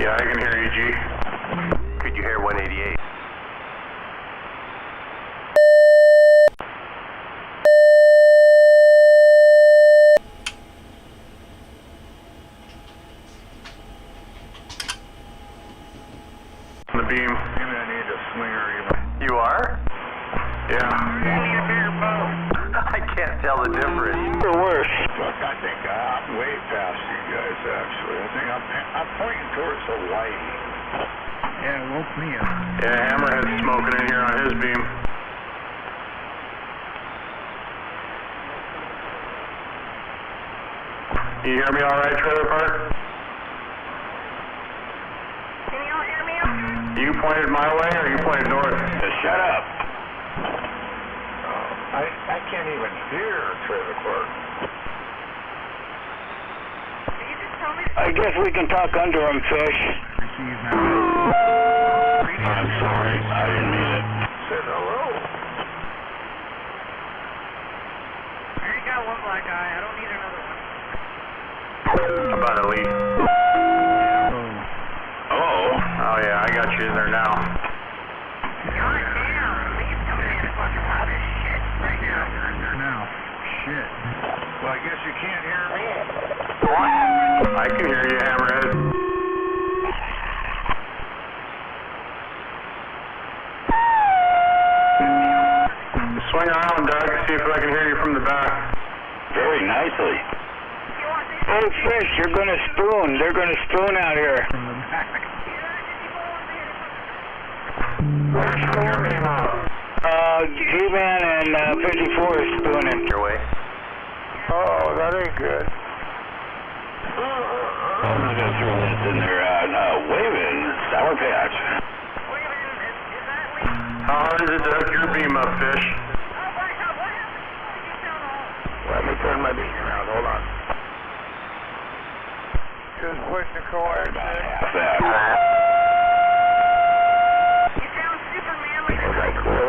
Yeah, I can hear you, G. Could you hear 188? On the beam. Maybe I need a slinger even. You are? Yeah. You need a bigger boat. I can't tell the difference. Or worse. Look, I think I'm way past you guys, actually. I think I'm pointing towards Hawaii. Yeah, it woke me up. Yeah, Hammerhead's smoking in here on his beam. Can you hear me all right, Trailer Park? Can you all hear me okay? You pointed my way or you pointed north? Shut up. I can't even hear Trailer Park. Can you just tell me? I guess we can talk under him, Fish. Receive now. I'm sorry. I didn't mean it. Said hello. I already got one black eye. I don't need another one. About a lead. Oh. Oh yeah, I got you in there now. God damn. Lee's coming in and fucking hot as shit right now. You're in there now. Shit. Well, I guess you can't hear me. I can hear you, Hammerhead. Swing around, Doug. See if I can hear you from the back. Very nicely. You want this? Hey, Fish, you're gonna spoon. They're gonna spoon out here. From the back. G-Man and 54 is spooning. Your way. Oh, that ain't good. I'm not gonna throw this in there. Waving Sour Patch. Wait a minute. Is that Lee? How hard is it to hook your beam up, Fish? Oh, my God. What happened? You sound all... Let me turn my beam around. Hold on. Just pushing the coax. Half that. You sound super manly.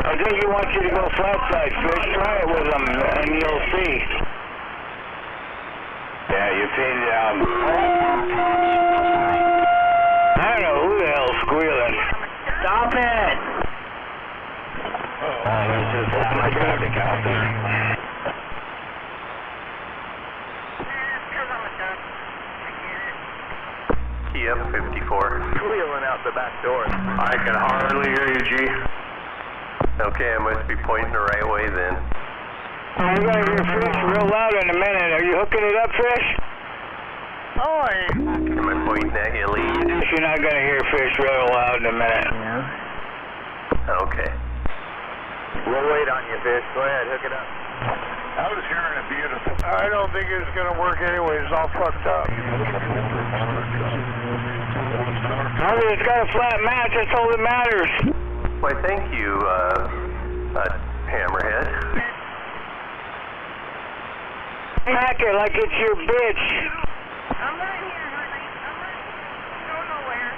I think he wants you to go flat side, Fish. Try it with him, and you'll see. Yeah, you faded out. I don't know who the hell's squealing. Stop it! There's just my traffic out there. Because I'm a duck. I get it. Key up 54. Wheeling out the back door. I can hardly hear you, G. Okay, I must be pointing the right way then. You're gonna hear Fish real loud in a minute. Are you hooking it up, Fish? Oh, Am I pointing at you, Lee? You're not gonna hear Fish real loud in a minute. Yeah. Okay. we'll wait on you, Fish. Go ahead, hook it up. I was hearing it beautiful. I don't think it's gonna work anyway. It's all fucked up. Well, it's got a flat match. That's all that matters. Why, thank you, Hammerhead. Smack it like it's your bitch. I'm right here, honey. I'm right. Go nowhere.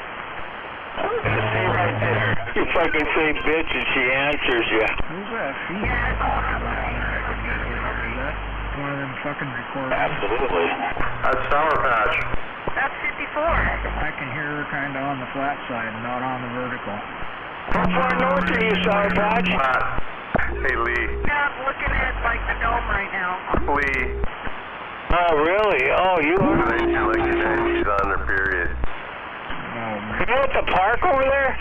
Stay right there. You fucking say bitch and she answers you. Who's that feet? Is that one of them fucking recorders? Absolutely. That's Sour Patch. That's 54. I can hear her kind of on the flat side, not on the vertical. How far north are you, Sour Patch? Hey, Lee. Yeah, I'm looking at, like, the dome right now. Lee. Oh, really? Oh, you are? I feel like she's on her period. Oh, man. You at the park over there?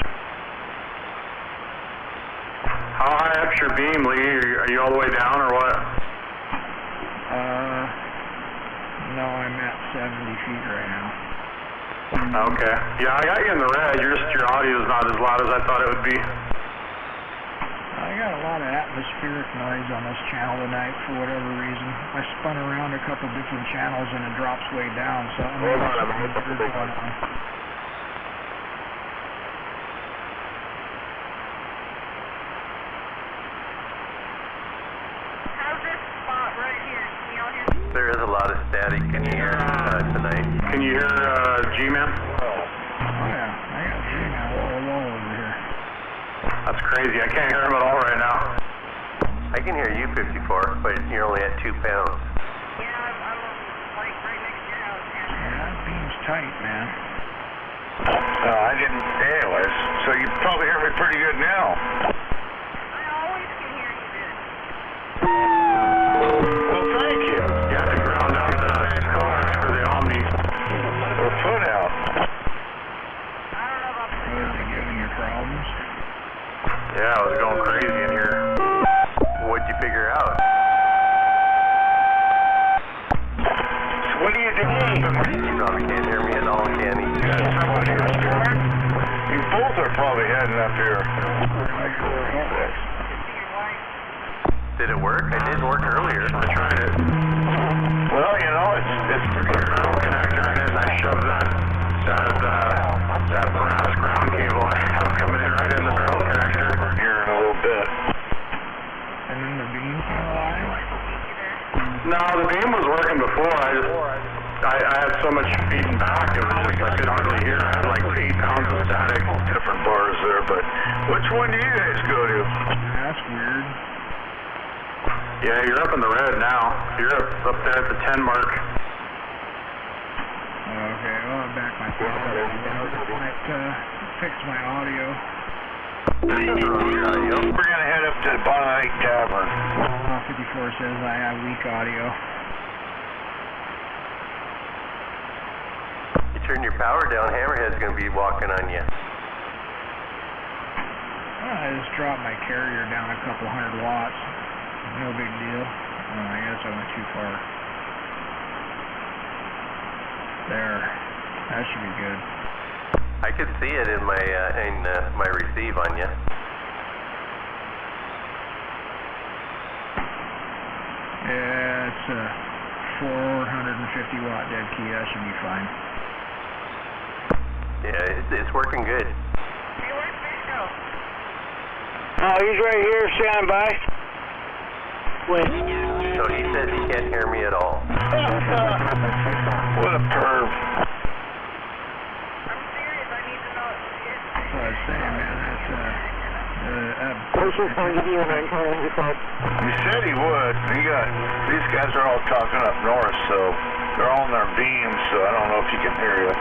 How high up's your beam, Lee? Are you all the way down or what? No, I'm at 70 feet right now. Okay. Yeah, I got you in the red. Your audio's not as loud as I thought it would be. I got a lot of atmospheric noise on this channel tonight for whatever reason. I spun around a couple different channels and it drops way down, so I'm Hold on, I'm gonna put the big one on. How's this spot right here? Can you all hear me? There is a lot of static in here tonight. Can you hear G-Man? Oh yeah, I got G-Man all over here. That's crazy. I can't hear him at all right now. I can hear you 54, but you're only at 2 pounds. Yeah, I'm like right next to your house, Yeah, that beam's tight, man. what he was doing. You both are probably heading up here. Did it work? It didn't work earlier. I tried it. Well, you know, it's pretty good. Connector in it, and I shoved that brass ground cable I have coming in right in the barrel connector. Here in a little bit. And then the beam came alive? No, the beam was working before. I had so much feeding back, it was just, I could hardly hear. I had like 8 pounds of static. Different bars there, but which one do you guys go to? That's weird. Yeah, you're up in the red now. You're up there at the 10 mark. Okay, well, I'll back my phone up. Might fix my audio. We're gonna head up to the Bonite Tavern. 54 says I have weak audio. You turn your power down, Hammerhead's gonna be walking on you. I just dropped my carrier down a couple 100 watts. No big deal. I guess I went too far. There. That should be good. I could see it in my receive on you. Yeah, it's a 450 watt dead key. That should be fine. Yeah, it's working good. Hey, where's Fish go? Oh, he's right here, standing by. Wait. So he says he can't hear me at all. What a perv. I'm serious. I need to know. That's what I was saying, man. That's He said he would. These guys are all talking up north, so they're all on their beams, so I don't know if you can hear you.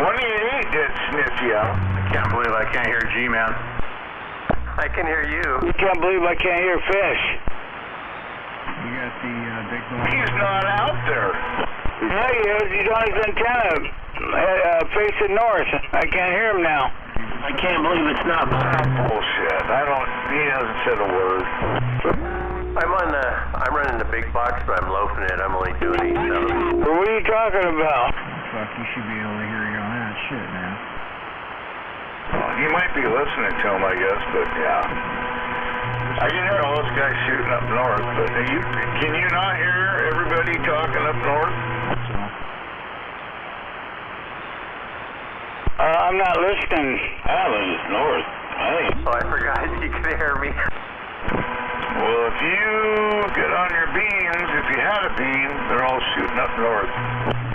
188 did sniff you out. I can't believe I can't hear G-Man. I can hear you. You can't believe I can't hear Fish. you got the big boy. He's not out there. Yeah, he is. He's on his antenna, facing north. I can't hear him now. I can't believe it's not. Bullshit. He hasn't said a word. I'm running the big box, but I'm loafing it. I'm only doing 8,000. Well, what are you talking about? Fuck, you should be able to hear you on that shit, man. Well, you might be listening to him, I guess, but yeah. I can hear all those guys shooting up north, but can you not hear everybody talking up north? I'm not listening. Allen's north. Oh, I forgot you could hear me. Well, if you get on your beams, if you had a beam, they're all shooting up north.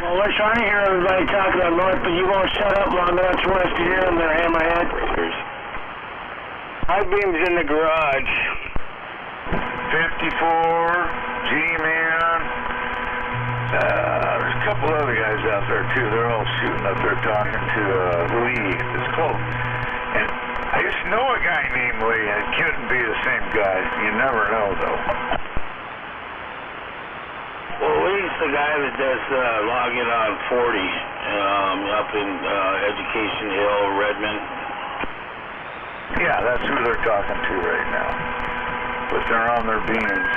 Well, we're trying to hear everybody talking up north, but you won't shut up long enough for us to hear them there, Hammerhead. My beam's in the garage. 54, G-Man. There's a couple other guys out there, too. They're all shooting up there talking to Lee. It's close. And I used to know a guy named Lee, and it couldn't be the same guy. You never know, though. Well, Lee's the guy that does logging on 40 up in Education Hill, Redmond. Yeah, that's who they're talking to right now. But they're on their beams.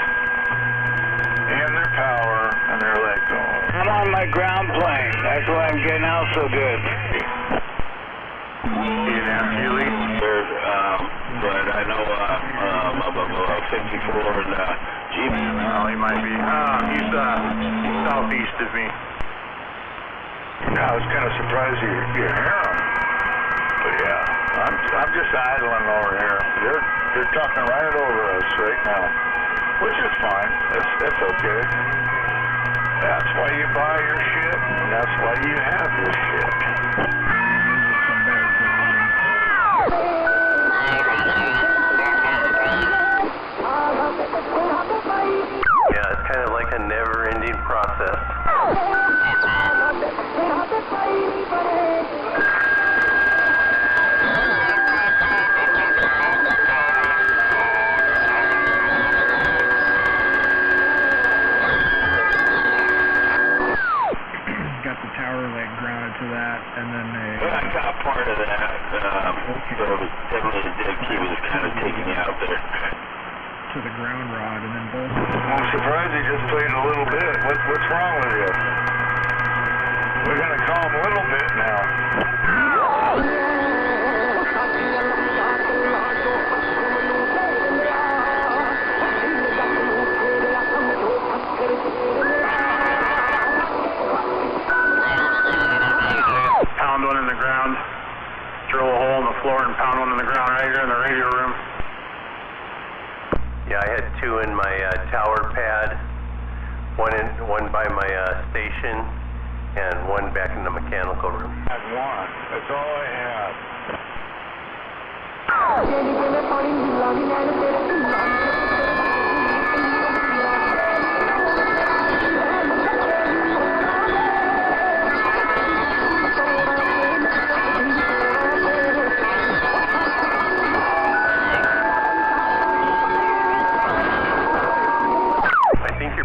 And their power, and they're like going. I'm on my ground plane. That's why I'm getting out so good. You didn't see Lee? But I know about 54 and G-Man. Oh, he might be. He's southeast of me. I was kind of surprised you hear him. But yeah, I'm just idling over here. They're talking right over us right now, which is fine. That's okay. That's why you buy your shit, and that's why you have your shit. Yeah, it's kind of like a never-ending process. Got the tower leg grounded to that, and then I got part of that. So definitely the dead key was kind of taking me out there. to the ground rod, and then both. I'm surprised he just played a little bit. What's wrong with you? We're going to calm a little bit now. Pound one in the ground. Drill a hole in the floor and pound one in the ground right here in the radio room. Yeah, I had 2 in my tower pad, one by my station, and 1 back in the mechanical room. I had 1. That's all I had.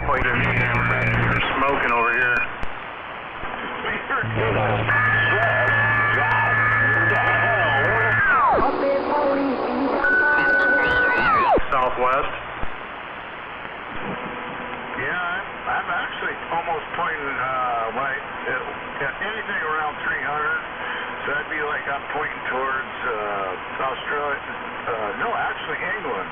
You're smoking over here. Southwest. Yeah, I'm actually almost pointing anything around 300. So that'd be like I'm pointing towards Australia. No, actually England.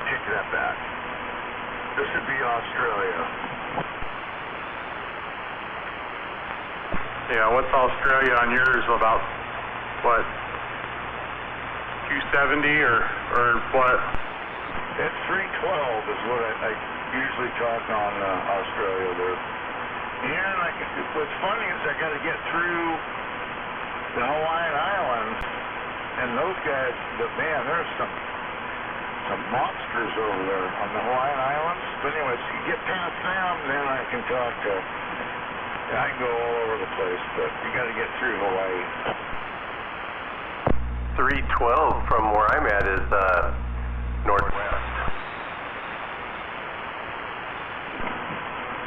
Take that back. This would be Australia. Yeah, what's Australia on yours? About, what, 270 or what? It's 312 is what I usually talk on Australia there. And what's funny is I got to get through the Hawaiian Islands, and those guys, man, there's some monsters over there on the Hawaiian Islands. But anyways, you get past them, then I can talk to, I can go all over the place, but you got to get through Hawaii. 312 from where I'm at is northwest.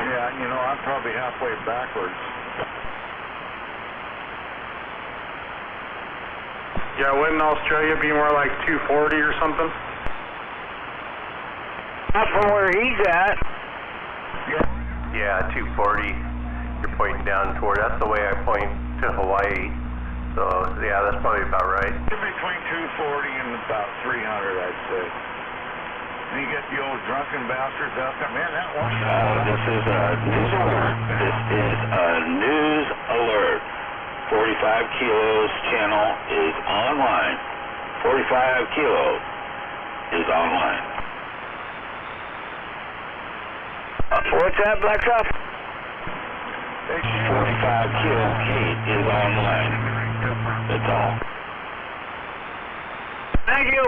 Yeah, you know, I'm probably halfway backwards. Yeah, wouldn't Australia be more like 240 or something? Not from where he's at. Yeah, 240. You're pointing down toward. That's the way I point to Hawaii. So yeah, that's probably about right. Between 240 and about 300, I'd say. And you get the old drunken bastards out there. Man, that one. This is a news alert. This is a news alert. 45 kilos channel is online. 45 kilo is online. What's that, Blacktop? 45 kilo Kate is online. That's all. Thank you.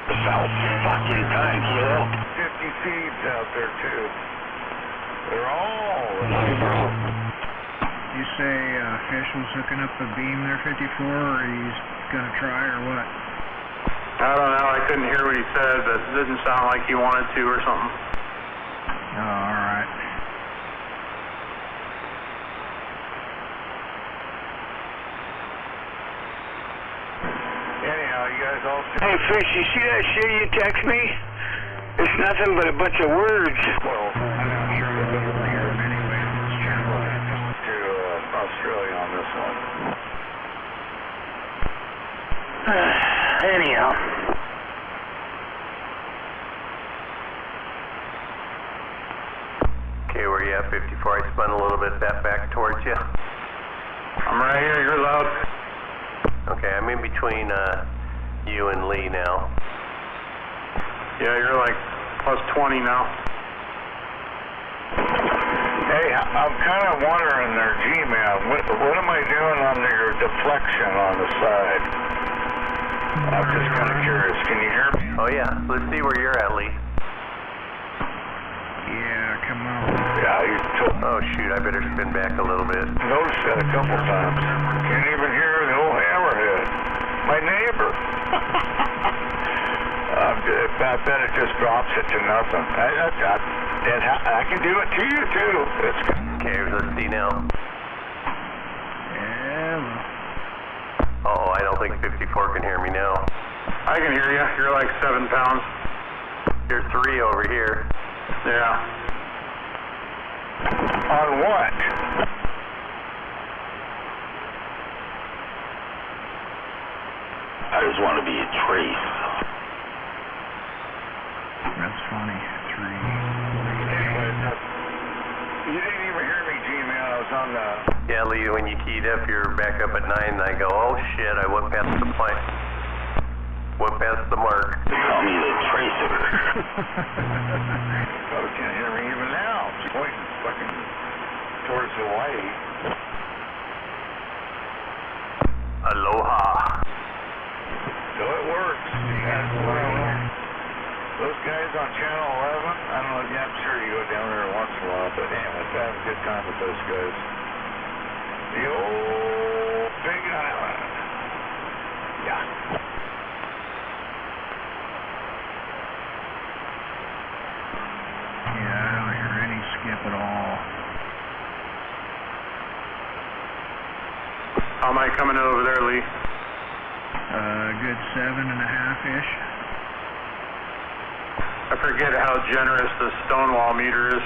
About fucking time, kilo. 50 seeds out there, too. They're all... You say Fish was hooking up the beam there, 54, or he's going to try, or what? I don't know. I couldn't hear what he said, but it didn't sound like he wanted to or something. Oh, all right. Anyhow, you guys all... Hey, Fish, you see that shit you text me? It's nothing but a bunch of words. Well, I'm not sure we'll be able to hear him anyway on this channel. to Australia on this one. Anyhow. Okay, where you at, 54? I spun a little bit that back towards you. I'm right here. You're loud. Okay, I'm in between you and Lee now. Yeah, you're like plus 20 now. Hey, I'm kind of wondering there, G-Man, what am I doing on your deflection on the side? I'm just kind of curious. Can you hear me? Oh yeah, let's see where you're at, Lee. Yeah, come on. Yeah, you told me. Oh shoot, I better spin back a little bit. Noticed that a couple times. Can't even hear the old hammerhead. My neighbor. I bet it just drops it to nothing. And I can do it to you, too. Okay, let's see now. Yeah. Oh, I don't think 54 can hear me now. I can hear you. You're like 7 pounds. You're 3 over here. Yeah. On what? I just want to be a trace. That's funny. 3. Anyways, you didn't even hear me, G-Man. I was on the... Yeah, Lee, when you keyed up, you're back up at 9, and I go, oh shit, I went past the point. Went past the mark. They call me the tracer. Oh, can't hear me even now. It's pointing fucking towards Hawaii. Aloha. So it works. Those guys on Channel 11, I don't know, yeah, I'm sure you go down there once in a while, but anyways, I have a good time with those guys. The old Big Island. Yeah. Yeah, I don't hear any skip at all. How am I coming in over there, Lee? Good 7.5-ish. I forget how generous the Stonewall meter is.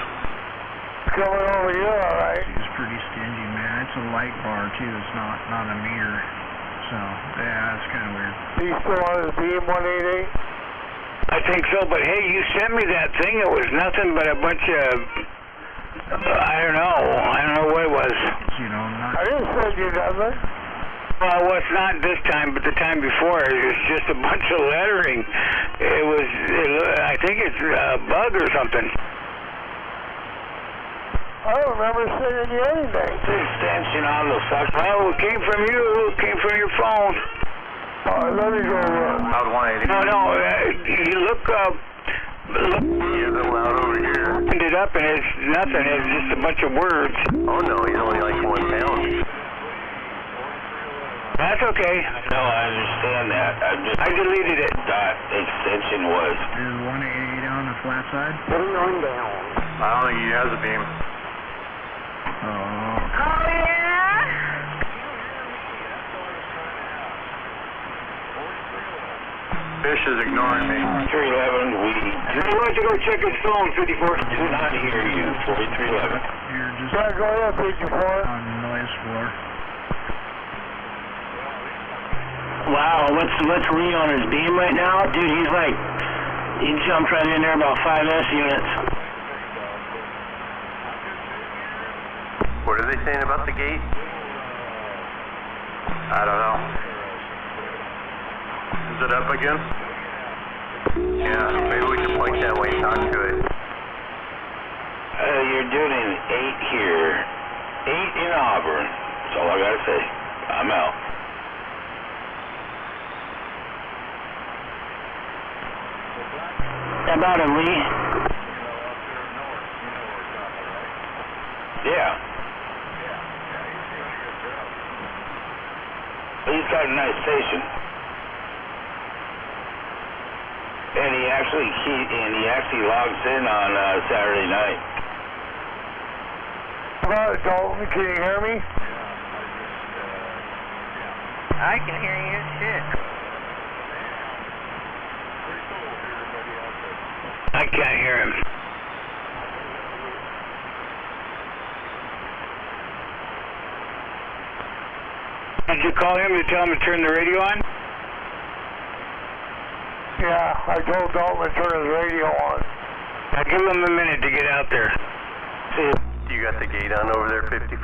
Coming over here, all right. It's pretty stingy, man. It's a light bar too. It's not a meter. So yeah, it's kind of weird. He's still on his beam 188? I think so, but hey, you sent me that thing. It was nothing but a bunch of, I don't know what it was. You know, not. I didn't send you nothing. Well, it was not this time, but the time before, it was just a bunch of lettering. I think it's a bug or something. I don't remember sending you anything. It's an extension on the fucking... Oh, it came from you. It came from your phone. Let me go look. How's 180? No, you look up. He's a little out over here. Opened it up and it's nothing. It's just a bunch of words. Oh no, he's only like 1 pound. That's okay. No, I understand that. I deleted it. Dot extension was. Is 188 on the flat side? I don't think he has a beam. Oh. Oh, yeah? Fish is ignoring me. 4311, we Why don't you go check his phone, 54? do not hear you. 4311. You're just Yeah, go ahead, 54. on the noise floor. Wow, what's Lee on his beam right now? Dude, he jumped right in there about 5S units. What are they saying about the gate? I don't know. Is it up again? Yeah, maybe we should point that way and talk to it. You're doing an 8 here. 8 in Auburn. That's all I gotta say. I'm out. About him, Lee. Yeah. He's got a nice station. And he actually logs in on Saturday night. Dalton, can you hear me? I can hear you. Shit. I can't hear him. Did you call him to tell him to turn the radio on? Yeah, I told Dalton to turn his radio on. Now give him a minute to get out there. See, Do you got the gate on over there, 54?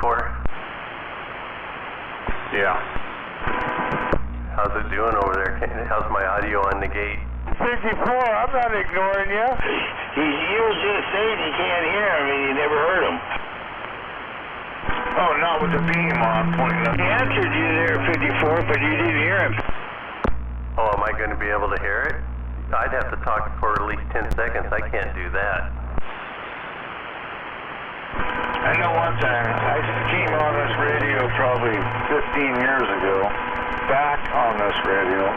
Yeah. How's it doing over there? How's my audio on the gate? 54, I'm not ignoring you. You was just saying you can't hear him and you never heard him. Oh, not with the beam on pointing up. he answered you there, 54, but you didn't hear him. Oh, am I going to be able to hear it? I'd have to talk for at least 10 seconds. I can't do that. I know one time, I came on this radio probably 15 years ago, back on this radio.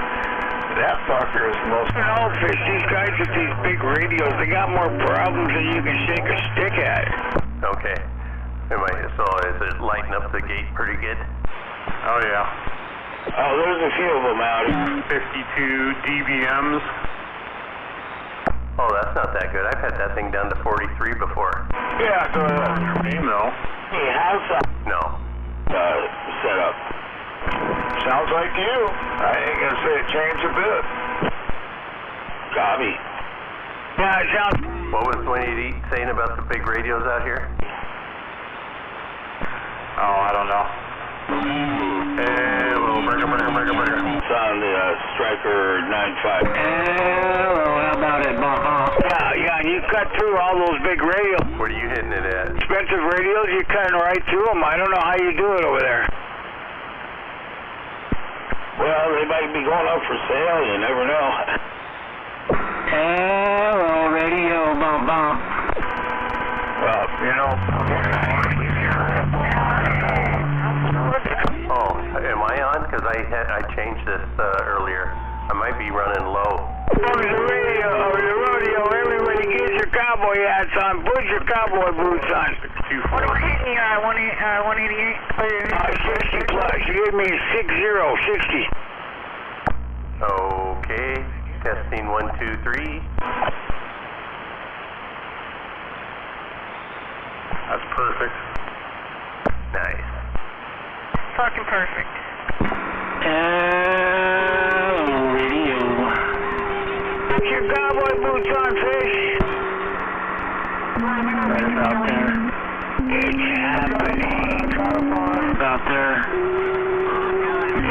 That fucker is the most... No, fish, these guys with these big radios, they got more problems than you can shake a stick at. Okay. So is it lighting up the gate pretty good? Oh, yeah. Oh, there's a few of them out here. 52 dBMs. Oh, that's not that good. I've had that thing down to 43 before. Yeah, go ahead. Your name, though. He has that No. set up. Sounds like you. I ain't gonna say it changed a bit. Copy. Yeah, it sounds... What was 188 saying about the big radios out here? Oh, I don't know. Hello, burger. It's on the Striker 95. Hello, how about it, Yeah, and you cut through all those big radios. What are you hitting it at? Expensive radios, you're cutting right through them. I don't know how you do it over there. Well, they might be going up for sale. You never know. Hello, radio, Well, you know... Oh, am I on? Because I changed this earlier. I might be running low. The rodeo, everybody get your cowboy hats on. Put your cowboy boots on. What are we hitting here at 188? 60 plus. You gave me 60. Okay. Testing 1, 2, 3. That's perfect. Nice. Fucking perfect. Hello, radio. Put your cowboy boots on, fish. Right about there. It's happening. About there.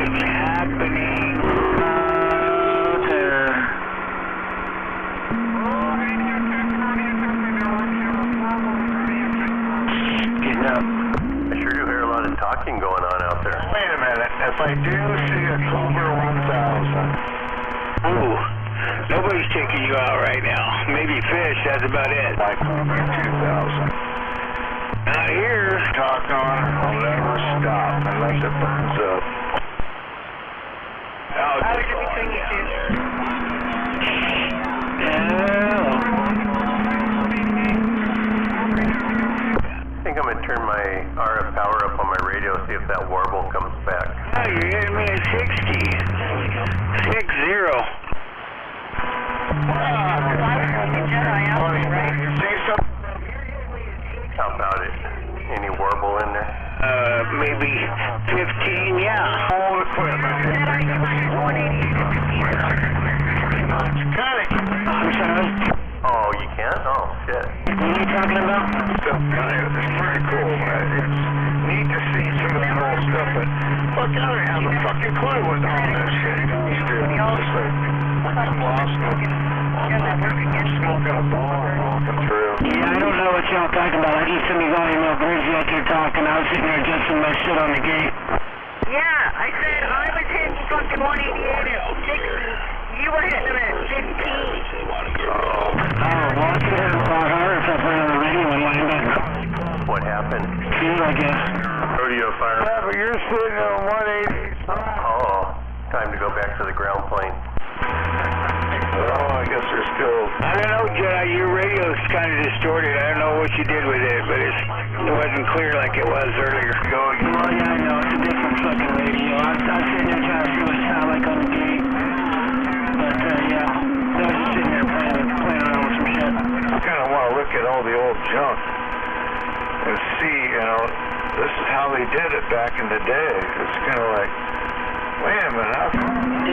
It's happening. About there. Getting up. I sure do hear a lot of talking going on out there. Wait a minute. If I do see a Cobra 1000... Ooh, nobody's taking you out right now. Maybe fish, that's about it. My Cobra 2000. Not here. Talk on will never stop unless it burns up. How is it between you two? I think I'm going to turn my RF power up on my radio, see if that warble comes back. Oh, you're hitting me at 60. 60. How about it? Any warble in there? Maybe 15, yeah. All equipment. I'm sorry. Oh, you can't? Oh, shit. What are you talking about? Stuff it's pretty cool. It's neat to see some of the cool stuff, but fuck, I don't have a fucking clue what's on this shit. I'm lost. I'm smoking a ball walking through. Yeah, I don't know what y'all talking about. I just sent me volume up. Where's you you're talking? I was sitting there adjusting my shit on the gate. Yeah, I said I was hitting fucking 188 at 60. You were hitting them at 15. Oh, well, it's a lot harder if I put it on the radio and line back up. What happened? Feel, I guess. Rodeo fire. Yeah, but you're sitting on 180. Oh, time to go back to the ground plane. Oh, I guess there's still... I don't know, Jedi, your radio's kind of distorted. I don't know what you did with it, but it wasn't clear like it was earlier. Go again. Well, yeah, I know. It's a different fucking radio. I'm sitting there trying to see what it sounds like on the gate. But, yeah. I was just sitting there playing around with some shit. I kind of want to look at all the old junk and see, you know, this is how they did it back in the day. It's kind of like, wait a minute,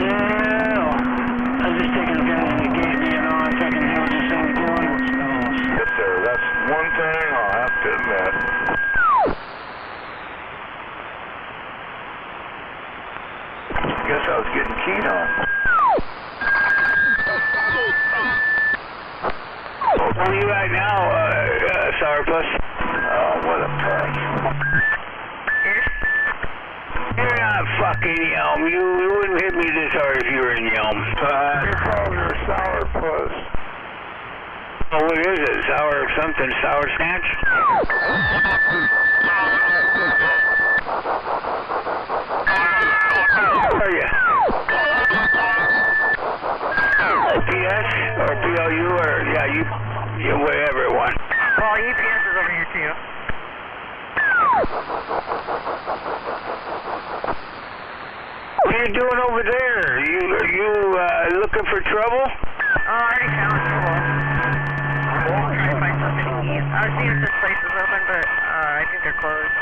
Yeah. I was just taking a guy in the gate, you know, I fucking knew what this thing was doing. get there. That's one thing I'll have to admit. Guess I was getting keyed on. Where are you at now, Sourpuss? Oh, what a pack. You're not fucking Yelm. You wouldn't hit me this hard if you were in Yelm. You call her Sourpuss. Oh, what is it? Sour something? Sour snatch? Where are you? whatever one. Well, EPS is over here too. What are you doing over there? Are you looking for trouble? Oh, I already found trouble. I'm trying to find something to eat. I was seeing if this place is open, but I think they're closed.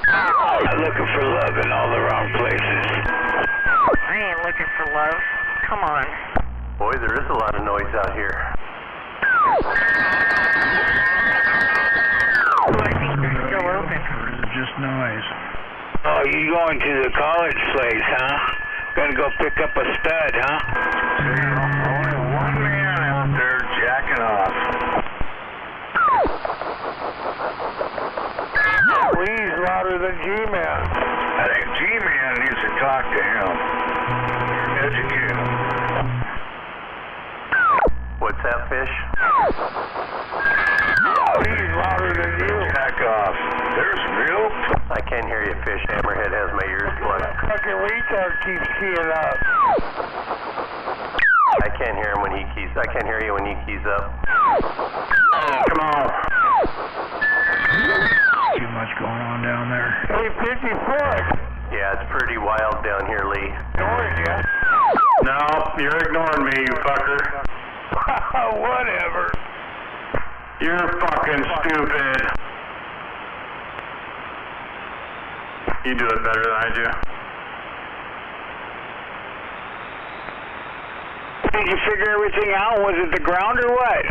I'm looking for love in all the wrong places. I ain't looking for love. Come on. Boy, there is a lot of noise out here. Oh, I think they're still open. It's just noise. Oh, you going to the college place, huh? Gonna go pick up a stud, huh? Only one man out there jacking off. Please, louder than G-Man. I think G-Man needs to talk to him. Educate him. What's that, Fish? Please, louder than you. Jack off. There's real. I can't hear you, Fish. Hammerhead has my ears plugged. Fucking retard keeps keying up. I can't hear him when he keys. I can't hear you when he keys up. Come on. Too much going on down there. Hey, 54. Yeah, it's pretty wild down here, Lee. Ignoring you. No, you're ignoring me, you fucker. Whatever. You're fucking stupid. You do it better than I do. Did you figure everything out? Was it the ground or what?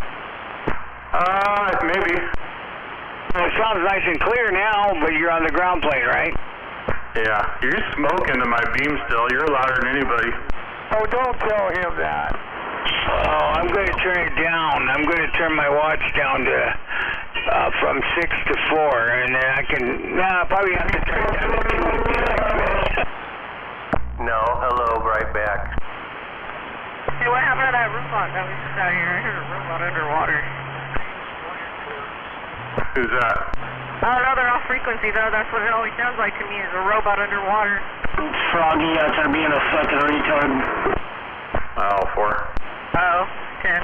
Maybe. Well, it sounds nice and clear now, but you're on the ground plane, right? Yeah, you're smoking to my beam still. You're louder than anybody. Oh, don't tell him that. Oh, I'm going to turn it down. I'm going to turn my watch down to from 6 to 4, and then I can. Probably have to turn it down to 2. No, hello, right back. Hey, what happened to that robot that was just out here? I heard a robot underwater. Who's that? I don't know, they're off frequency though. That's what it always sounds like to me, is a robot underwater. Froggy out there being a fucking retard. Oh, 4. Oh, 10.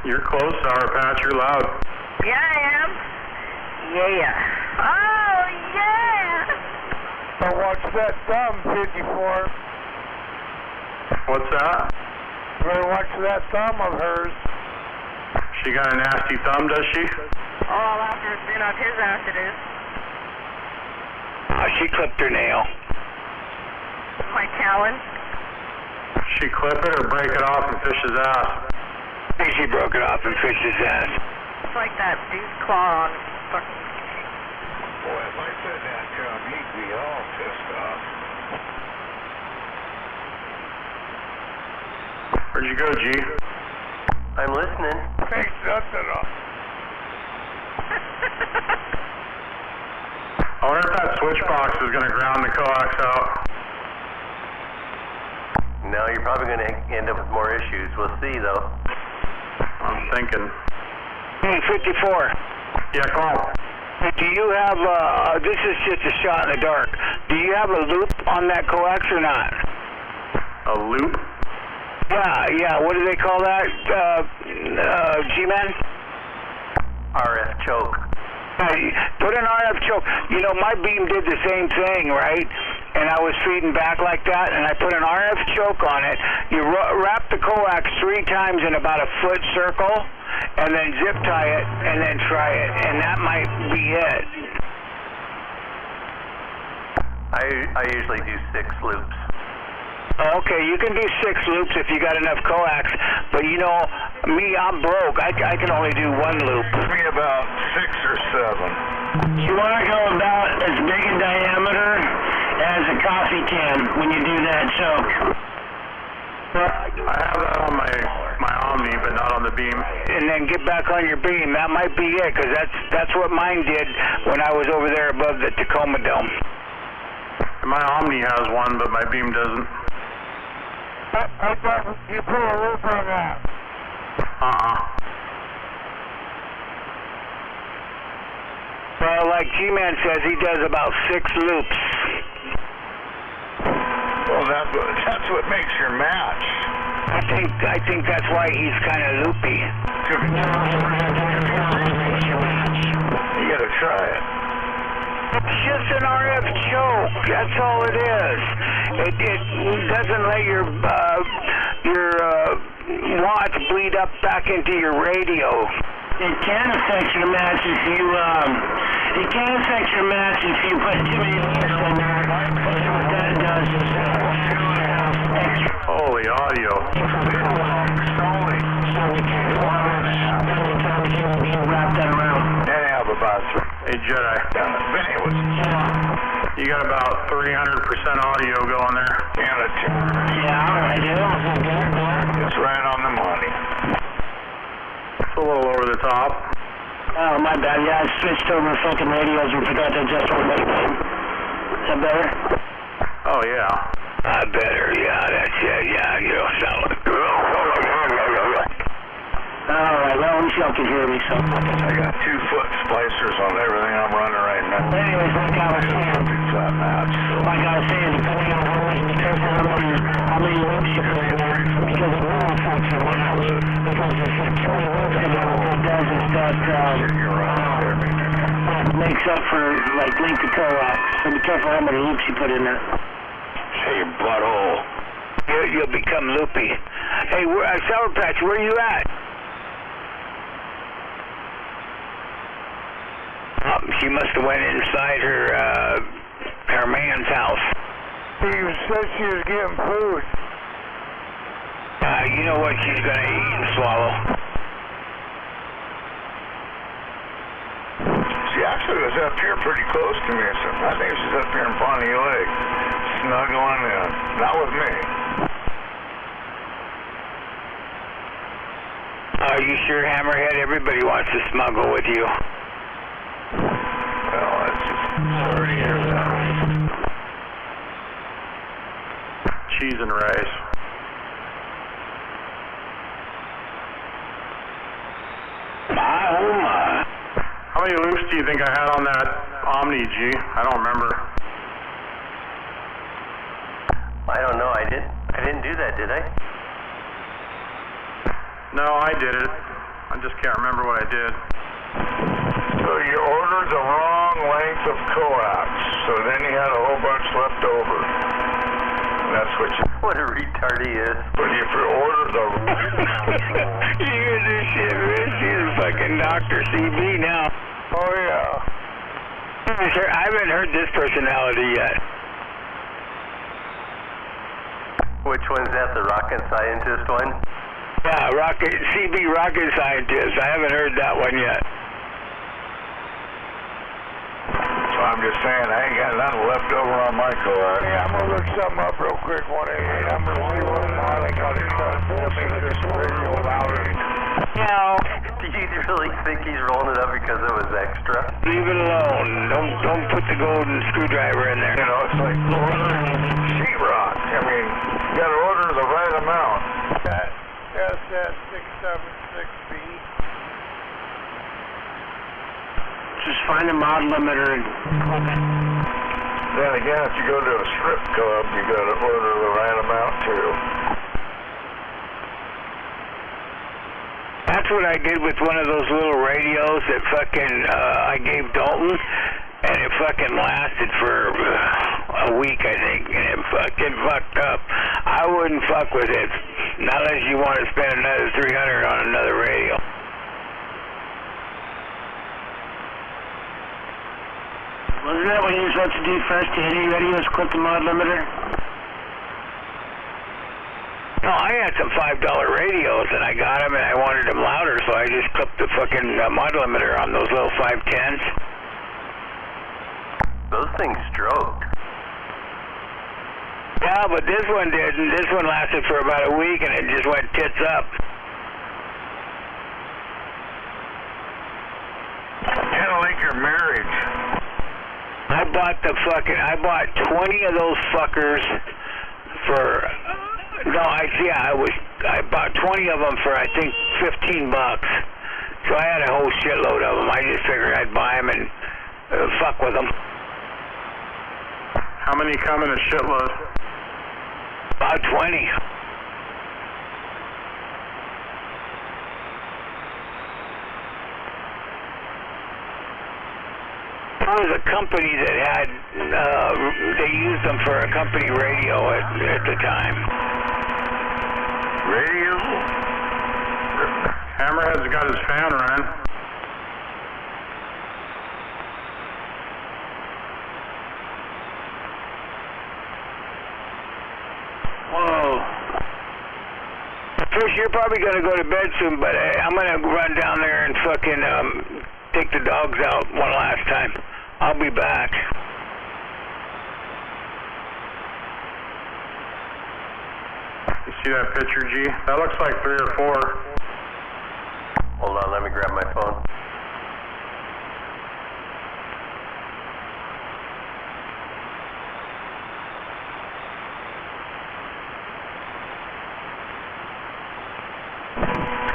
You're close, Sour Patch. You're loud. Yeah, I am. Yeah. Oh, yeah! Now watch that thumb, 54. What's that? Better watch that thumb of hers. She got a nasty thumb, does she? Oh, after it's been up his ass, it is. She clipped her nail. My talon. She clip it or break it off and fish his ass? I think she broke it off and fished his ass. It's like that dude's claw on fucking... Boy, if I said that to him, he'd be all pissed off. Where'd you go, G? I'm listening. Thanks, nothing off. I wonder if that switch box is going to ground the coax out. No, you're probably going to end up with more issues. We'll see, though. I'm thinking. Hey, 54. Yeah, come on. Do you have, this is just a shot in the dark. Do you have a loop on that coax or not? A loop? Yeah, what do they call that, G-Man? RF choke. Put an RF choke. You know, my beam did the same thing, right? And I was feeding back like that, and I put an RF choke on it. You wrap the coax 3 times in about a foot circle, and then zip tie it, and then try it, and that might be it. I usually do 6 loops. Okay, you can do 6 loops if you got enough coax, but you know, me, I'm broke. I can only do 1 loop. Me about 6 or 7. You want to go about as big in diameter as a coffee can when you do that choke. I have that on my Omni, but not on the beam. And then get back on your beam. That might be it, because that's what mine did when I was over there above the Tacoma Dome. My Omni has one, but my beam doesn't. I thought you put a loop on that. Well, like G-Man says, he does about 6 loops. Well, that's what makes your match. I think that's why he's kind of loopy. took it. You gotta try it. It's just an RF choke. That's all it is. It doesn't let your watts bleed up back into your radio. It can affect your match if you put too many layers on there. What that does is Holy audio. wrap that around. Anyhow, about Hey, Jedi. You got about 300% audio going there. Yeah, I do. It's right on the money. It's a little over the top. Oh, my bad. Yeah, I switched over fucking radios and forgot to adjust my microphone. Is that better? Oh, yeah. Better, yeah, that's it, yeah, you don't sound like... Alright, well, at least y'all can hear me, so... I got 2-foot splicers on everything I'm running right now. Anyways, like I was saying, depending on how many loops you put in there, because it will affect your watts, because if you're 20 loops in there, what it does is that, makes up for, like, length of coax. So be careful how many loops you put in there. Say your butthole. You'll become loopy. Hey, Sour Patch, where are you at? She must have went inside her man's house. She said she was getting food. You know what she's gonna eat and swallow. She actually was up here pretty close to me. So I think she's up here in Pawnee Lake, snuggling in. Not with me. Are you sure, Hammerhead? Everybody wants to smuggle with you. Well, that's just sorry to hear that. Cheese and rice. My, oh my. How many loops do you think I had on that Omni, G? I don't remember. I don't know. I didn't do that, did I? No, I did it. I just can't remember what I did. So you ordered the wrong length of coax, so then you had a whole bunch left over. And that's what you... What a retard he is. But if you order the... You gonna do shit, man. She's fucking Dr. CB now. Oh, yeah. I haven't heard this personality yet. Which one's that? The rocket scientist one? Yeah, CB rocket scientist. I haven't heard that one yet. So I'm just saying, I ain't got nothing left over on my coax. Yeah, I'm gonna look something up real quick, 188. I'm gonna see what I got it done for me. This radio louder. No. Do you really think he's rolling it up because it was extra? Leave it alone. Don't put the golden screwdriver in there. You know, it's like ordering sheetrock. I mean, you gotta order the right amount. That SS676B. Just find the mod limiter and clip it. Then again, if you go to a strip club, you gotta order the right amount too. That's what I did with one of those little radios that fucking I gave Dalton, and it fucking lasted for a week, I think, and it fucking fucked up. I wouldn't fuck with it, not unless you want to spend another $300 on another radio. Wasn't that what you were supposed to do first to hit any radios, clip the mod limiter? No, I had some $5 radios, and I got them, and I wanted them louder, so I just clipped the fucking mod limiter on those little 510s. Those things stroked. Yeah, but this one didn't. This one lasted for about a week, and it just went tits up. Kind of like your marriage. I bought 20 of those fuckers for... I bought 20 of them for, I think, $15. So I had a whole shitload of them. I just figured I'd buy them and fuck with them. How many come in a shitload? About 20. was a company that had, they used them for a company radio at the time. Radio? Hammerhead's got his fan running. Whoa. Fish, you're probably going to go to bed soon, but I'm going to run down there and fucking take the dogs out one last time. I'll be back. You see that picture, G? That looks like 3 or 4. Hold on, let me grab my phone.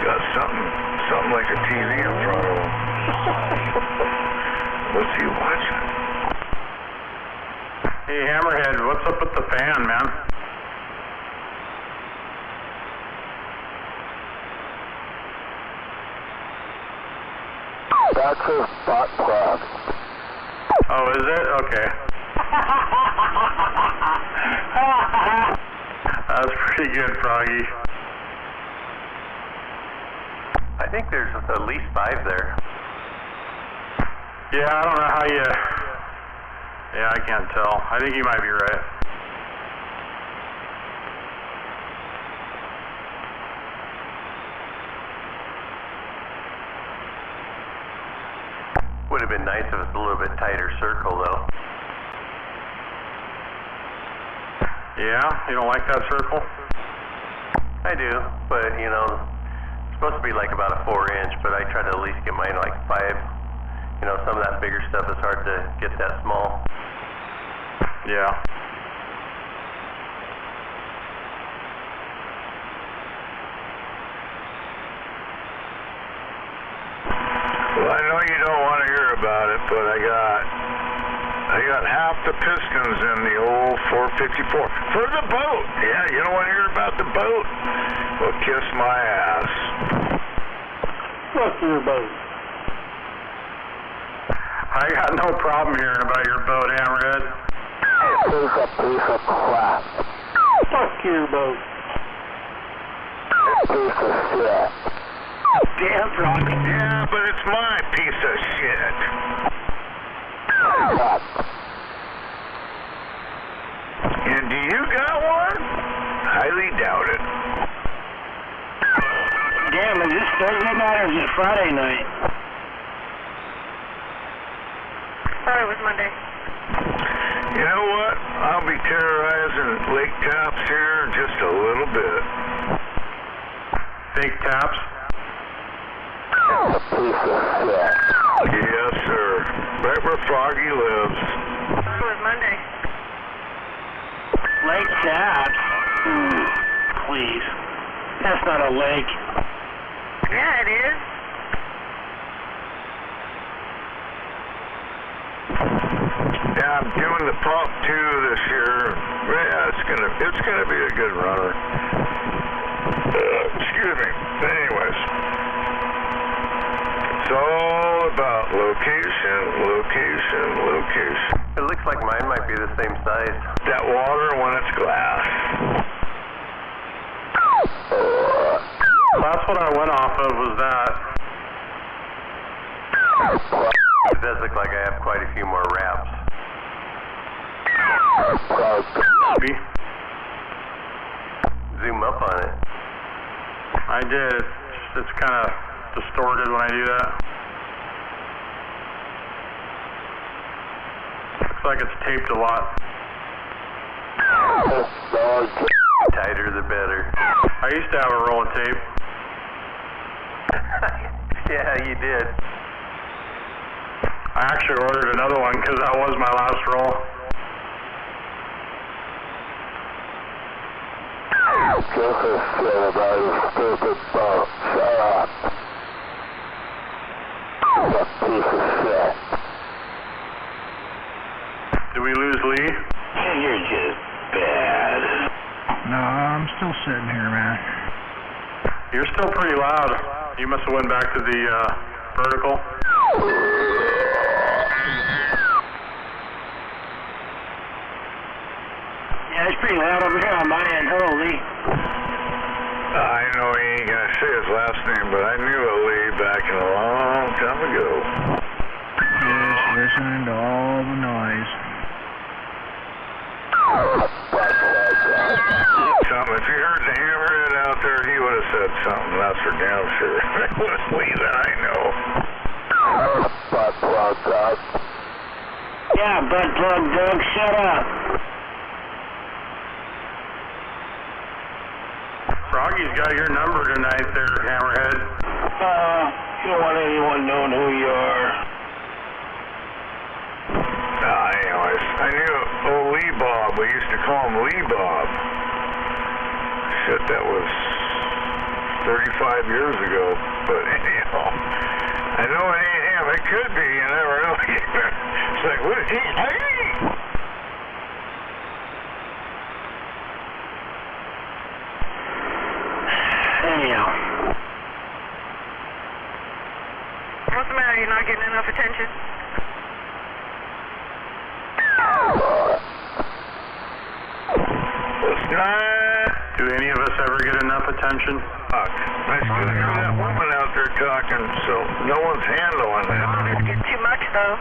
Got something like a TV in front of him. What's he watching? Hey, Hammerhead, what's up with the fan, man? That's a spot plug. Oh, is it? Okay. That was pretty good, Froggy. I think there's at least 5 there. Yeah, I don't know how you... Yeah, I can't tell. I think you might be right. Would have been nice if it's a little bit tighter circle, though. Yeah? You don't like that circle? I do, but, you know, it's supposed to be like about a 4-inch, but I try to at least get mine like 5. You know, some of that bigger stuff is hard to get that small. Yeah. Well, I know you don't want to hear about it, but I got half the pistons in the old 454 for the boat. Yeah, you don't want to hear about the boat? Well, kiss my ass. Fuck your boat. I got no problem hearing about your boat, Hammerhead. He's a piece of crap. Fuck your boat. Piece of shit. Damn, Froggy. Yeah, but it's my piece of shit. Fuck. And do you got one? Highly doubt it. Damn, is this Thursday night or is it Friday night? Thought it was Monday. You know what? I'll be terrorizing Lake Taps here in just a little bit. Fake taps? A piece of shit. Yes, sir. Right where Froggy lives. Thought it was Monday. Lake Taps? Please. That's not a lake. Yeah, it is. Yeah, I'm doing the Prop 2 this year. Yeah, it's gonna be a good runner. Excuse me. Anyways, it's all about location, location, location. It looks like mine might be the same size. That water when it's glass. That's what I went off of, was that. It does look like I have quite a few more wraps. Maybe. Zoom up on it. I did. It's kind of distorted when I do that. Looks like it's taped a lot. Tighter the better. I used to have a roll of tape. Yeah, you did. I actually ordered another one because that was my last roll. Give a shit about your stupid boat. Shut up. You piece of shit. Did we lose Lee? You're just bad. No, I'm still sitting here, man. You're still pretty loud. You must have went back to the vertical. Yeah, it's pretty loud over here on my end. Hello, Lee. I know he ain't gonna say his last name, but I knew a Lee back in a long time ago. Just listening to all the noise. Something. If you heard the hammerhead out there, he would have said something. That's for damn sure. It was Lee that I know. Yeah, butt plug, Doug, shut up. Froggy's got your number tonight there, Hammerhead. You don't want anyone knowing who you are. Anyways, I knew old Lee Bob. We used to call him Lee Bob. Shit, that was 35 years ago. But anyhow, I know it ain't him. It could be. You never know. It's like, what is he? Hey! Anyhow. What's the matter? You're not getting enough attention? It's not. Do any of us ever get enough attention? Fuck. I still hear that woman out there talking, so no one's handling that. It's getting too much, though.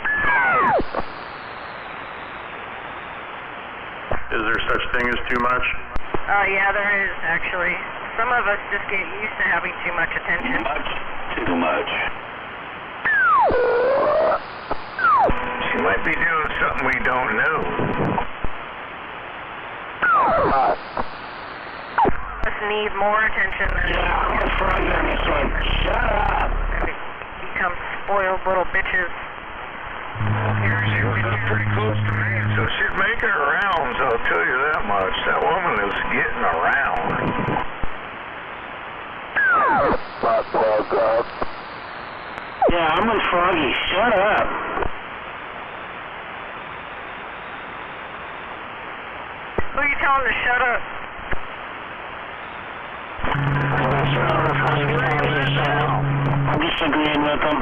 Is there such thing as too much? Yeah, there is, actually. Some of us just get used to having too much attention. Too much. She might be doing something we don't know. Us need more attention than Yeah, I'm front on this one. Shut up. become spoiled little bitches. She was up pretty close to me, so she's making her rounds, I'll tell you that much. That woman is getting around. Yeah, I'm with Froggy. Shut up. Who are you telling to shut up? I'm just agreeing with them.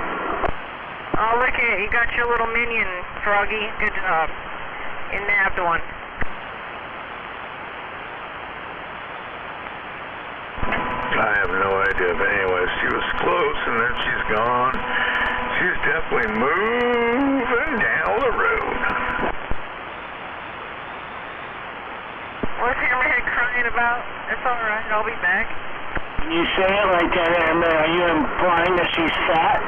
Oh, look at it. You got your little minion, Froggy. Good job. You nabbed one. I have no idea, but anyway, she was close and then she's gone. She's definitely moving down the road. What's Hammerhead crying about? It's alright. I'll be back. You say it like that, Amber. Are you implying that she's fat?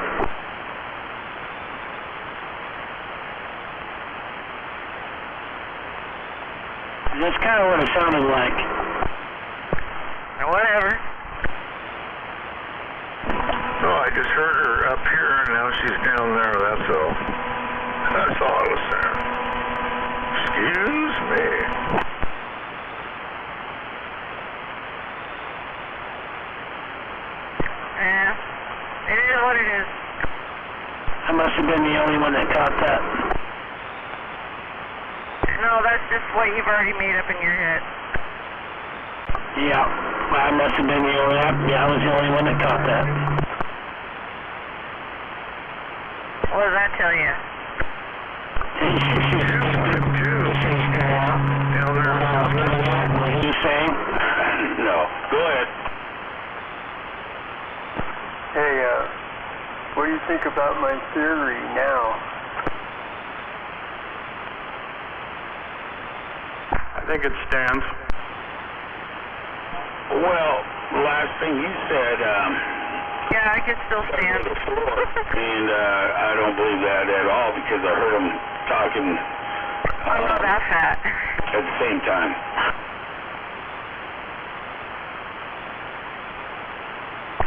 That's kind of what it sounded like. Whatever. No, I just heard her up here and now she's down there, that's all. That's all I was saying. Excuse me. Yeah. It is what it is. I must have been the only one that caught that. No, that's just what you've already made up in your head. Yeah, I must have been the only. Yeah, I was the only one that caught that. What does that tell you? What are you saying? No. Go ahead. Hey, what do you think about my theory now? I think it stands. Well, the last thing you said, Yeah, I can still stand. and I don't believe that at all because I heard them talking I'm not that fat. at the same time.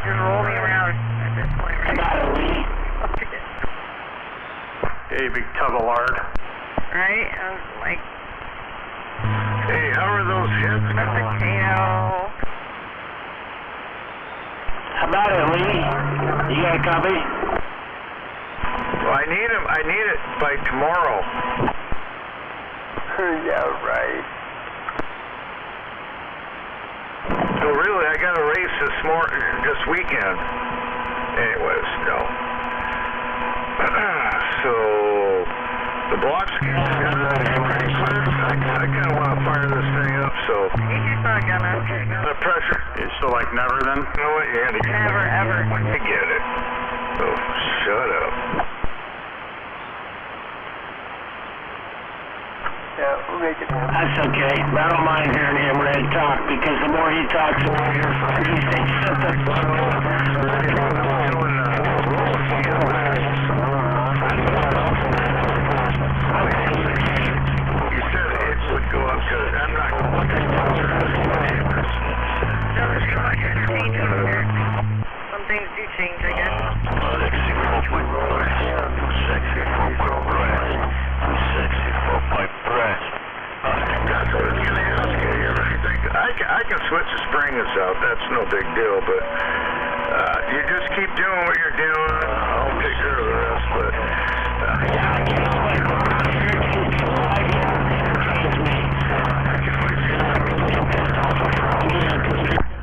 Just roll me around at this point, right? Hey, big tub of lard. Right? I was like, Hey, how are those hips? a potato. How about it, Lee? You got a copy? Well, I need it by tomorrow. Yeah, right. So really, I got a race this weekend. Anyways, no. So the block scheme is good. I kind of want to fire this thing So like never then? You know what, you had to get Never, ever. I get it. Oh, shut up. Yeah, we'll make it happen. That's okay. I don't mind hearing him Red talk because the more he talks, the more I hear from him. He says, shut the fuck up. You said it would go up because I'm not going to Some things do change, I guess. That's what I was going to ask you. I can switch the springers out. That's no big deal, but you just keep doing what you're doing. I'll take care of the rest, but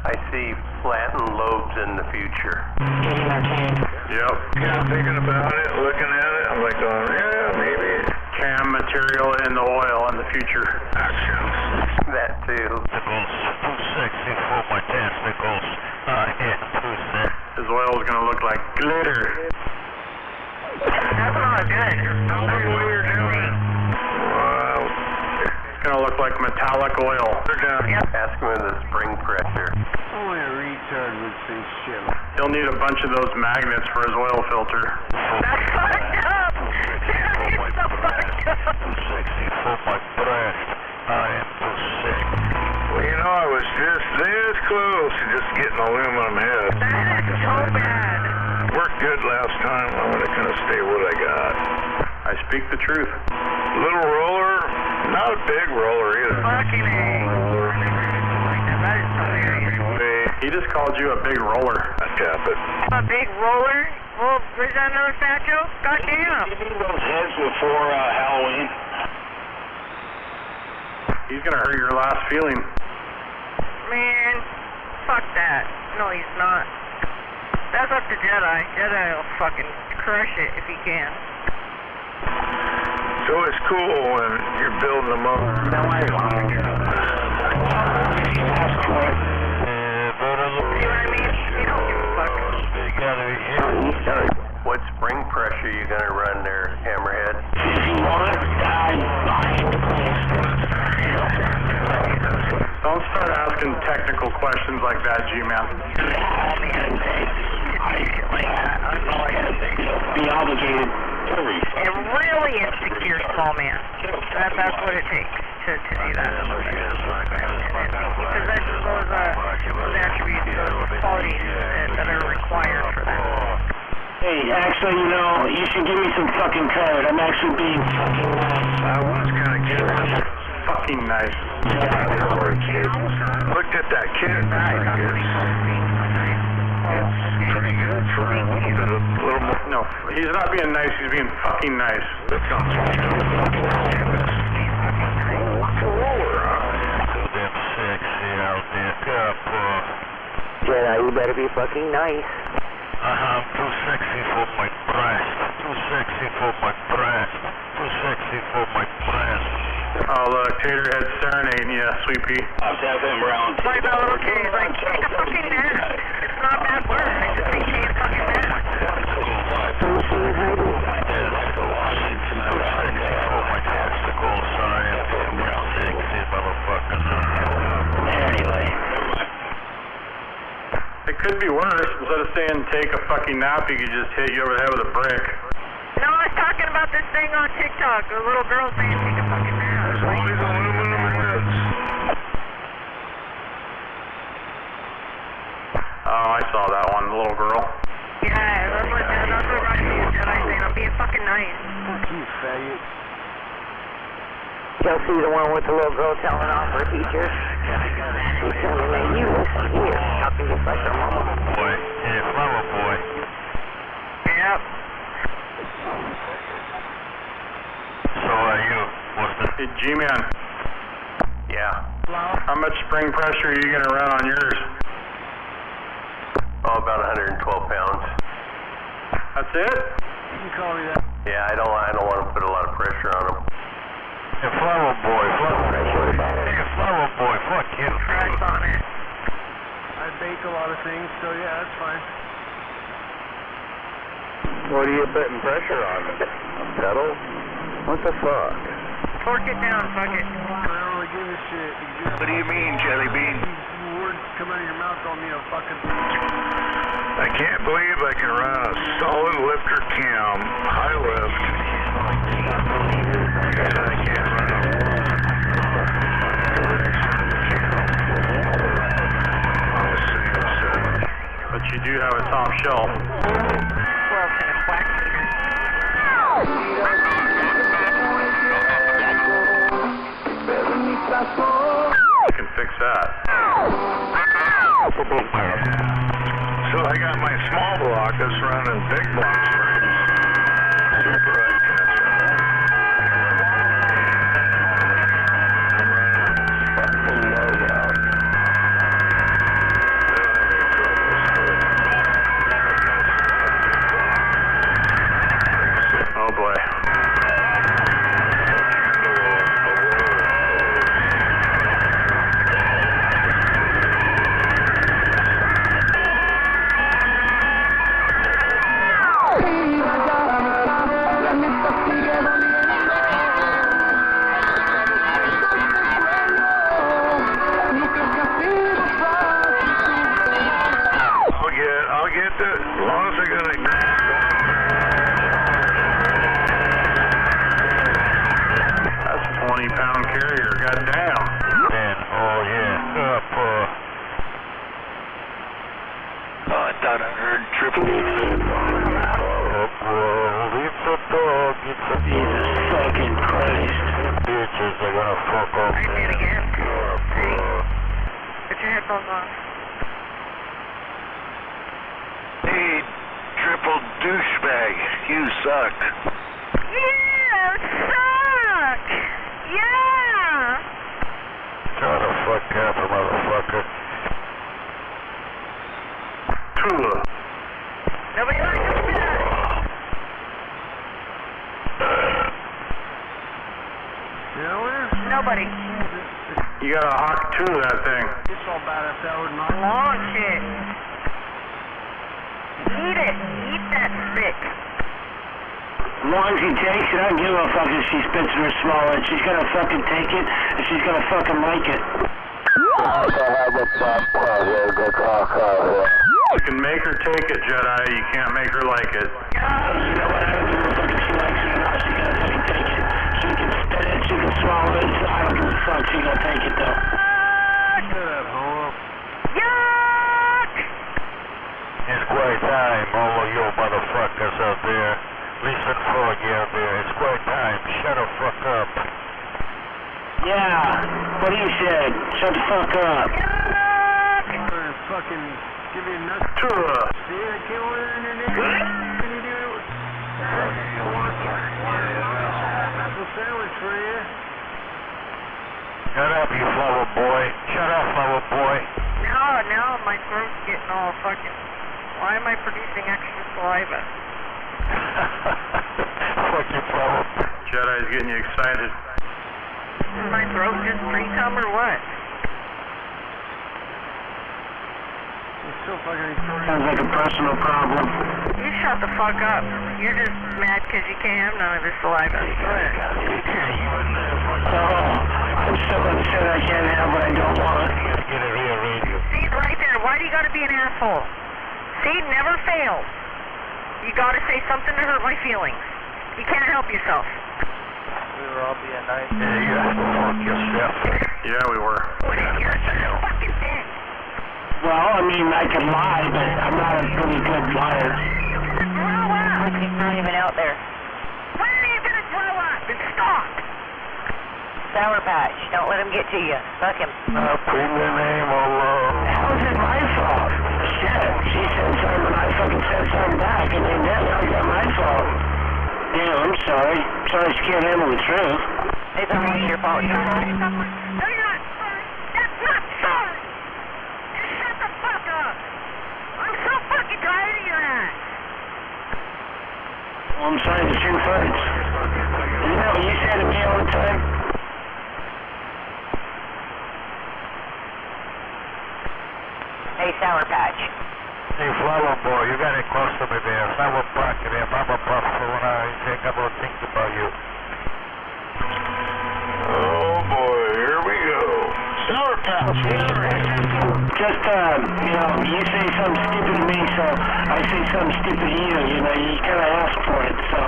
I see flattened lobes in the future. Yep. yeah, thinking about it, looking at it, I'm like, yeah, maybe. Cam material in the oil in the future. Actions. That too. His oil is going to look like glitter. That's not good. What you're doing. Wow. It's going to look like metallic oil. Yep. Ask him the spring pressure. Only a retard would say shit. He'll need a bunch of those magnets for his oil filter. That's fucked up. That is so fucked up. Well, you know, I was just this close to just getting aluminum head. That is so bad. Worked good last time. I'm going to kind of stay what I got. I speak the truth. Little roller, not a big roller either. Fucking A. That is hilarious. He just called you a big roller. I tap it. A big roller? Well, is that another fat joke? Goddamn. Those heads before Halloween. He's going to hurt your last feeling. Man, fuck that. No, he's not. That's up to Jedi. Jedi will fucking crush it if he can. So it's cool when you're building them up. See what I mean? You don't give a fuck. What spring pressure you gonna run there, Hammerhead? Don't start asking technical questions like that, G-Man. Be obligated. A really insecure small man. That's what it takes to do that. He possesses those attributes, those qualities that are required for that. Hey, actually, you know, you should give me some fucking credit. I'm actually being fucking nice. I was kind of kidding. Fucking nice. Looked at that kid. It's pretty good for a little more. No, he's not being nice. He's being fucking nice. That's not so good. Jedi, you better be fucking nice. I'm too sexy for my breast. Too sexy for my breast. Too sexy for my breast. Oh, look, Taterhead's serenading you, sweet pea. I'll tap him around. It's like that little kid. He's like, take a fucking nap. It's not bad word. I just think you need a fucking nap. Anyway. It could be worse. Instead of saying take a fucking nap, he could just hit you over the head with a brick. No, I was talking about this thing on TikTok. The little girl saying take a fucking nap. All these aluminum heads. Oh, I saw that one, the little girl. Yeah, that's what I see is Jedi saying. I'm being fucking nice. Fuck you, faggot. Chelsea, the one with the little girl telling off her teacher. She's telling me, you listen here. Talking just like her mama. Boy, yeah, flower boy. Yep. So you, what's the... Hey, G-Man, Yeah. how much spring pressure are you going to run on yours? Oh, about 112 pounds. That's it? You can call me that. Yeah, I don't want to put a lot of pressure on him. Hey, flower boy, flower boy. Hey, flower boy, fuck you. Press on it. I lot of things, so yeah, that's fine. What are you putting pressure on? A pedal? What the fuck? Torque it down, fuck it. I don't really give a shit. What do you mean, Jelly Bean? These words come out of your mouth call me a fucking... I can't believe I can run a solid lifter cam, high lift, and I can't run a on the same set. But you do have a top shelf. Well, kind of whack meter. You can fix that. So I got my small block that's running big block springs. Super high tension. I'm running fucking low out. Oh boy. I'll get the, as long as I got a... That's a 20-pound carrier. Goddamn. Man, oh yeah. I thought I heard triple. Jesus fucking Christ. Bitches are gonna fuck up. I did again. See? Put your headphones on. Hey, triple douchebag, you suck. Yeah, suck! Yeah! Shut the fuck up, motherfucker. Nobody likes that. Nobody. You got a hawk two of that thing. It's all badass that would not... Launch it. Eat it. Eat that stick. As long as he takes it, I don't give a fuck if she spits in her small end. She's gonna fucking take it, and she's gonna fucking like it. You can make her take it, Jedi. You can't make her like it. You know what? I don't give a fuck if she likes it or not. She's gonna fucking take it. She can spit it, she can swallow it. I don't give a fuck. She's gonna take it though. Yuck! It's quite time, all of you motherfuckers out there. Listen, Froggy out there, it's quite time. Shut the fuck up. Yeah, what he said. Shut the fuck up. Fucking give me a nut. Tua. See, I came over there and then can you do it? Apple sandwich for you. Shut up, you flower boy. Shut up, flower boy. Now my throat's getting all fucking... Why am I producing extra saliva? Fuck you, flower. Jedi's getting you excited. Is my throat just pre-cum or what? It's so fucking... Sounds like a personal problem. You shut the fuck up. You're just mad because you can't have none of this saliva. Go ahead. Oh, I'm so upset I can't have what I don't want. Get a real radio. See, right there. Why do you gotta be an asshole? See, never fails. You gotta say something to hurt my feelings. You can't help yourself. We were all being nice. Yeah, you gotta go fuck yourself. Yeah, we were. You're such a fucking dick. Well, I mean, I can lie, but I'm not a really good liar. Grow up. He's not even out there. When are you gonna grow up and stop? Sour Patch. Don't let him get to you. Fuck him. In the name of love. How is it my fault? Shit, she said something and I fucking said something back, and then now it's not my fault. Yeah, I'm sorry. Sorry she can't handle the truth. It's always your fault. You're sorry. No, you're not sorry. That's not sorry. Just shut the fuck up. I'm so fucking tired of your ass. Well, I'm sorry the truth hurts. You know what you say to me all the time? Hey, Sour Patch. Hey, Flower Boy, you got it close to me there. Sour Patch, there, Papa Puff, so when I say a couple of things about you. Oh boy, here we go. Sour Patch. Just, you say something stupid to me, so I say something stupid to you, you kind of ask for it, so.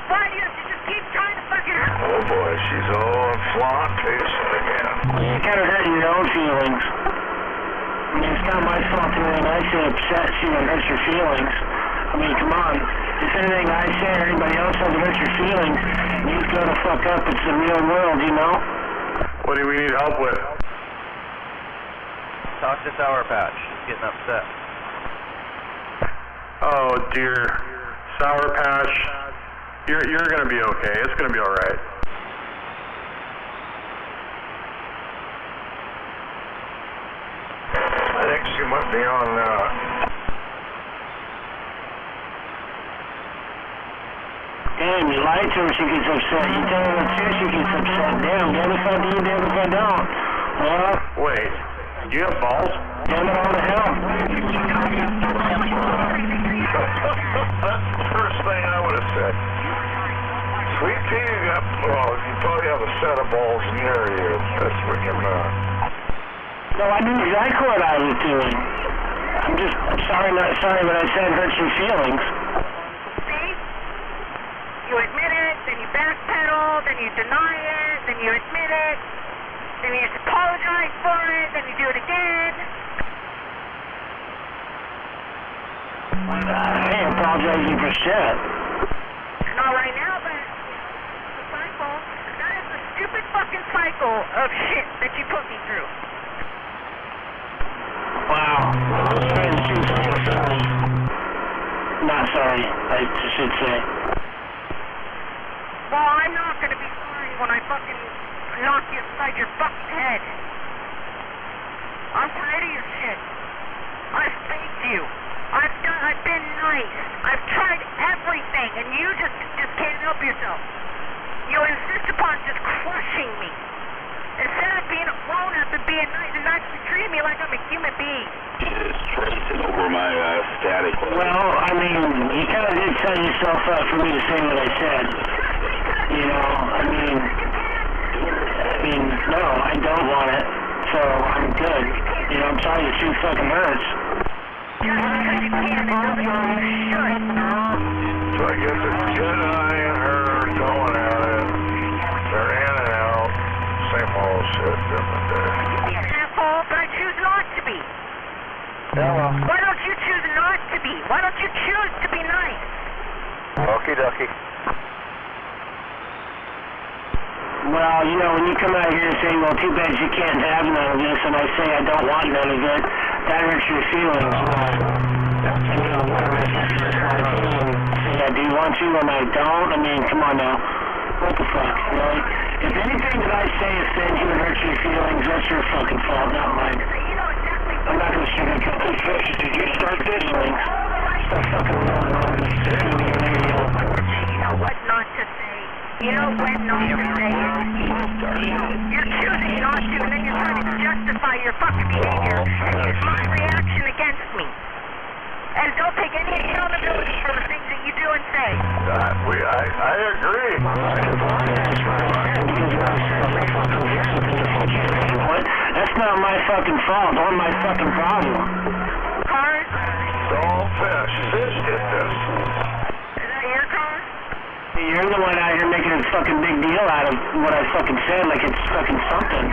Why do you have to just keep trying to fucking hurt? Oh boy, she's all flautation again. You kind of hurt your own feelings. I mean, it's not my fault that anything I say upsets you and hurts your feelings. I mean, come on. If anything I say or anybody else doesn't hurt your feelings, you go to fuck up. It's the real world, you know? What do we need help with? Talk to Sour Patch. He's getting upset. Oh dear, Sour Patch, you're gonna be okay. It's gonna be all right. I think she might be on, Damn, you lie to her, she gets upset. You tell her what's here, she gets upset. Damn, damn if I do, damn if I don't. Well, Wait, you have balls? damn it all to hell. That's the first thing I would have said. Sweet pea, you got, well, you probably have a set of balls in your ear. That's what you're No, I knew exactly what I was doing. I'm sorry what I said hurts your feelings. See? You admit it, then you backpedal, then you deny it, then you admit it, then you apologize for it, then you do it again. I ain't apologizing for shit. Not right now, but it's a cycle. That is a stupid fucking cycle of shit that you put me through. Wow. Not sorry, I should say. Well, I'm not gonna be sorry when I fucking knock you upside your fucking head. I'm tired of your shit. I've faked you. I've been nice. I've tried everything, and you just can't help yourself. You insist upon just crushing me. Instead of being a grown-up and being nice and actually treating me like I'm a human being. Is tracing over my static. Well, I mean, you kind of did set yourself up for me to say what I said. You know, I mean, no, I don't want it, so I'm good. You know, I'm sorry your shoe fucking hurts. Just because you can, it doesn't mean you should. So I guess it's Jedi and her going at it. They're in and out. Same old shit, different day. Be an asshole, but I choose not to be. Why don't you choose not to be? Why don't you choose to be nice? Okie dokie. Well, you know, when you come out here and say, well, too bad you can't have none of this, and I say I don't want none of it, that hurts your feelings. Yeah, do you want to when I don't? I mean, come on now. What the fuck, really? If anything that I say offends you and hurts your feelings, that's your fucking fault, not mine. I'm not going to sugarcoat this shit. Did you start this? Stop fucking rolling on this radio. You know what not to say. You know when not to say it. You're choosing not to, and then you're trying to justify your fucking behavior. And it's my reaction against me. And don't take any accountability for the things that you do and say. I agree. What? That's not my fucking fault or my fucking problem. Cars? Don't fish. Fish did this. Is that your car? You're the one out here making a fucking big deal out of what I fucking said like it's fucking something.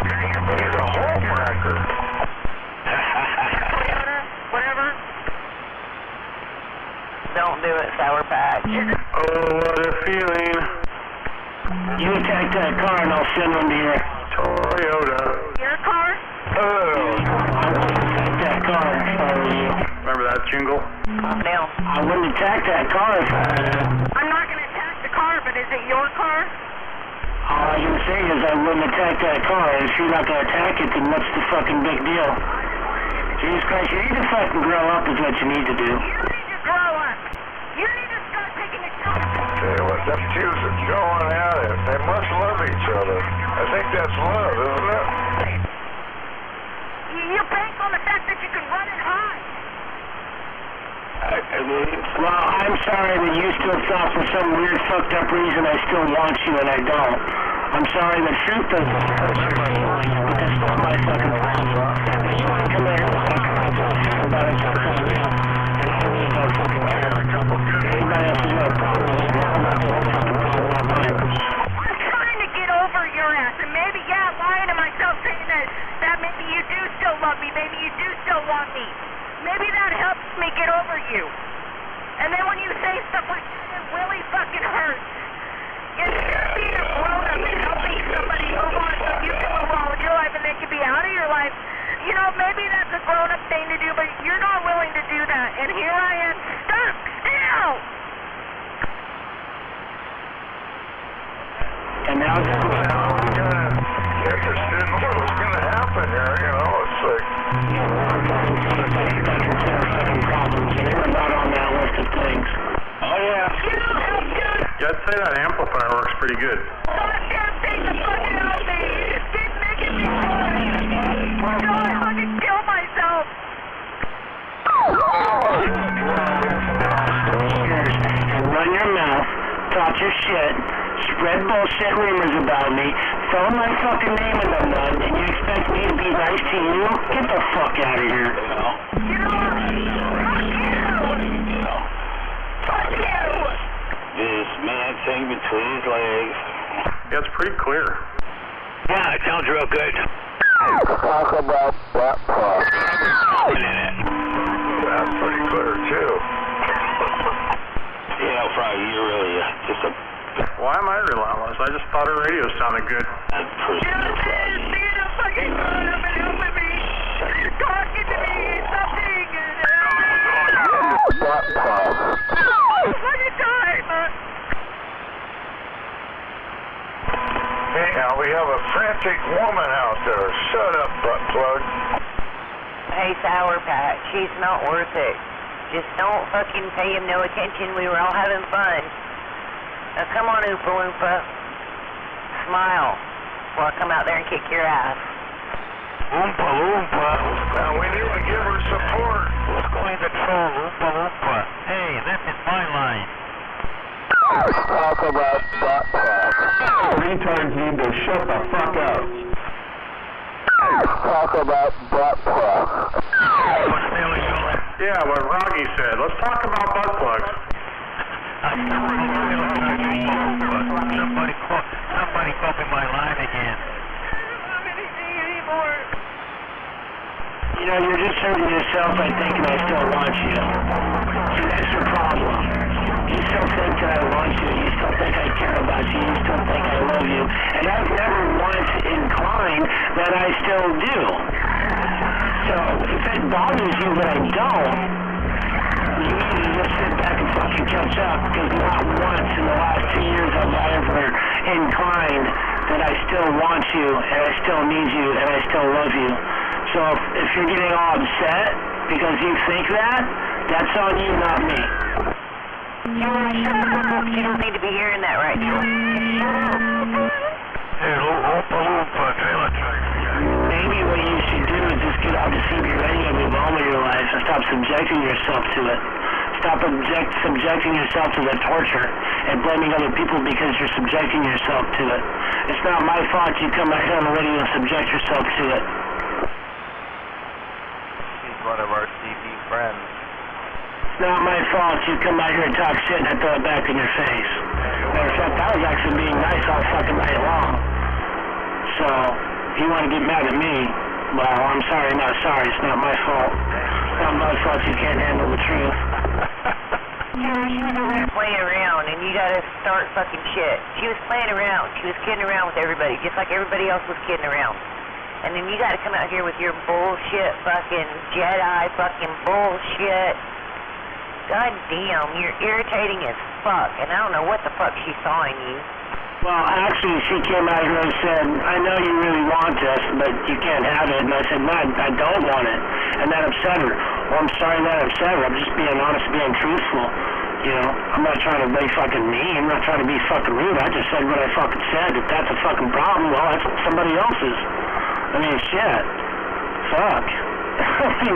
He's a homewrecker. Toyota? Whatever? Don't do it, Sour Patch. Oh, what a feeling. You attack that car and I'll send one to you. Toyota. Your car? I wouldn't attack that car if I were you. Remember that jingle? Calm down. I wouldn't attack that car if I were you. I'm not going to attack the car, but is it your car? All I can say is I wouldn't attack that car. If you're not going to attack it, then what's the fucking big deal? Jesus Christ, you need to fucking grow up is what you need to do. You need to grow up. You need to start taking accountability. Tell you what, them two are going at it. They must love each other. I think that's love, isn't it? fact that you can run and hide. Well, I'm sorry that you still thought for some weird fucked up reason I still want you and I don't. I'm sorry the truth doesn't hurt your feelings, but that's not my fucking problem. If you want to come here and talk about it, talk about it. And I really don't fucking care. Anybody else has got a problem with it, I'm not fucking problem, not mine. I'm trying to get over your ass, and maybe, yeah, lying to myself saying that maybe you do still love me, maybe you do still want me. Maybe that helps me get over you. And then when you say stuff like that, it really fucking hurts. Instead of being a grown-up and helping somebody move on so you can move on with your life and they can be out of your life, you know, maybe that's a grown-up thing to do, but you're not willing to do that. And here I am, stuck still. And now it's interested in what was going to happen here, you know, it's like... We're not on that list of things. Oh, yeah. Yeah, I'd say that amplifier works pretty good. Goddamn thing to fucking help me. You just keep making me cry. God, I fucking kill myself. And run your mouth, talk your shit, spread bullshit rumors about me, throw my fucking name in the mud, and you expect me to be nice to you? Get the fuck out of here. You know what? Fuck you. Fuck you. This man thing between his legs. Yeah, it's pretty clear. Yeah, it sounds real good. Talk about butt plug. That's pretty clear, too. Yeah, Froggy, you're really just a Why am I relentless? I just thought her radio sounded good. bad person, Froggy. Being a fucking grown up and helping me. Talking to me. Something. Butt plug. Fucking time. Hey, now we have a frantic woman out there. Shut up, butt plug. Hey, Sour Patch, she's not worth it. Just don't fucking pay him no attention. We were all having fun. Now come on, Oompa Loompa. Smile. Or I'll come out there and kick your ass. Oompa Loompa. Now we need to give her support. Who's going to troll Oompa Loompa? Hey, this is my line. Talk about butt plug. Retards need to shut the fuck up. Talk about butt plug. Yeah, what Froggy said. Let's talk about butt plugs. Somebody copy my line again. You know, you're just hurting yourself by thinking I still want you. See, that's your problem. You still think that I want you. You still think I care about you. You still think I love you. And I've never once inclined that I still do. So, if it bothers you that I don't, you need to just sit back and fucking catch up, because not once in the last 2 years have I ever inclined that I still want you, and I still need you, and I still love you. So if you're getting all upset because you think that, that's on you, not me. You don't need to be hearing that right now. Hey, Oompa Loompa, trailer track. Maybe what you should do is just get off the CB radio and move on with your life and stop subjecting yourself to it. Stop subjecting yourself to the torture and blaming other people because you're subjecting yourself to it. It's not my fault you come out here on the radio and subject yourself to it. She's one of our CB friends. It's not my fault you come out here and talk shit and I throw it back in your face. Matter of fact, I was actually being nice all fucking night long. So, if you want to get mad at me, well, I'm sorry, not sorry. It's not my fault. It's not my fault you can't handle the truth. You're playing around, and you gotta start fucking shit. She was playing around. She was kidding around with everybody, just like everybody else was kidding around. And then you gotta come out here with your bullshit fucking Jedi fucking bullshit. God damn, you're irritating as fuck, and I don't know what the fuck she saw in you. Well, actually, she came out here and said, I know you really want this, but you can't have it. And I said, no, I don't want it. And that upset her. Well, I'm sorry that upset her. I'm just being honest, being truthful. You know, I'm not trying to be fucking mean. I'm not trying to be fucking rude. I just said what I fucking said. If that's a fucking problem, well, that's somebody else's. I mean, shit. Fuck.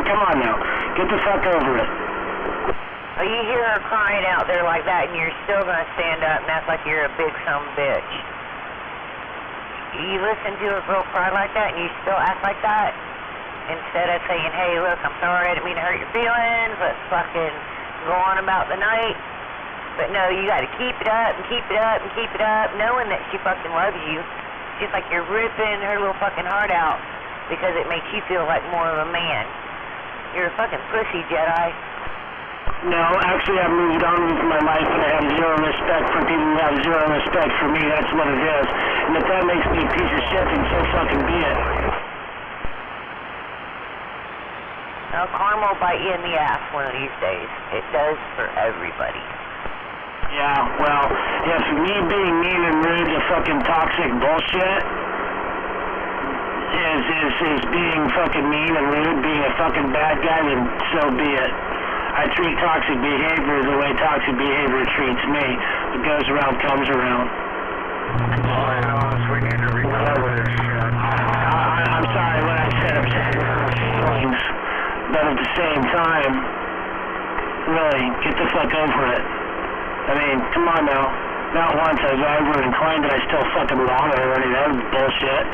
Come on now. Get the fuck over it. Oh, you hear her crying out there like that, and you're still going to stand up and act like you're a big some bitch. You listen to a girl cry like that, and you still act like that? Instead of saying, hey, look, I'm sorry, I didn't mean to hurt your feelings, let's fucking go on about the night. But no, you got to keep it up and keep it up and keep it up, knowing that she fucking loves you. It's just like you're ripping her little fucking heart out because it makes you feel like more of a man. You're a fucking pussy, Jedi. No, actually, I've moved on with my life, and I have zero respect for people who have zero respect for me. That's what it is. And if that makes me a piece of shit, then so fucking be it. Now, karma will bite you in the ass one of these days. It does for everybody. Yeah, well, if me being mean and rude to fucking toxic bullshit is being fucking mean and rude, being a fucking bad guy, then so be it. I treat toxic behavior the way toxic behavior treats me. What goes around comes around. We need to recover this shit. I'm sorry what I said. I'm saying feelings. But at the same time, really, get the fuck over it. I mean, come on now. Not once I was ever inclined that I still fucking want her or any of that bullshit.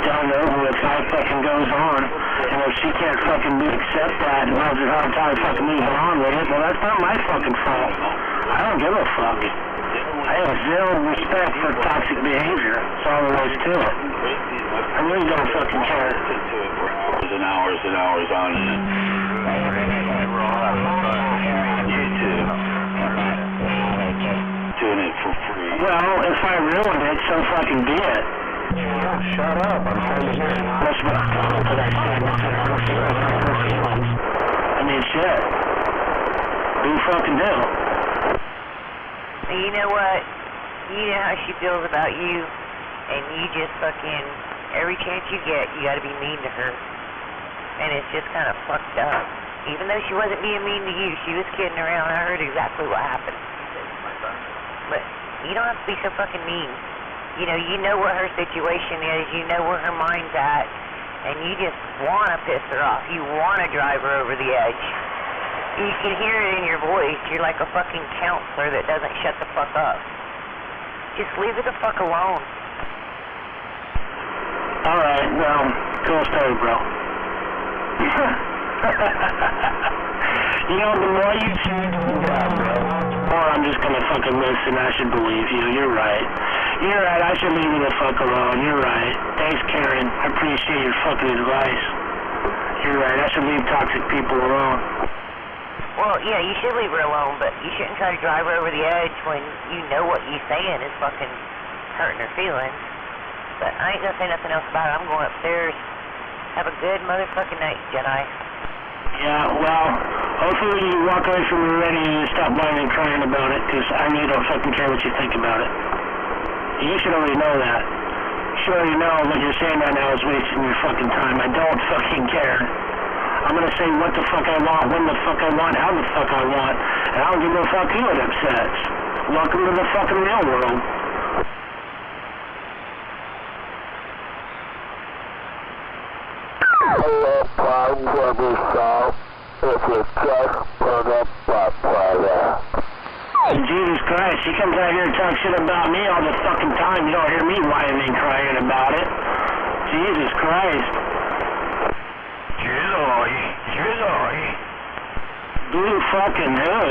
Done over with, life fucking goes on. And if she can't fucking accept that and loves it hard time fucking moving on with it, well, that's not my fucking fault. I don't give a fuck. I have zero respect for toxic behavior. That's all there is to it. I really don't fucking care. Hours and hours and hours on end. YouTube. Doing it for free. Well, if I ruin it, so fucking be it. Shut up, I'm trying to hear you. That's what I mean, shit. What do you fucking do? And you know what? You know how she feels about you, and you just fucking, every chance you get, you gotta be mean to her. And it's just kind of fucked up. Even though she wasn't being mean to you, she was kidding around. I heard exactly what happened. But you don't have to be so fucking mean. You know what her situation is, you know where her mind's at, and you just want to piss her off. You want to drive her over the edge. You can hear it in your voice. You're like a fucking counselor that doesn't shut the fuck up. Just leave it the fuck alone. Alright, well, cool story, bro. The more you say, the more I'm just gonna fucking listen. I should believe you. You're right. You're right. I should leave you the fuck alone. You're right. Thanks, Karen. I appreciate your fucking advice. You're right. I should leave toxic people alone. Well, yeah, you should leave her alone, but you shouldn't try to drive her over the edge when you know what you're saying is fucking hurting her feelings. But I ain't gonna say nothing else about it. I'm going upstairs. Have a good motherfucking night, Jedi. Yeah, well, hopefully you walk away from me ready and stop whining and crying about it, because I really don't fucking care what you think about it. You should already know that. You should already know what you're saying right now is wasting your fucking time. I don't fucking care. I'm gonna say what the fuck I want, when the fuck I want, how the fuck I want, and I don't give a fuck who it upsets. Welcome to the fucking real world. Problems will be solved if you just put a butt plug in. Jesus Christ, she comes out here and talks shit about me all the fucking time. You don't hear me whining and crying about it. Jesus Christ. Jedi. Blue fucking who?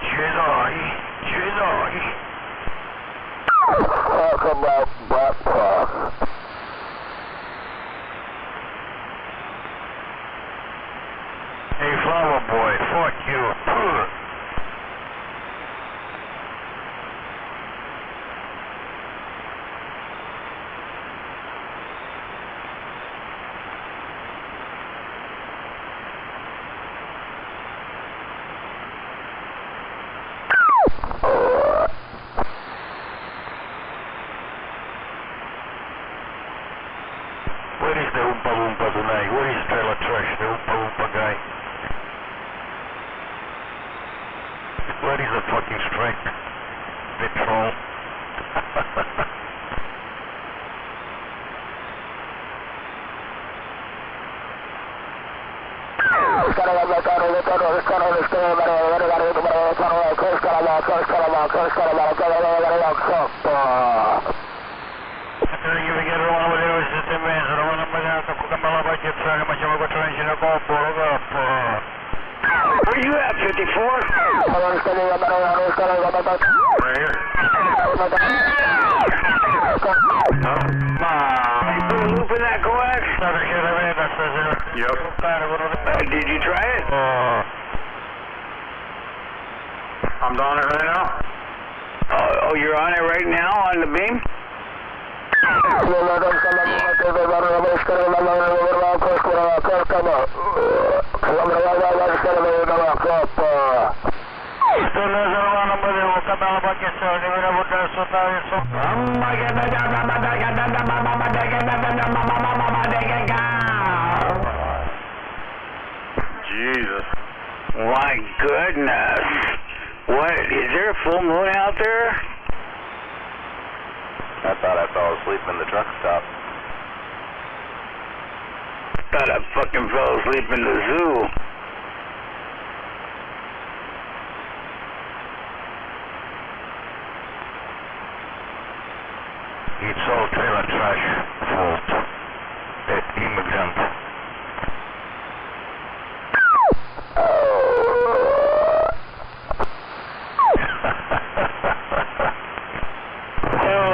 Jedi. Talk about butt plug. Hey, flower boy, fuck you. Where is the Oompa Loompa tonight? Where is Trailer Trash, the Oompa Loompa guy? Where is the fucking strength? Patrol. Where you at, 54? Right here. You put a loop in that coax? Yep. Did you try it? I'm on it right now. Oh, you're on it right now on the beam? Jesus. My goodness. What, is there a full moon out there? I thought I fell asleep in the truck stop. Thought I fucking fell asleep in the zoo. It's all trailer trash fault. That immigrant.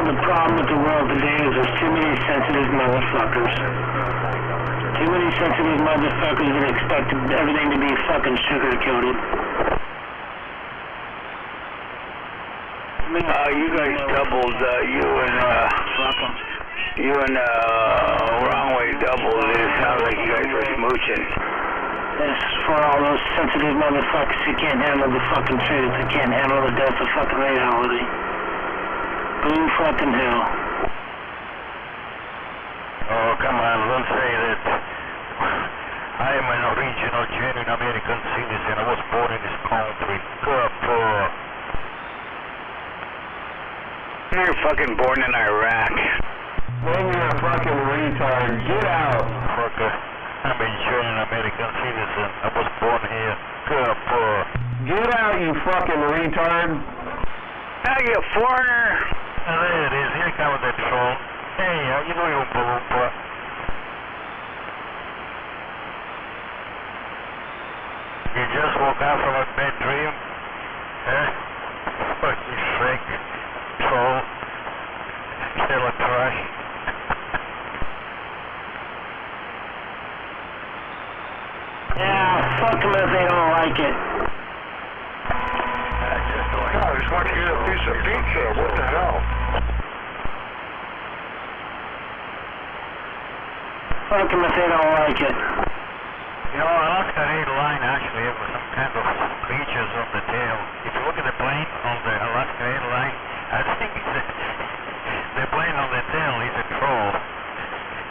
The problem with the world today is there's too many sensitive motherfuckers. Too many sensitive motherfuckers that expect everything to be fucking sugar-coated. You guys doubled, you and Wrong Way doubled. It sounds like you guys were smooching. This is for all those sensitive motherfuckers who can't handle the fucking truth, who can't handle the depth of fucking reality. Blue fucking hell. Oh, come on, don't say that. I am an original, genuine American citizen. I was born in this country. You're fucking born in Iraq. Then you're a fucking retard. Get out. Fucker. I'm a genuine American citizen. I was born here. Get out, you fucking retard. Now you foreigner. There it is. Here comes the troll. Hey, how you doing, Oompa Loompa? You just woke up from a bad dream? Huh? Fucking freak. Troll. Killer trash. Yeah, fuck them if they don't like it. I just want to get a piece of pizza. What the hell? Fuck them if they don't like it. You know, Alaska Airlines actually have some kind of creatures on the tail. If you look at the plane on the Alaska Airlines, I think the plane on the tail is a troll.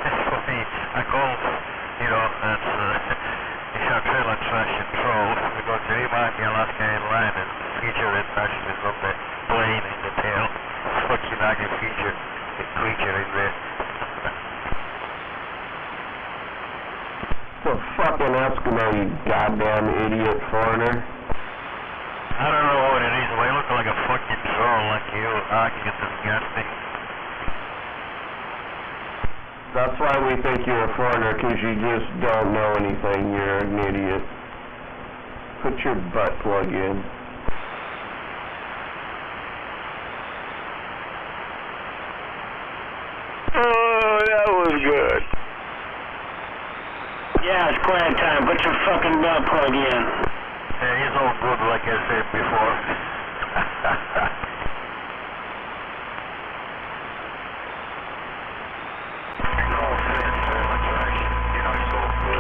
That's funny. I call, that's a trailer trash and troll because they remind me Alaska Airlines and the feature that actually is on the plane in the tail. Fucking ugly feature, the creature in there. The fucking Eskimo, you goddamn idiot foreigner. I don't know what it is, but you look like a fucking troll like you. It's disgusting. That's why we think you're a foreigner, because you just don't know anything. You're an idiot. Put your butt plug in. Oh, that was good. Yeah, it's quiet time. Put your fucking butt plug in. Yeah, it's all good, like I said before.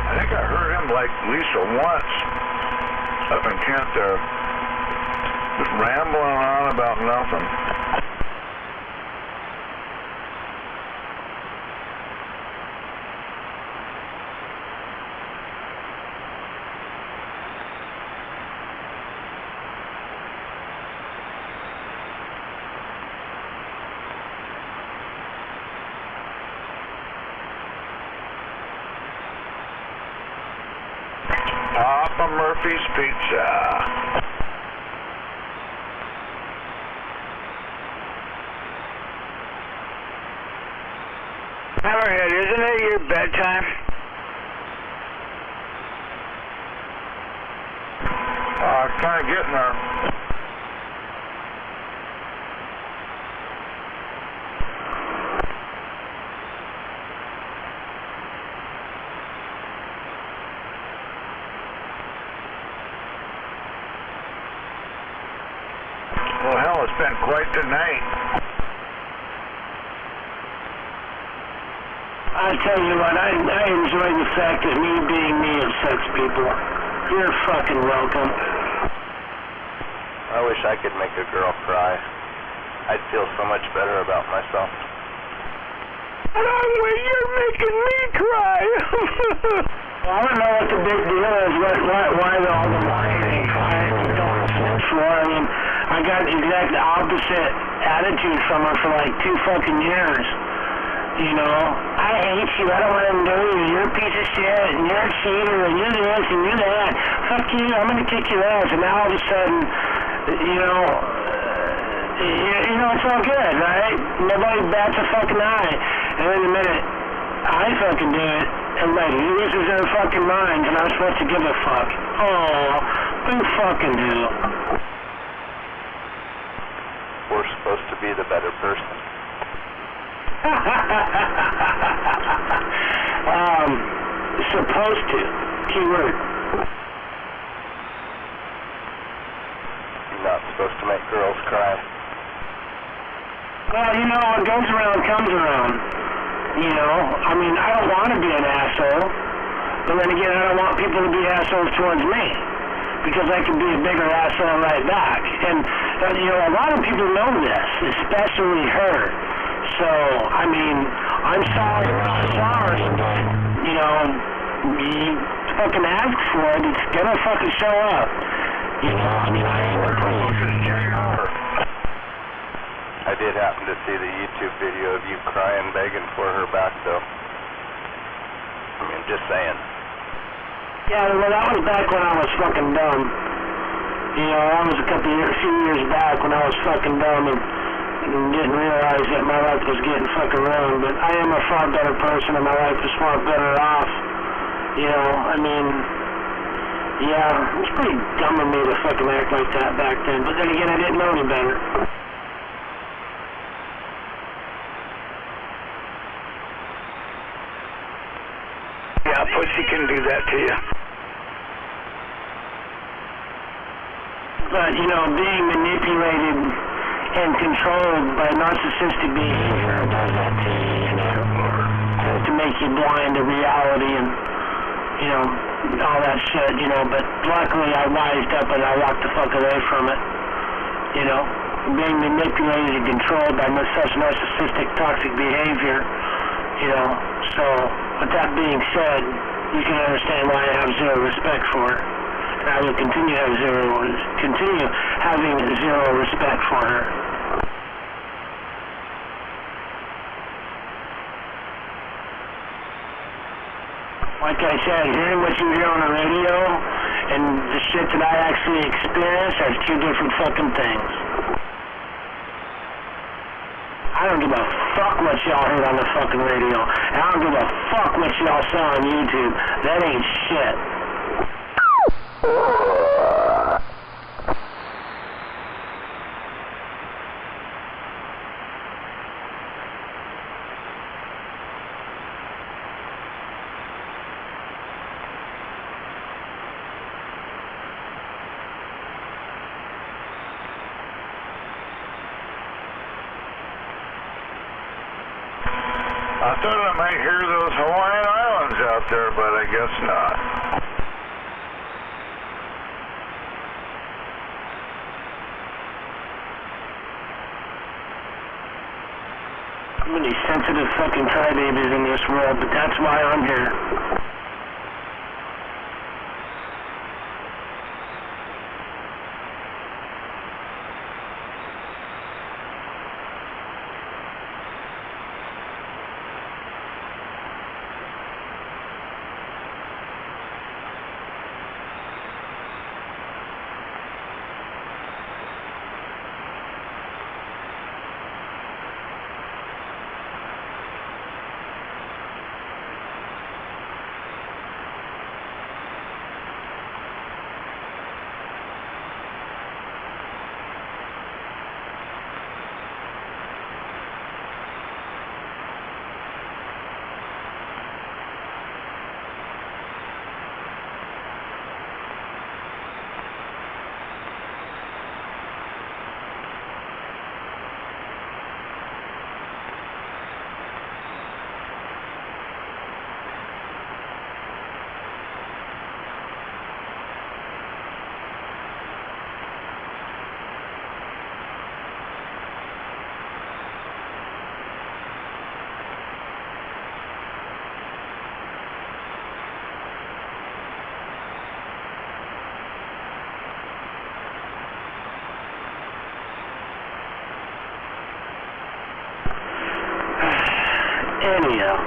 I think I heard him like Lisa once up in Kent there, just rambling on about nothing. Papa Murphy's Pizza. Hammerhead, isn't it your bedtime? Kind of getting there. Well, hell, it's been quite the night. I tell you what, I enjoy the fact that me being me upsets people. You're fucking welcome. I wish I could make a girl cry. I'd feel so much better about myself. Wrong way, you're making me cry. I don't know what the big deal is, why all the lying and crying and going for. I mean, I got the exact opposite attitude from her for like 2 fucking years. You know, I hate you, I don't want to know you, you're a piece of shit, and you're a cheater, and you're this, and you're that. Fuck you, I'm gonna kick your ass. And now all of a sudden, you know, it's all good, right? Nobody bats a fucking eye. And then the minute I fucking do it, everybody loses their fucking minds, and I'm supposed to give a fuck. Oh, who fucking do? We're supposed to be the better person. Supposed to. Keyword. You're not supposed to make girls cry. Well, you know, what goes around comes around. You know, I mean, I don't want to be an asshole, but then again, I don't want people to be assholes towards me, because I can be a bigger asshole right back. And, you know, a lot of people know this, especially her. So, I mean, I'm sorry, but, you know, you fucking ask for it, it's gonna fucking show up. You know, I mean, I ain't a I did happen to see the YouTube video of you crying, begging for her back, though. I mean, just saying. Yeah, well, that was back when I was fucking dumb. You know, that was a few years back when I was fucking dumb and didn't realize that my life was getting fucking ruined. But I am a far better person and my life is far better off. You know, I mean, yeah, it was pretty dumb of me to fucking act like that back then. But then again, I didn't know any better. Yeah, pussy can do that to you. But, you know, being manipulated and controlled by narcissistic behavior does that to you, you know, to make you blind to reality and, you know, all that shit, you know. But luckily I wised up and I walked the fuck away from it, you know. Being manipulated and controlled by such narcissistic, toxic behavior, you know. So, with that being said, you can understand why I have zero respect for her. And I will continue having zero respect for her. Like I said, hearing what you hear on the radio and the shit that I actually experience are 2 different fucking things. I don't give a fuck what y'all heard on the fucking radio. And I don't give a fuck what y'all saw on YouTube. That ain't shit. I thought I might hear those Hawaiian Islands out there, but I guess not. Too many sensitive fucking crybabies in this world, but that's why I'm here. Anyhow.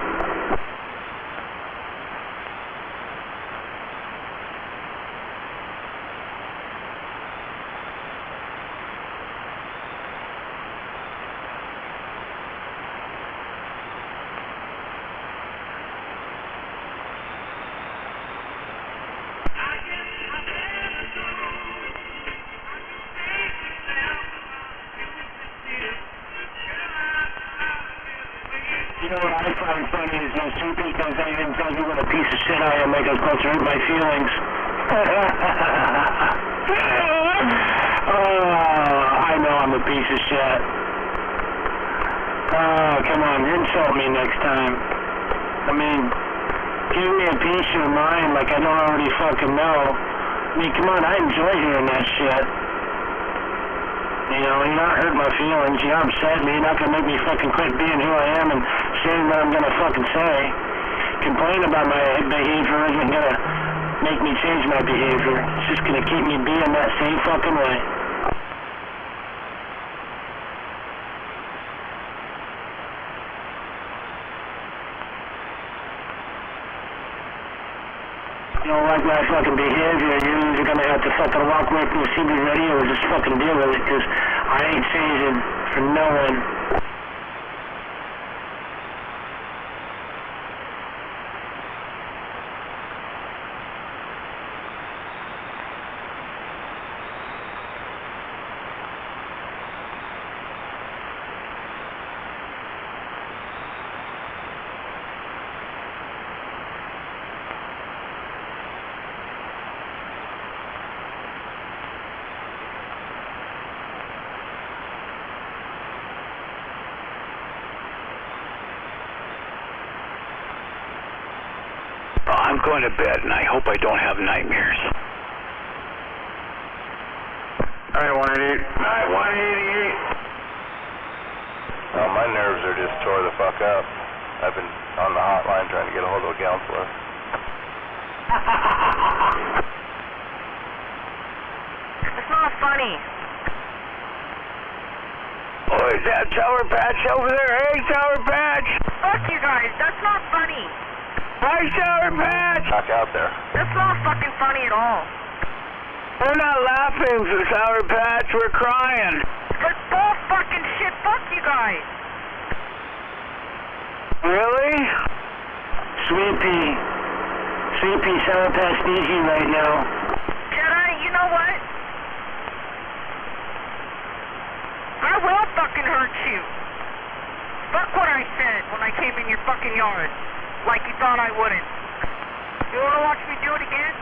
You know what I find funny is those two people that even tell me what a piece of shit I am, make us both hurt my feelings. Oh, I know I'm a piece of shit. Oh, come on, insult me next time. I mean, give me a piece of your mind like I don't already fucking know. I mean, come on, I enjoy hearing that shit. You know, you're not hurting my feelings, you're not upset me, you're not gonna make me fucking quit being who I am and saying what I'm gonna fucking say. Complain about my behavior isn't gonna make me change my behavior. It's just gonna keep me being that same fucking way. You don't like my fucking behavior, you're either gonna have to fucking walk away from the CB radio or just fucking deal with it, because I ain't changing for no one. I'm going to bed, and I hope I don't have nightmares. Alright, 188. Alright, 188. Well, my nerves are just tore the fuck up. I've been on the hotline trying to get a hold of a counselor. It's not funny. Oh, is that Sour Patch over there? Hey, Sour Patch! Fuck you guys, that's not funny. Hi, Sour Patch! Back out there. That's not fucking funny at all. We're not laughing, Sour Patch. We're crying. That's bull fucking shit. Fuck you guys. Really? Sweet Pea, Sour Patch needs you right now. Jedi, you know what? I will fucking hurt you. Fuck what I said when I came in your fucking yard. Like you thought I wouldn't. You wanna watch me do it again?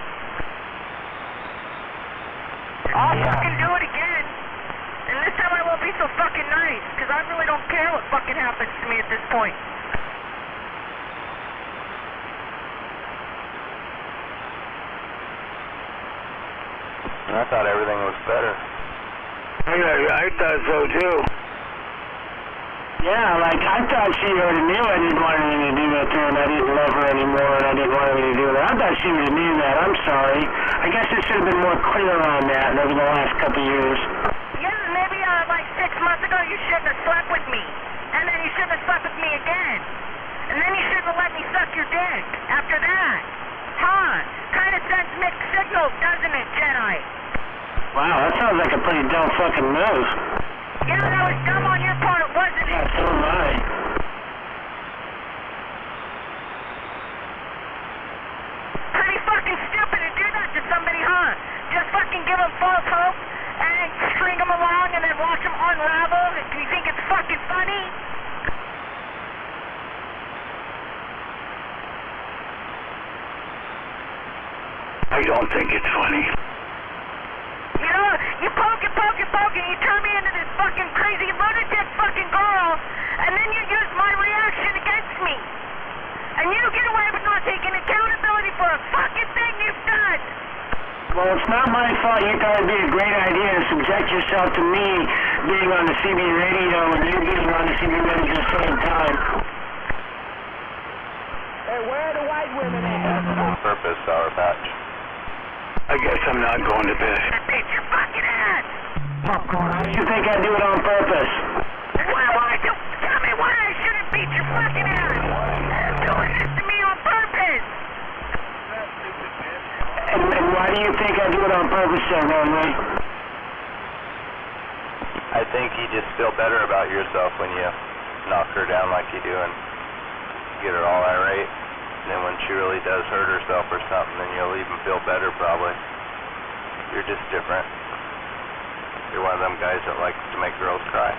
I'll fucking do it again. And this time I won't be so fucking nice, because I really don't care what fucking happens to me at this point. I thought everything was better. I thought so, too. Yeah, like, I thought she already knew I didn't want anything to do with her and I didn't love her anymore and I didn't want anything to do with her. I thought she already knew that. I'm sorry. I guess I should have been more clear on that over the last couple of years. Yeah, maybe like 6 months ago you shouldn't have slept with me. And then you shouldn't have slept with me again. And then you shouldn't have let me suck your dick after that. Huh? Kind of sends mixed signals, doesn't it, Jedi? Wow, that sounds like a pretty dumb fucking move. Yeah, that was dumb on your part, wasn't it? So am I. Pretty fucking stupid to do that to somebody, huh? Just fucking give them false hope and string them along and then watch them unravel? Do you think it's fucking funny? I don't think it's funny. You know, you poke and you turn me into this fucking crazy lunatic fucking girl, and then you use my reaction against me. And you get away with not taking accountability for a fucking thing you've done. Well, it's not my fault. You thought it'd be a great idea to subject yourself to me being on the CB radio and you being on the CB radio at the same time. Hey, where are the white women at? On purpose, Sour Patch. I guess I'm not going to bed. Beat your fucking ass. Popcorn. You think I do it on purpose? Why do? Tell me why I shouldn't beat your fucking ass. 100%, Ronway. I think you just feel better about yourself when you knock her down like you do and get her all irate. And then when she really does hurt herself or something, then you'll even feel better probably. You're just different. You're one of them guys that likes to make girls cry.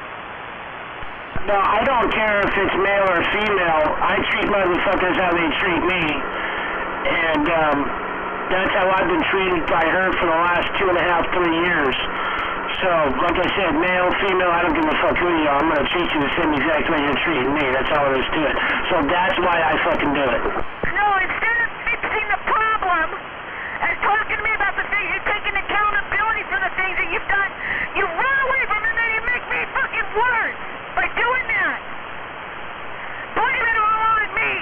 No, I don't care if it's male or female. I treat motherfuckers how they treat me. And that's how I've been treated by her for the last 2.5, 3 years. So, like I said, male, female, I don't give a fuck who you are. I'm going to treat you the same exact way you're treating me. That's all there is to it. So that's why I fucking do it. No, instead of fixing the problem and talking to me about the things, you're taking accountability for the things that you've done. You run away from it and then you make me fucking worse by doing that. Blaming it all on me.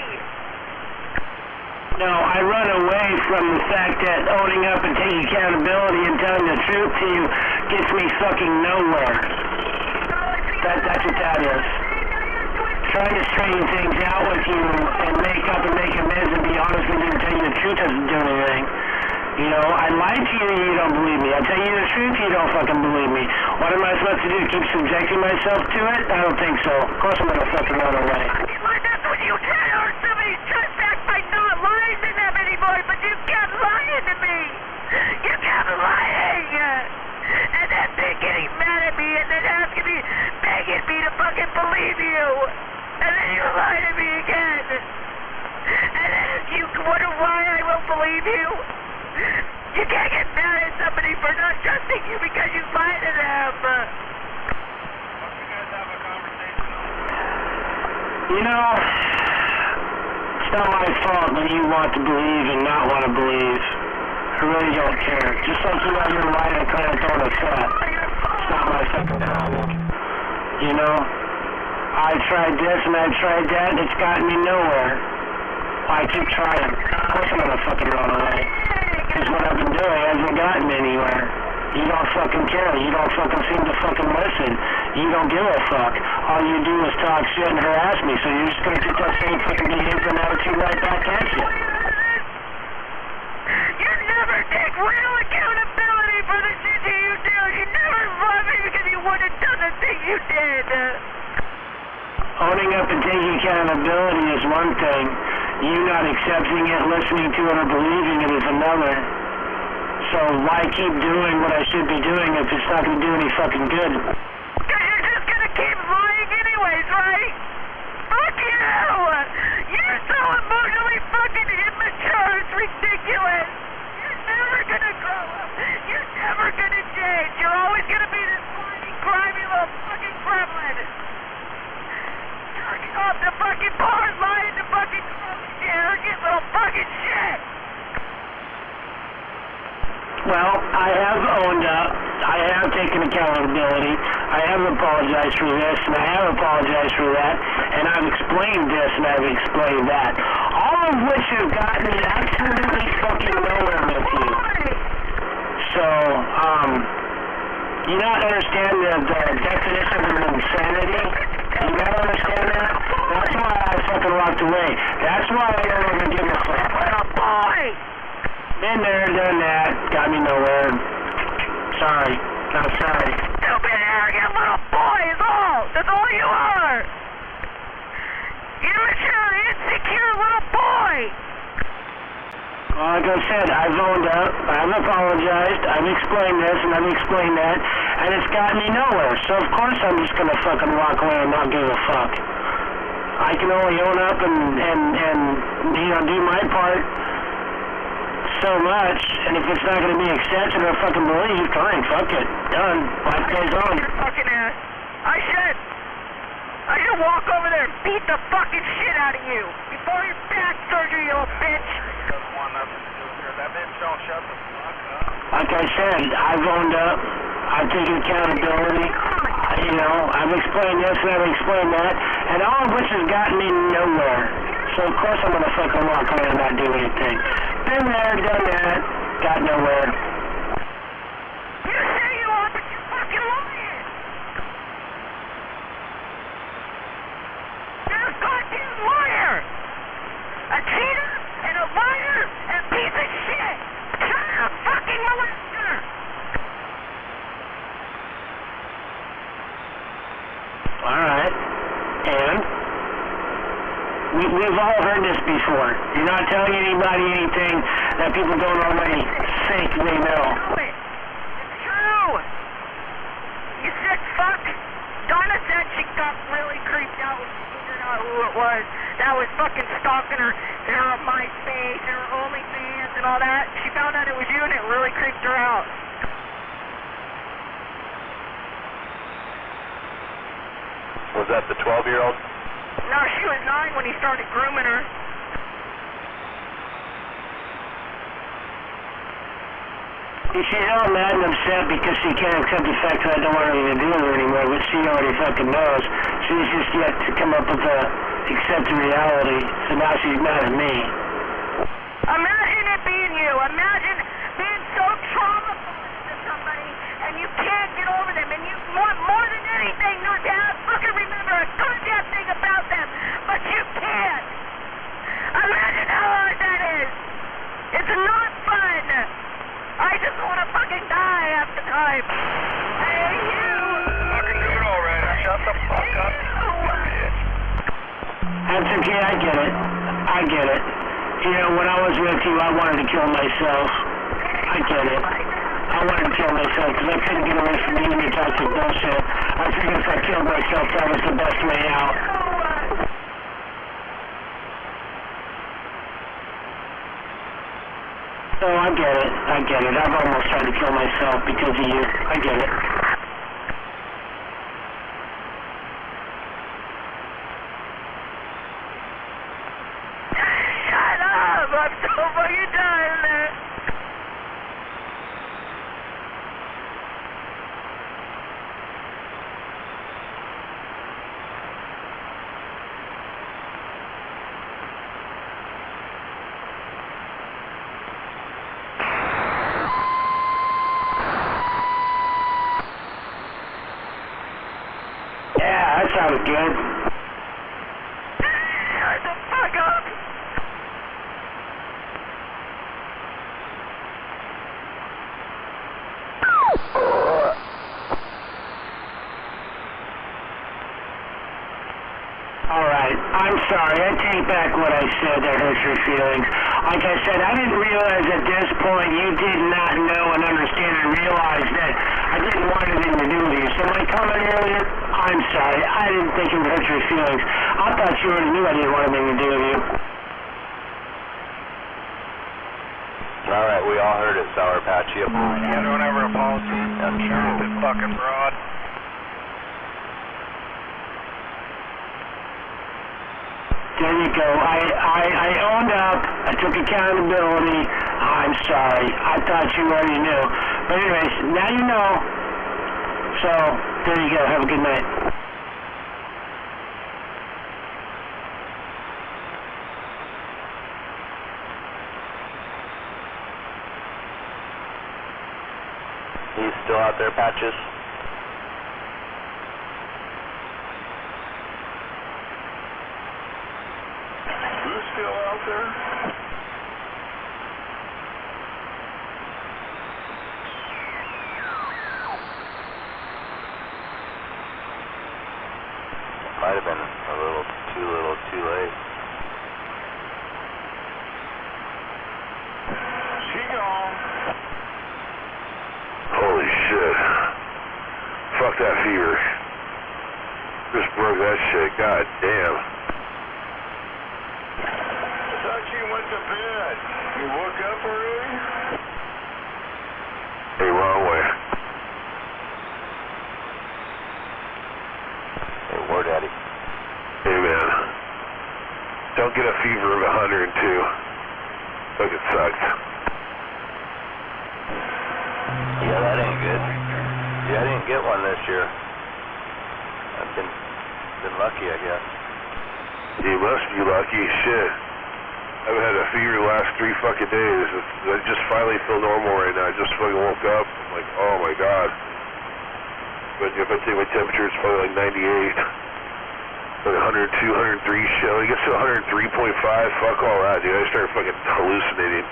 No, I run away from the fact that owning up and taking accountability and telling the truth to you gets me fucking nowhere. That's what that is. Trying to straighten things out with you and make up and make amends and be honest with you and tell you the truth doesn't do anything. You know, I lied to you and you don't believe me. I tell you the truth, you don't fucking believe me. What am I supposed to do? Keep subjecting myself to it? I don't think so. Of course I'm gonna fucking run away. That's what you try to hurt somebody. Try to act by not lying to them anymore, but you kept lying to me. You kept lying. And then they getting mad at me and then asking me, begging me to fucking believe you. And then you lie to me again. And then you wonder why I won't believe you. You can't get mad at somebody for not trusting you because you lie to them. You know, it's not my fault that you want to believe and not want to believe. I really don't care. Just like you got your right and kind of throwing a set. It's not my fucking problem. You know, I tried this and I tried that and it's gotten me nowhere. I keep trying. Of course I'm gonna fucking run away. Because what I've been doing hasn't gotten me anywhere. You don't fucking care. You don't fucking seem to fucking listen. You don't give a fuck. All you do is talk shit and harass me, so you're just gonna get that same fucking behavior and attitude right back at you. You never take real accountability for the shit that you do. You never love me because you wouldn't have done the thing you did. Owning up and taking accountability is one thing. You not accepting it, listening to it, or believing it is another. So why keep doing what I should be doing if it's not going to do any fucking good? Because you're just going to keep lying anyways, right? Fuck you! You're so emotionally fucking immature, it's ridiculous! You're never going to grow up. You're never going to change. You're always going to be this whiny, grimy little fucking gremlin. Jerking off the fucking bars, lying to fucking arrogant little fucking shit! Well, I have owned up, I have taken accountability, I have apologized for this, and I have apologized for that, and I've explained this, and I've explained that. All of which have gotten me absolutely fucking nowhere with you. So, you not understand the definition of insanity? You not understand that? That's why I fucking walked away. That's why I don't even give a fuck. Little boy! Been there, done that, got me nowhere. Sorry, not sorry. Stupid, arrogant little boy is all! That's all you are! Immature, insecure little boy! Well, like I said, I've owned up, I've apologized, I've explained this and I've explained that, and it's gotten me nowhere. So of course I'm just gonna fucking walk away and not give a fuck. I can only own up and you know, do my part so much, and if it's not going to be accepted or fucking believed, fine, fuck it, done, life goes on. Your fucking ass. I should walk over there and beat the fucking shit out of you before your back surgery, you little bitch. Like I said, I've owned up, I've taken accountability, you know, I've explained this and I've explained that, and all of which has gotten me nowhere. So of course I'm going to fucking walk away and not do anything. Been there, done that, got nowhere. You say you are, but you're fucking lying. You're a goddamn liar. A cheater and a liar and a piece of shit. You're a fucking molester. And we've all heard this before. You're not telling anybody anything that people don't already think they know. It's true. You sick fuck. Donna said she got really creeped out when she figured out who it was that was fucking stalking her on MySpace and her OnlyFans and all that. She found out it was you and it really creeped her out. Was that the 12-year-old? No, she was 9 when he started grooming her. She's all mad and upset because she can't accept the fact that I don't want anything to do with her anymore, but she already fucking knows. She's just yet to come up with accept the reality, so now she's mad at me. Imagine it being you. Imagine being so traumatized to somebody and you can't get over them and you want more than anything not to have fucking remember a goddamn thing about them, but you can't. Imagine how hard that is. It's not fun. I just want to fucking die half the time. Hey, you! Fucking do it already. Shut the fuck up. That's okay, I get it. I get it. You know, when I was with you, I wanted to kill myself. I get it. I wanted to kill myself because I couldn't get away from you and your toxic bullshit. I figured if I killed myself, that was the best way out. Oh, I get it. I get it. I've almost tried to kill myself because of you. I get it. Shut up! I'm so fucking done. Yeah, that sounded good. Shut the fuck up! Alright, I'm sorry. I take back what I said that hurt your feelings. Like I said, I didn't realize at this point you did not know and understand and realize that I didn't want anything to do with you. So my comment earlier, I'm sorry. I didn't think it would hurt your feelings. I thought you already knew I didn't want anything to do with you. Alright, we all heard it, Sour Patch. You don't ever apologize. I'm sure. Stupid fucking broad. There you go. I owned up. I took accountability. I'm sorry. I thought you already knew. But anyways, now you know. So, there you go. Have a good night. You still out there, Patches? Who's still out there? Might have been a little too late. She gone. Holy shit. Fuck that fever. Just broke that shit. God damn. I thought you went to bed. You woke up already? Hey, wrong way. Hey, War Daddy. Hey, man. Don't get a fever of 102. Fucking sucks. Yeah, that ain't good. Yeah, I didn't get one this year. I've been lucky, I guess. You must be lucky. Shit. I've had a fever the last 3 fucking days. I just finally feel normal right now. I just fucking woke up. I'm like, oh my god. But if I take my temperature, it's probably like 98. Like 102, 103 shit. When it gets to 103.5, fuck all that, dude. I start fucking hallucinating.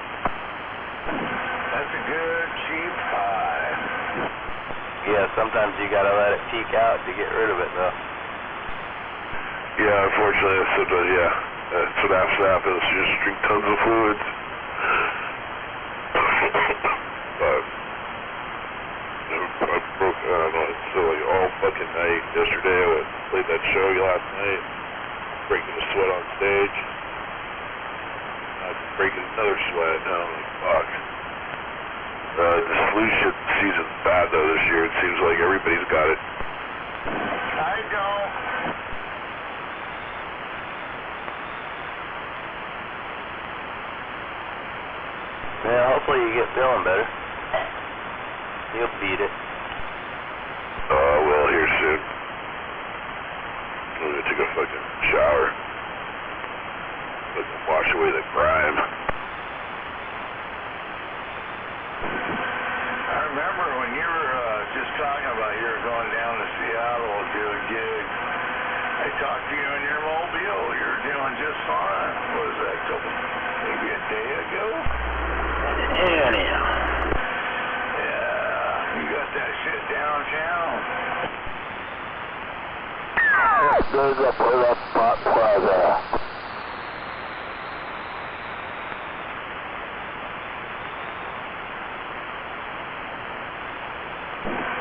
That's a good, cheap high. Yeah, sometimes you gotta let it peak out to get rid of it, though. Yeah, unfortunately, I said, yeah, that's what has to happen. Is you just drink tons of fluids. But I broke, I don't know, so like all fucking night yesterday. I played that show last night, breaking a sweat on stage. I'm breaking another sweat. Now I'm like, fuck. The flu shit season's bad though this year. It seems like everybody's got it. I don't. Yeah, hopefully you get feeling better. You'll beat it. Well, here soon. I'm gonna take a fucking shower. Fucking wash away the grime. I remember when you were just talking about you were going down to Seattle to do a gig. I talked to you in your mobile. You were doing just fine. What was that, maybe a day ago? Hell yeah. Yeah, you got that shit downtown. There's a pull-up spot plaza.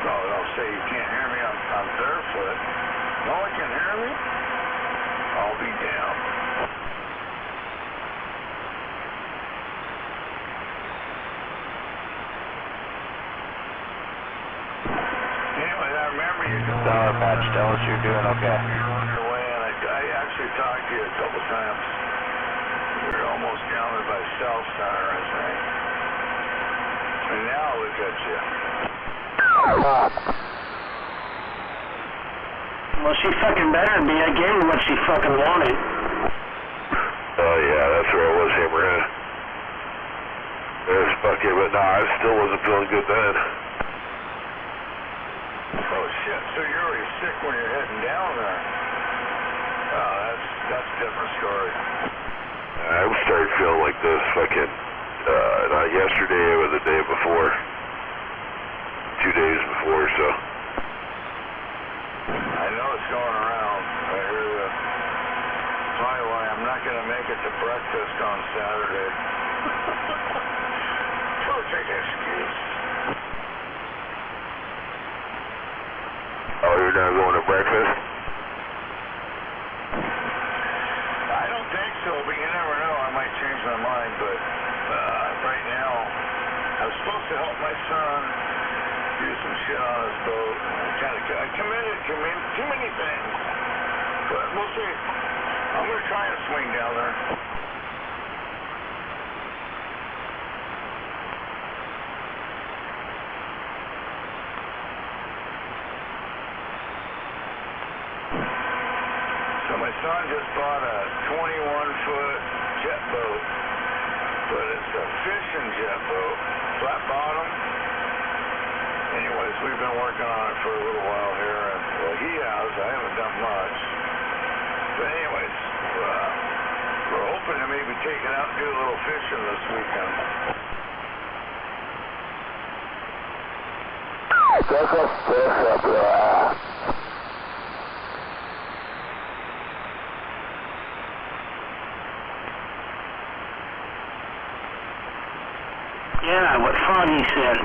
Oh, don't say you can't hear me. I'm barefoot. No one can hear me? I'll be down. Anyway, I remember you going Sour Patch, tell us you're doing okay. You're on your way, and I actually talked to you a couple times. You're almost down there by South Center, I think. And now look at you. Well, she fucking better be. I gave her what she fucking wanted. Oh yeah, that's where I was, Hammerhead. There's fucking, but nah, I still wasn't feeling good then. Oh shit, so you're already sick when you're heading down there. Oh, that's a different story. I started feeling like this fucking, not yesterday, but the day before. 2 days before, so. I know it's going around. I hear you. Probably why I'm not going to make it to breakfast on Saturday. Perfect excuse. Oh, you're not going to breakfast? I don't think so, but you never know. I might change my mind, but right now, I was supposed to help my son do some shit on his boat. I committed too many things. But we'll see. I'm going to try and swing down there. So my son just bought a 21-foot jet boat, but it's a fishing jet boat, flat bottom. Anyways, we've been working on it for a little while here, and well, he has. I haven't done much. But anyways, we're hoping to maybe take it out and do a little fishing this weekend. There's a fish up there. Yeah, what Foggy said.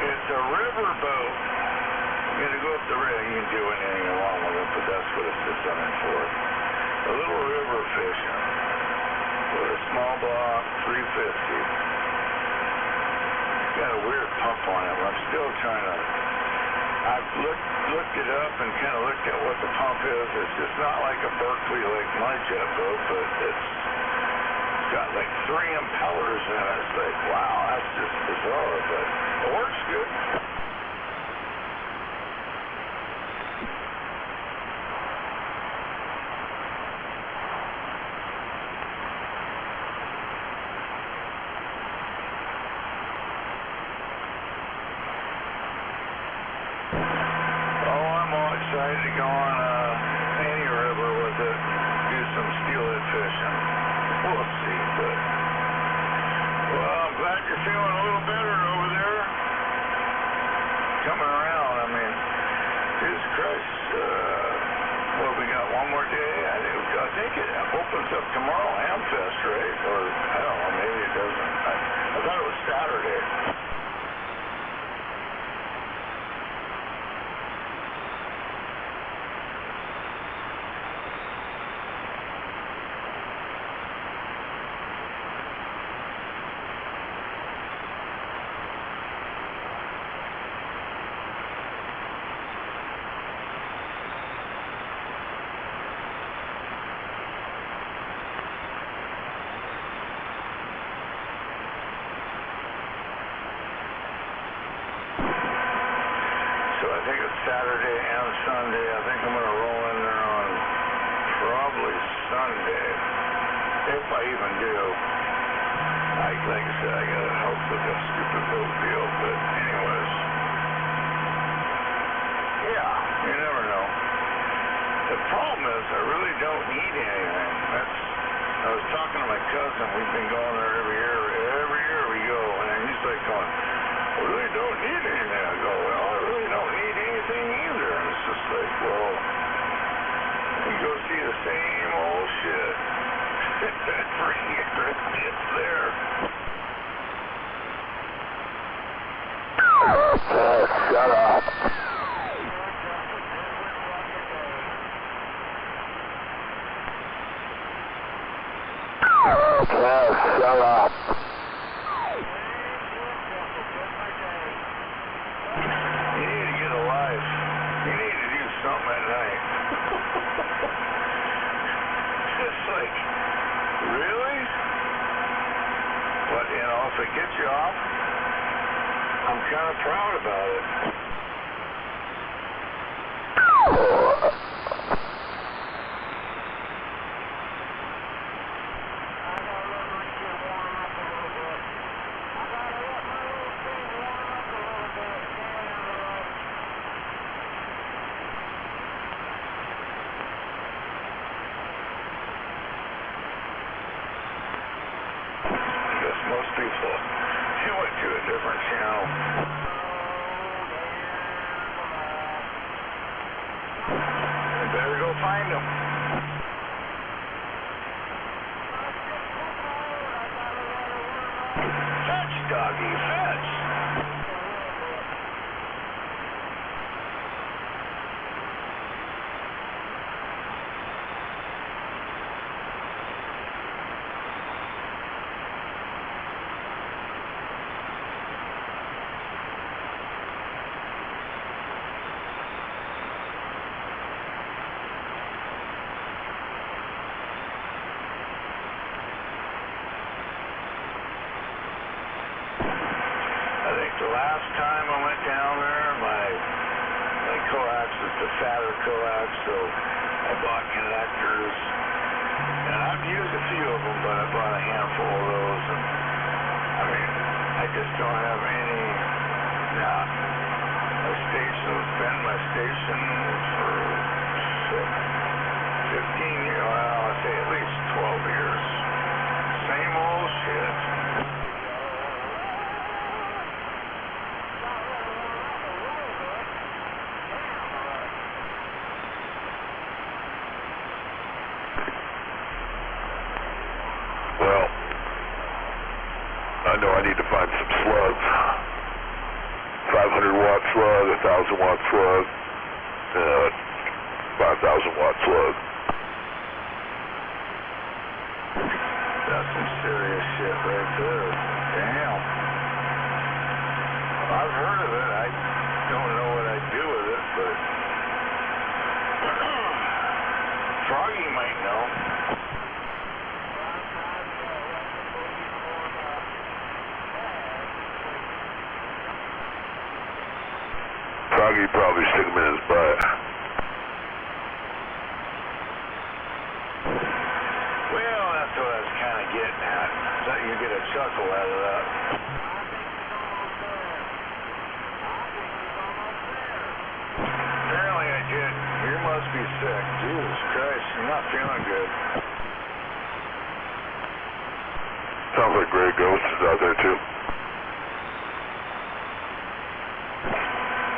It's a river boat. You're going to go up the river. You can do anything you want with it, but that's what it sits on it for. A little river fishing with a small block, 350. It's got a weird pump on it. I'm still trying to... I've looked it up and kind of looked at what the pump is. It's just not like a Berkeley like my jet boat, but it's got like 3 impellers in it. It's like, wow, that's just bizarre, but it works good. Excited to go on any river with it, do some steelhead fishing. We'll see, but well, I'm glad you're feeling a little better over there. Coming around, I mean, Jesus Christ, Well, we got one more day. I think it opens up tomorrow, Hamfest, right? Or, I don't know, maybe it doesn't. I thought it was Saturday. So I think it's Saturday and Sunday. I think I'm going to roll in there on probably Sunday, if I even do. Like I said, I got to help with that stupid boat deal, but anyways. Yeah, you never know. The problem is I really don't need anything. I was talking to my cousin. We've been going there every year. Every year we go, and he's like going, I really don't need anything. I go, well, I really don't need anything either. And it's just like, well, you go see the same old shit every year. It's there. Shut up. Shut up. You need to get a life. You need to do something at night. It's like, really? But, if it gets you off, I'm kind of proud about it. Most people, he went to a different channel. You better go find him. Fetch, doggy, fetch. The last time I went down there, my coax is the fatter coax, so I bought connectors. And I've used a few of them, but I bought a handful of those. And I mean, I just don't have any. My station's been my station for 15 years. Well, I'd say at least 12 years. Same old shit. Well, I know I need to find some slugs. 500 watt slug, 1,000 watt slug, 5,000 watt slug. That's some serious shit right there. Damn. I've heard of it. I don't know what I'd do with it, but Froggy might know. Froggy probably stick him in his butt. Well, that's what I was kind of getting at. Thought you get a chuckle out of that. Apparently I did. You must be sick. Jesus Christ, you're not feeling good. Sounds like Grey Ghost is out there too.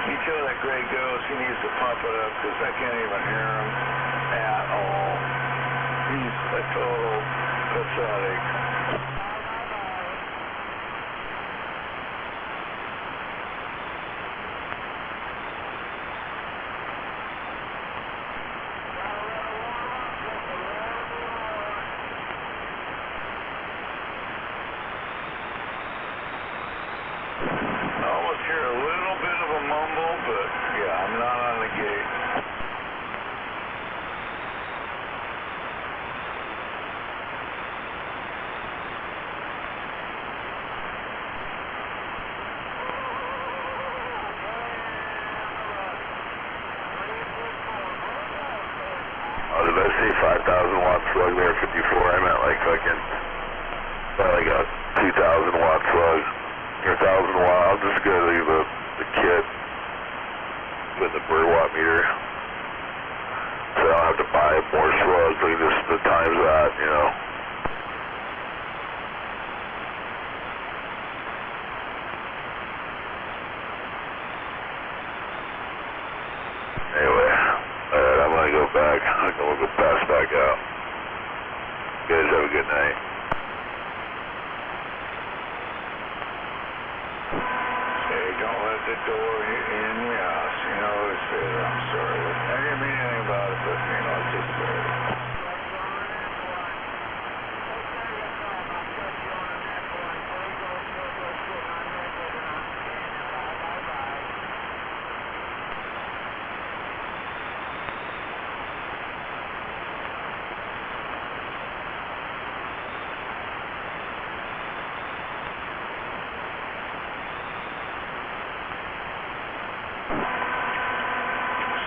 He kill that gray ghost. He needs to pump it up because I can't even hear him at all. He's a total pathetic. I almost hear a little bit of a mumble, but yeah, I'm not on the gate. Oh, did I say 5,000 watt slug there, 54? I meant like fucking, like a 2,000 watt slug. Or 1,000 watt. I'll just go to the kit with the bird watt meter. So I don't have to buy more slugs. I can just the times that, you know. Anyway, alright, I'm gonna go back. I'm gonna go pass back out. You guys have a good night. Don't let the door hit you in the house. You know, I said, I'm sorry. I didn't mean anything about it, but, you know, I just said it.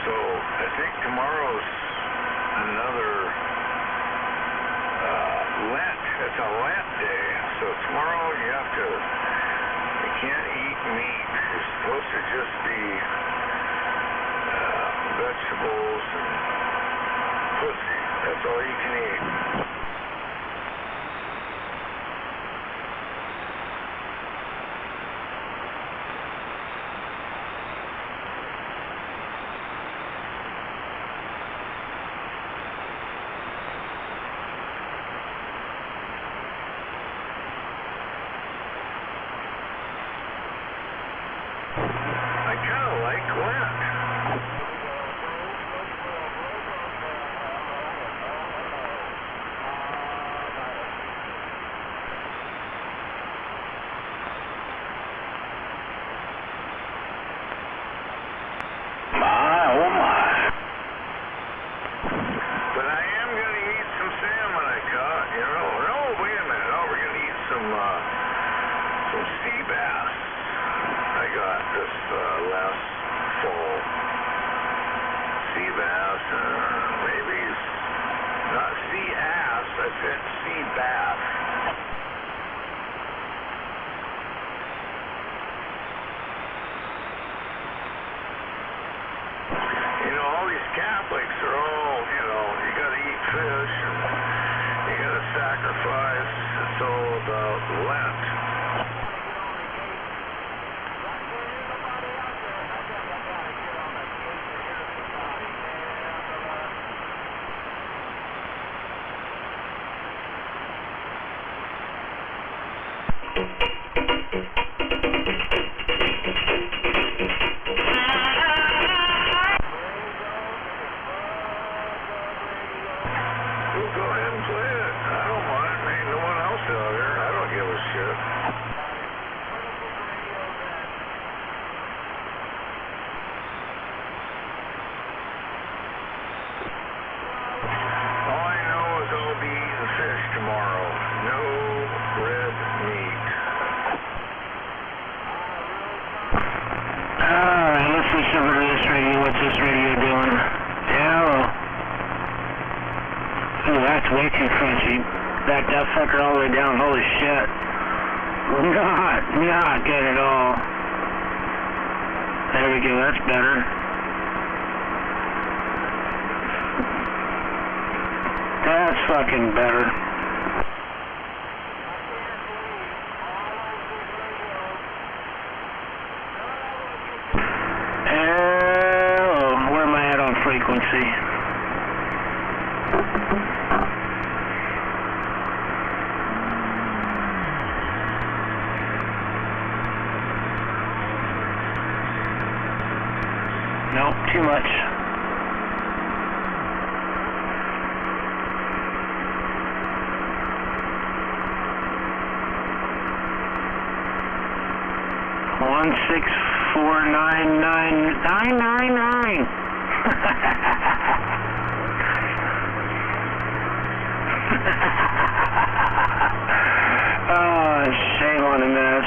So, I think tomorrow's another Lent. It's a Lent day. So tomorrow you can't eat meat. You're supposed to just be vegetables and pussy. That's all you can eat. I kind of like Lent. My, oh my. But I am going to eat some salmon I caught, you know. Oh, wait a minute. Oh, we're going to eat some sea bass I got this last fall. Sea bass, maybe not sea ass, I said sea bass. You know, all these Catholics are all, you know, you got to eat fish and you got to sacrifice. It's all about Lent. We'll go ahead and play it. I don't mind. Ain't no one else out here. I don't give a shit. All I know is I'll be eating fish tomorrow. No red meat. Alright, let's switch over to this radio. What's this radio doing? Hello. Ooh, that's way too crunchy. Back that fucker all the way down. Holy shit. Not good at all. There we go. That's better. That's fucking better. frequency. Nope, too much. One 6499999. Oh, shame on the mess.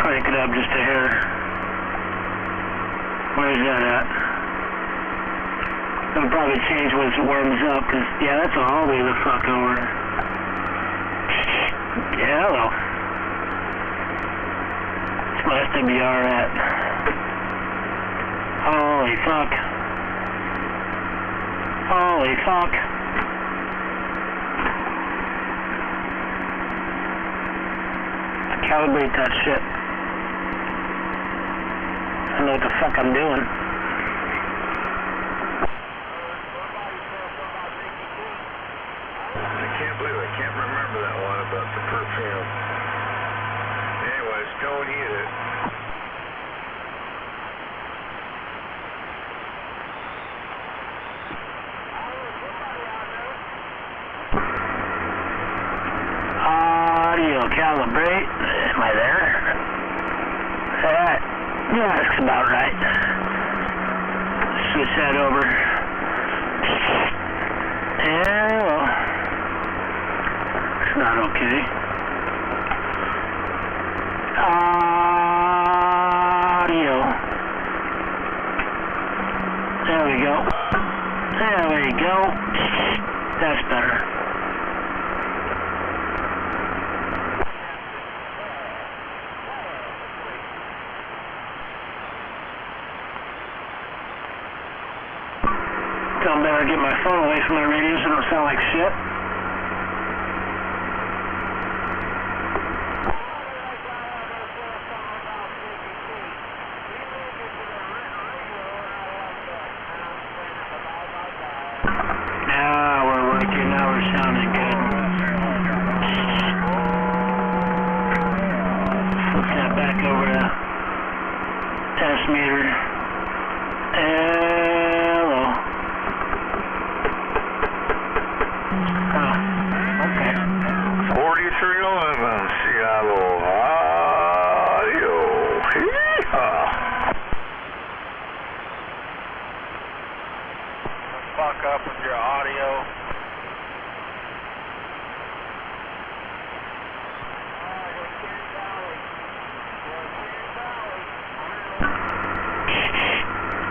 Crank it up just a hair. Where's that at? It'll probably change once it warms up, cause yeah, that's all the way the fuck over. Yeah, hello. It's my SWR at. Holy fuck. Holy fuck. Calibrate that shit. I know what the fuck I'm doing. I can't believe I can't remember that one about the perfume. Anyways, don't eat it. Audio calibrate. Am I there? That, yeah, that's about right. Switch that over. Yeah, well, it's not okay. Audio. There we go. There we go. That's better. I better get my phone away from my radio so I don't sound like shit. Now we're working, now we're sounding good. Flip that back over to test meter. Hello. Okay. 4311 Seattle Audio. Yeehaw. Fuck up with your audio.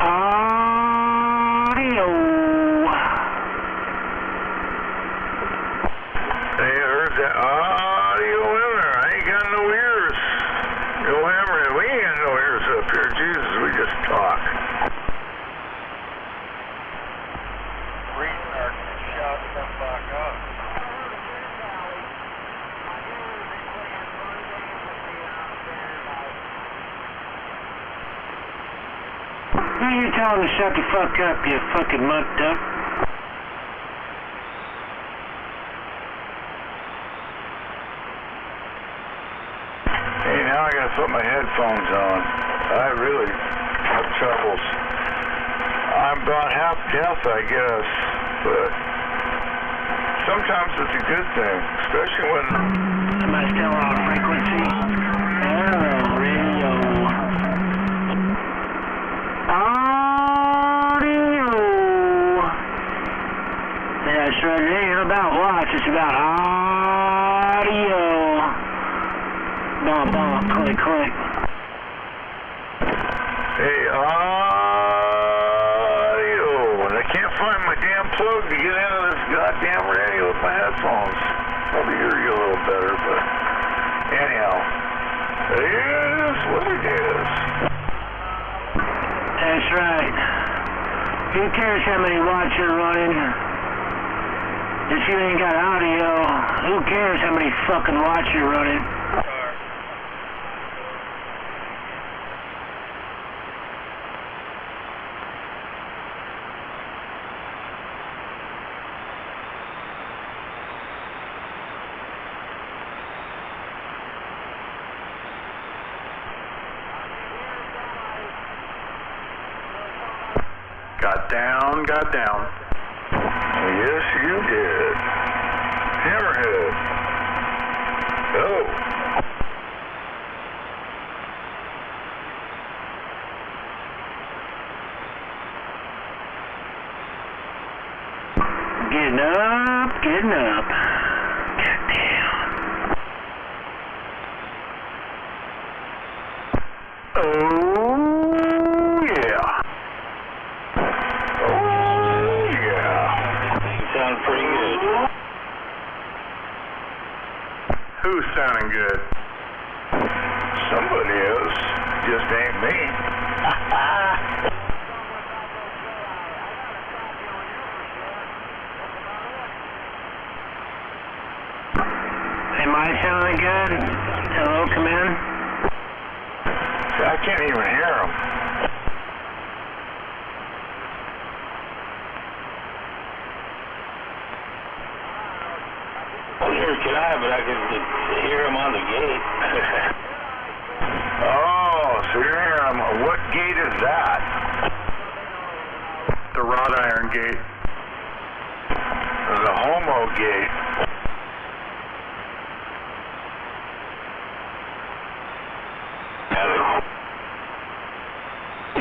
Audio. Hey, I heard that audio in there. I ain't got no ears. No hammer. We ain't got no ears up here. Jesus, we just talk. Restart and shut the fuck up. Who are you telling to shut the fuck up, you fucking mutt duck? Hey, now I gotta put my headphones on. I really have troubles. I'm about half deaf, I guess, but sometimes it's a good thing, especially when... Am I still on frequency? Hello, radio. Audio. Yeah, that's right. It ain't about watch, it's about audio. Bump, bump, click, click. Hey, audio. And I can't find my damn plug to get into this goddamn radio with my headphones. Probably hear you a little better, but anyhow, it is what it is. That's right. Who cares how many watts you're running? If you ain't got audio, who cares how many fucking watts you're running? got down, got down. Yes, you did. Hammerhead. Oh. Getting up, getting up. Goddamn. Oh, yeah. Oh, yeah. You sound pretty good. Who's sounding good? Somebody is. Just ain't me. Am I sounding good? Hello, come in. I can't even hear him. Well, neither can I, but I can hear him on the gate. Oh, so you hear him. What gate is that? The wrought iron gate. The homo gate.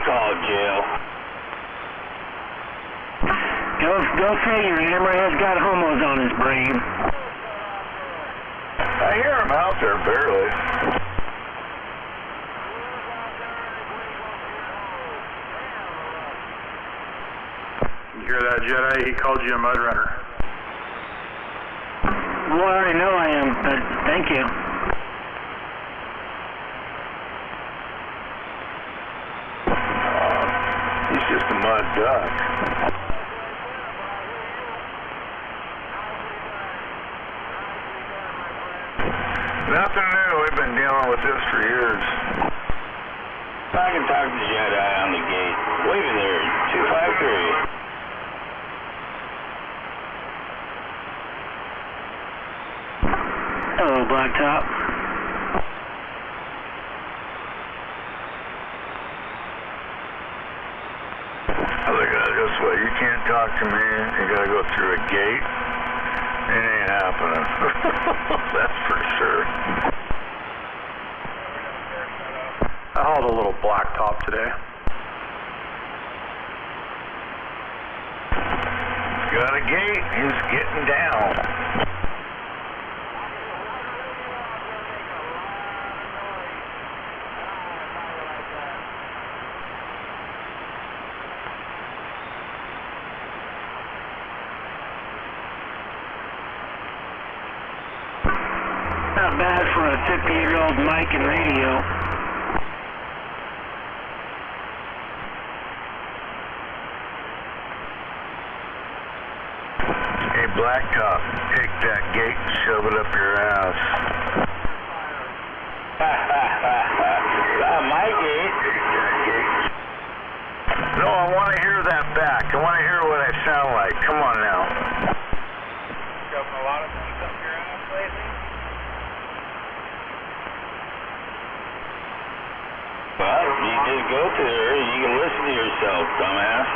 Call jail. Go figure, Hammerhead's got homos on his brain. I hear him out there barely. You hear that, Jedi? He called you a mud runner. Well, I already know I am, but thank you. He's just a mud duck. Nothing new. We've been dealing with this for years. I can talk to Jedi on the gate. Waving there, 253. Hello, Blacktop. Look at it this way. You can't talk to me. You gotta go through a gate. It ain't happening. That's for sure. I hauled a little blacktop today. Got a gate. He's getting down. Not bad for a 50-year-old mic and radio. Hey, Blacktop, take that gate and shove it up your ass. My gate. No, I want to hear that back. I want to hear what I sound like. Come on now. Shoving a lot of things up your ass lately? Well, you just go to her. You can listen to yourself, dumbass.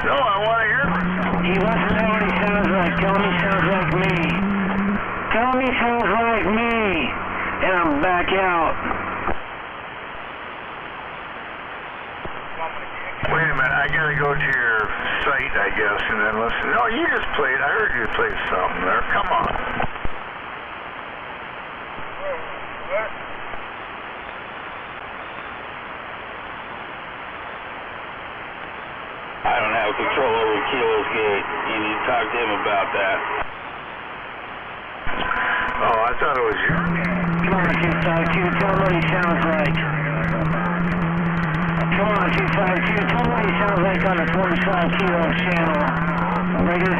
No, I want to hear myself. He wants to know what he sounds like. Tell him he sounds like me. Tell him he sounds like me. And I'm back out. Wait a minute, I gotta go to your site, I guess, and then listen. No, you just played. I heard you play something there. Come on. I don't have control over Kilo's gate. You need to talk to him about that. Oh, I thought it was you. Come on, 252. Tell him what he sounds like. Come on, 252. Tell him what he sounds like on the 45 kilo channel. Rigger.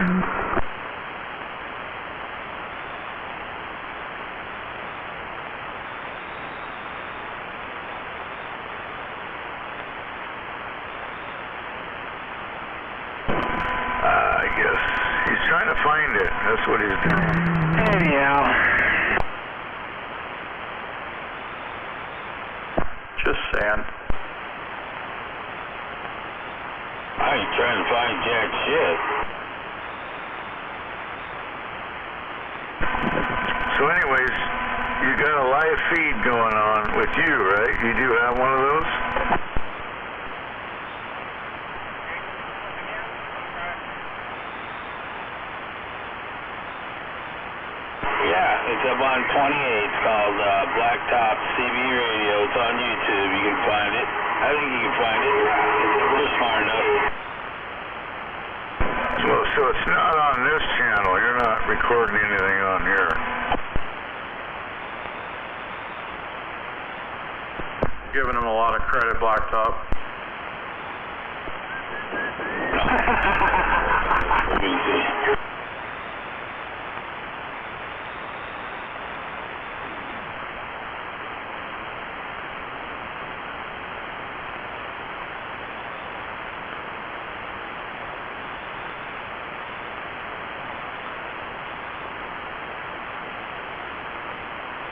I guess he's trying to find it. That's what he's doing. Anyhow. Just saying. ain't trying to find jack shit. So anyways, you got a live feed going on with you, right? You do have one of those? Yeah, it's up on 28. It's called Blacktop CB Radio. It's on YouTube. You can find it. I think you can find it. We're smart enough. So it's not on this channel. You're not recording anything on here. Giving him a lot of credit, Blacktop. Let me see.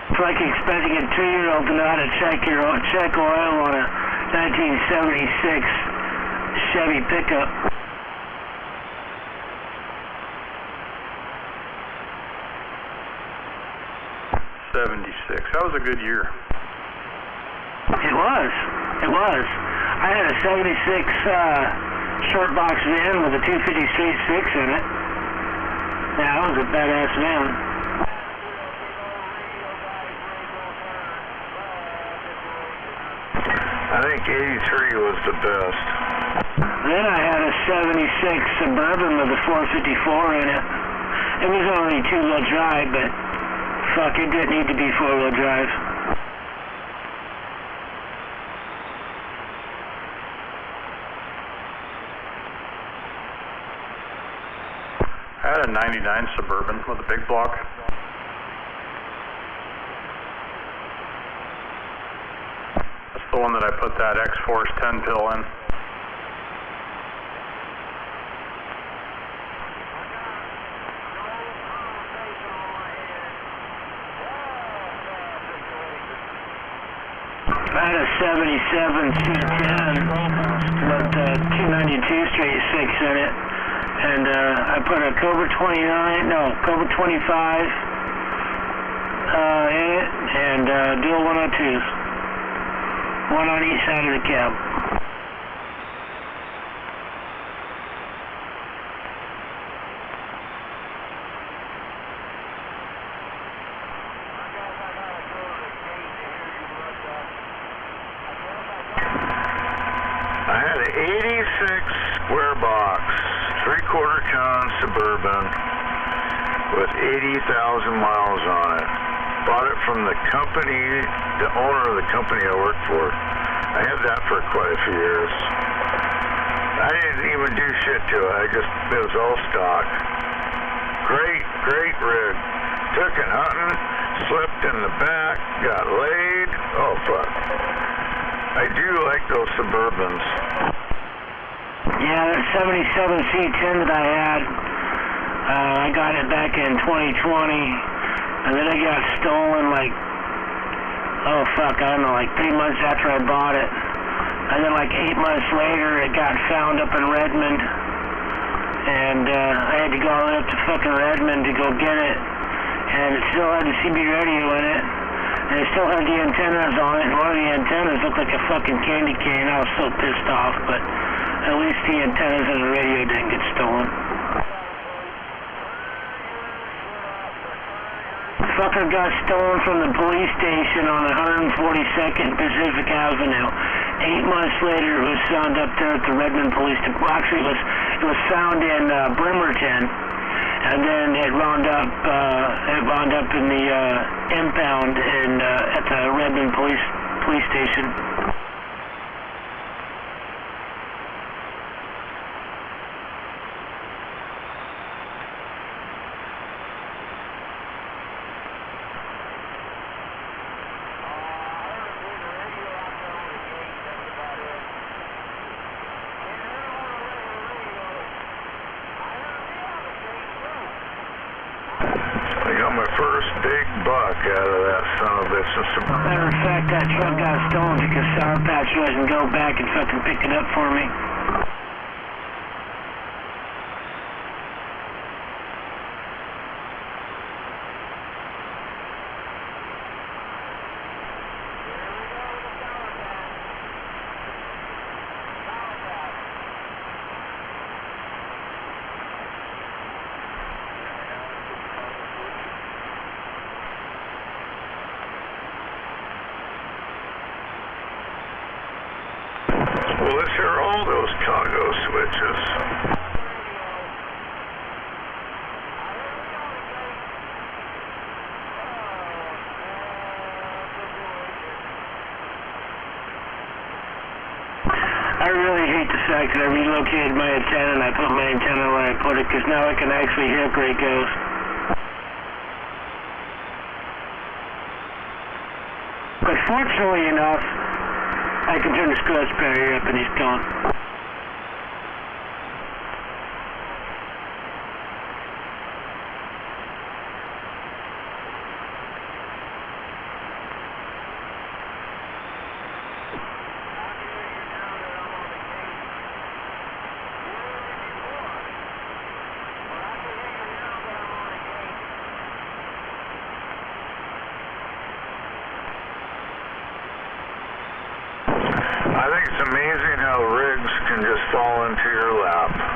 It's like expecting a 2-year-old to know how to check oil on a 1976 Chevy pickup. '76. That was a good year. It was. I had a 76 short box van with a 250 straight 6 in it. Yeah, that was a badass van. I think 83 was the best. Then I had a 76 Suburban with a 454 in it. It was only 2-wheel drive, but fuck, it didn't need to be 4-wheel drive. I had a 99 Suburban with a big block. That's the one that I put that X-Force 10 pill in. I had a 77 C10 with 292 straight 6 in it. And I put a Cobra 25 in it, and dual 102s. One on each side of the cab. I had an 86 square box, 3/4 ton Suburban with 80,000 miles on it. Bought it from the company, the owner of the company I worked for. I had that for quite a few years. I didn't even do shit to it. It was all stock. Great rig. Took it hunting, slept in the back, got laid. Oh fuck. I do like those Suburbans. Yeah, that 77 C10 that I had, I got it back in 2020, and then it got stolen like, oh fuck, I don't know, like 3 months after I bought it. And then like 8 months later, it got found up in Redmond, and I had to go all the way up to fucking Redmond to go get it, and it still had the CB radio in it. And it still had the antennas on it, and one of the antennas looked like a fucking candy cane. I was so pissed off, but at least the antennas and the radio didn't get stolen. Fucker got stolen from the police station on 142nd Pacific Avenue. 8 months later, it was found up there at the Redmond Police Department. Well, actually, it was found in Bremerton. And then it wound up in the impound at the Redmond police station. My first big buck out of that son of a bitch. Matter of fact, that truck got stolen because Sour Patch doesn't go back and fucking pick it up for me. Well, let's hear all those cargo switches. I really hate the fact that I relocated my antenna and I put my antenna where I put it, because now I can actually hear Grey Ghost. But fortunately enough, I can turn the scratch barrier up and he's gone. I think it's amazing how rigs can just fall into your lap.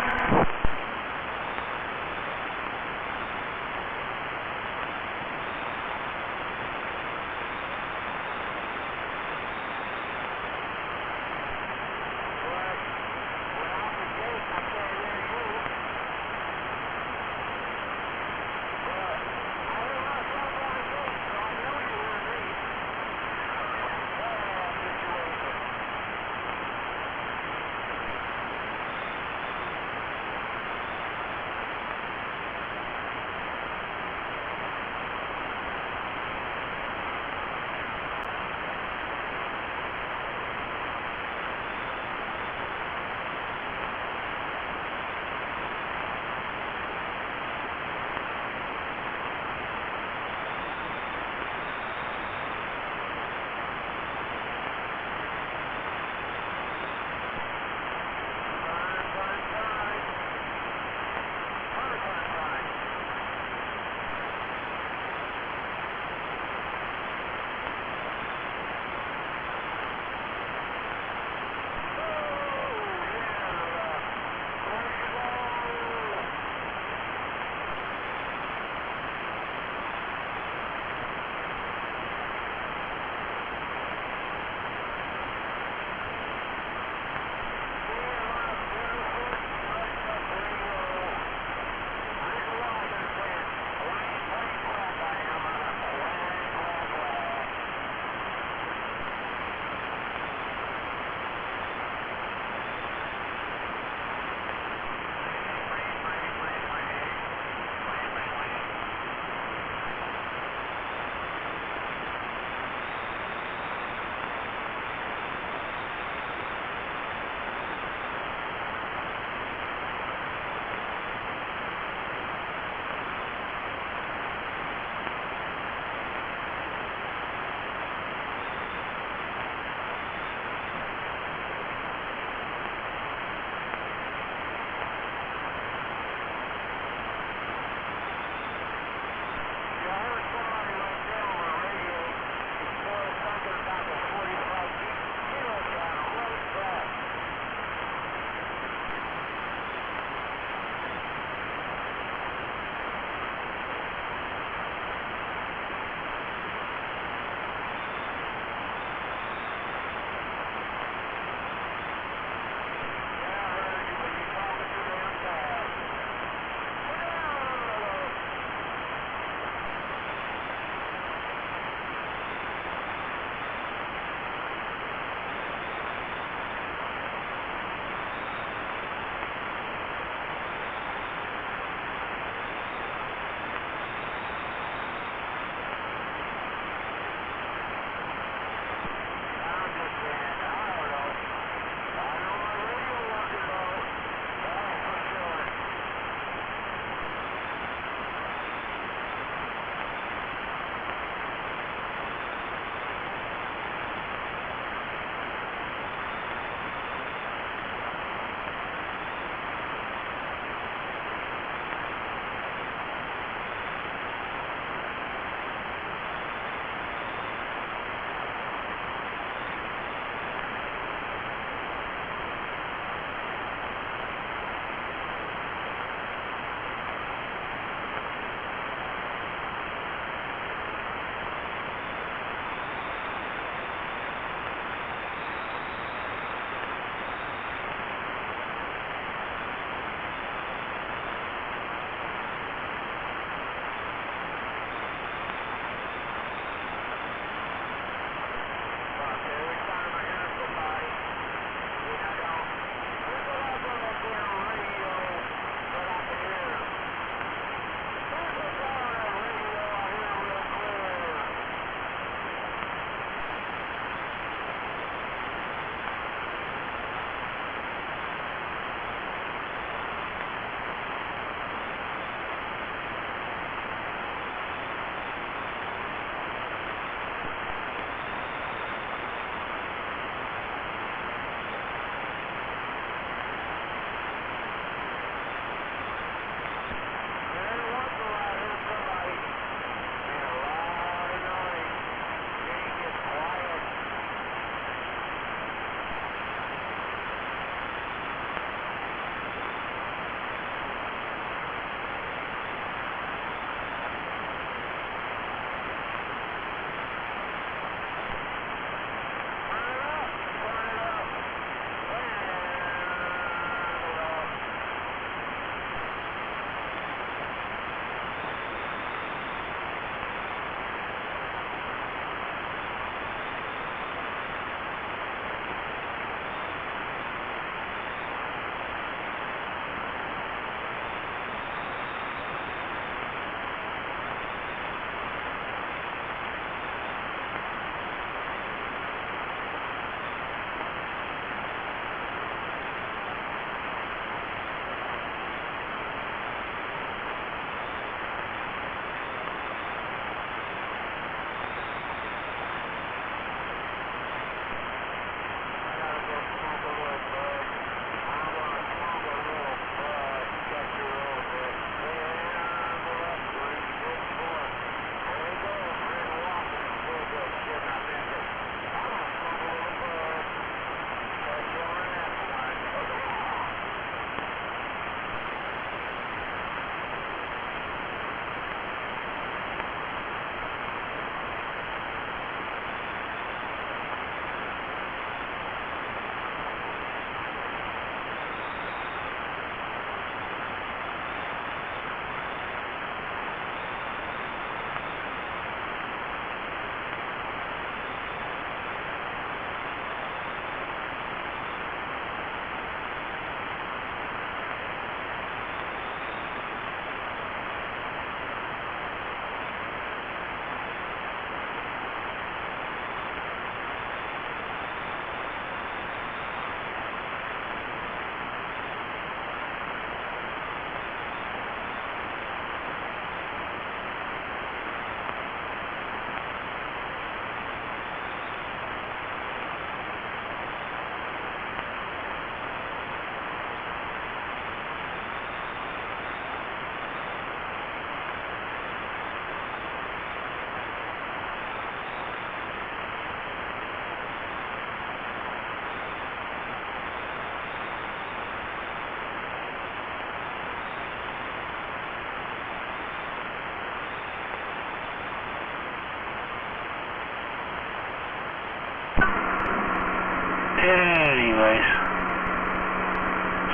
Anyways.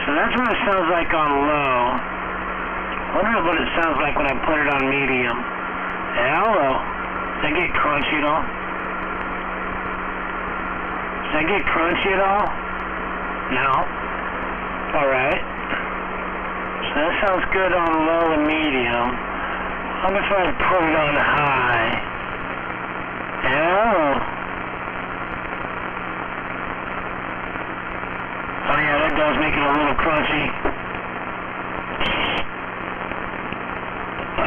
So that's what it sounds like on low. Wonder what it sounds like when I put it on medium. Hello. Does that get crunchy at all? Does that get crunchy at all? No. Alright. So that sounds good on low and medium. I wonder if I put it on high. Hello. Oh yeah, that does make it a little crunchy.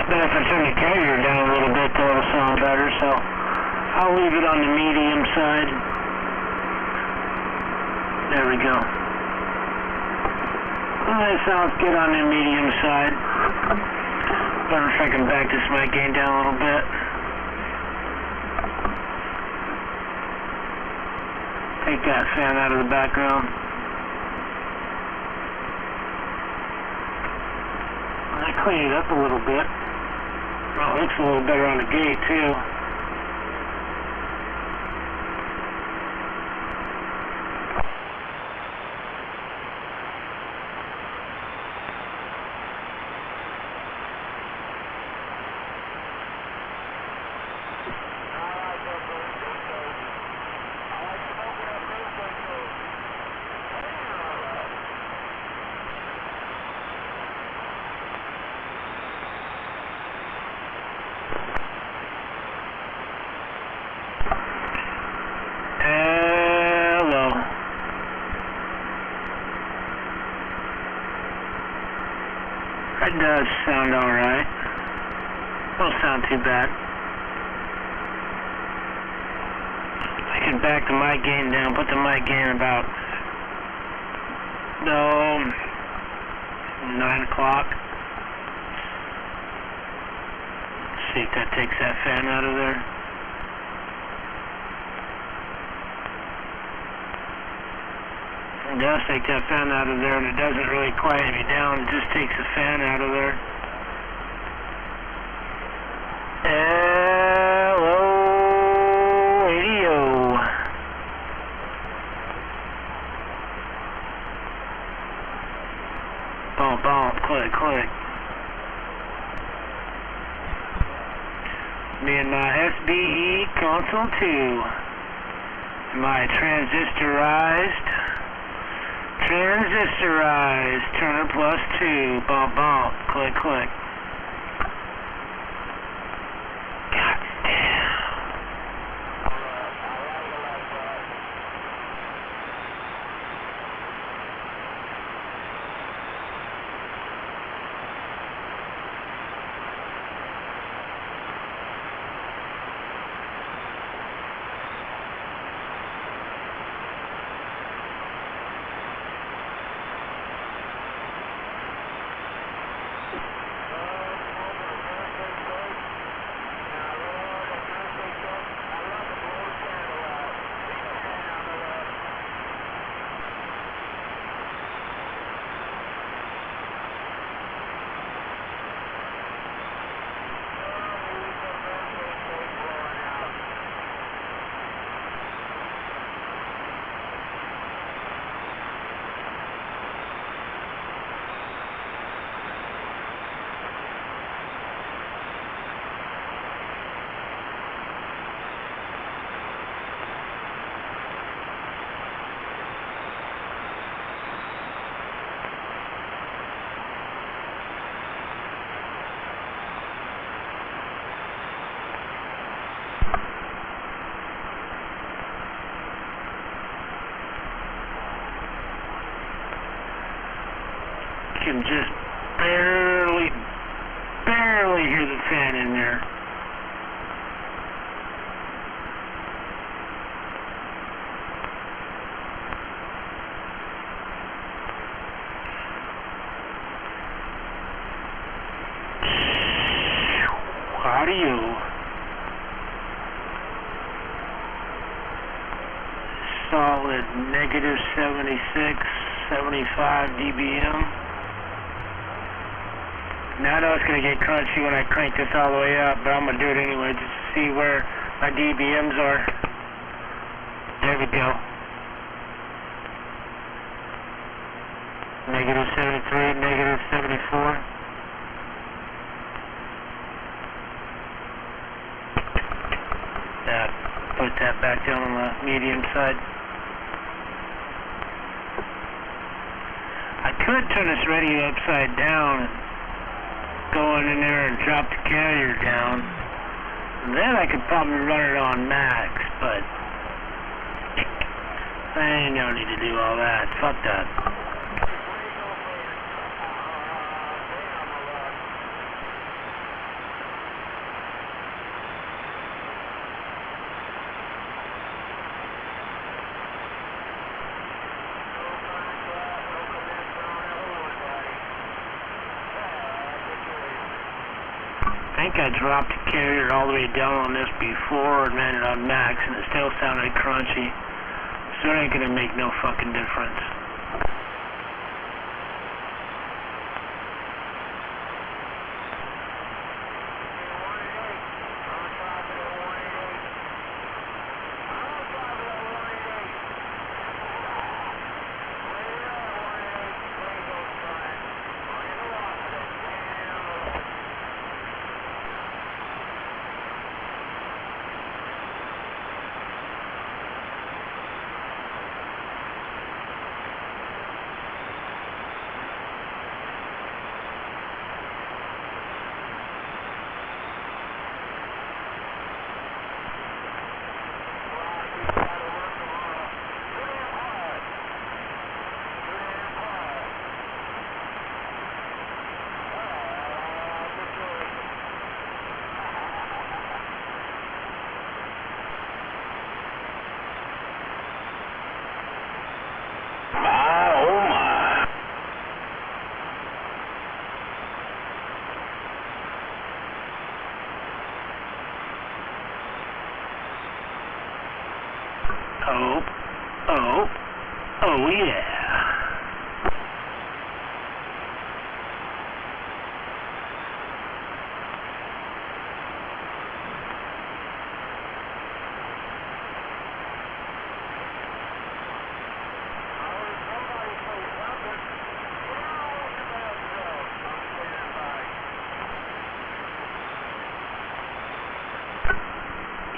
But if I turn the carrier down a little bit, that'll sound better, so I'll leave it on the medium side. There we go. Well, that sounds good on the medium side. Wonder if I can back this mic gain down a little bit. Take that fan out of the background. I clean it up a little bit. Well, it looks a little better on the gate too. That does sound alright. Don't sound too bad. I can back the mic gain down, put the mic gain about 9 o'clock. See if that takes that fan out of there. It does take that fan out of there, and it doesn't really quiet me down. It just takes the fan out of there. Hello, radio. Bump, bump, click, click. Me and my SBE console 2. My transistorized, Turner plus 2, bump, bump, click, click. God damn. Can just barely hear the fan in there. Audio. Solid negative 76, 75 dBm. Now I know it's going to get crunchy when I crank this all the way up, but I'm going to do it anyway just to see where my dBMs are. There we go. Negative 73, negative 74. That, put that back down on the medium side. I could turn this radio upside down and go in there and drop the carrier down. And then I could probably run it on max, but I ain't no need to do all that. Fuck that. I think I dropped the carrier all the way down on this before and ran it on max, and it still sounded crunchy. So it ain't gonna make no fucking difference. Oh yeah.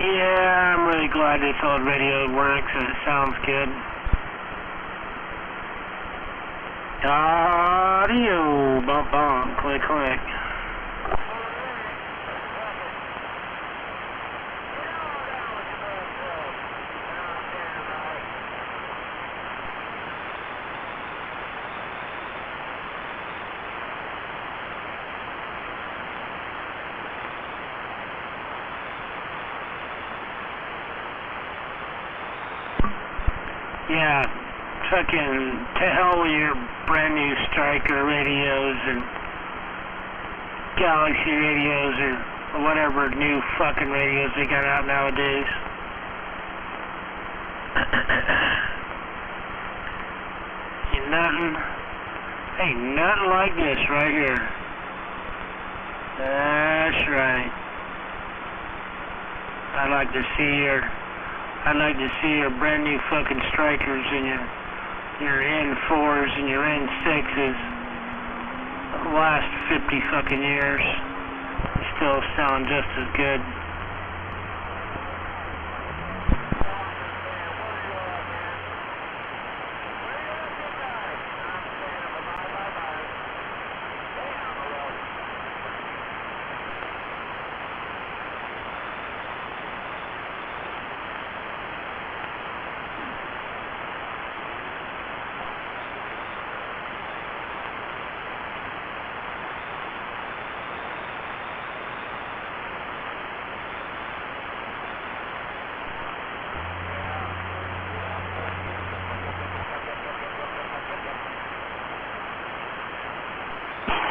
Yeah, I'm really glad this old radio works and it sounds good. Audio, bump on, click, click. Yeah, fucking to hell with your brand new Striker radios and Galaxy radios or whatever new fucking radios they got out nowadays. Ain't nothing like this right here. That's right. I'd like to see your brand new fucking Strikers and your N4s and your N6s last 50 fucking years. Still sound just as good.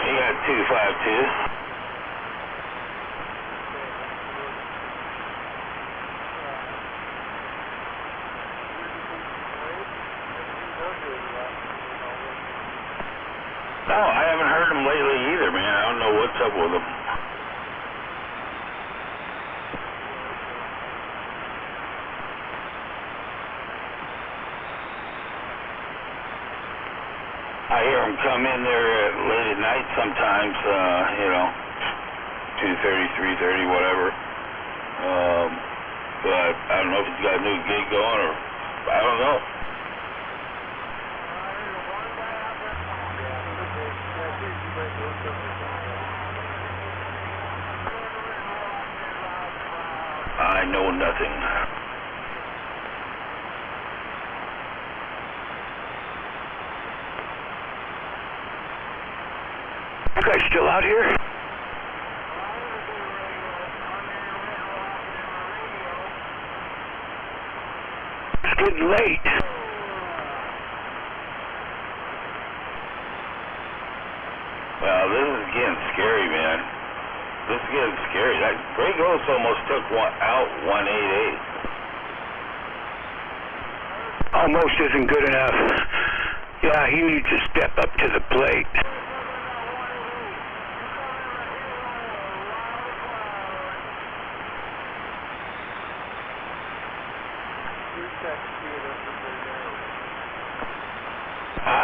You got 252. No, I haven't heard them lately either, man. I don't know what's up with them. I hear him come in there late at night sometimes, 2:30, 3:30, whatever. But I don't know if he's got a new gig going or I don't know. I know nothing. You guys still out here? It's getting late. Well, this is getting scary, man. This is getting scary. That Grey Ghost almost took out 188. Almost isn't good enough. Yeah, he needs to step up to the plate.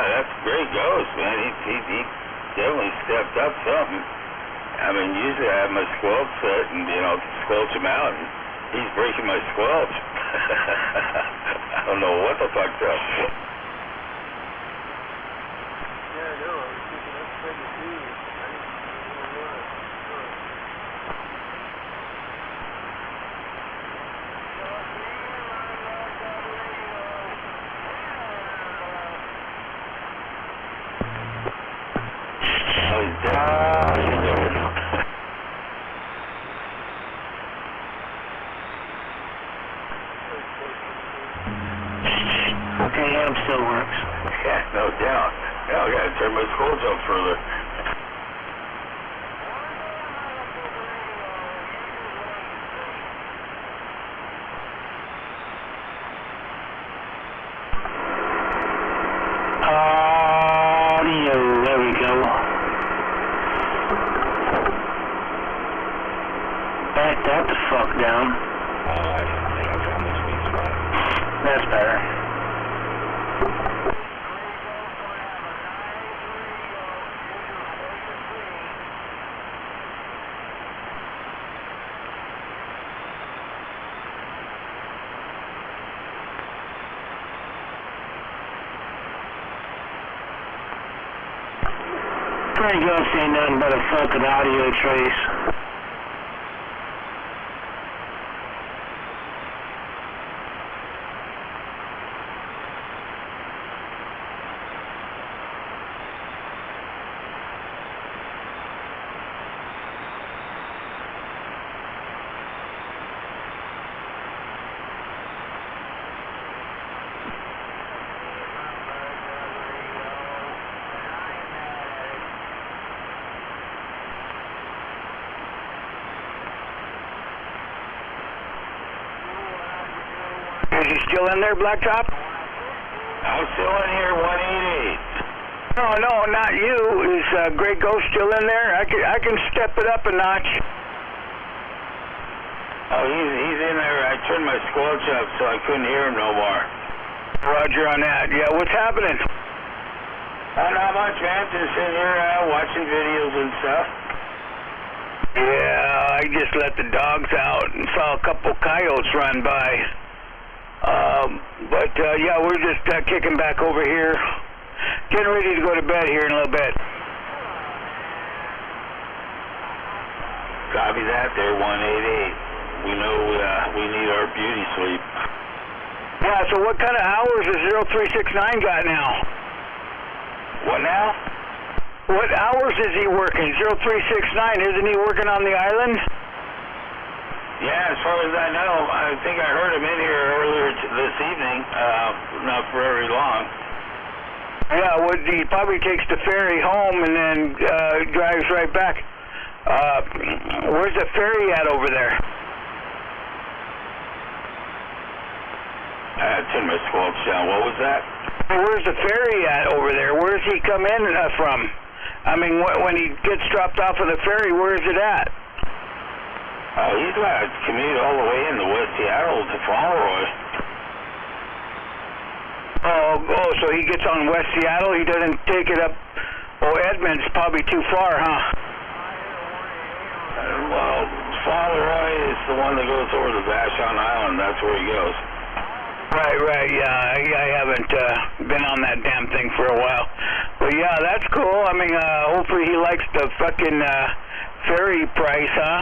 That's Grey Ghost, man. He definitely stepped up something. I mean, usually I have my squelch set and, squelch him out, and he's breaking my squelch. I don't know what the fuck's up. Okay, AM still works. Yeah, no doubt. Yeah, I gotta turn my squelch up further. Audio, there we go. Back that the fuck down. That's better. Grey Ghost ain't nothing but a fucking audio trace. Is he still in there, Blacktop? I'm still in here, 188. No, not you. Is Grey Ghost still in there? I can step it up a notch. Oh, he's in there. I turned my squelch up so I couldn't hear him no more. Roger on that. Yeah, what's happening? Not much, man. Just sitting here watching videos and stuff. Yeah, I just let the dogs out and saw a couple coyotes run by. Yeah, we're just kicking back over here. Getting ready to go to bed here in a little bit. Copy that there, 188. We know we need our beauty sleep. Yeah, so what kind of hours has 0369 got now? What now? What hours is he working? 0369, isn't he working on the island? Yeah, as far as I know, I think I heard him in here earlier this evening, not very long. Yeah, well, he probably takes the ferry home and then drives right back. Where's the ferry at over there? I turned my squelch down. What was that? Where's the ferry at over there? Where's he come in from? I mean, when he gets dropped off of the ferry, where is it at? He's got to commute all the way into West Seattle to Fauntleroy. Oh, so he gets on West Seattle. He doesn't take it up. Oh, Edmond's probably too far, huh? Well, Father is the one that goes over to Vashon Island. That's where he goes. Right, yeah. I haven't been on that damn thing for a while. But yeah, that's cool. I mean, hopefully he likes the fucking ferry price, huh?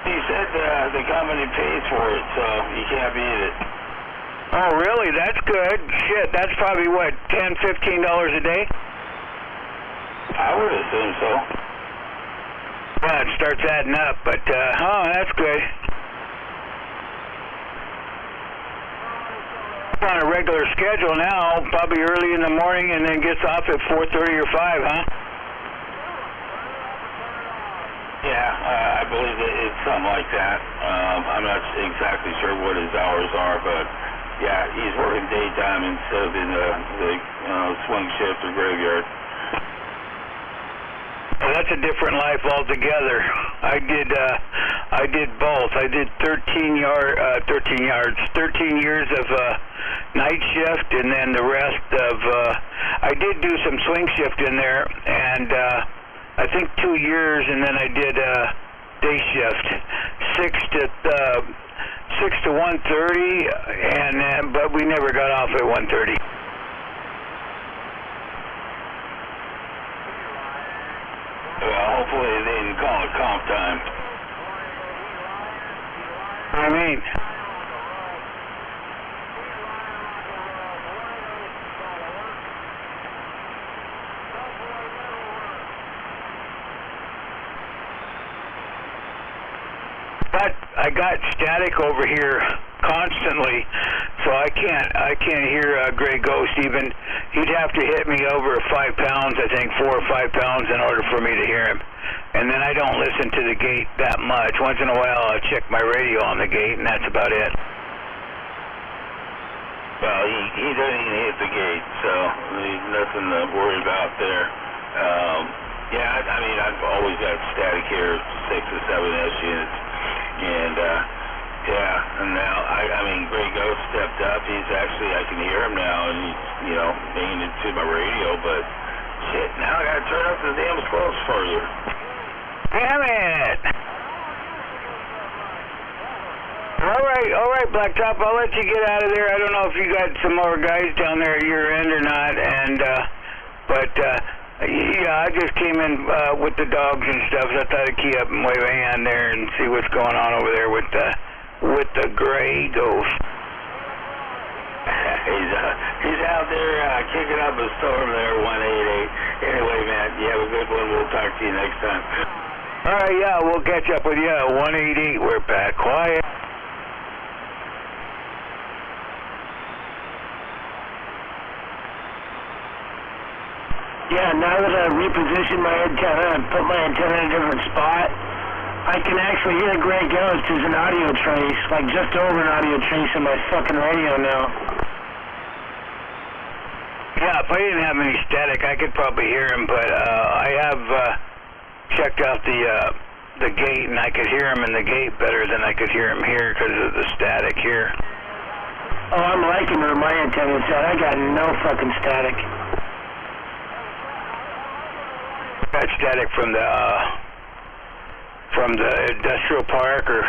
He said the company pays for it, so you can't beat it. Oh, really? That's good. Shit, that's probably, what, $10, $15 a day? I would assume so. Yeah, it starts adding up, but, oh, that's good. On a regular schedule now, probably early in the morning and then gets off at 4:30 or 5, huh? Yeah, I believe it's something like that. I'm not exactly sure what his hours are, but yeah, he's working daytime instead of in the swing shift or graveyard. Well, that's a different life altogether. I did both. I did 13 years of night shift, and then the rest of I did do some swing shift in there, and I think 2 years, and then I did day shift, 6 to 1:30, and but we never got off at 1:30. Well, hopefully they didn't call it comp time. I mean, but I got static over here constantly, so I can't hear Gray Ghost even. He'd have to hit me over 5 pounds, I think 4 or 5 pounds, in order for me to hear him. And then I don't listen to the gate that much. Once in a while I'll check my radio on the gate, and that's about it. Well, he doesn't even hit the gate, so there's nothing to worry about there. Yeah, I mean, I've always got static here, 6 or 7S units. And, yeah, and now, I mean, Gray Ghost stepped up. He's actually, I can hear him now, and he's, you know, banging into my radio, but shit, now I gotta turn up the damn spokes for you. Damn it! All right, Blacktop, I'll let you get out of there. I don't know if you got some more guys down there at your end or not, and, yeah, I just came in with the dogs and stuff, so I thought I'd key up and wave a hand there and see what's going on over there with the Gray Ghost. He's out there kicking up a storm there, 188. Anyway, man, you have a good one. We'll talk to you next time. All right, yeah, we'll catch up with you. 188, we're back. Quiet. Yeah, now that I repositioned my antenna and put my antenna in a different spot, I can actually hear Gray Ghost as an audio trace, like just over an audio trace in my fucking radio now. Yeah, if I didn't have any static, I could probably hear him, but I have checked out the gate, and I could hear him in the gate better than I could hear him here because of the static here. Oh, I'm liking where my antenna is at. I got no fucking static. Got static from the industrial park, or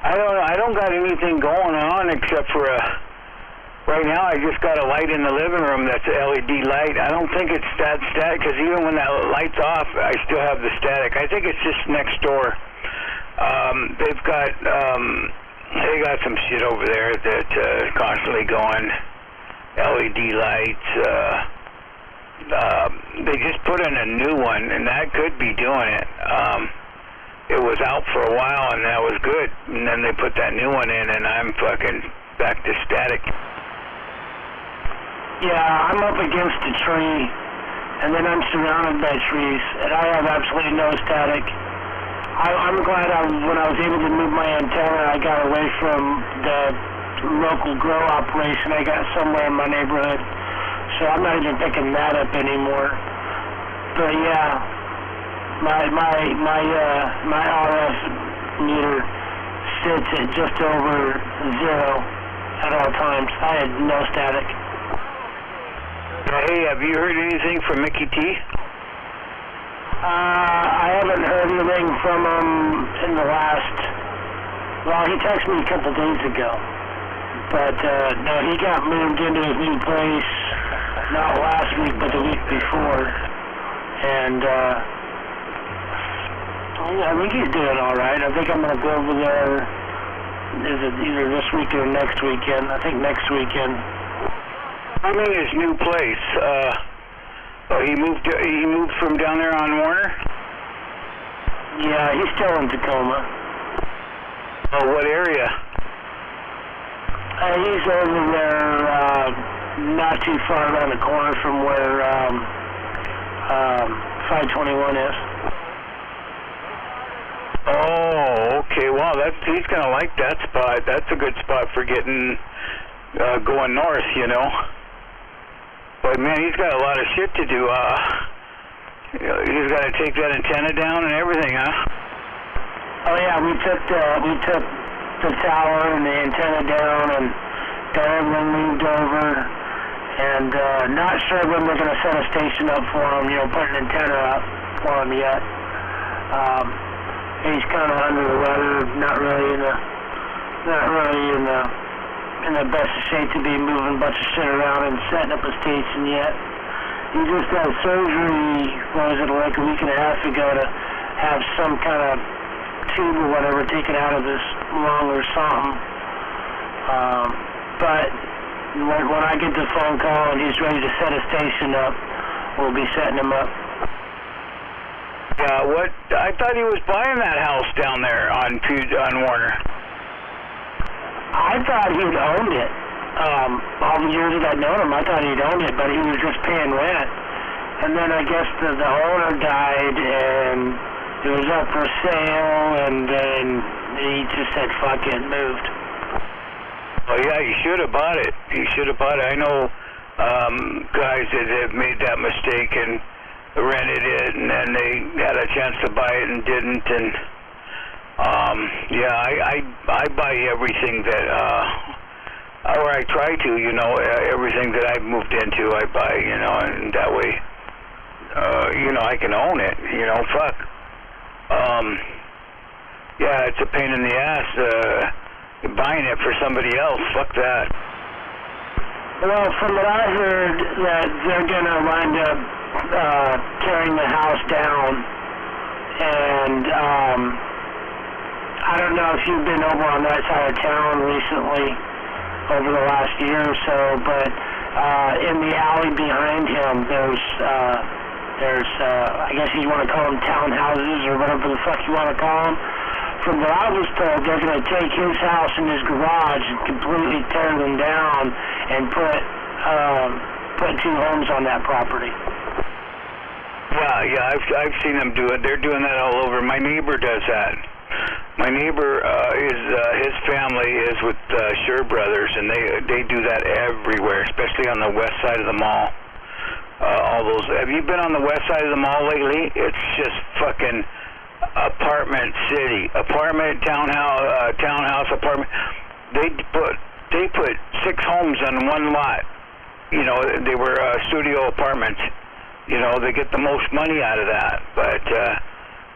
I don't know. I don't got anything going on except for right now I just got a light in the living room that's an LED light. I don't think it's that static, because even when that light's off, I still have the static. I think it's just next door. They got some shit over there that constantly going, LED lights. They just put in a new one, and that could be doing it. It was out for a while, and that was good. And then they put that new one in, and I'm fucking back to static. Yeah, I'm up against a tree, and then I'm surrounded by trees, and I have absolutely no static. I'm glad when I was able to move my antenna, I got away from the local grow operation I got somewhere in my neighborhood. So I'm not even picking that up anymore. But yeah, my RF meter sits at just over 0, at all times. I had no static. Hey, have you heard anything from Mickey T? I haven't heard anything from him in the last... Well, he texted me a couple days ago. But, no, he got moved into his new place not last week, but the week before. And, I think he's doing all right. I think I'm going to go over there. Is it either this week or next weekend? I think next weekend. I'm in his new place. He moved from down there on Warner? Yeah, he's still in Tacoma. Oh, what area? He's over there, not too far around the corner from where 521 is. Oh, okay. Wow, he's gonna like that spot. That's a good spot for getting going north, you know. But man, he's got a lot of shit to do. He's got to take that antenna down and everything, huh? Oh yeah, we took the tower and the antenna down and got everything moved over. And not sure when we're gonna set a station up for him. You know, put an antenna up for him yet. He's kind of under the weather, not really in the best of shape to be moving a bunch of shit around and setting up a station yet. He just had surgery, what was it, like a week and a half ago, to have some kind of tube or whatever taken out of his lung or something. But when I get the phone call and he's ready to set a station up, we'll be setting him up. Yeah, I thought he was buying that house down there on Warner. I thought he'd owned it. All the years that I'd known him, I thought he'd owned it, but he was just paying rent. And then I guess the owner died, and it was up for sale, and then he just said, fuck it, moved. Oh, yeah, he should have bought it. I know guys that have made that mistake and rented it, and then they had a chance to buy it and didn't, and yeah, I buy everything that or I try to, you know, everything that I've moved into I buy, you know, and that way you know, I can own it, you know. Fuck, yeah, it's a pain in the ass buying it for somebody else. Fuck that. Well, from what I heard, that they're gonna wind up tearing the house down, and I don't know if you've been over on that side of town recently, over the last year or so, but in the alley behind him, there's I guess you want to call them townhouses or whatever the fuck you want to call them. From what I was told, they're going to take his house and his garage and completely tear them down and put two homes on that property. Yeah, I've seen them do it. They're doing that all over. My neighbor does that. My neighbor his family is with Sher Brothers, and they do that everywhere, especially on the west side of the mall. All those. Have you been on the west side of the mall lately? It's just fucking apartment city, apartment townhouse apartment. They put 6 homes on one lot. You know, they were studio apartments. You know, they get the most money out of that. But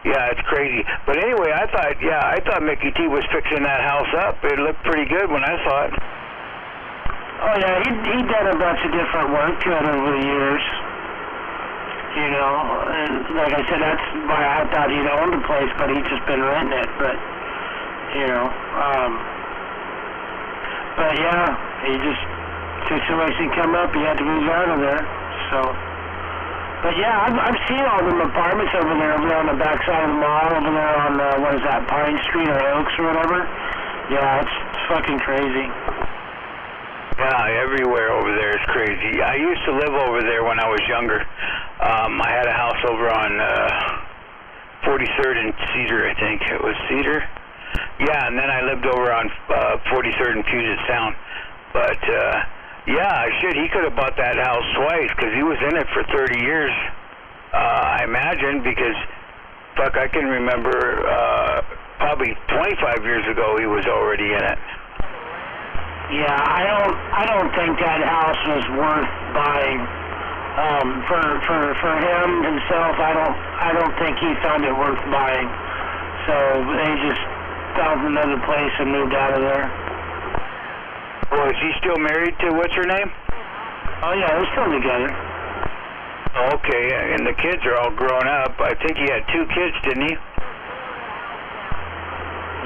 yeah, it's crazy. But anyway, I thought Mickey T was fixing that house up. It looked pretty good when I saw it. Oh yeah, he done a bunch of different work to it over the years. You know, and like I said, that's why I thought he'd owned the place, but he'd just been renting it. But you know, but yeah, he just situation come up, he had to move out of there. So, but yeah, I've seen all them apartments over there on the back side of the mall, over there on what is that, Pine Street or Oaks or whatever. Yeah, it's fucking crazy. Yeah, everywhere over there is crazy. I used to live over there when I was younger. I had a house over on 43rd and Cedar, I think. It was Cedar? Yeah, and then I lived over on 43rd and Puget Sound. But, yeah, shit, he could have bought that house twice because he was in it for 30 years, I imagine, because, fuck, I can remember probably 25 years ago he was already in it. Yeah, I don't think that house was worth buying. For him himself, I don't think he found it worth buying. So they just found another place and moved out of there. Well, is he still married to what's her name? Oh yeah, they're still together. Okay, and the kids are all grown up. I think he had 2 kids, didn't he?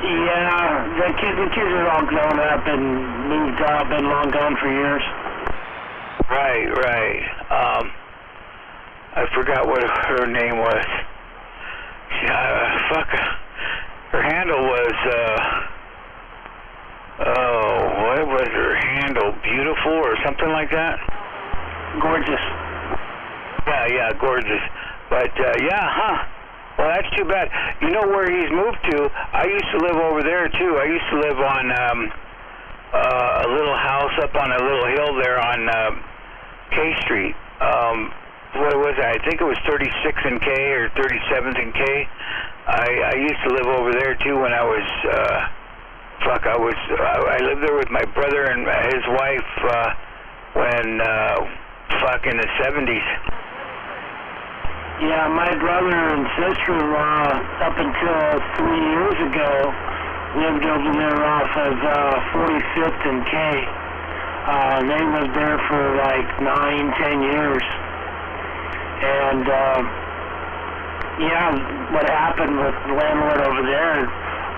Yeah, the kids are all grown up and moved out, been long gone for years. Right. I forgot what her name was. Her handle was, what was her handle? Beautiful or something like that? Gorgeous. Yeah, gorgeous. But, well, that's too bad. You know where he's moved to? I used to live over there, too. I used to live on a little house up on a little hill there on K Street. What was that? I think it was 36th and K or 37th and K. I used to live over there, too, when I was, I lived there with my brother and his wife when, in the 70s. Yeah, my brother and sister-in-law, up until 3 years ago, lived over there off of 45th and K. They lived there for like 9-10 years. And, what happened with the landlord over there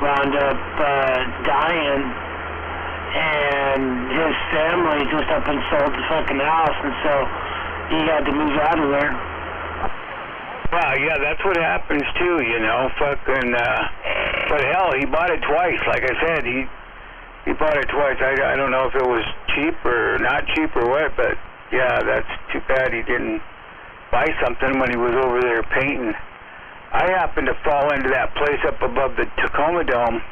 wound up dying, and his family just up and sold the fucking house, and so he had to move out of there. Wow, yeah, that's what happens too, you know, but hell, he bought it twice, like I said, he bought it twice. I don't know if it was cheap or not cheap or what, but yeah, that's too bad he didn't buy something when he was over there painting. I happened to fall into that place up above the Tacoma Dome.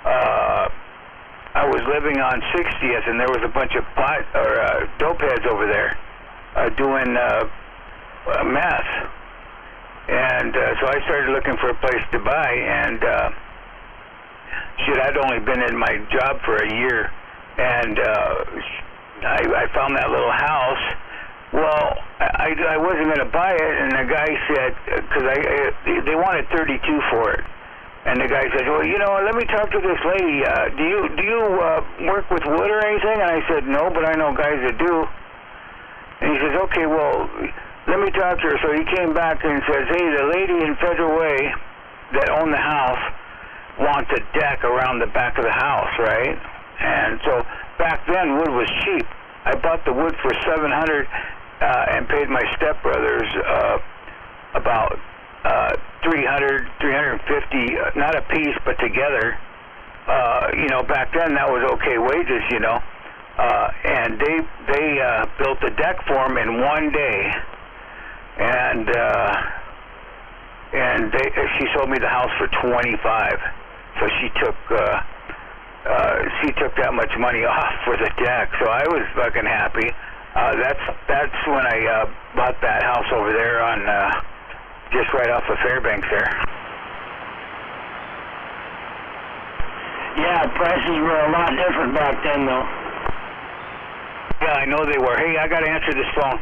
I was living on 60th, and there was a bunch of dope heads over there doing meth. And so I started looking for a place to buy, and I'd only been in my job for a year, and I found that little house. Well, I wasn't going to buy it, and the guy said, because they wanted 32 for it, and the guy said, well, you know, let me talk to this lady. Do you work with wood or anything? And I said, no, but I know guys that do. And he says, okay, well, let me talk to her. So he came back and says, hey, the lady in Federal Way that owned the house wants a deck around the back of the house, right? And so back then, wood was cheap. I bought the wood for $700 and paid my stepbrothers about $350, not a piece, but together. You know, back then that was okay wages, you know. And they built a deck for him in one day. And she sold me the house for $25. So she took that much money off for the deck. So I was fucking happy. That's when I bought that house over there on just right off of Fairbanks there. Yeah, prices were a lot different back then, though. Yeah, I know they were. Hey, I gotta answer this phone.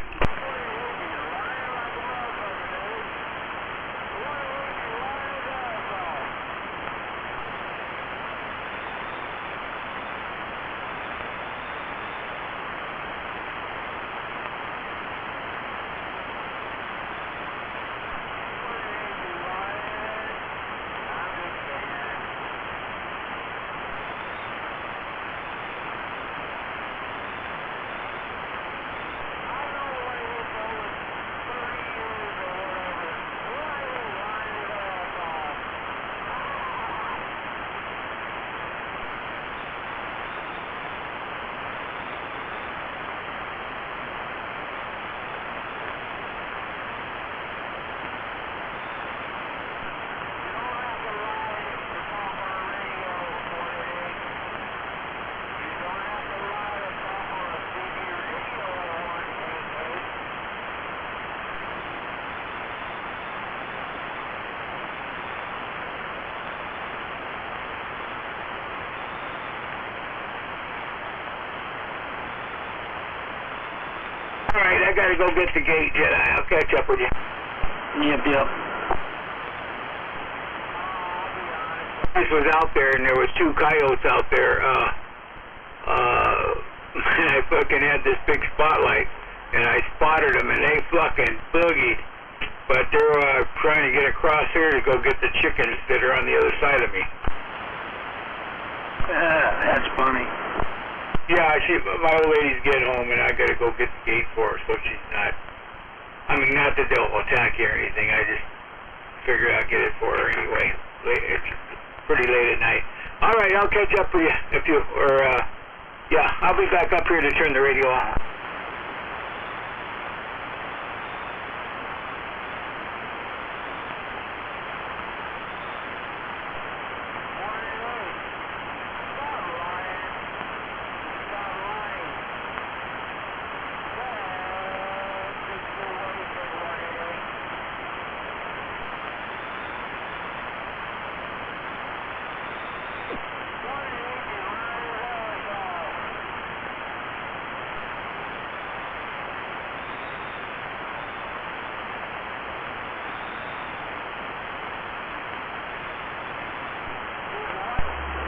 Alright, I gotta go get the gate, Jedi. I'll catch up with you. Yep. This was out there, and there was 2 coyotes out there. And I fucking had this big spotlight, and I spotted them, and they fucking boogied. But they're trying to get across here to go get the chickens that are on the other side of me. That's funny. Yeah, my old lady's getting home, and I gotta go get the gate for her, so she's not. I mean, not that they'll attack you or anything. I just figured I'd get it for her anyway. It's pretty late at night. All right, I'll catch up with you if you yeah, I'll be back up here to turn the radio on.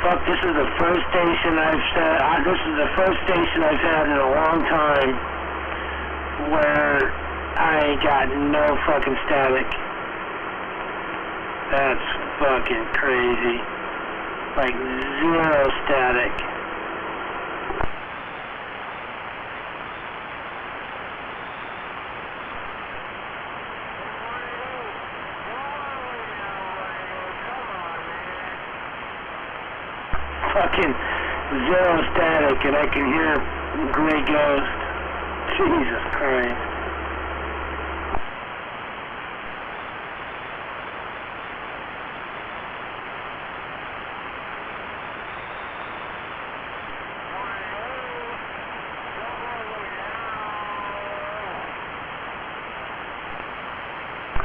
Fuck, this is the first station I've had in a long time where I ain't got no fucking static. That's fucking crazy. Like 0 static. Fucking 0 static, and I can hear Gray Ghost. Jesus Christ.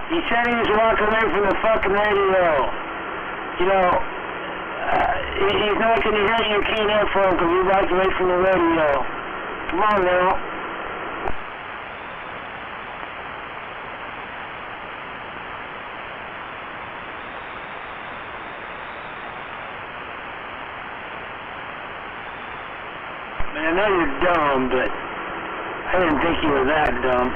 He said he was walking away from the fucking radio. You know, he's not going to hear your keen headphone because he walked away from the radio. Come on now. Man, I know you're dumb, but I didn't think you were that dumb.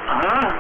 Huh?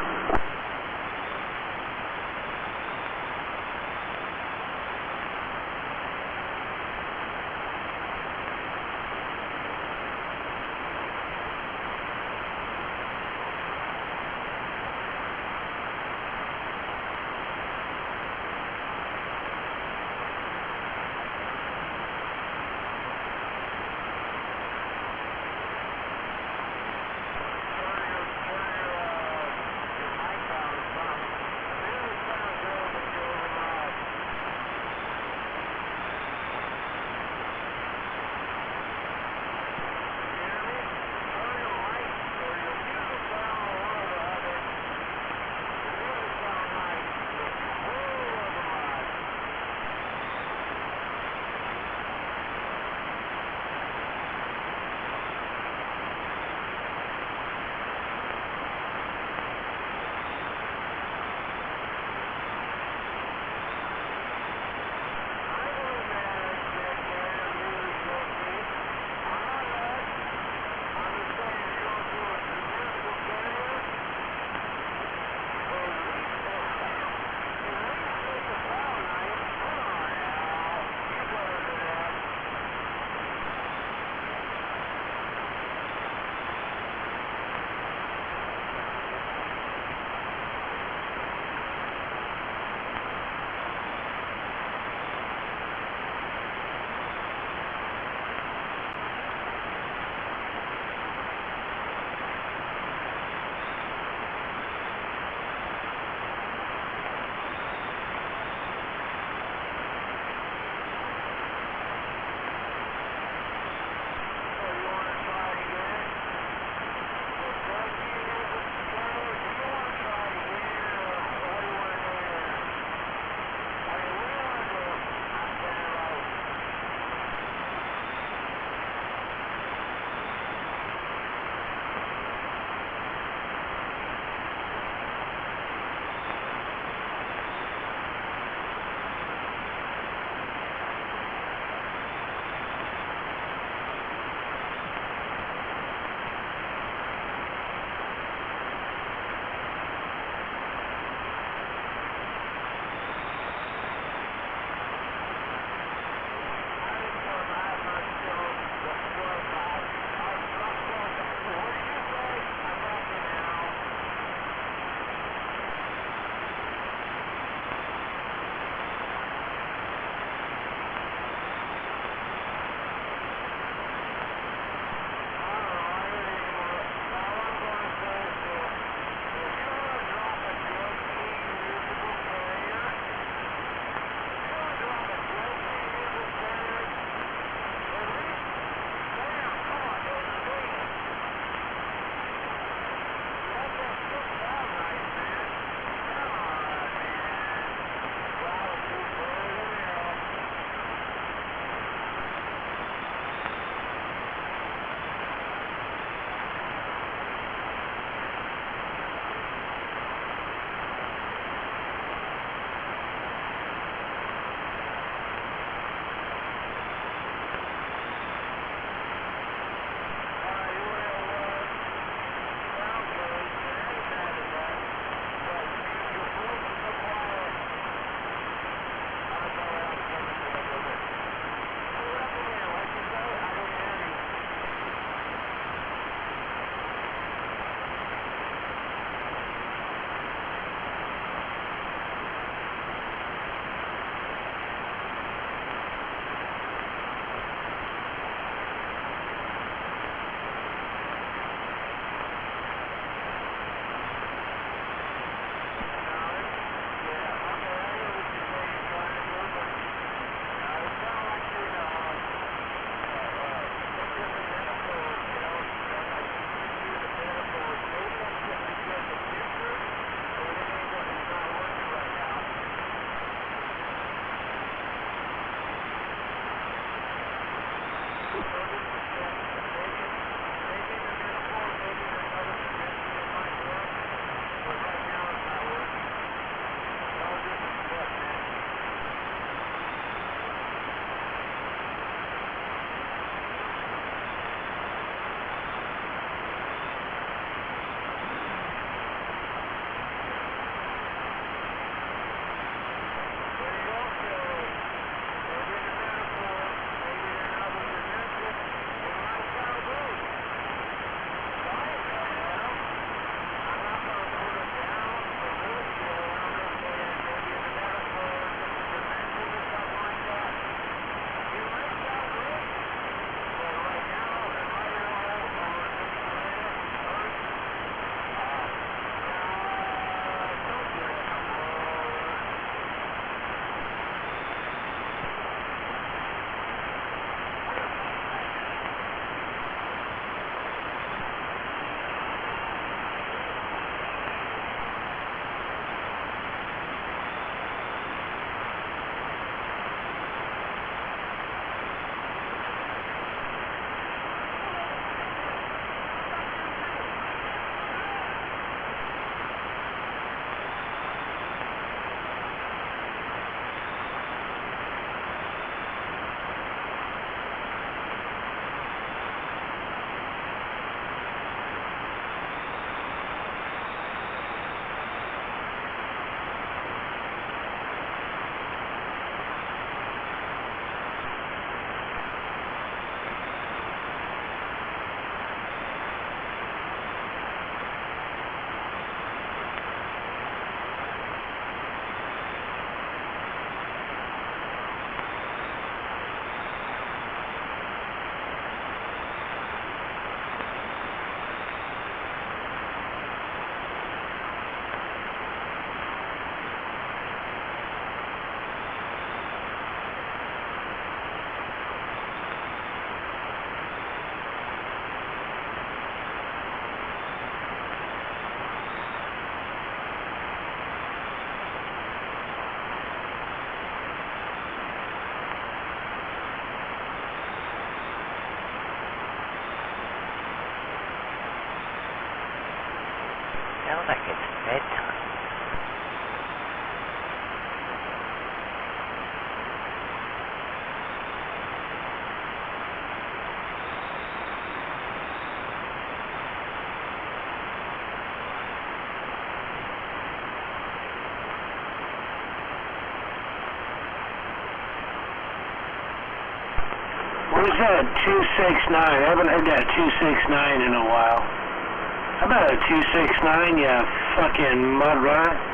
Where's that 269? I haven't heard that 269 in a while. How about a 269, you fucking mud runner?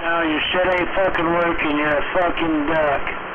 No, your shit ain't fucking working. You're a fucking duck.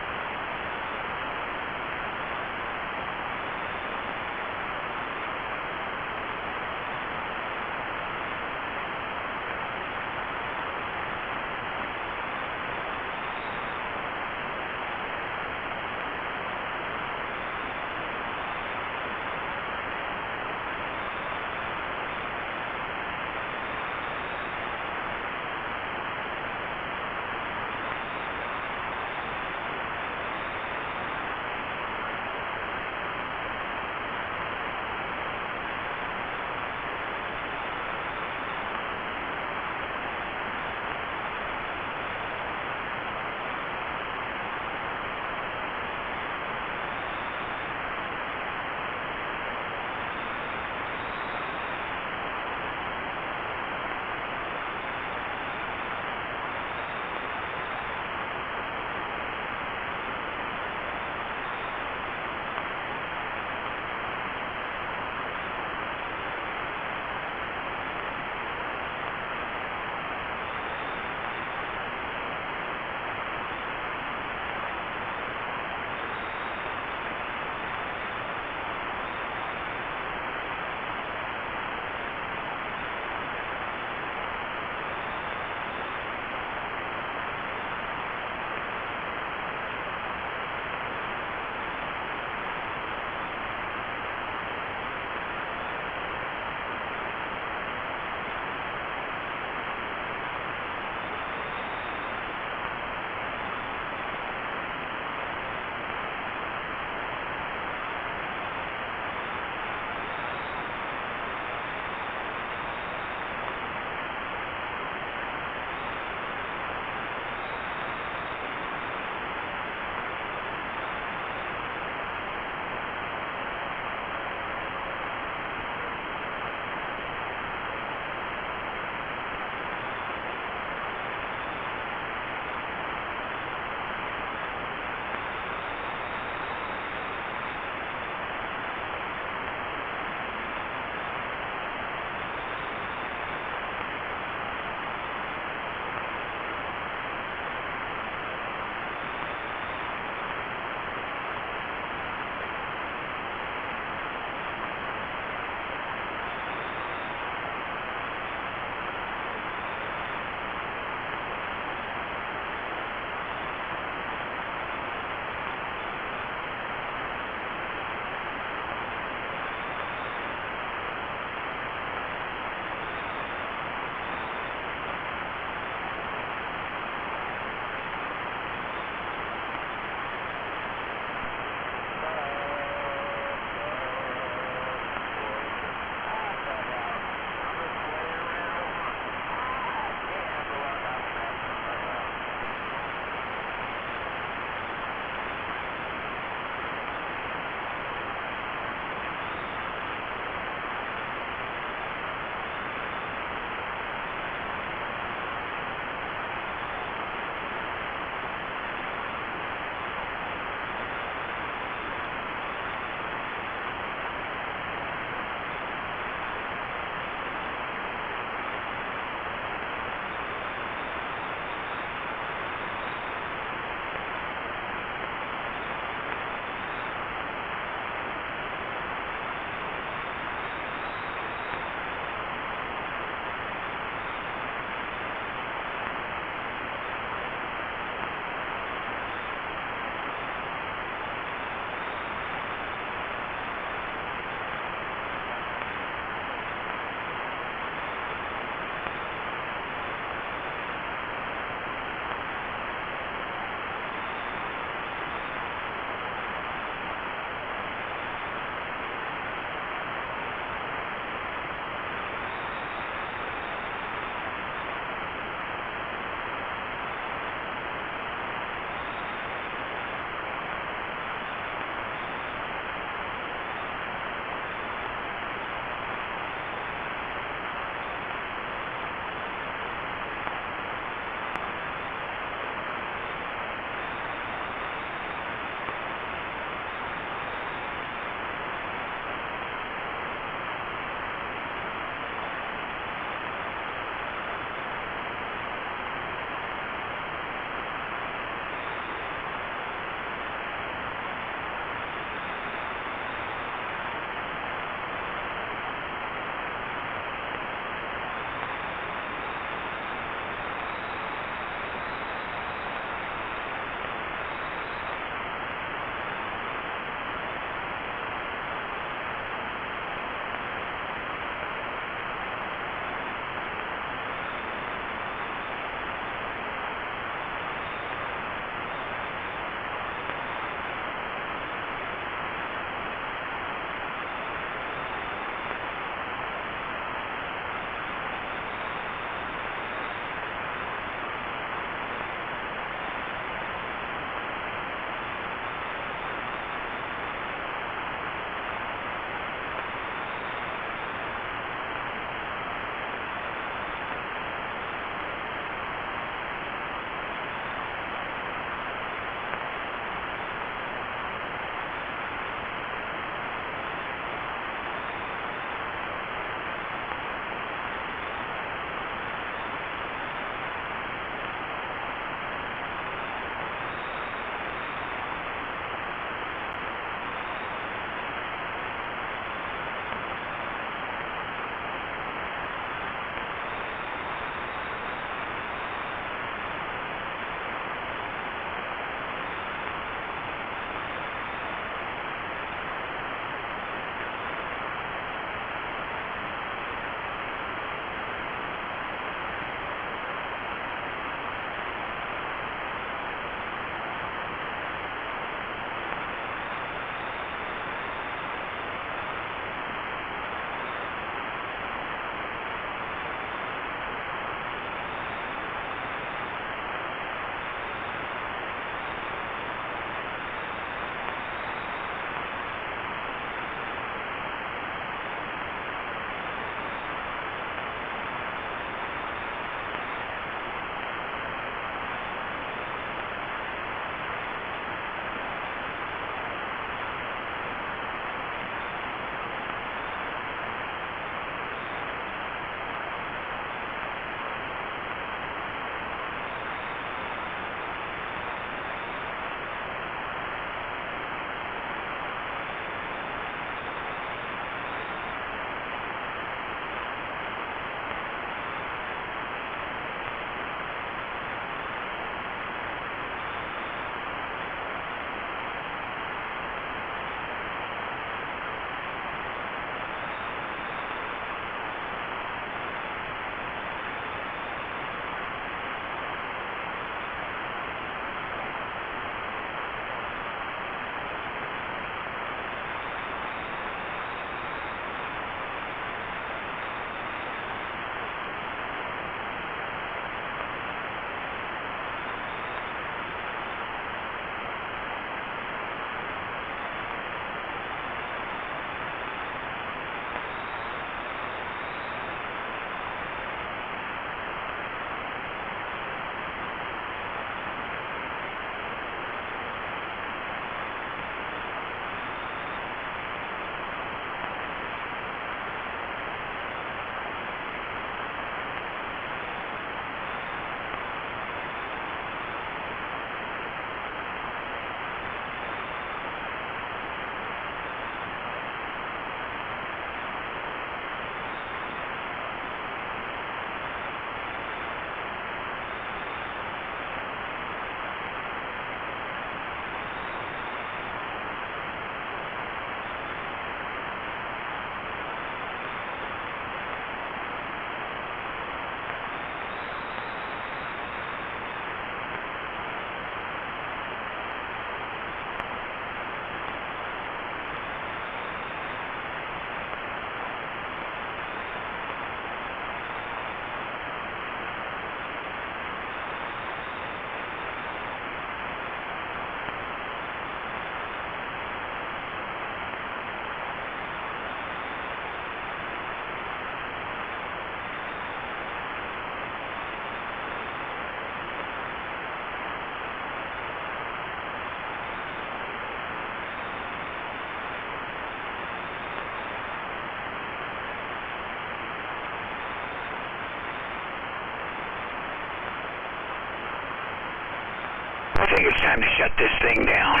I think it's time to shut this thing down.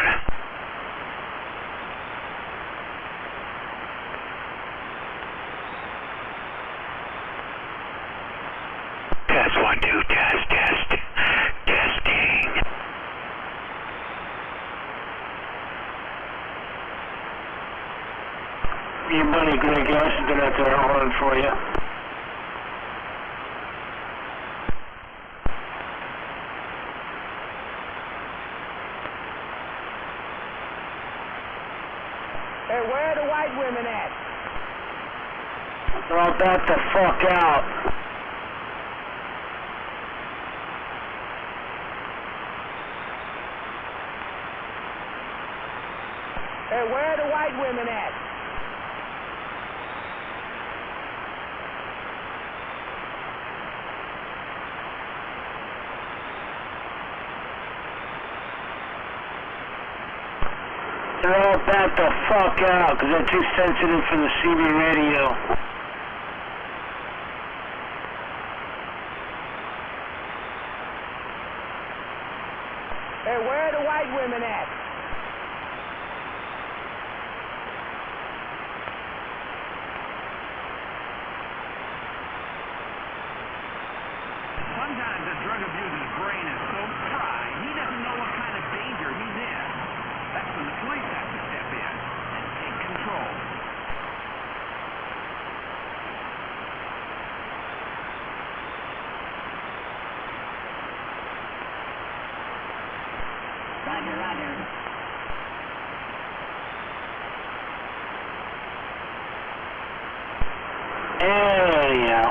Test 1, 2, test. Testing. Your buddy Greg Gus has been out there holding for you. Hey, where are the white women at? They're all back the fuck out. Hey, where are the white women at? They're all back the fuck out because they're too sensitive for the CB radio. Hey, where are the white women at? Sometimes a drug abuser's brain is so fried, he doesn't know what kind of danger he's in. That's when the police have to step in and take control. Roger. Yeah.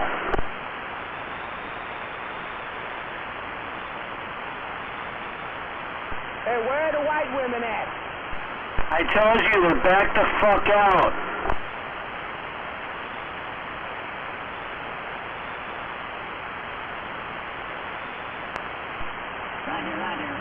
Hey, where are the white women at? I told you, they're back the fuck out. Roger.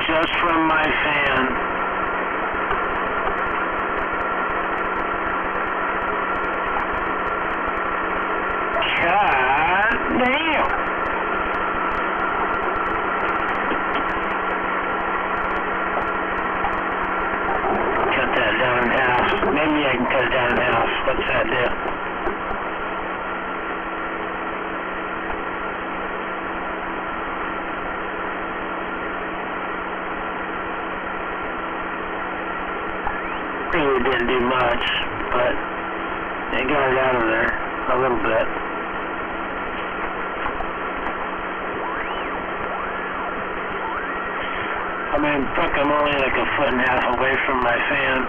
Just from my fan. God damn. Cut that down in half. Maybe I can cut it down in half. What's that do? Really didn't do much, but it got it out of there a little bit. I mean, fuck, I'm only like a foot and a half away from my fan.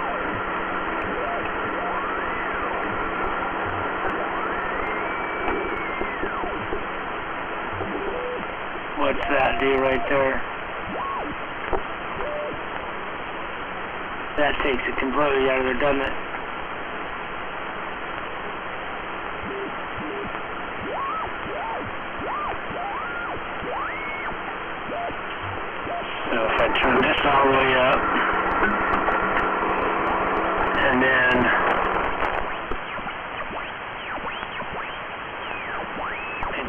What's that do right there? That takes it completely out of there, doesn't it? So if I turn this all the way up, and then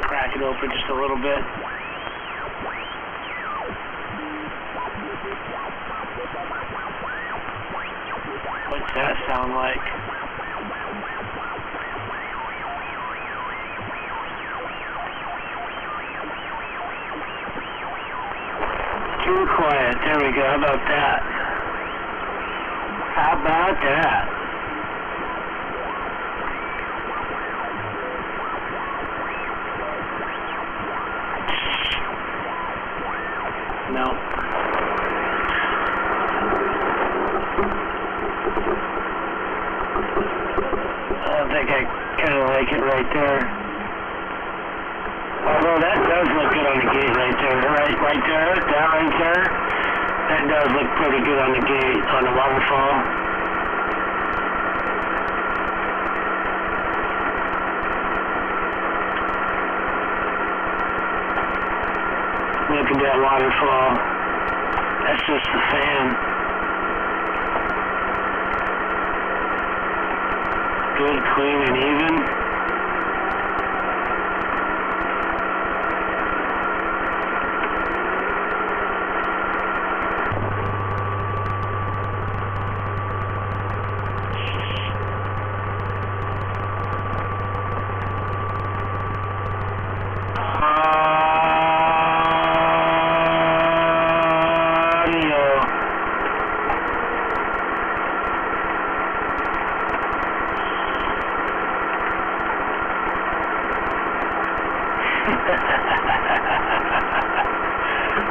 crack it open just a little bit. What's that sound like? Too quiet. There we go. How about that? How about that? No. I think I kind of like it right there. Although that does look good on the gate right there. Right there, that right there. That does look pretty good on the gate, on the waterfall. Look at that waterfall. That's just the fan. Good, clean, and even.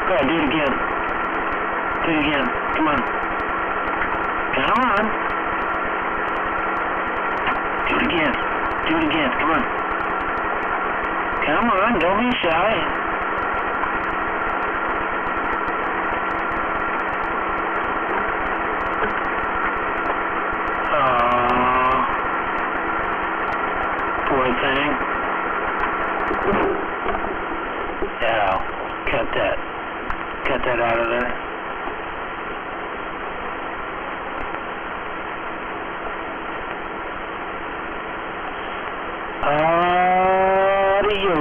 Go ahead, do it again. Do it again. Come on. Come on. Do it again. Do it again. Come on. Come on. Don't be shy. Aww. Poor thing. Yeah, cut that. Cut that out of there. Audio.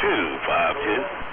252.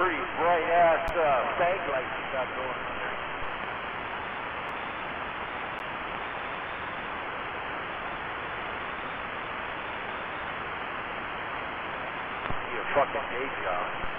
pretty bright-ass fag lights you got going on there. Your fucking day job.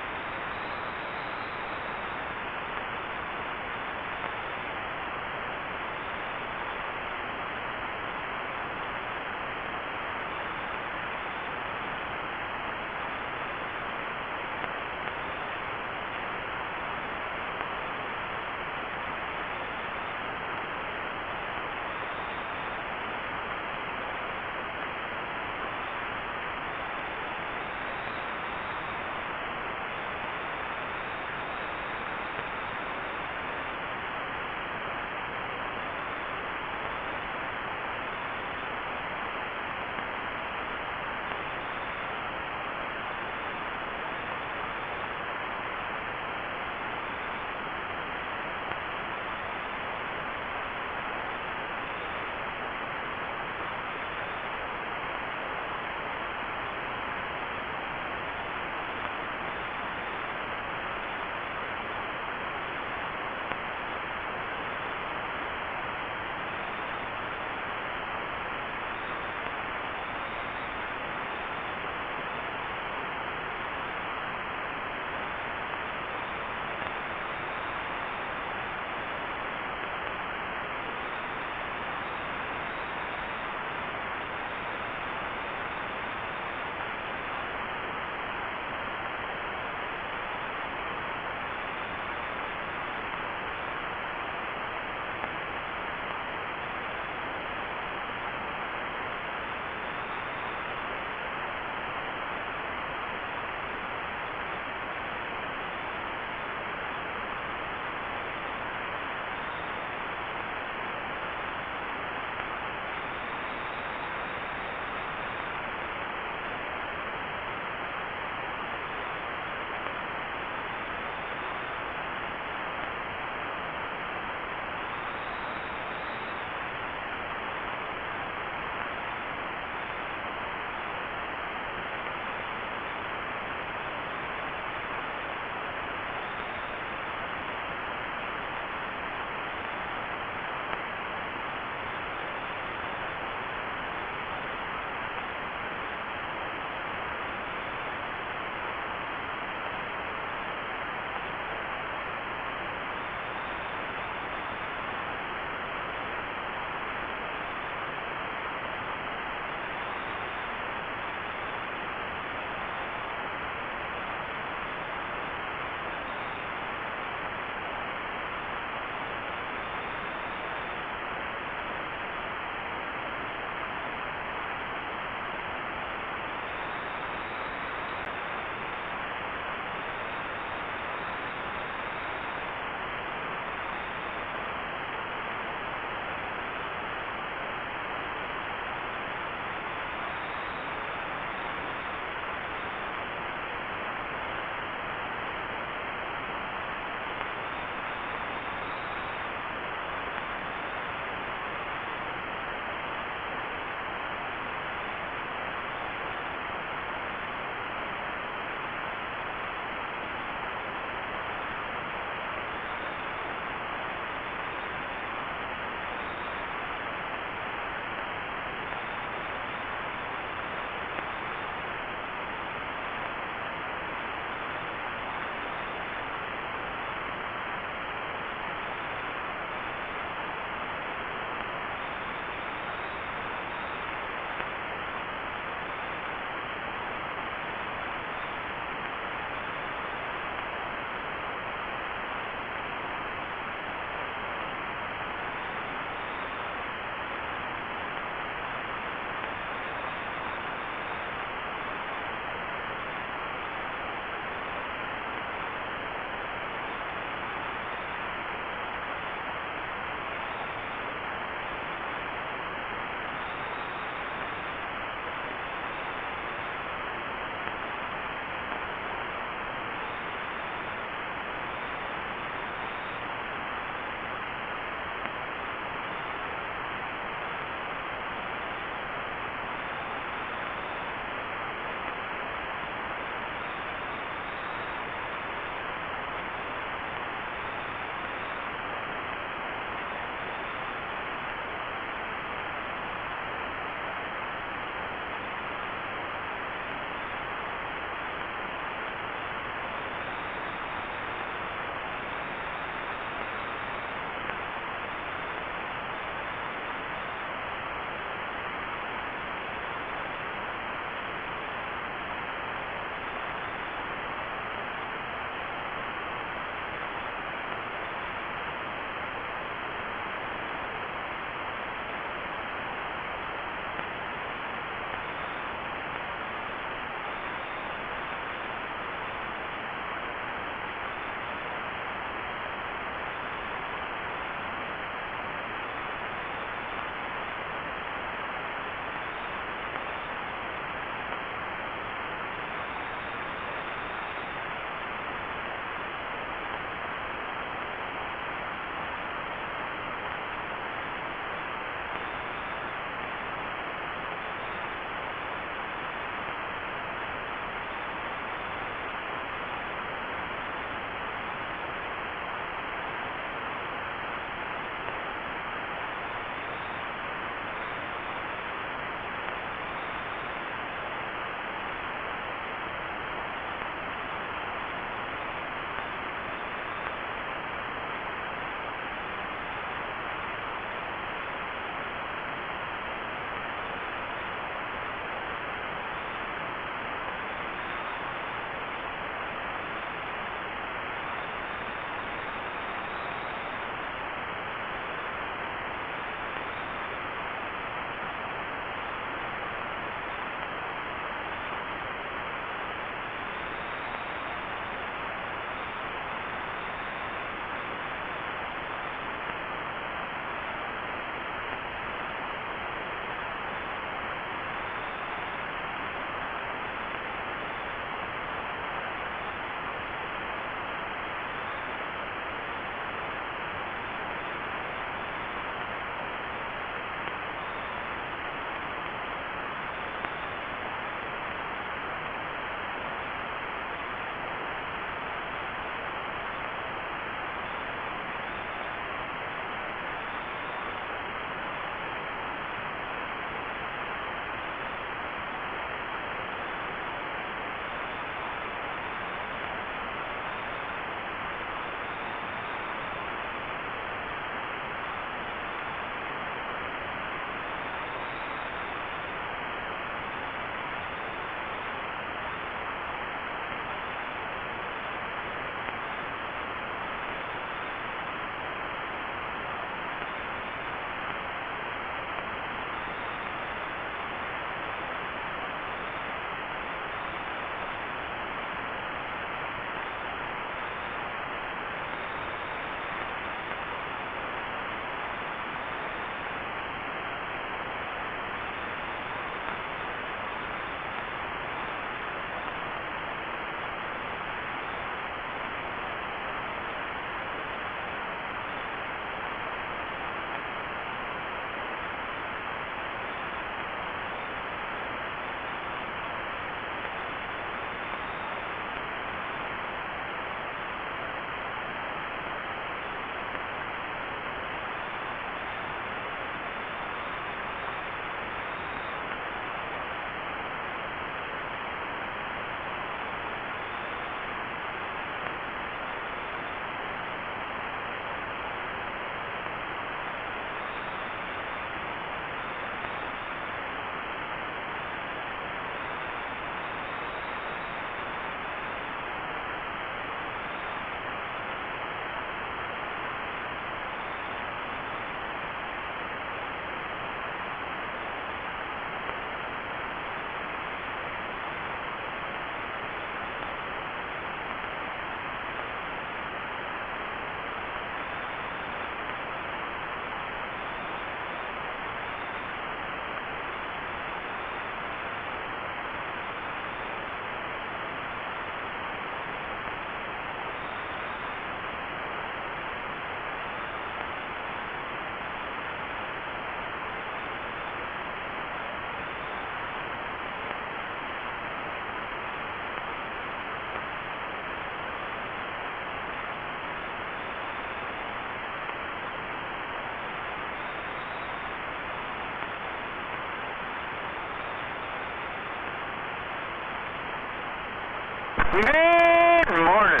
Good morning.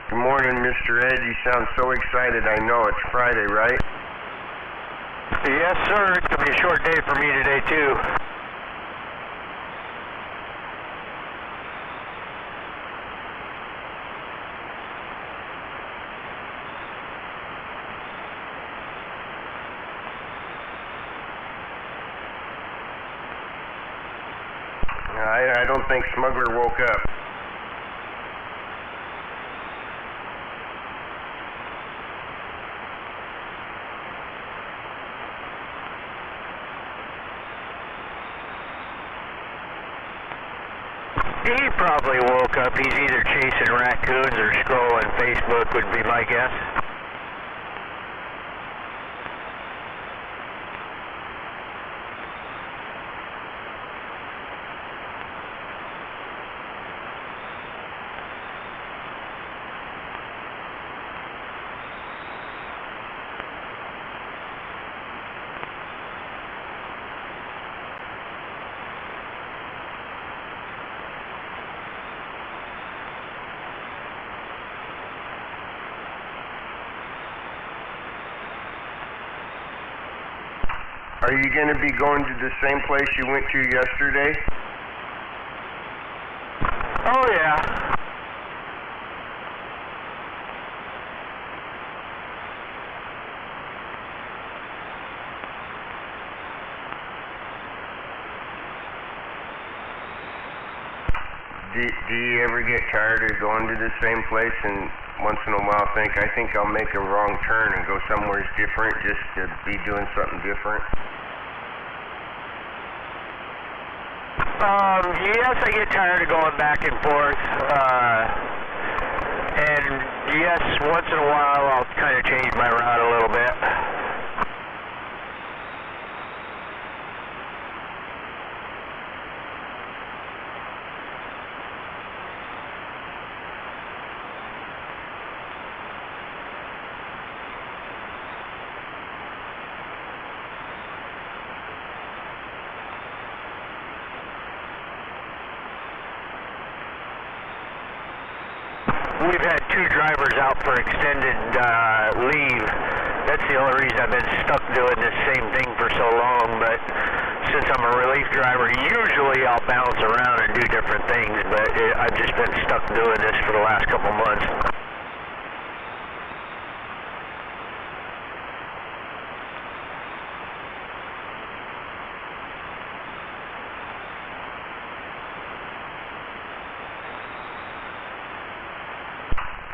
Good morning, Mr. Ed. You sound so excited. I know it's Friday, right? Yes, sir. It's going to be a short day for me today, too. I don't think Smuggler woke up. He probably woke up. He's either chasing raccoons or scrolling Facebook would be my guess. Are you going to be going to the same place you went to yesterday? Oh, yeah. Do you ever get tired of going to the same place and once in a while think, I think I'll make a wrong turn and go somewhere different just to be doing something different? Yes, I get tired of going back and forth. And yes, once in a while I'll kind of change my route a little bit. We've had 2 drivers out for extended leave. That's the only reason I've been stuck doing this same thing for so long, but since I'm a relief driver, usually I'll bounce around and do different things, but I've just been stuck doing this for the last couple months.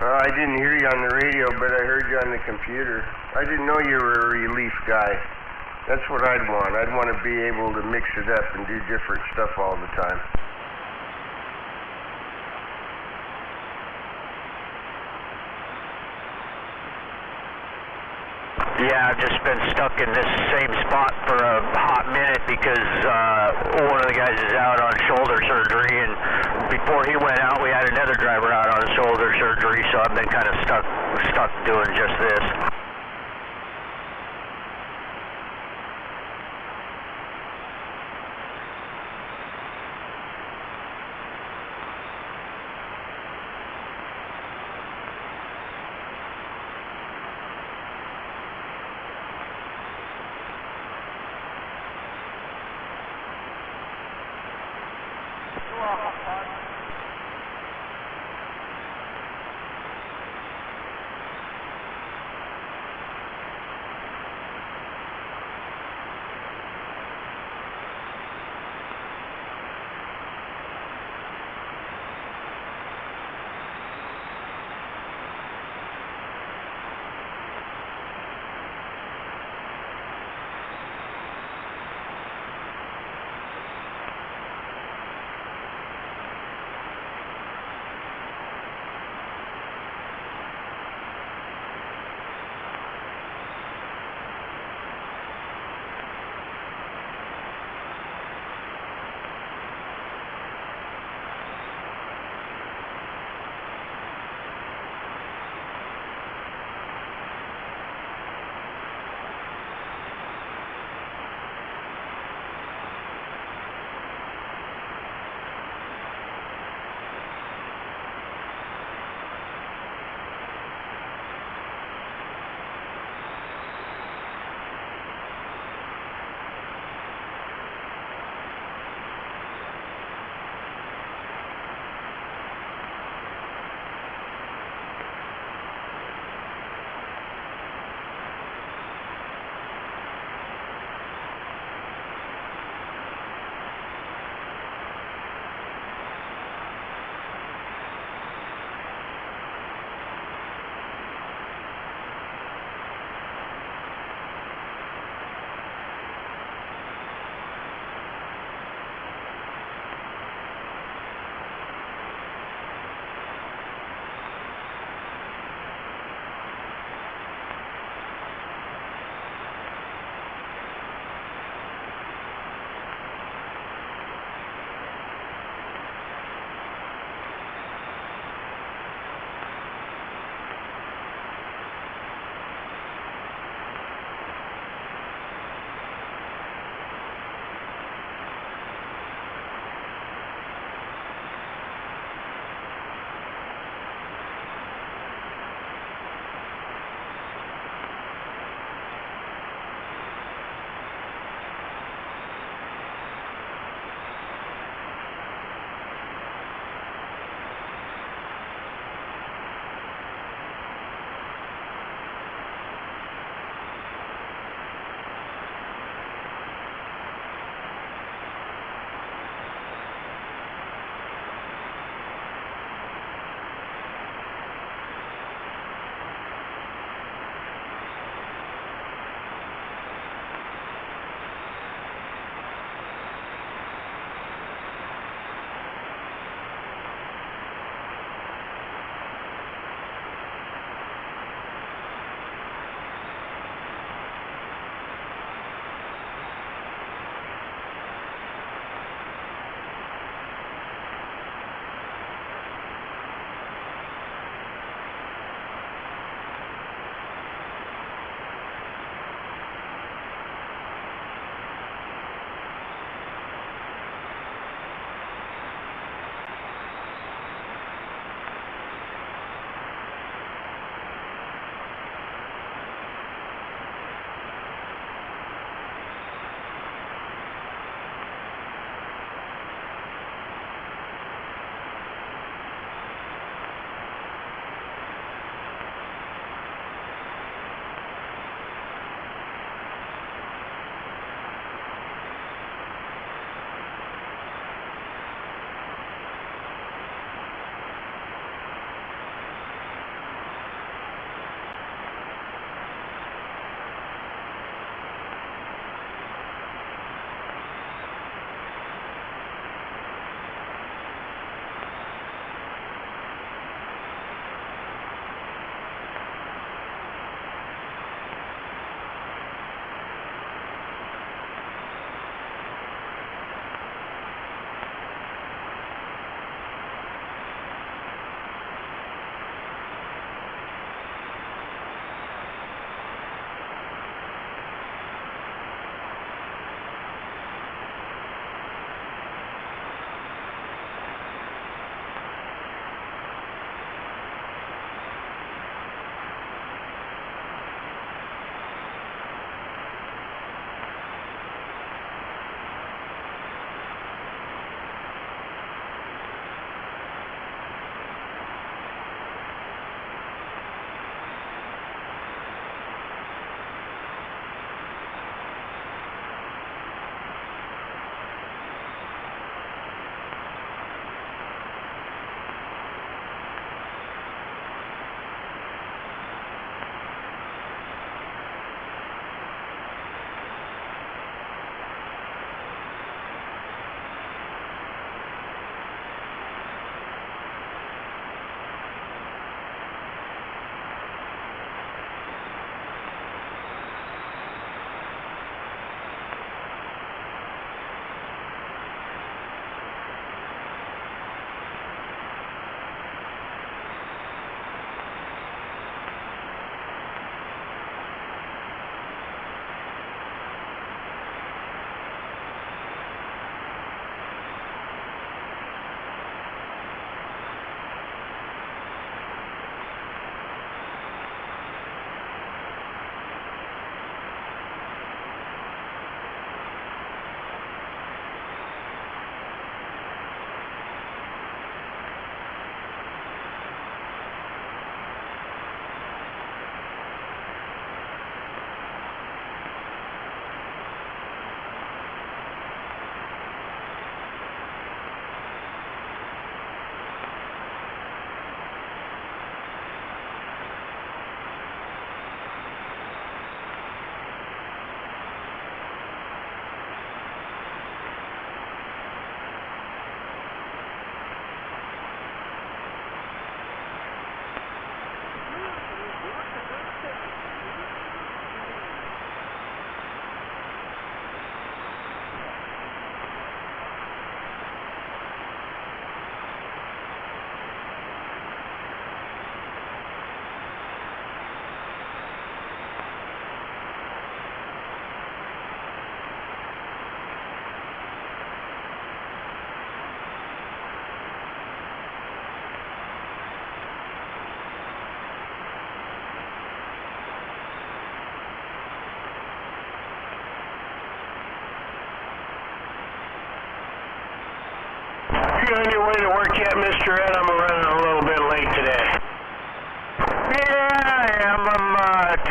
I didn't hear you on the radio, but I heard you on the computer. I didn't know you were a relief guy. That's what I'd want. I'd want to be able to mix it up and do different stuff all the time. Yeah, I've just been stuck in this same spot for a hot minute because one of the guys is out on shoulder surgery, and before he went out, we had another driver out on shoulder surgery, so I've been kind of stuck doing just this.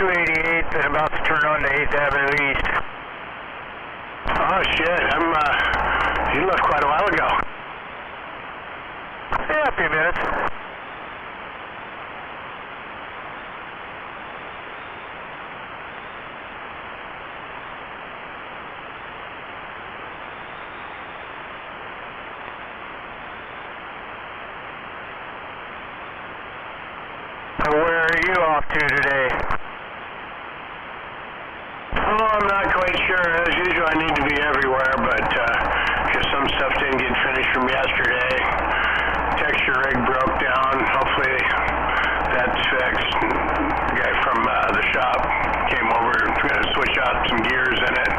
288th and about to turn on to 8th Avenue East. Oh shit, you left quite a while ago. Yeah, a few minutes. Where are you off to today? Oh, I'm not quite sure. As usual, I need to be everywhere, but because some stuff didn't get finished from yesterday. Texture rig broke down. Hopefully that's fixed. The guy from the shop came over and going to switch out some gears in it.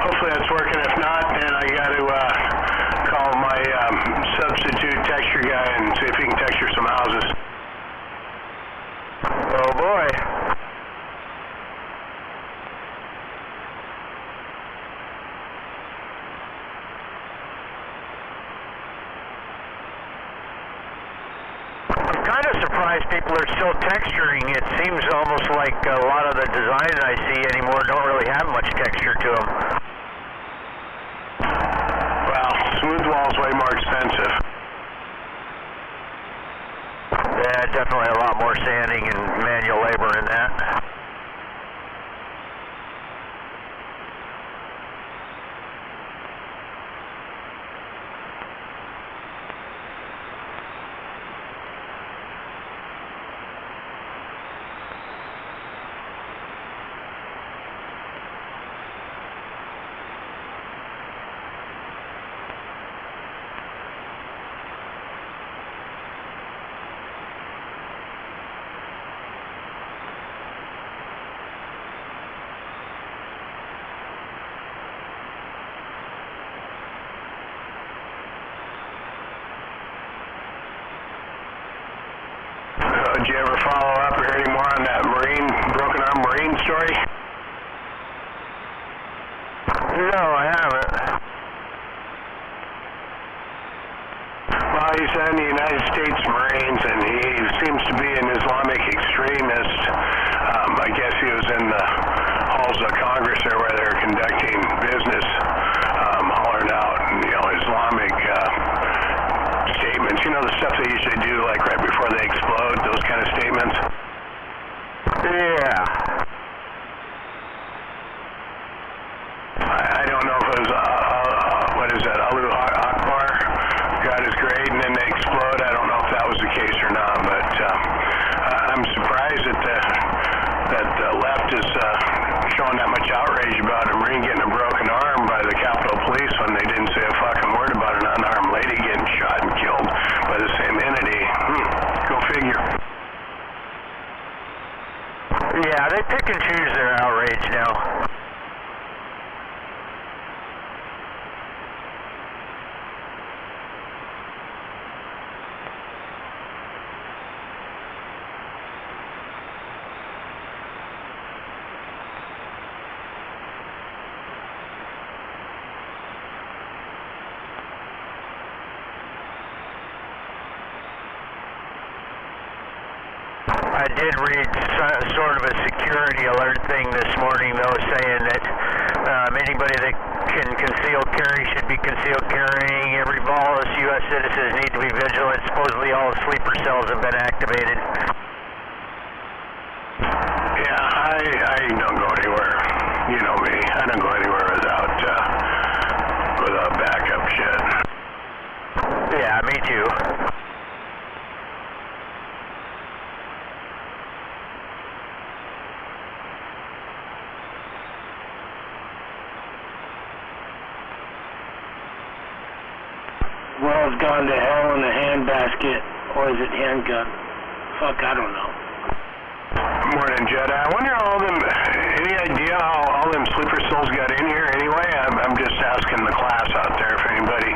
Hopefully that's working. If not, then I got to call my substitute texture guy and see if he can texture some houses. Oh boy. I'm kind of surprised people are still texturing. It seems almost like a lot of the designs I see anymore don't really have much texture to them. Well, smooth wall's way more expensive. Yeah, definitely a lot more sanding and manual labor in that. Did you ever follow up or hear any more on that broken arm Marine story? No, I haven't. Well, he's in the United States Marines, and he seems to be an Islamic extremist. I guess he was in the halls of Congress there where they're conducting business, hollering out, Islamic statements. You know, the stuff they usually do, like right before they explode, those kind of statements? Yeah. I don't know if it was, what is that, Allahu Akbar, God is great, and then they explode. I don't know if that was the case or not, but I'm surprised that the left is showing that much outrage about a Marine getting a broken arm by the Capitol Police when they didn't say a fucking word about an unarmed lady getting shot and killed by the same entity. Go figure. Yeah, they pick and choose their outrage now. I did read sort of a security alert thing this morning, though, saying that anybody that can conceal carry should be concealed carrying. Every lawless U.S. citizens need to be vigilant. Supposedly all the sleeper cells have been activated. Yeah, I don't go anywhere. You know me. I don't go anywhere without backup shit. Yeah, me too. World's gone to hell in a handbasket, or is it handgun? Fuck, I don't know. Morning, Jedi. I wonder any idea how all them sleeper cells got in here anyway? I'm just asking the class out there if anybody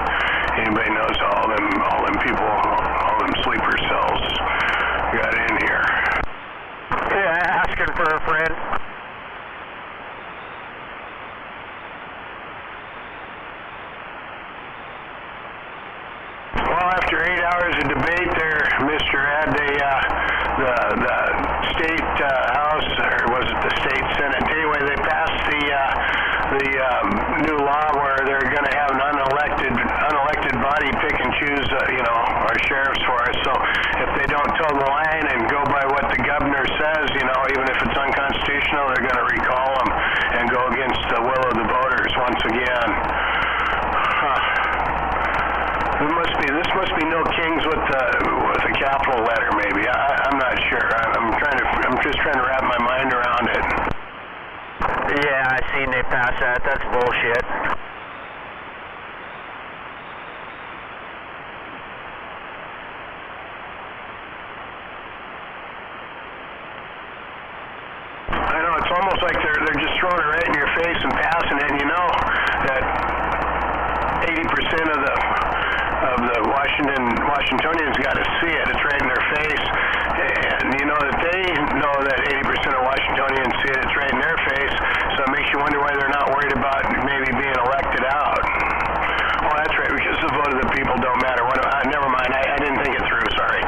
knows how all them people, all them sleeper cells got in here. Yeah, asking for a friend. Well, after 8 hours of debate there, Mr. Ed, the state house, or was it new law where they're going to have an unelected body pick and choose, our sheriffs for us. So if they don't toe the line and go by what the governor says, even if it's unconstitutional, they're going to recall them and go against the will of the voters once again. This must be no kings with a capital letter, maybe. I'm not sure. I'm just trying to wrap my mind around it. Yeah, I seen they passed that. That's bullshit. I know, it's almost like they're just throwing it right in your face and passing it, and you know that 80% of the Washingtonians got to see it. It's right in their face. And you know that they know that 80% of Washingtonians see it. It's right in their face. So it makes you wonder why they're not worried about maybe being elected out. Oh, that's right, because the vote of the people don't matter. Never mind. I didn't think it through. Sorry.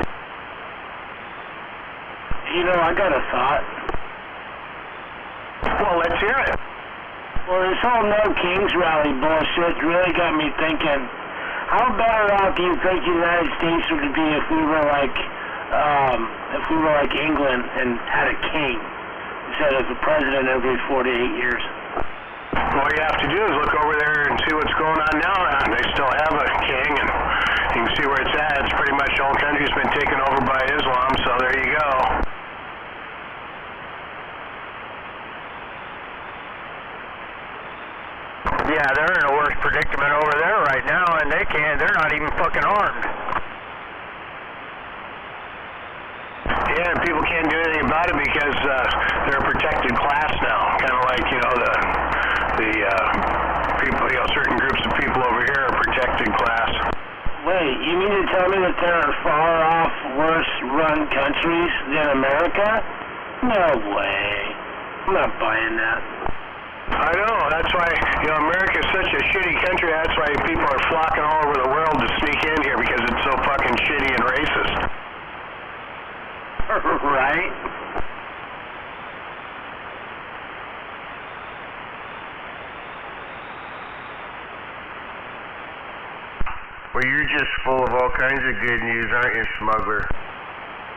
I got a thought. Well, let's hear it. Well, this whole No Kings rally bullshit really got me thinking, how better off do you think the United States would be if we were like England and had a king instead of a president every 4 to 8 years? All you have to do is look over there and see what's going on now. They still have a king, and you can see where it's at. It's pretty much the whole country's been taken over by Islam, so there you go. Yeah, they're in a worse predicament over there right now, and they're not even fucking armed. Yeah, and people can't do anything about it because they're a protected class now. Kind of like, the people, certain groups of people over here are a protected class. Wait, you mean to tell me that there are far off, worse run countries than America? No way. I'm not buying that. I know, that's why, America's such a shitty country. That's why people are flocking all over the world to sneak in here, because it's so fucking shitty and racist. Right? Well, you're just full of all kinds of good news, aren't you, smuggler?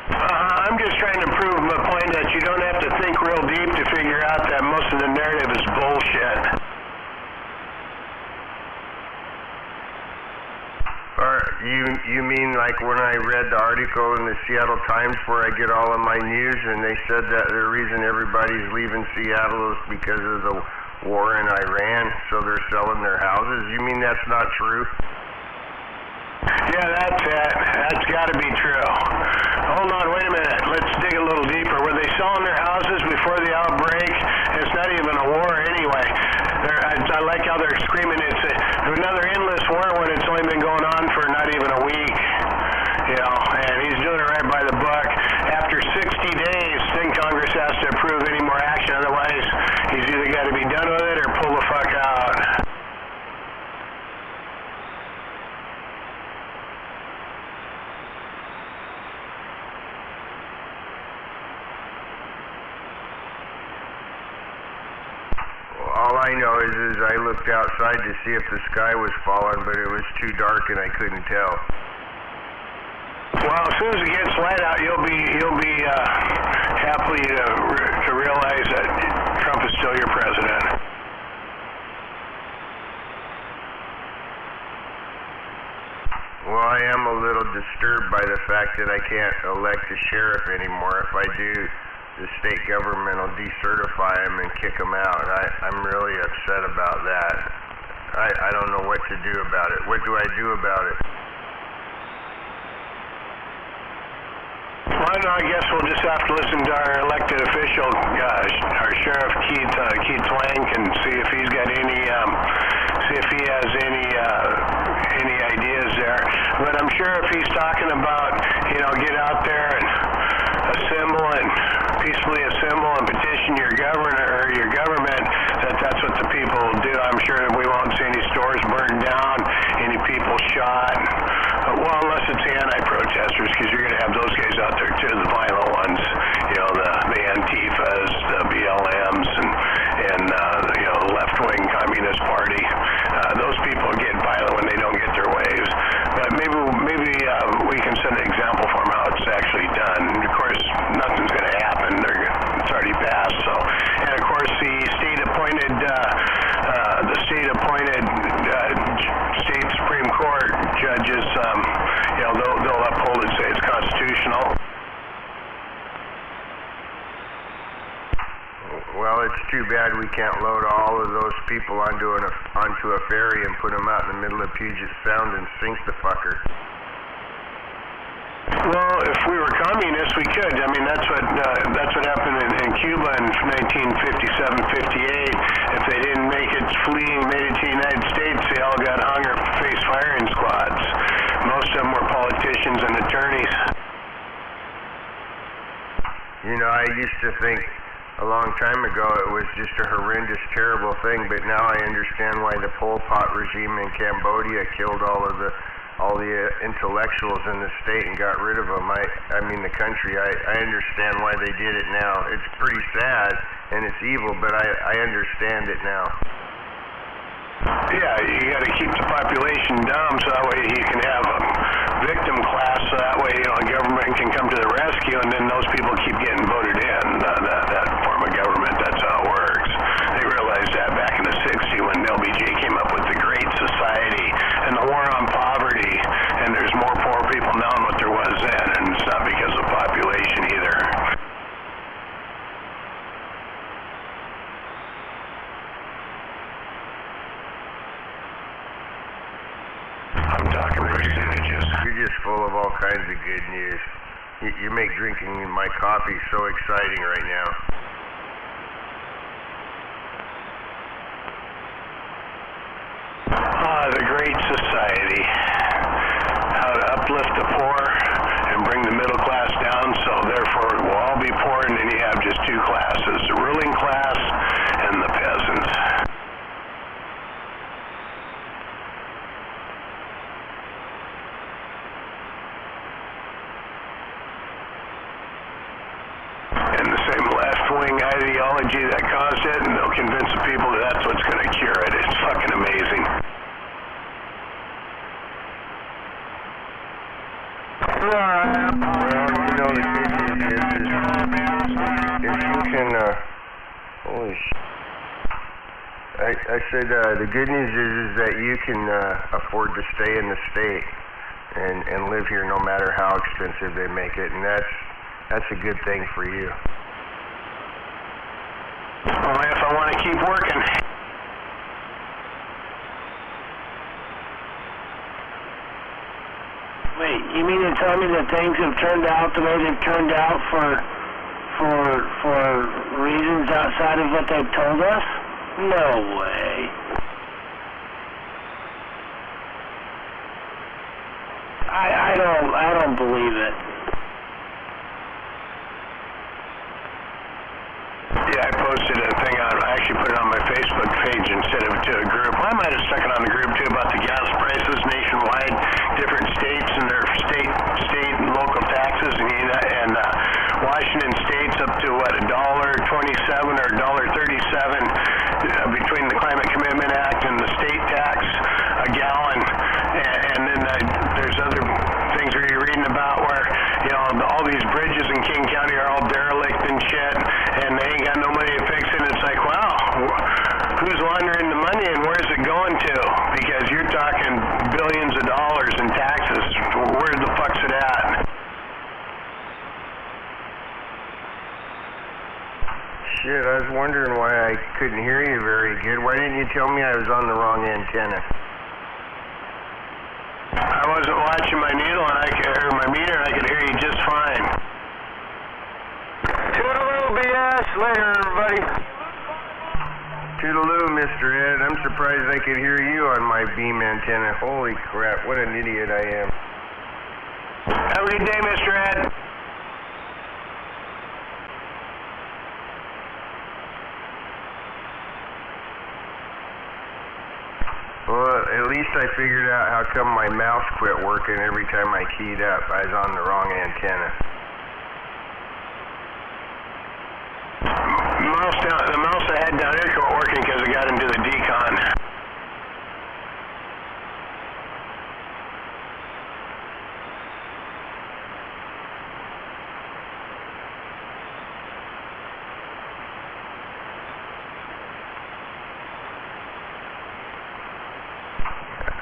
I'm just trying to prove my point that you don't have to think real deep to figure out that most of the narrative is bullshit. You mean like when I read the article in the Seattle Times where I get all of my news, and they said that the reason everybody's leaving Seattle is because of the war in Iran, so they're selling their houses? You mean that's not true? Yeah, that's it. That's got to be true. Hold on, wait a minute. Let's dig a little deeper. Were they selling their houses before the outbreak? It's not even a war anyway. I like how they're screaming it's another endless war when it's only been going on for not even a week. And he's doing it right by the book. After 60 days, then Congress has to approve any more action. Otherwise, he's either got to be done with it or pull the fuck out. All I know is I looked outside to see if the sky was falling, but it was too dark and I couldn't tell. Well, as soon as it gets light out, you'll be happy to realize that Trump is still your president. Well, I am a little disturbed by the fact that I can't elect a sheriff anymore. If I do, the state government will decertify him and kick him out. I'm really upset about that. I don't know what to do about it. What do I do about it? Well, I guess we'll just have to listen to our elected official, our Sheriff Keith Lang, and see if he's got see if he has any ideas there. But I'm sure if he's talking about, get out there and peacefully assemble and petition your governor or your government, that's what the people will do. I'm sure that we won't see any stores burned down, any people shot. Well, unless it's the anti-protesters, because you're going to have those guys out there too, the violent ones, the Antifas, the BLMs, and the left-wing Communist Party. too bad we can't load all of those people onto a ferry and put them out in the middle of Puget Sound and sink the fucker. Well, if we were communists, we could. I mean, that's what happened in Cuba in 1957-58. If they didn't make it fleeing, made it to the United States, they all got hung or faced firing squads. Most of them were politicians and attorneys. You know, I used to think a long time ago it was just a horrendous, terrible thing, but now I understand why the Pol Pot regime in Cambodia killed all the intellectuals in the state and got rid of them. I mean the country. I understand why they did it now. It's pretty sad and it's evil, but I understand it now. Yeah, you got to keep the population down so that way you can have a victim class, so that way, you know, government can come to the rescue, and then those people keep getting voted in. That form of government, that's how it works. They realized that back in the 60s when LBJ came up with the Great Society and the war on poverty, and there's more poor people now than what there was then, and it's not because of population either. I'm talking percentages. You're just full of all kinds of good news. You make drinking my coffee so exciting right now. The Great Society. How to uplift the poor and bring the middle class down, so therefore we'll all be poor, and then you have just two classes, the ruling class and the peasants. And the same left-wing ideology that caused it, and they'll convince the people that that's what's going to cure it. It's fucking amazing. Well, you know, the good news is if you can, holy shit. I said the good news is that you can afford to stay in the state and live here no matter how expensive they make it, and that's a good thing for you. Only if I want to keep working. Wait, you mean to tell me that things have turned out the way they've turned out for reasons outside of what they've told us? No way. I don't believe it. Yeah, I posted a thing on, I actually put it on my Facebook page instead of to a group. I might have stuck it on the group too about the gas prices nationwide, different states and their state and local taxes, and Washington State's up to what, $1.27 or $1.37 between the Climate Commitment Act and the state tax a gallon, and then there's other things where you're reading about where, you know, all these bridges in King County are all derelict and shit, and they ain't got no money to fix it. It's like, wow, who's laundering the money and where's it going to? Because you're talking billions of dollars in taxes. Where the fuck's it at? Shit, I was wondering why I couldn't hear you very good. Why didn't you tell me I was on the wrong antenna? I wasn't watching my needle or my meter, and I could hear you just fine. Toodaloo, BS. Later, everybody. Toodaloo, Mr. Ed. I'm surprised I could hear you on my beam antenna. Holy crap, what an idiot I am. Have a good day, Mr. Ed. Well, at least I figured out how come my mouse quit working every time I keyed up. I was on the wrong antenna. The mouse I had down here quit working because it got into the decon.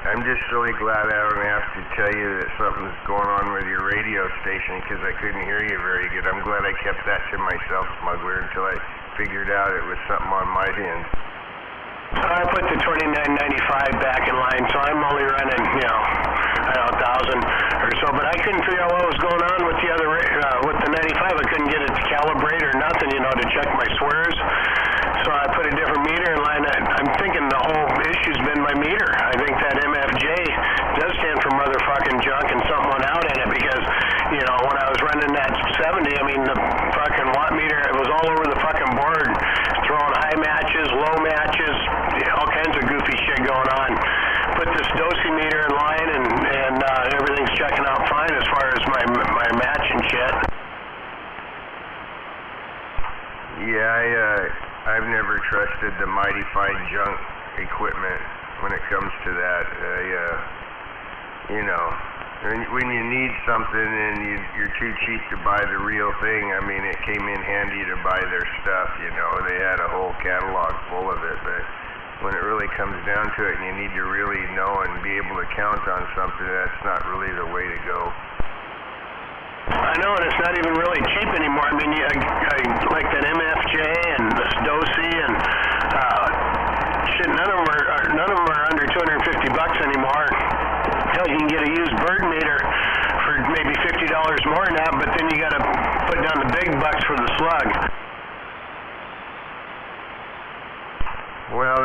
I'm just really glad I don't have to tell you that something's going on with your radio station because I couldn't hear you very good. I'm glad I kept that to myself, Smuggler, until I figured out it was something on my end. I put the 29.95 back in line, so I'm only running, you know, I don't know, 1,000 or so. But I couldn't figure out what was going on with the other, with the 95. I couldn't get it to calibrate or nothing, you know, to check my swears. So I put a different meter in line. I'm thinking the whole issue's been my meter. I think that MFJ does stand for motherfucking junk and something went out in it because, you know, when I was running that 70, I mean, the fucking watt meter, it was all over the fucking board, throwing high matches, low matches, all kinds of goofy shit going on. Put this dosimeter in line and everything's checking out fine as far as my match and shit. Yeah, I've never trusted the mighty fine junk equipment when it comes to that. You know, when you need something and you're too cheap to buy the real thing, I mean, it came in handy to buy their stuff, you know. They had a whole catalog full of it, but when it really comes down to it and you need to really know and be able to count on something, that's not really the way to go. I know, and it's not even really cheap anymore. I mean, I like that MFJ and this Dosi and shit. None of them are under $250 anymore. Hell, you can get a used bird meter for maybe $50 more than that, but then you got to put down the big bucks for the slug. Well,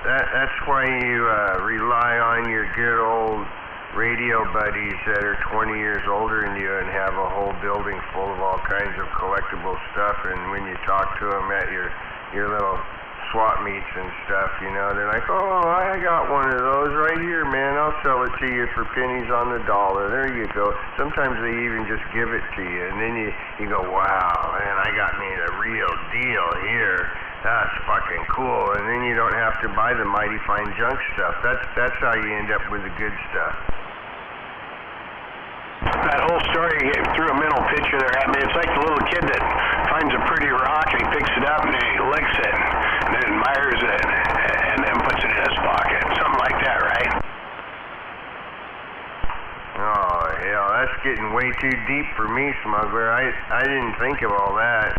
that's why you rely on your good old radio buddies that are 20 years older than you and have a whole building full of all kinds of collectible stuff. And when you talk to them at your little swap meets and stuff, you know, they're like, oh, I got one of those right here, man. I'll sell it to you for pennies on the dollar. There you go. Sometimes they even just give it to you. And then you go, wow, man, I got me a real deal here. That's fucking cool. And then you don't have to buy the mighty fine junk stuff. That's how you end up with the good stuff. That whole story threw a mental picture there at me. It's like the little kid that finds a pretty rock and he picks it up and he licks it and then admires it and then puts it in his pocket. Something like that, right? Oh, hell, that's getting way too deep for me, smuggler. I didn't think of all that.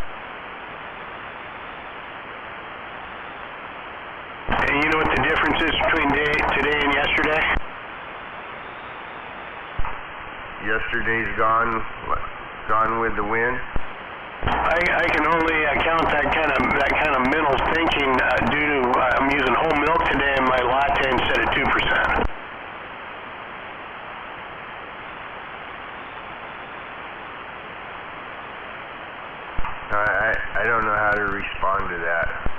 And you know what the difference is between today and yesterday? Yesterday's gone with the wind. I can only count that kind of mental thinking due to I'm using whole milk today in my latte instead of 2%. I don't know how to respond to that.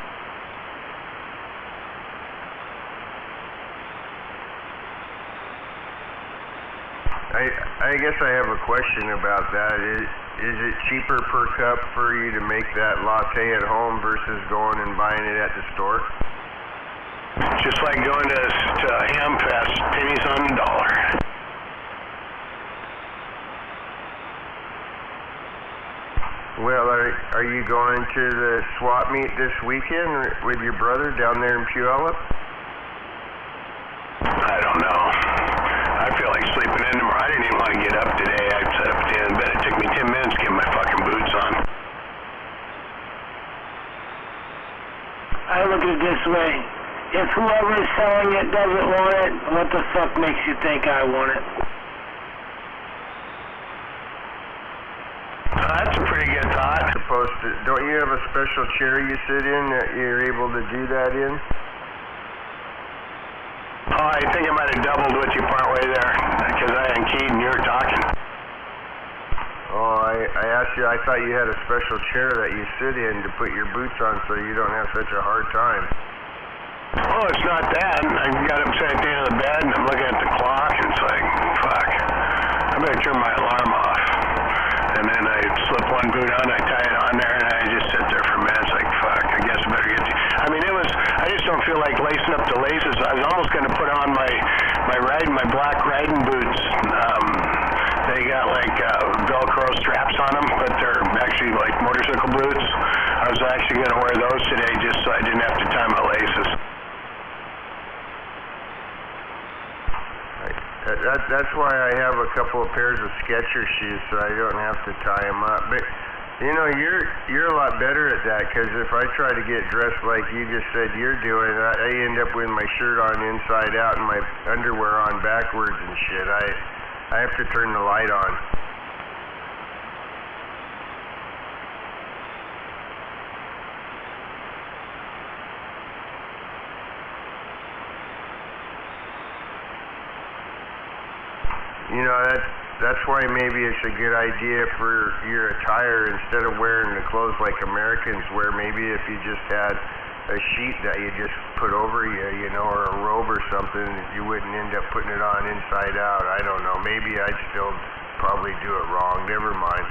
I guess I have a question about that. Is it cheaper per cup for you to make that latte at home versus going and buying it at the store? Just like going to Hamfest, pennies on the dollar. Well, are you going to the swap meet this weekend with your brother down there in Puyallup? I don't know. I feel like sleeping in tomorrow. I didn't even want to get up today. I set up at the end of the bed. It took me 10 minutes to get my fucking boots on. I look at it this way. If whoever is selling it doesn't want it, what the fuck makes you think I want it? That's a pretty good thought. Don't you have a special chair you sit in that you're able to do that in? Oh, I think I might have doubled with you partway there, because I hadn't keyed and you were talking. Oh, I asked you, I thought you had a special chair that you sit in to put your boots on so you don't have such a hard time. Oh, it's not that. I got upset at the end of the bed and I'm looking at the clock and it's like, fuck, I better turn my alarm off. And then I slip one boot on, I tie it on there, and I just sit there for a minute. It's like, fuck, I guess I better get I mean, I just don't feel like lacing up the laces. I was almost going to put on my black riding boots. They got like Velcro straps on them, but they're actually like motorcycle boots. I was actually going to wear those today just so I didn't have to tie my laces. That's why I have a couple of pairs of Skechers shoes so I don't have to tie them up. But You know, you're a lot better at that, because if I try to get dressed like you just said you're doing, I end up with my shirt on inside out and my underwear on backwards and shit. I have to turn the light on. You know, that's why maybe it's a good idea for your attire, instead of wearing the clothes like Americans wear, maybe if you just had a sheet that you just put over you, you know, or a robe or something, you wouldn't end up putting it on inside out. I don't know. Maybe I'd still probably do it wrong. Never mind.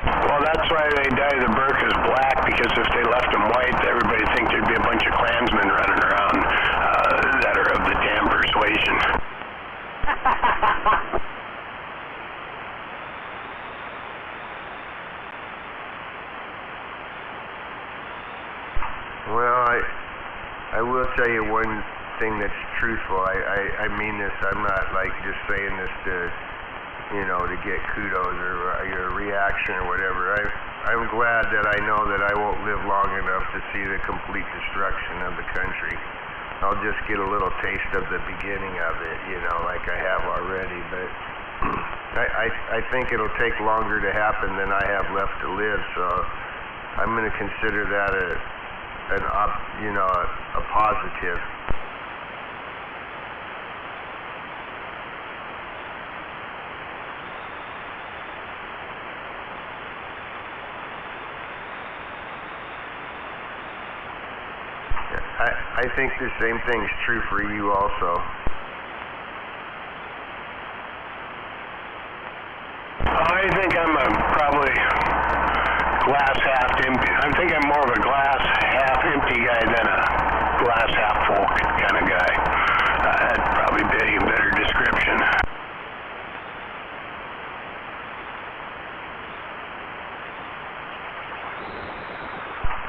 Well, that's why they dye the burqas black, because if they left them white, everybody think there'd be a bunch of Klansmen running around that are of the damn persuasion. Well, I will tell you one thing that's truthful. I mean this. I'm not like just saying this to, you know, to get kudos or a reaction or whatever. I'm glad that I know that I won't live long enough to see the complete destruction of the country. I'll just get a little taste of the beginning of it, you know, like I have already. But I think it'll take longer to happen than I have left to live. So I'm going to consider that a positive. I think the same thing's true for you also. I think I'm probably glass half empty. I think I'm more of a glass half empty guy than a glass half full kind of guy. That'd probably be a better description.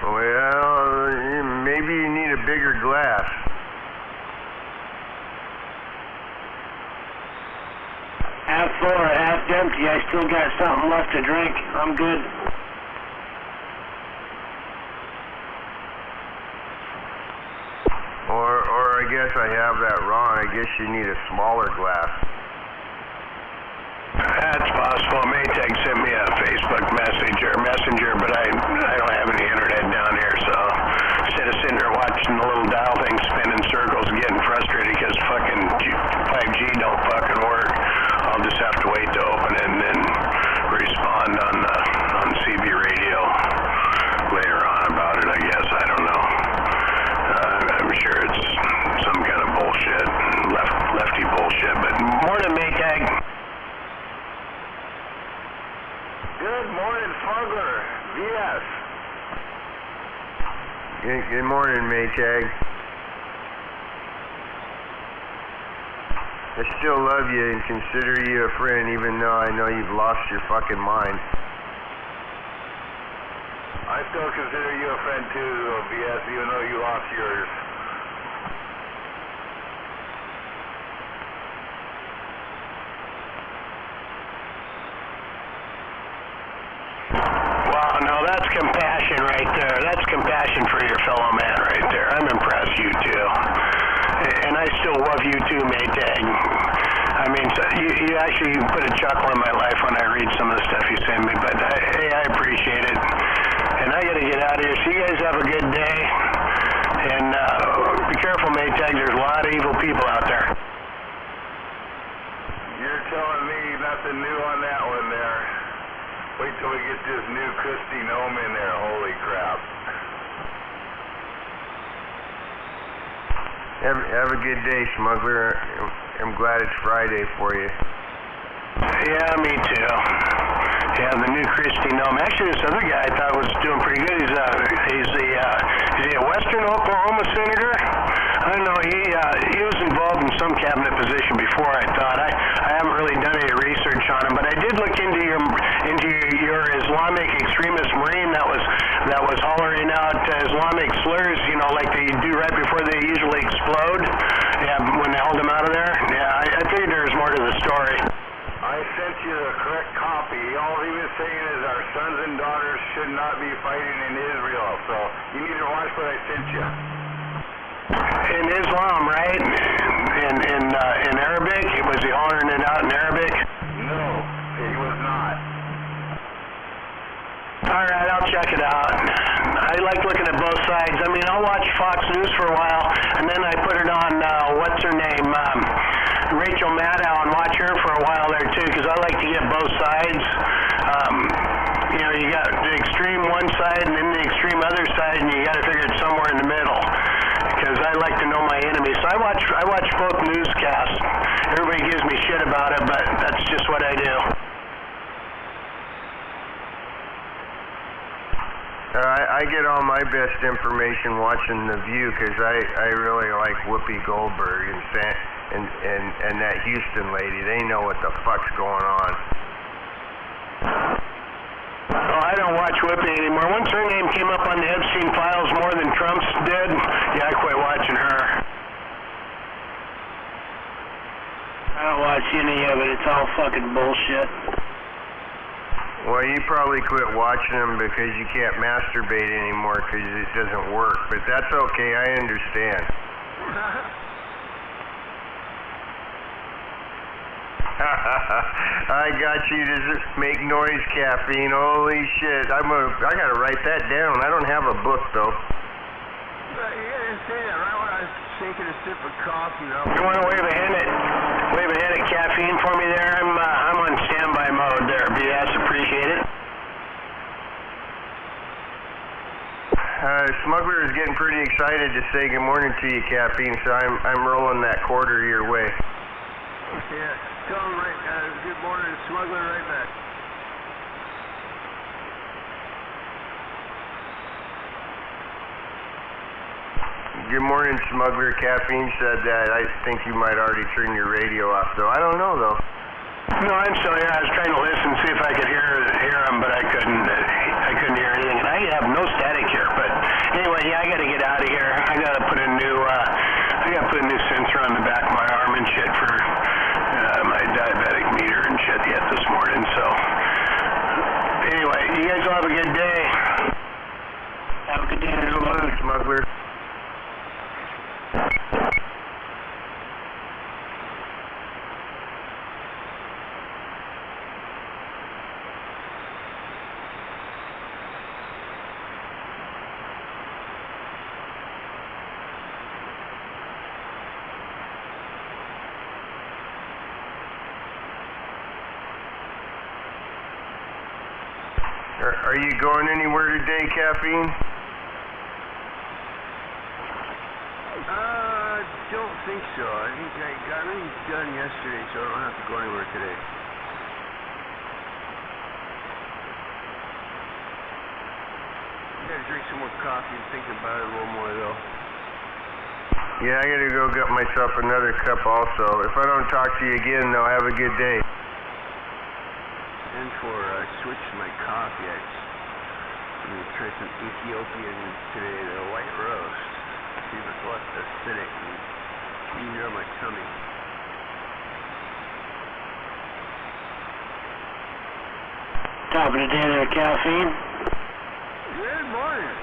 Well, maybe you need a bigger glass. Half full or half empty, I still got something left to drink. I'm good. Or I guess I have that wrong. I guess you need a smaller glass. That's possible. Maytag sent me a Facebook messenger, but I don't have any internet down here, so instead of sitting there watching the little dial thing spin in circles and getting frustrated because fucking 5G don't fucking work, I'll just have to wait to open it and then respond on CB radio later on about it, I guess. I don't know. I'm sure it's some kind of bullshit, lefty bullshit, but morning, Maytag. Good morning, Fogler. VS. Good morning, Maytag. I still love you and consider you a friend, even though I know you've lost your fucking mind. I still consider you a friend too, VS, even though you lost yours. Wow, now that's compassion right there. That's compassion for your fellow man right there. I'm impressed, you two. And I still love you too, Maytag. I mean, you actually put a chuckle in my life when I read some of the stuff you send me, but hey, I appreciate it. And I gotta get out of here, so you guys have a good day. And be careful, Maytag, there's a lot of evil people out there. You're telling me nothing new on that one there. Wait till we get this new Christy Gnome in there, holy crap. Have a good day, Smuggler. I'm glad it's Friday for you. Yeah, me too. Yeah, the new Christy Gnome. Actually, this other guy I thought was doing pretty good. Is he a Western Oklahoma senator? I don't know. He was involved in some cabinet position before, I thought. I haven't really done any research on him, but I did look into your Islamic extremist Marine that was hollering out Islamic slurs, you know, like they do right before they saying is our sons and daughters should not be fighting in Israel. So you need to watch what I sent you. In Islam, right? In Arabic? Was he hollering it out in Arabic? No, he was not. All right, I'll check it out. I like looking at both sides. I mean, I'll watch Fox News for a while, and then I put it on, what's her name, Rachel Maddow, and watch her for a while there, too, because I like to get both sides. You know, you got the extreme one side and then the extreme other side, and you got to figure it somewhere in the middle, because I like to know my enemy. So I watch both newscasts. Everybody gives me shit about it, but that's just what I do. I get all my best information watching The View because I really like Whoopi Goldberg and that Houston lady. They know what the fuck's going on. Oh, I don't watch Whoopi anymore. Once her name came up on the Epstein files more than Trump's did, yeah, I quit watching her. I don't watch any of it. It's all fucking bullshit. Well, you probably quit watching them because you can't masturbate anymore because it doesn't work. But that's okay. I understand. I got you to make noise, caffeine. Holy shit! I gotta write that down. I don't have a book though. You didn't say that right when I was taking a sip of coffee. You want to wave ahead at caffeine for me there? I'm on standby mode there. BS, appreciate it. Smuggler is getting pretty excited to say good morning to you, caffeine. So I'm rolling that quarter your way. Yeah, tell him good morning, Smuggler, right back. Good morning, Smuggler. Caffeine said that. I think you might already turn your radio off, though. I don't know, though. No, I'm still here. I was trying to listen, see if I could hear him, but I couldn't. I couldn't hear anything, and I have no static here. But anyway, yeah, I got to get out of here. I got to put a new sensor on the back of my arm and shit for my diabetic meter and shit yet this morning. So anyway, you guys all have a good day. Have a good day, Smuggler. Are you going anywhere today, Caffeine? Don't think so. I think I got everything done yesterday, so I don't have to go anywhere today. I gotta drink some more coffee and think about it a little more, though. Yeah, I gotta go get myself another cup also. If I don't talk to you again, though, have a good day. And for switching my coffee, I'm gonna try some Ethiopian today, the white roast. See if it's less acidic and easier on my tummy. Top of the day there, caffeine. Good morning.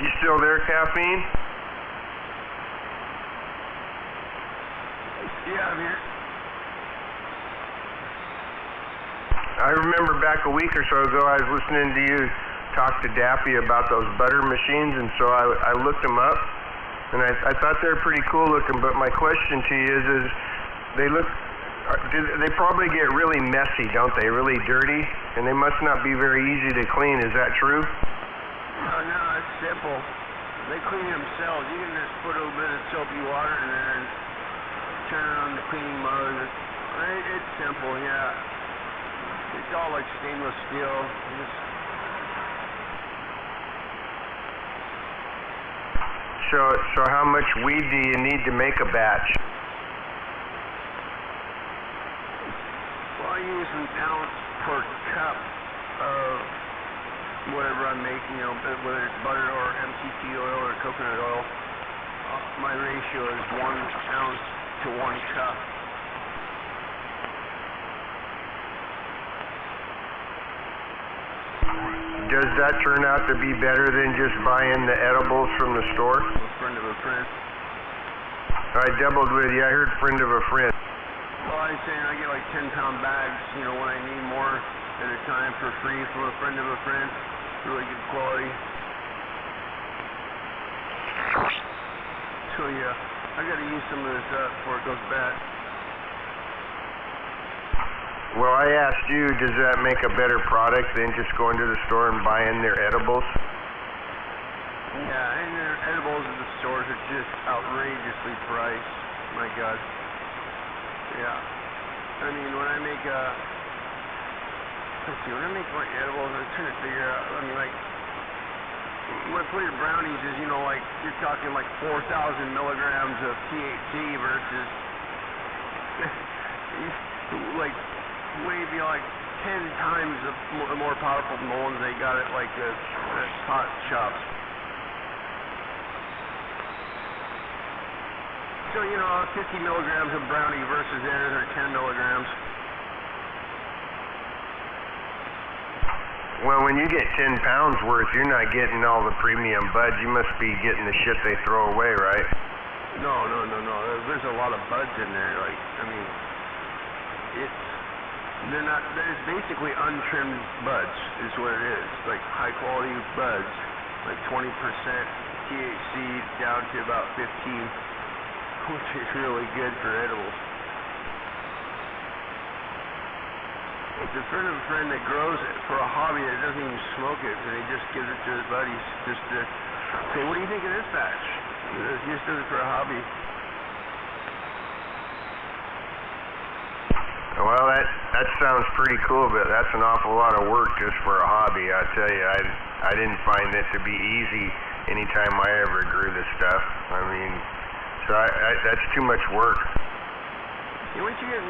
You still there, Caffeine? Yeah, I'm here. I remember back a week or so ago, I was listening to you talk to Daffy about those butter machines, and so I looked them up, and I thought they were pretty cool looking. But my question to you is they probably get really messy, don't they? Really dirty, and they must not be very easy to clean. Is that true? No, it's simple. They clean themselves. You can just put a little bit of soapy water in there and turn on the cleaning mode. It's simple, yeah. It's all like stainless steel. So how much weed do you need to make a batch? Well, I use an ounce per cup of whatever I'm making, whether it's butter or MCT oil or coconut oil. My ratio is 1 ounce to 1 cup. Does that turn out to be better than just buying the edibles from the store? A friend of a friend. I doubled with you. I heard friend of a friend. Well, I was saying I get like 10-pound bags, when I need more at a time for free from a friend of a friend. Really good quality. So yeah, I gotta use some of this up before it goes bad. Well, I asked you, does that make a better product than just going to the store and buying their edibles? Yeah, and their edibles at the stores are just outrageously priced. My God. Yeah. I mean, when I make my edibles, I'm trying to figure out, when I put in brownies is, you're talking like 4,000 milligrams of THC versus, maybe like 10 times the more powerful than the ones they got at like the pot shops. So 50 milligrams of brownie versus theirs are 10 milligrams. Well, when you get 10 pounds worth, you're not getting all the premium buds. You must be getting the shit they throw away, right? No. There's a lot of buds in there. There's basically untrimmed buds is what it is. Like high quality buds, like 20% THC down to about 15, which is really good for edibles. It's a friend of a friend that grows it for a hobby that doesn't even smoke it, and he just gives it to his buddies just to say, what do you think of this batch? He just does it for a hobby. Well, that sounds pretty cool, but that's an awful lot of work just for a hobby. I tell you, I didn't find it to be easy anytime I ever grew this stuff. I mean, so that's too much work. Once you get it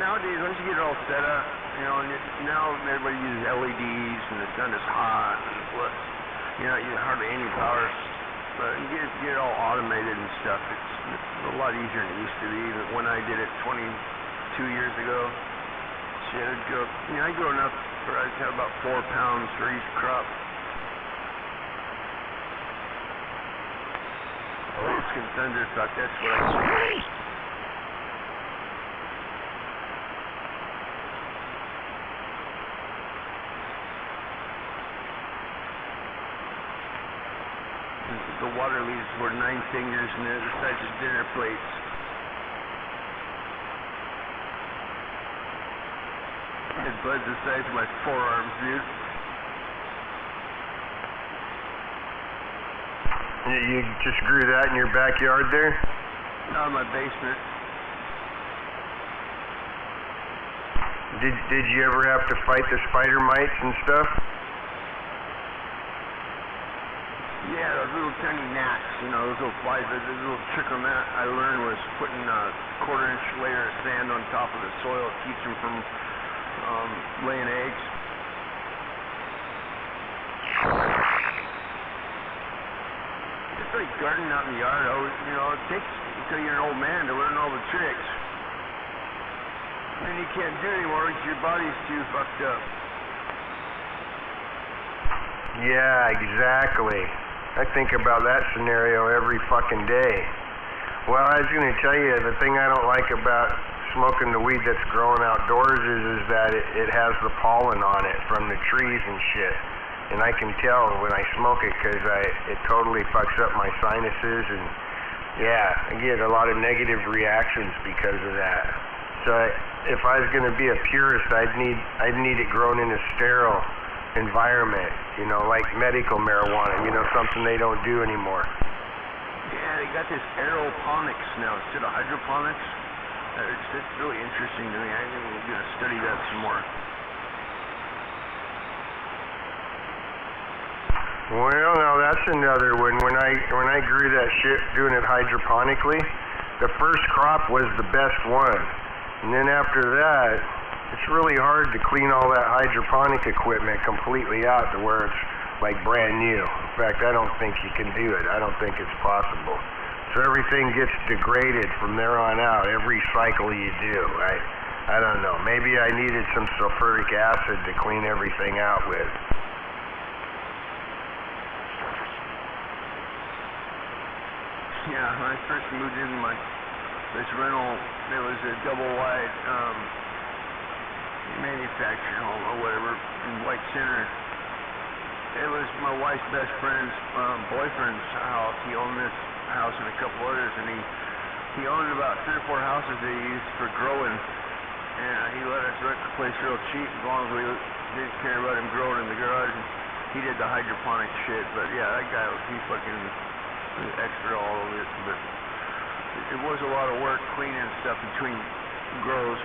all set up, now everybody uses LEDs and the sun is hot and you hardly any power. But you get it all automated and stuff. It's a lot easier than it used to be. Even when I did it 22 years ago, I'd grow enough for I'd have about 4 pounds for each crop. Alaskan thunderfuck, that's what I see. The water leaves were 9 fingers and they're the size of dinner plates. His bud's the size of my forearms, dude. You just grew that in your backyard there? Out of my basement. Did you ever have to fight the spider mites and stuff? Yeah, those little tiny gnats, those little flies. The little trick on that I learned was putting a 1/4-inch layer of sand on top of the soil. It keeps them from laying eggs. It's like gardening out in the yard. It takes until you're an old man to learn all the tricks. And you can't do it anymore because your body's too fucked up. Yeah, exactly. I think about that scenario every fucking day. Well, I was going to tell you, the thing I don't like about smoking the weed that's growing outdoors is that it has the pollen on it from the trees and shit. And I can tell when I smoke it because it totally fucks up my sinuses, and yeah, I get a lot of negative reactions because of that. So if I was going to be a purist, I'd need it grown in a sterile environment, you know, like medical marijuana, you know, something they don't do anymore. Yeah, they got this aeroponics now instead of hydroponics. It's really interesting to me. I think we're going to study that some more. Well, now that's another one. When I grew that shit doing it hydroponically, the first crop was the best one. And then after that, it's really hard to clean all that hydroponic equipment completely out to where it's like brand new. In fact, I don't think you can do it. I don't think it's possible. So everything gets degraded from there on out, every cycle you do. I don't know. Maybe I needed some sulfuric acid to clean everything out with. Yeah, when I first moved in this rental, it was a double wide manufacturing home or whatever in White Center. It was my wife's best friend's boyfriend's house. He owned this house and a couple others, and he owned about 3 or 4 houses they used for growing, and he let us rent the place real cheap as long as we didn't care about him growing in the garage. And he did the hydroponic shit, but yeah, that guy he fucking expert all of it, but it was a lot of work cleaning stuff between grows.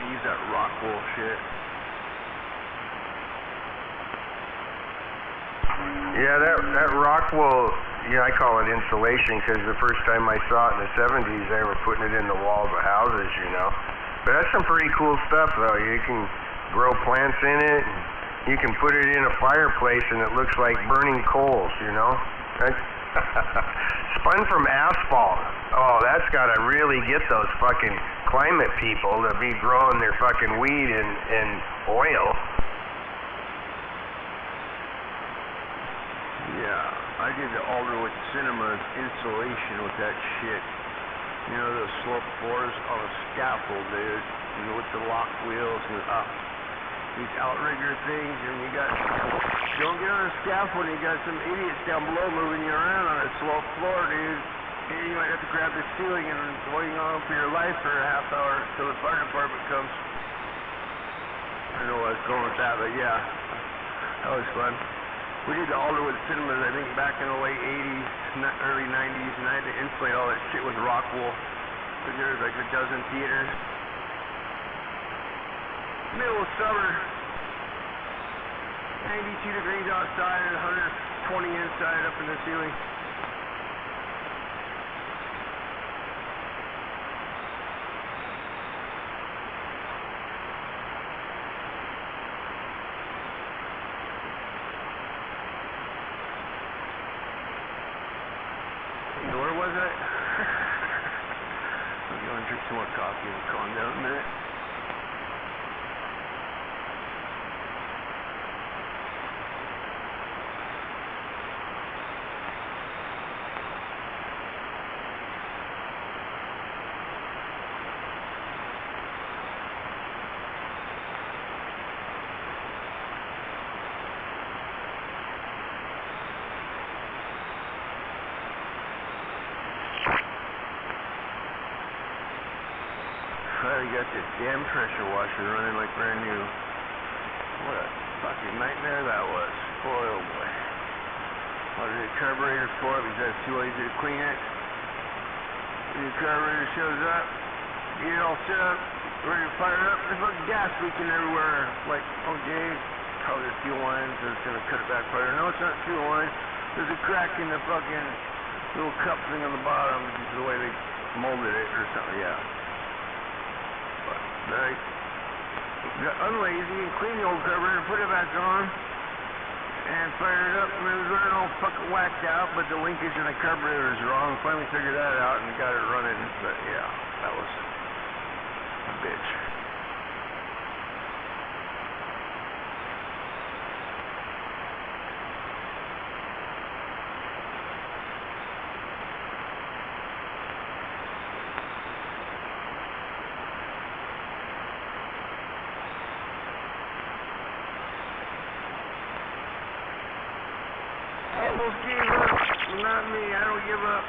Use that rock wool shit. Yeah, that rock wool, yeah, I call it insulation because the first time I saw it in the 70s, they were putting it in the walls of houses, you know. But that's some pretty cool stuff, though. You can grow plants in it, and you can put it in a fireplace, and it looks like burning coals, you know. Spun from asphalt. Oh, that's got to really get those fucking climate people to be growing their fucking weed in oil. Yeah, I did the Alderwood Cinema's insulation with that shit. You know, those slope floors on a scaffold, dude. You know, with the lock wheels and these outrigger things, and you don't get on a scaffold, and you got some idiots down below moving you around on a slope floor, dude. And you might have to grab the ceiling and waiting on for your life for a half hour till the fire department comes. I don't know where I was going with that, but yeah, that was fun. We did the Alderwood Cinemas, I think, back in the late 80s, early 90s, and I had to insulate all that shit with rock wool. Because there was like a dozen theaters. Middle of summer, 92 degrees outside and 120 inside up in the ceiling. Where was I? I'm going to drink some more coffee and calm down a minute. Finally got this damn pressure washer running like brand new. What a fucking nightmare that was. Boy, oh boy. Ordered the carburetor for it because that's too lazy to clean it. The carburetor shows up, you get it all set up, ready to fire it up. There's fucking gas leaking everywhere. Like, okay, probably the fuel line, so it's gonna cut it back further. No, it's not fuel line. There's a crack in the fucking little cup thing on the bottom because of the way they molded it or something, yeah. Right. Got unlazy and cleaned the old carburetor, put it back on, and fired it up, and it was running all fucking whacked out, but the linkage in the carburetor was wrong. Finally figured that out and got it running, but yeah, that was Bitch. Almost gave up. Not me. I don't give up.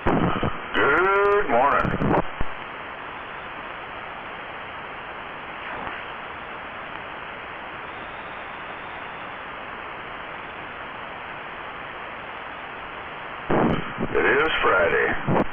Good morning. It is Friday.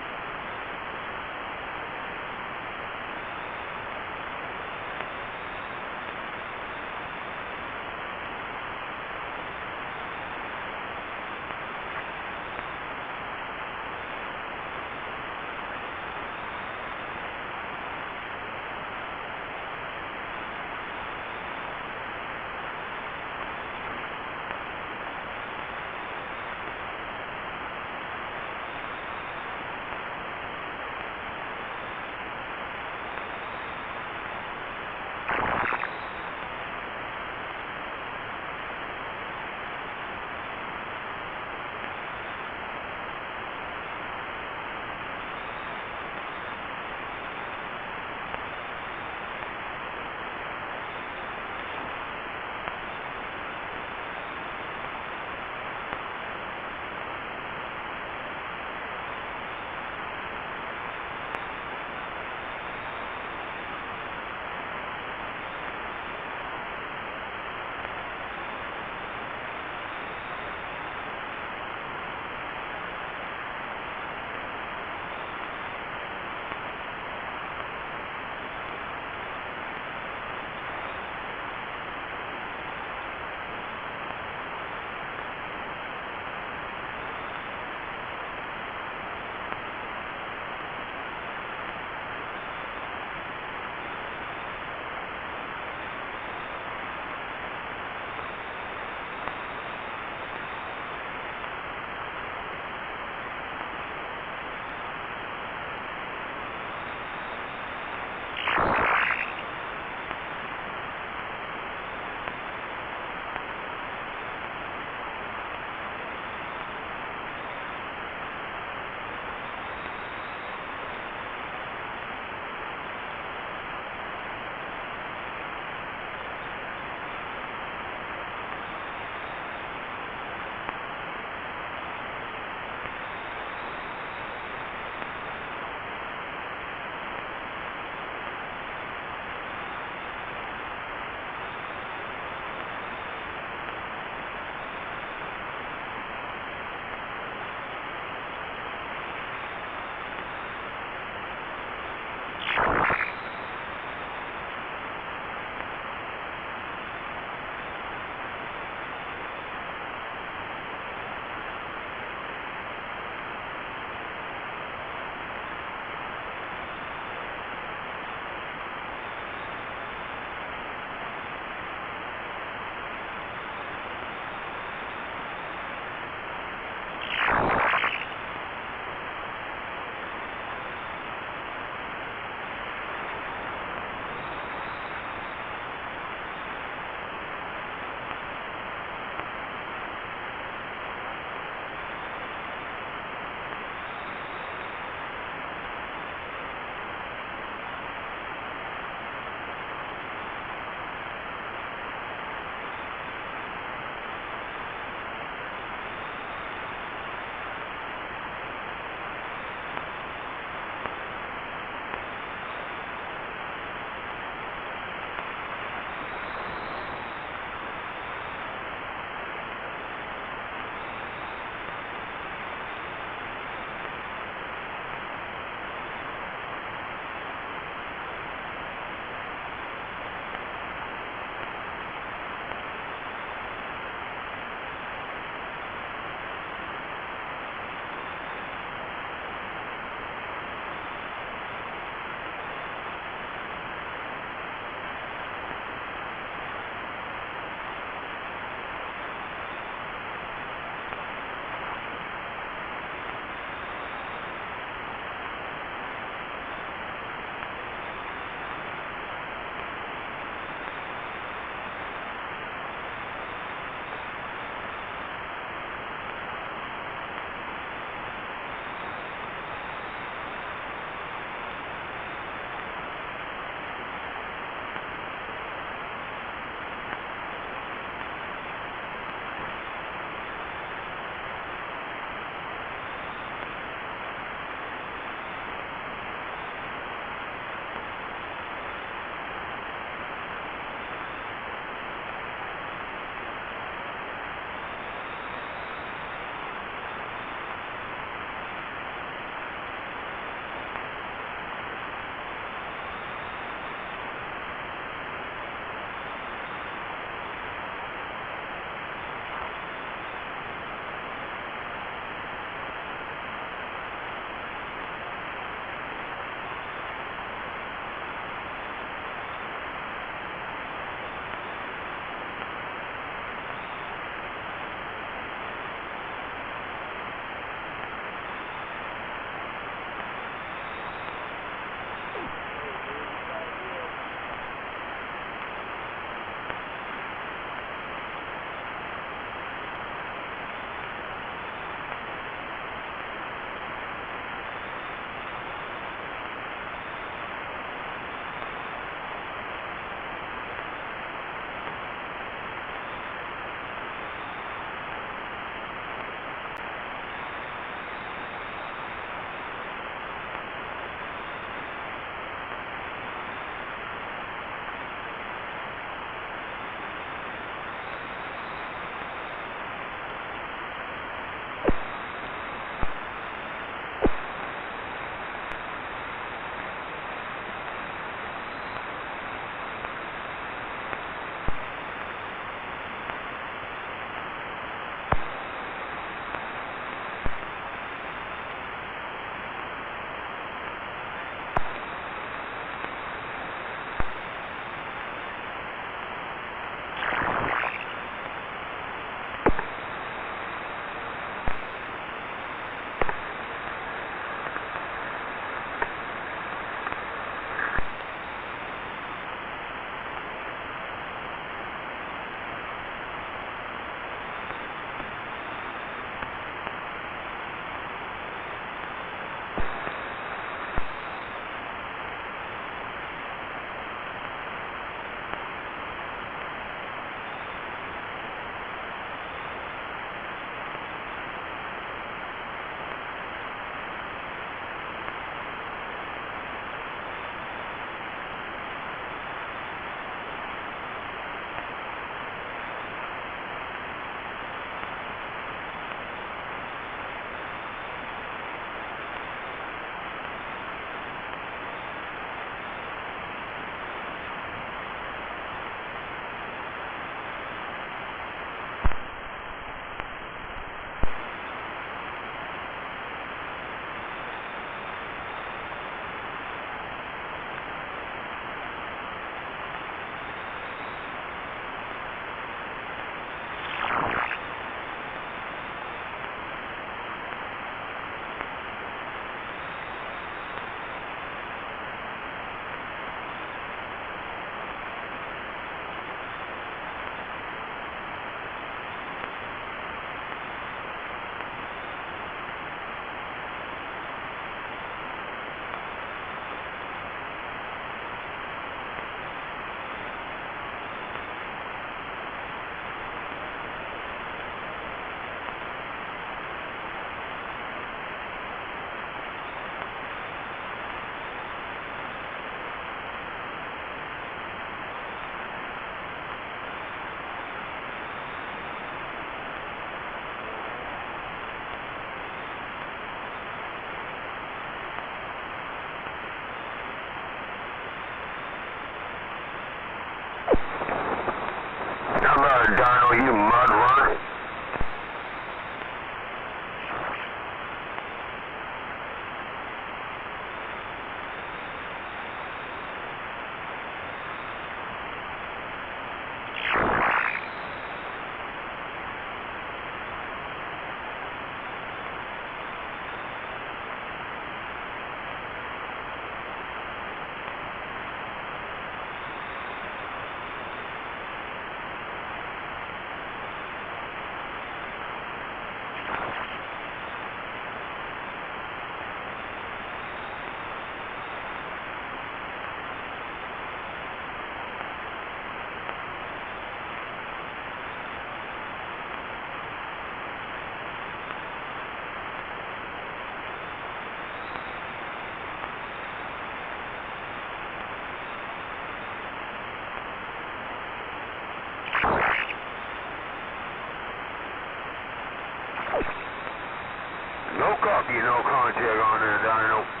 no contact on there, Dino.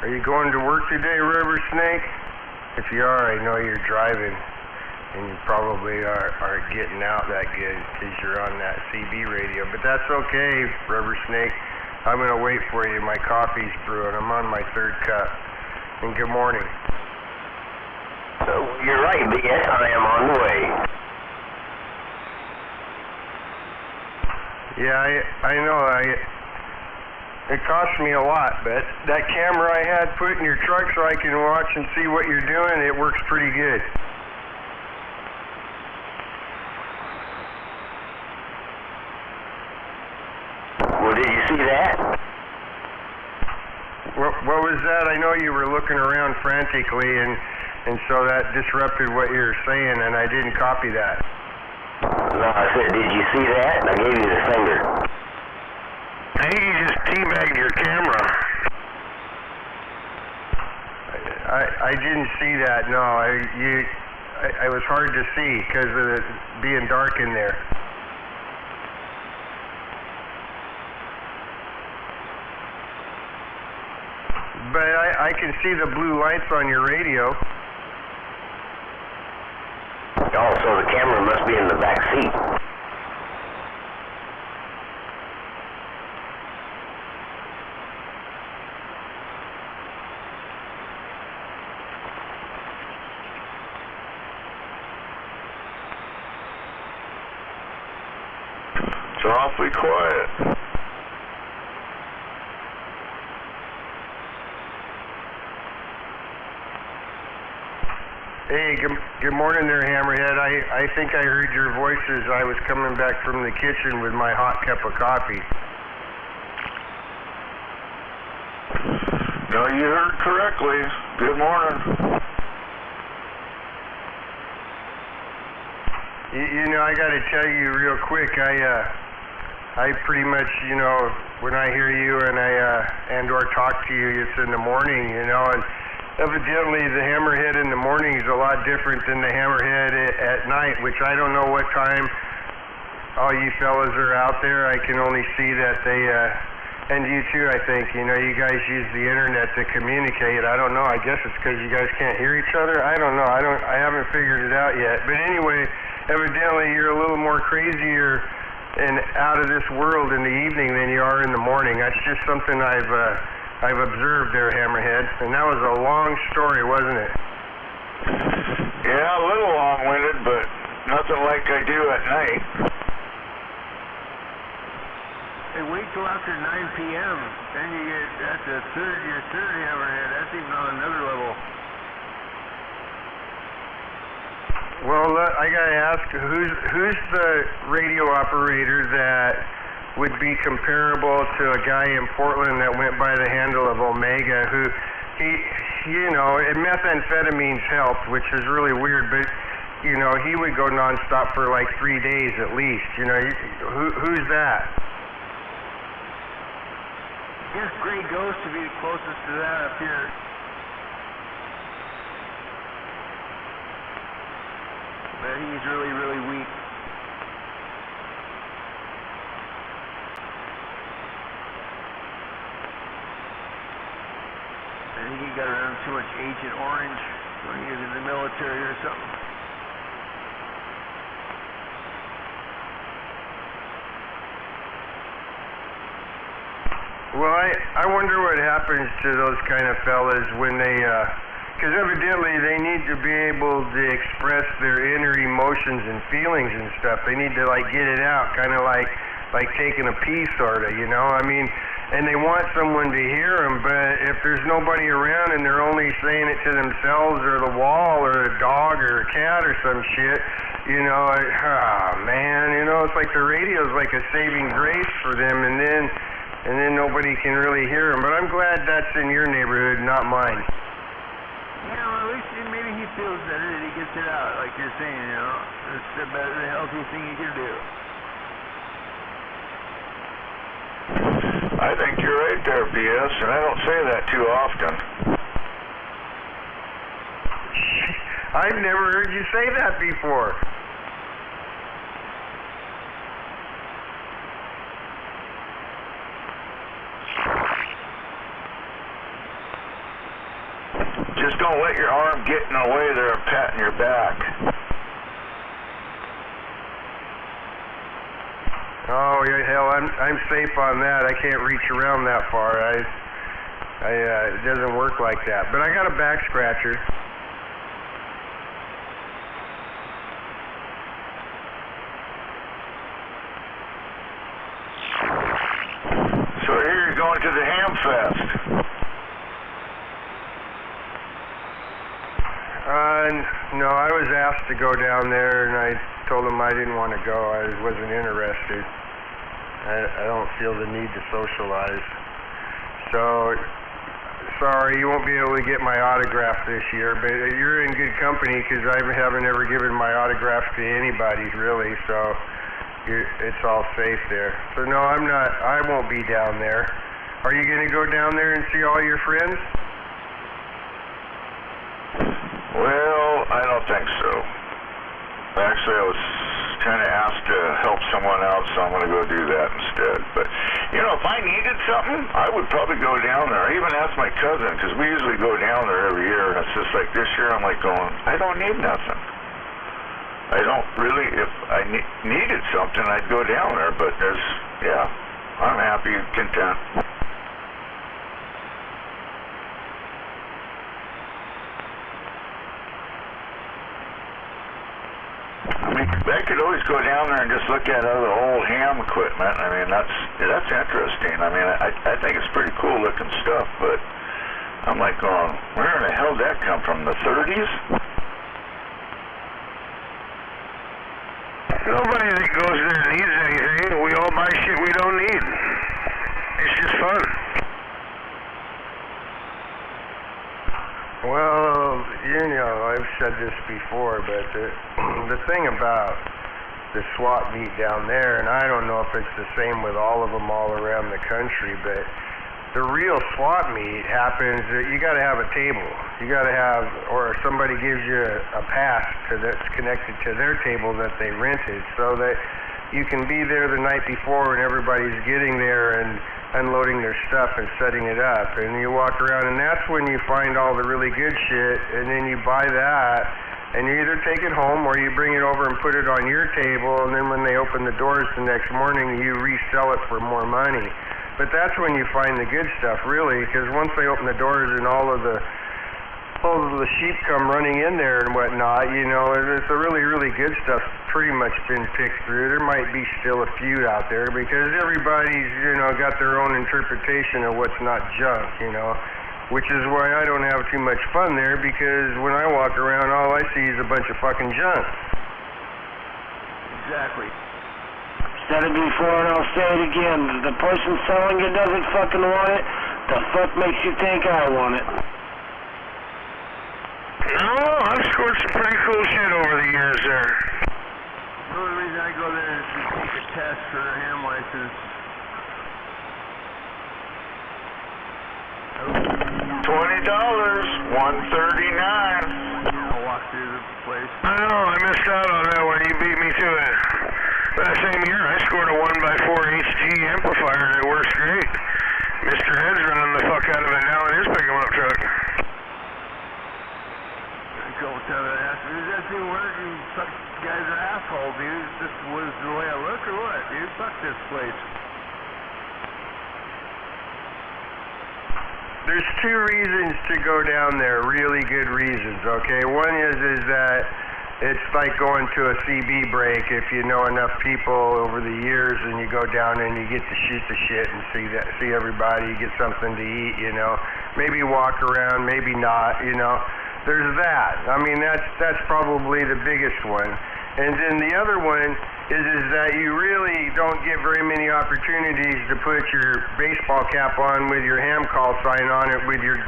Are you going to work today, Rubber Snake? If you are, I know you're driving, and you probably aren't getting out that good because you're on that CB radio. But that's okay, Rubber Snake. I'm going to wait for you. My coffee's brewing. I'm on my 3rd cup. And good morning. So you're right, BS. I am on the way. Yeah, I know. It cost me a lot, but that camera I had put in your truck so I can watch and see what you're doing, it works pretty good. Well, did you see that? What was that? I know you were looking around frantically, and so that disrupted what you were saying, and I didn't copy that. No, I said, did you see that? And I gave you the finger. I think you just teabagged your camera. I didn't see that. No, I was hard to see because of it being dark in there. But I can see the blue lights on your radio. Oh, so the camera must be in the back seat. It's awfully quiet. Hey, good morning there, Hammerhead. I think I heard your voice as I was coming back from the kitchen with my hot cup of coffee. No, you heard correctly. Good morning. You know, I got to tell you real quick, I pretty much, you know, when I hear you and or talk to you, it's in the morning, you know, and evidently the Hammerhead in the morning is a lot different than the Hammerhead at night, which I don't know what time all you fellas are out there. I can only see that they, and you too, I think, you know, you guys use the internet to communicate. I don't know, I guess it's because you guys can't hear each other. I don't know, I haven't figured it out yet. But anyway, evidently you're a little more crazier and out of this world in the evening than you are in the morning. That's just something I've observed there, Hammerhead. And that was a long story, wasn't it? Yeah, a little long-winded, but nothing like I do at night. Hey, wait till after 9 p.m. Then you get, that's your third Hammerhead. That's even on another level. Well, I gotta ask, who's the radio operator that would be comparable to a guy in Portland that went by the handle of Omega, who you know, methamphetamines helped, which is really weird, but you know, he would go nonstop for like 3 days at least. You know, who's that? I guess Gray Ghost would be the closest to that up here. But he's really, really weak. I think he got around too much Agent Orange when he was in the military or something. Well, I wonder what happens to those kind of fellas when they, because evidently they need to be able to express their inner emotions and feelings and stuff. They need to like get it out, kind of like taking a pee, sort of, you know. I mean, and they want someone to hear them, but if there's nobody around and they're only saying it to themselves or the wall or a dog or a cat or some shit, you know, man, you know, it's like the radio's like a saving grace for them, and then nobody can really hear them. But I'm glad that's in your neighborhood, not mine. Yeah, well, at least maybe he feels better that he gets it out, like you're saying, you know. It's the healthiest thing you can do. I think you're right there, BS, and I don't say that too often. I've never heard you say that before. Just don't let your arm get in the way there and patting your back. Oh, yeah, hell, I'm safe on that. I can't reach around that far. It doesn't work like that. But I got a back scratcher. So here you're going to the Ham Fest. No, I was asked to go down there, and I told them I didn't want to go. I wasn't interested. I don't feel the need to socialize. So, sorry, you won't be able to get my autograph this year, but you're in good company because I haven't ever given my autograph to anybody, really, so it's all safe there. So, no, I won't be down there. Are you going to go down there and see all your friends? Well, I don't think so. Actually, I was kind of asked to help someone out, so I'm going to go do that instead. But, you know, if I needed something, I would probably go down there. I even asked my cousin, because we usually go down there every year, and it's just like this year I'm like going, I don't need nothing. I don't really, if I needed something, I'd go down there, but yeah, I'm happy and content. I could always go down there and just look at other old ham equipment. I mean, that's interesting. I mean, I think it's pretty cool looking stuff, but I'm like going, where in the hell did that come from? The 30s? Nobody that goes there needs anything. We all buy shit we don't need. It's just fun. Well, you know, I've said this before, but the thing about the swap meet down there, and I don't know if it's the same with all of them all around the country, but the real swap meet happens that you got to have a table. You got to have, or somebody gives you a pass that's connected to their table that they rented, so that you can be there the night before and everybody's getting there and unloading their stuff and setting it up, and you walk around, and that's when you find all the really good shit, and then you buy that, and you either take it home or you bring it over and put it on your table, and then when they open the doors the next morning, you resell it for more money. But that's when you find the good stuff, really, because once they open the doors and all of the sheep come running in there and whatnot, you know, it's the really, really good stuff's pretty much been picked through. There might be still a few out there because everybody's, you know, got their own interpretation of what's not junk, you know, which is why I don't have too much fun there, because when I walk around, all I see is a bunch of fucking junk. Exactly. Said it before and I'll say it again. The person selling it doesn't fucking want it. The fuck makes you think I want it? No, I've scored some pretty cool shit over the years there. The only reason I go there is to take a test for a ham license. $20, $139. I'll walk through the place. I know, I missed out on that one. You beat me to it. That same year, I scored a 1x4 HG amplifier that works great. Mr. Head's running the fuck out of it now in his pick-em-up truck. Does that thing work? You fuck guys are assholes, dude. This was the way I look or what, dude? Fuck this place. There's two reasons to go down there, really good reasons, okay? One is that it's like going to a CB break if you know enough people over the years and you go down and you get to shoot the shit and see everybody, you get something to eat, you know. Maybe walk around, maybe not, you know. There's that. I mean, that's probably the biggest one. And then the other one is that you really don't get very many opportunities to put your baseball cap on with your ham call sign on it with your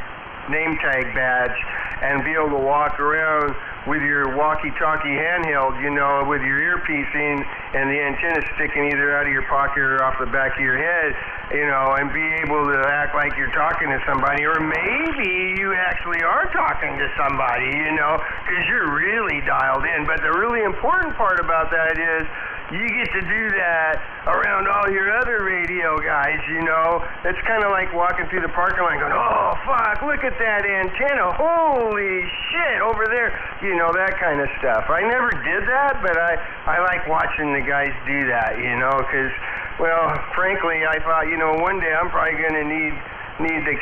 name tag badge and be able to walk around with your walkie-talkie handheld, you know, with your earpiece in and the antenna sticking either out of your pocket or off the back of your head, you know, and be able to act like you're talking to somebody, or maybe you actually are talking to somebody, you know, because you're really dialed in. But the really important part about that is you get to do that around all your other radio guys, you know. It's kind of like walking through the parking lot going, oh, fuck, look at that antenna. Holy shit, over there. You know, that kind of stuff. I never did that, but I like watching the guys do that, you know, because, well, frankly, I thought, you know, one day I'm probably going to need the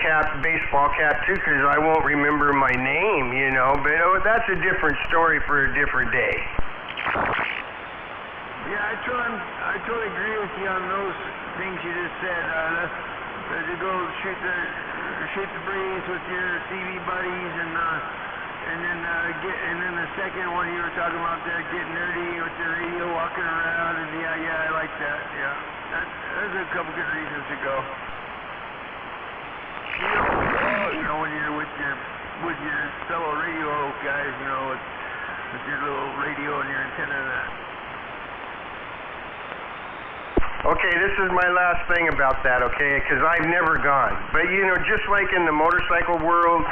baseball cap too, because I won't remember my name, you know, but that's a different story for a different day. Yeah, I totally agree with you on those things you just said. To go shoot the breeze with your TV buddies, and then the second one you were talking about there, get nerdy with the radio, walking around, and yeah, I like that. Yeah, that's a couple good reasons to go. You know, when you're with your fellow radio guys, you know, with your little radio and your antenna and that. Okay, this is my last thing about that, okay, because I've never gone. But, you know, just like in the motorcycle world,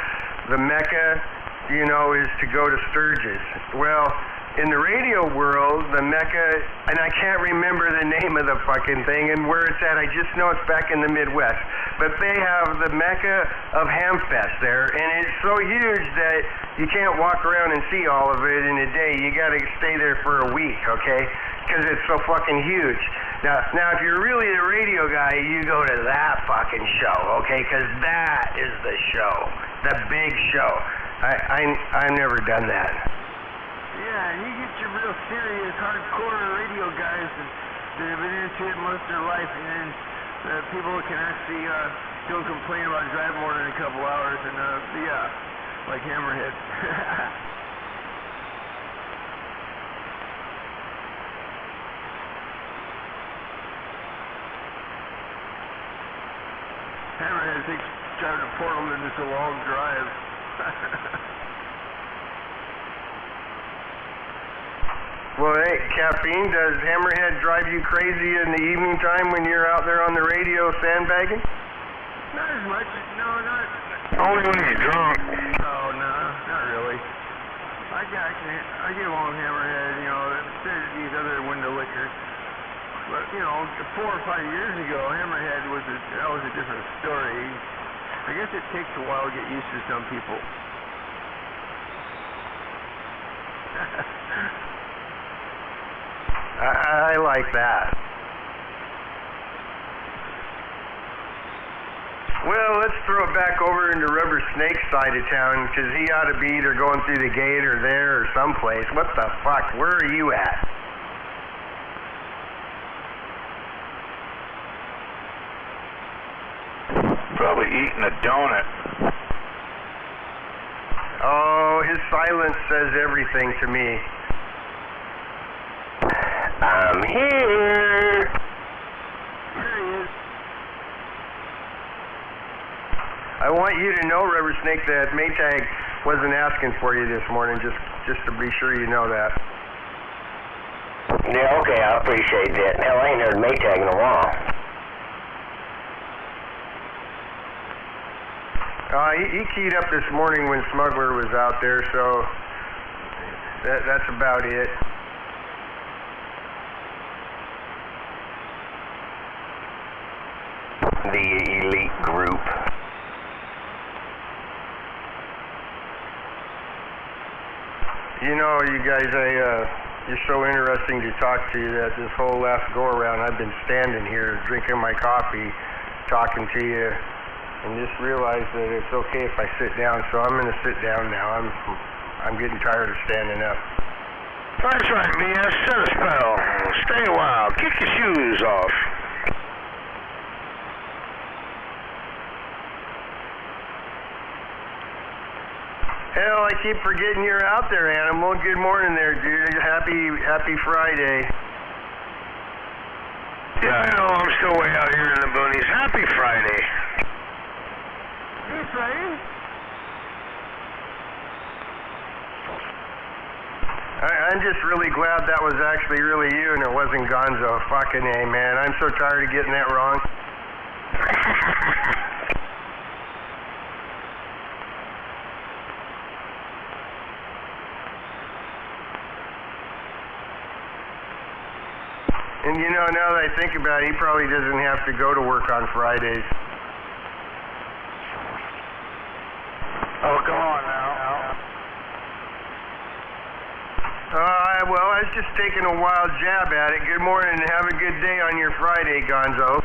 the Mecca, you know, is to go to Sturgis. Well, in the radio world, the Mecca, and I can't remember the name of the fucking thing and where it's at, I just know it's back in the Midwest. But they have the Mecca of Hamfest there, and it's so huge that you can't walk around and see all of it in a day. You gotta stay there for a week, okay? Because it's so fucking huge. Now, if you're really a radio guy, you go to that fucking show, okay? Because that is the show, the big show. I've never done that. Yeah, and you get your real serious, hardcore radio guys that have been into it most of their life, and then people can actually don't complain about driving more than a couple hours, and yeah, like Hammerhead. Hammerhead thinks driving to Portland is a long drive. Well, hey, Caffeine, does Hammerhead drive you crazy in the evening time when you're out there on the radio sandbagging? Not as much. No, not. Only when he's drunk. Oh, no, not really. I get along with Hammerhead, you know, instead of these other window lickers. But, you know, 4 or 5 years ago, Hammerhead was a different story. I guess it takes a while to get used to some people. I like that. Well, let's throw it back over into Rubber Snake's side of town, because he ought to be either going through the gate or there or someplace. What the fuck? Where are you at? Probably eating a donut. Oh, his silence says everything to me. I'm here. There he is. I want you to know, Rubber Snake, that Maytag wasn't asking for you this morning, just to be sure you know that. Yeah, okay, I appreciate that. Hell, I ain't heard Maytag in a while. He keyed up this morning when Smuggler was out there, so that's about it. The elite group. You know, you guys, you're so interesting to talk to that this whole last go-around I've been standing here drinking my coffee, talking to you, and just realized that it's okay if I sit down, so I'm going to sit down now. I'm getting tired of standing up. That's right, man. Set a spell. Stay a while. Kick your shoes off. Hell, I keep forgetting you're out there, Animal. Good morning there, dude. Happy Friday. Yeah, I know. I'm still way out here in the boonies. Happy Friday. Hey, Friday. I'm just really glad that was actually really you and it wasn't Gonzo. Fucking A, man. I'm so tired of getting that wrong. And you know, now that I think about it, he probably doesn't have to go to work on Fridays. Oh, come on now. Well, I was just taking a wild jab at it. Good morning and have a good day on your Friday, Gonzo.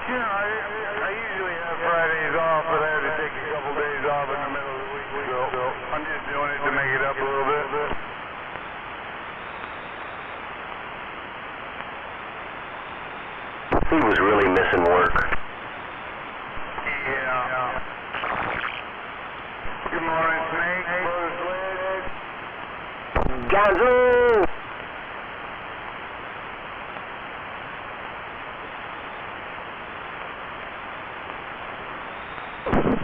Yeah, I usually have Fridays off, but I had to take a couple days off in the middle of the week, so I'm just doing it to make it up a little bit. He was really missing work. Yeah. Good morning, Snake. Gonzo!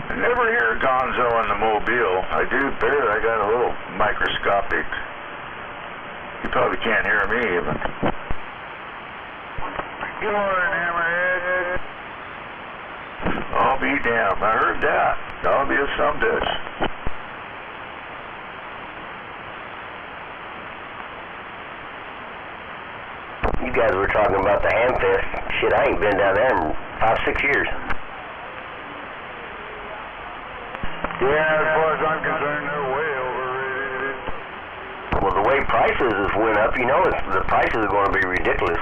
I never hear Gonzo in the Mobile. I do there. I got a little microscopic. You probably can't hear me even. Good morning, Hammerhead. I'll be damned. I heard that. That'll be a some bitch. You guys were talking about the Hamfest. Shit, I ain't been down there in 5-6 years. Yeah, as far as I'm concerned, they're way overrated. Well, the way prices have went up, you know, the prices are going to be ridiculous.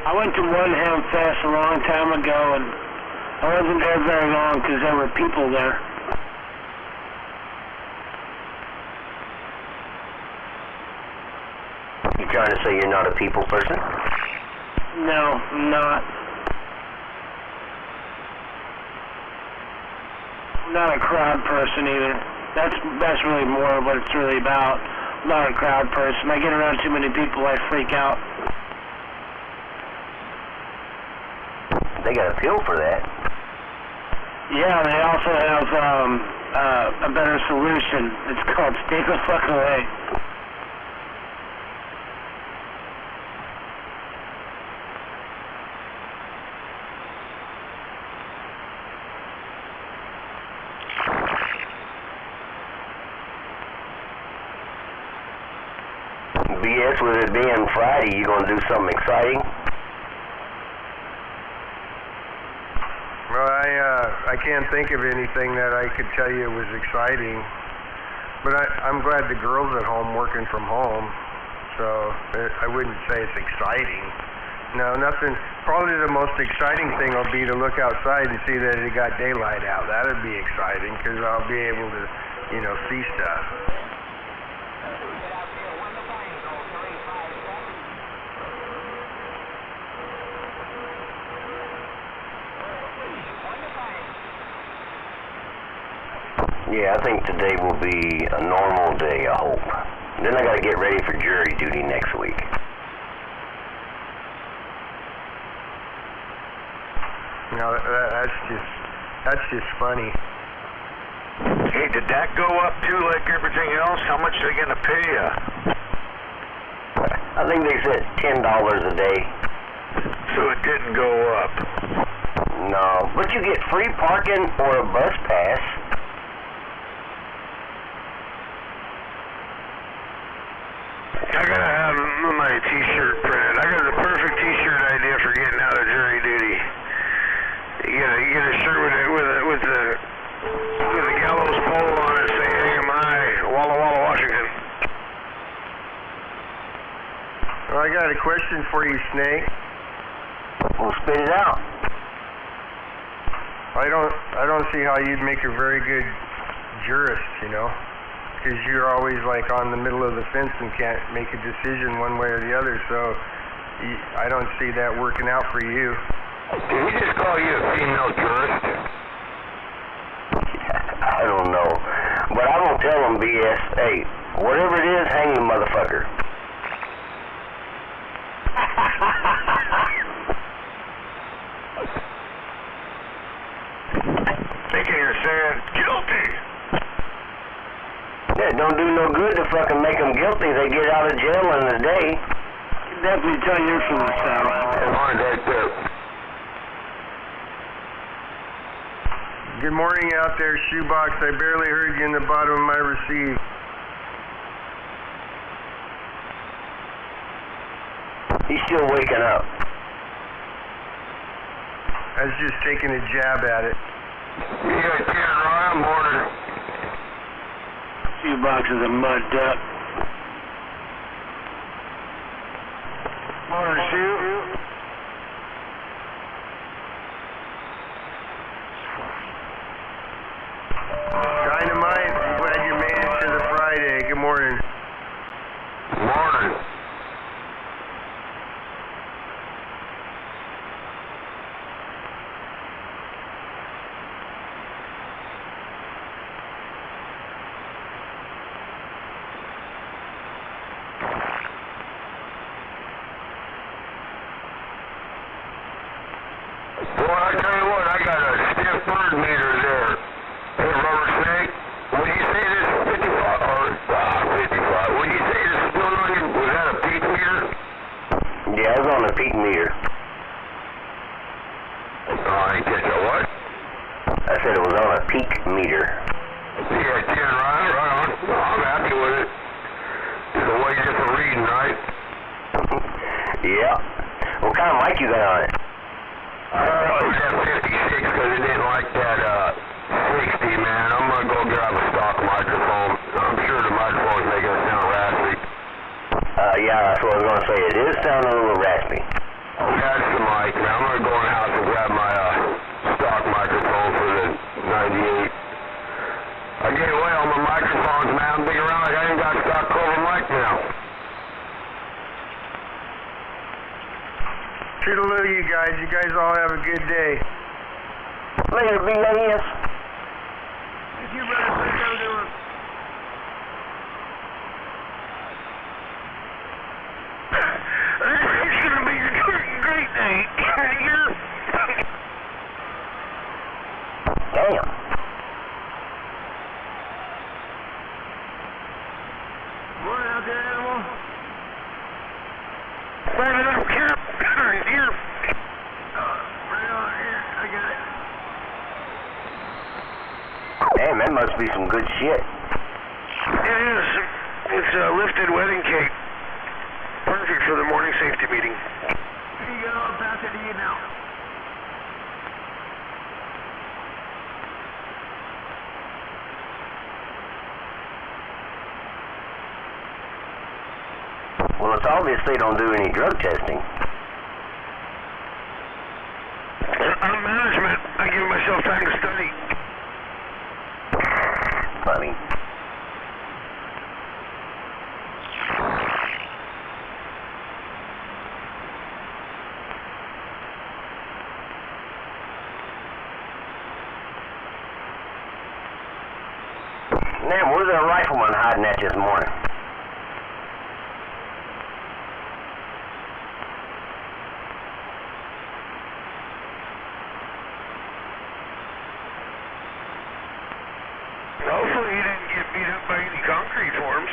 I went to one Hamfest a long time ago, and I wasn't there very long because there were people there. You trying to say you're not a people person? No, I'm not. I'm not a crowd person either. That's really more what it's really about. I'm not a crowd person. I get around too many people, I freak out. They got a pill for that. Yeah, they also have a better solution. It's called Stay the Fuck Away. BS, with it being Friday, you going to do something exciting? Well, I can't think of anything that I could tell you was exciting. But I'm glad the girl's at home working from home. So I wouldn't say it's exciting. No, nothing. Probably the most exciting thing will be to look outside and see that it got daylight out. That would be exciting because I'll be able to, you know, see stuff. Yeah, I think today will be a normal day, I hope. Then I got to get ready for jury duty next week. No, that's just funny. Hey, did that go up too like everything else? How much are they going to pay you? I think they said $10 a day. So it didn't go up? No, but you get free parking or a bus pass. I gotta have my t-shirt printed. I got the perfect t-shirt idea for getting out of jury duty. You get a shirt with the gallows pole on it saying "Hang 'em high, Walla Walla, Washington." Well, I got a question for you, Snake. We'll spit it out. I don't see how you'd make a very good jurist, you know, because you're always like on the middle of the fence and can't make a decision one way or the other. So I don't see that working out for you. Did he just call you a female jurist? I don't know, but I won't tell them BS. Hey, whatever it is, hang the motherfucker. Thinking you're saying guilty. Yeah, it don't do no good to fucking make them guilty. They get out of jail in a day. Definitely tell you're from the South. Come on, right there. Good morning out there, Shoebox. I barely heard you in the bottom of my receive. He's still waking up. I was just taking a jab at it. Yeah, Ken Ryan, morning. Few boxes of mud duck. Morning, Sue. Dynamite, I'm glad you made it to the Friday. Good morning. Morning. Boy, I tell you what, I got a stiff bird meter there. Hey, Rubber Snake, when you say this 55, or 55, when you say this is going on, was that a peak meter? Yeah, it was on the peak meter. I didn't catch that, what? I said it was on a peak meter. Yeah, Ken Ryan, right on. No, I'm happy with it. It's a way different reading, right? Yeah. What kind of mic you got on it? It was that 56 because it didn't like that 60, man. I'm going to go grab a stock microphone. I'm sure the microphone's making it sound raspy. Yeah, that's what I was going to say. It is sounding a little raspy. Oh, that's the mic, man. I'm going to go in the house and grab my stock microphone for the 98. I gave away all my microphones, man. I'm big around like I ain't got stock cover mic now. Toodaloo, you guys. You guys all have a good day. Later, B.A.S. Thank you, brother. Thanks for doing. It's going to be a great day. Damn. Morning out there, animal. Morning up, Cap. Here. Right on here. I got it. Damn, that must be some good shit. It is. It's a lifted wedding cake. Perfect for the morning safety meeting. Here you go. I'll pass it to you now. Well, it's obvious they don't do any drug testing. I'm management. I give myself time to study. Funny. Damn, where's that rifleman hiding at this morning? Hopefully he didn't get beat up by any concrete forms.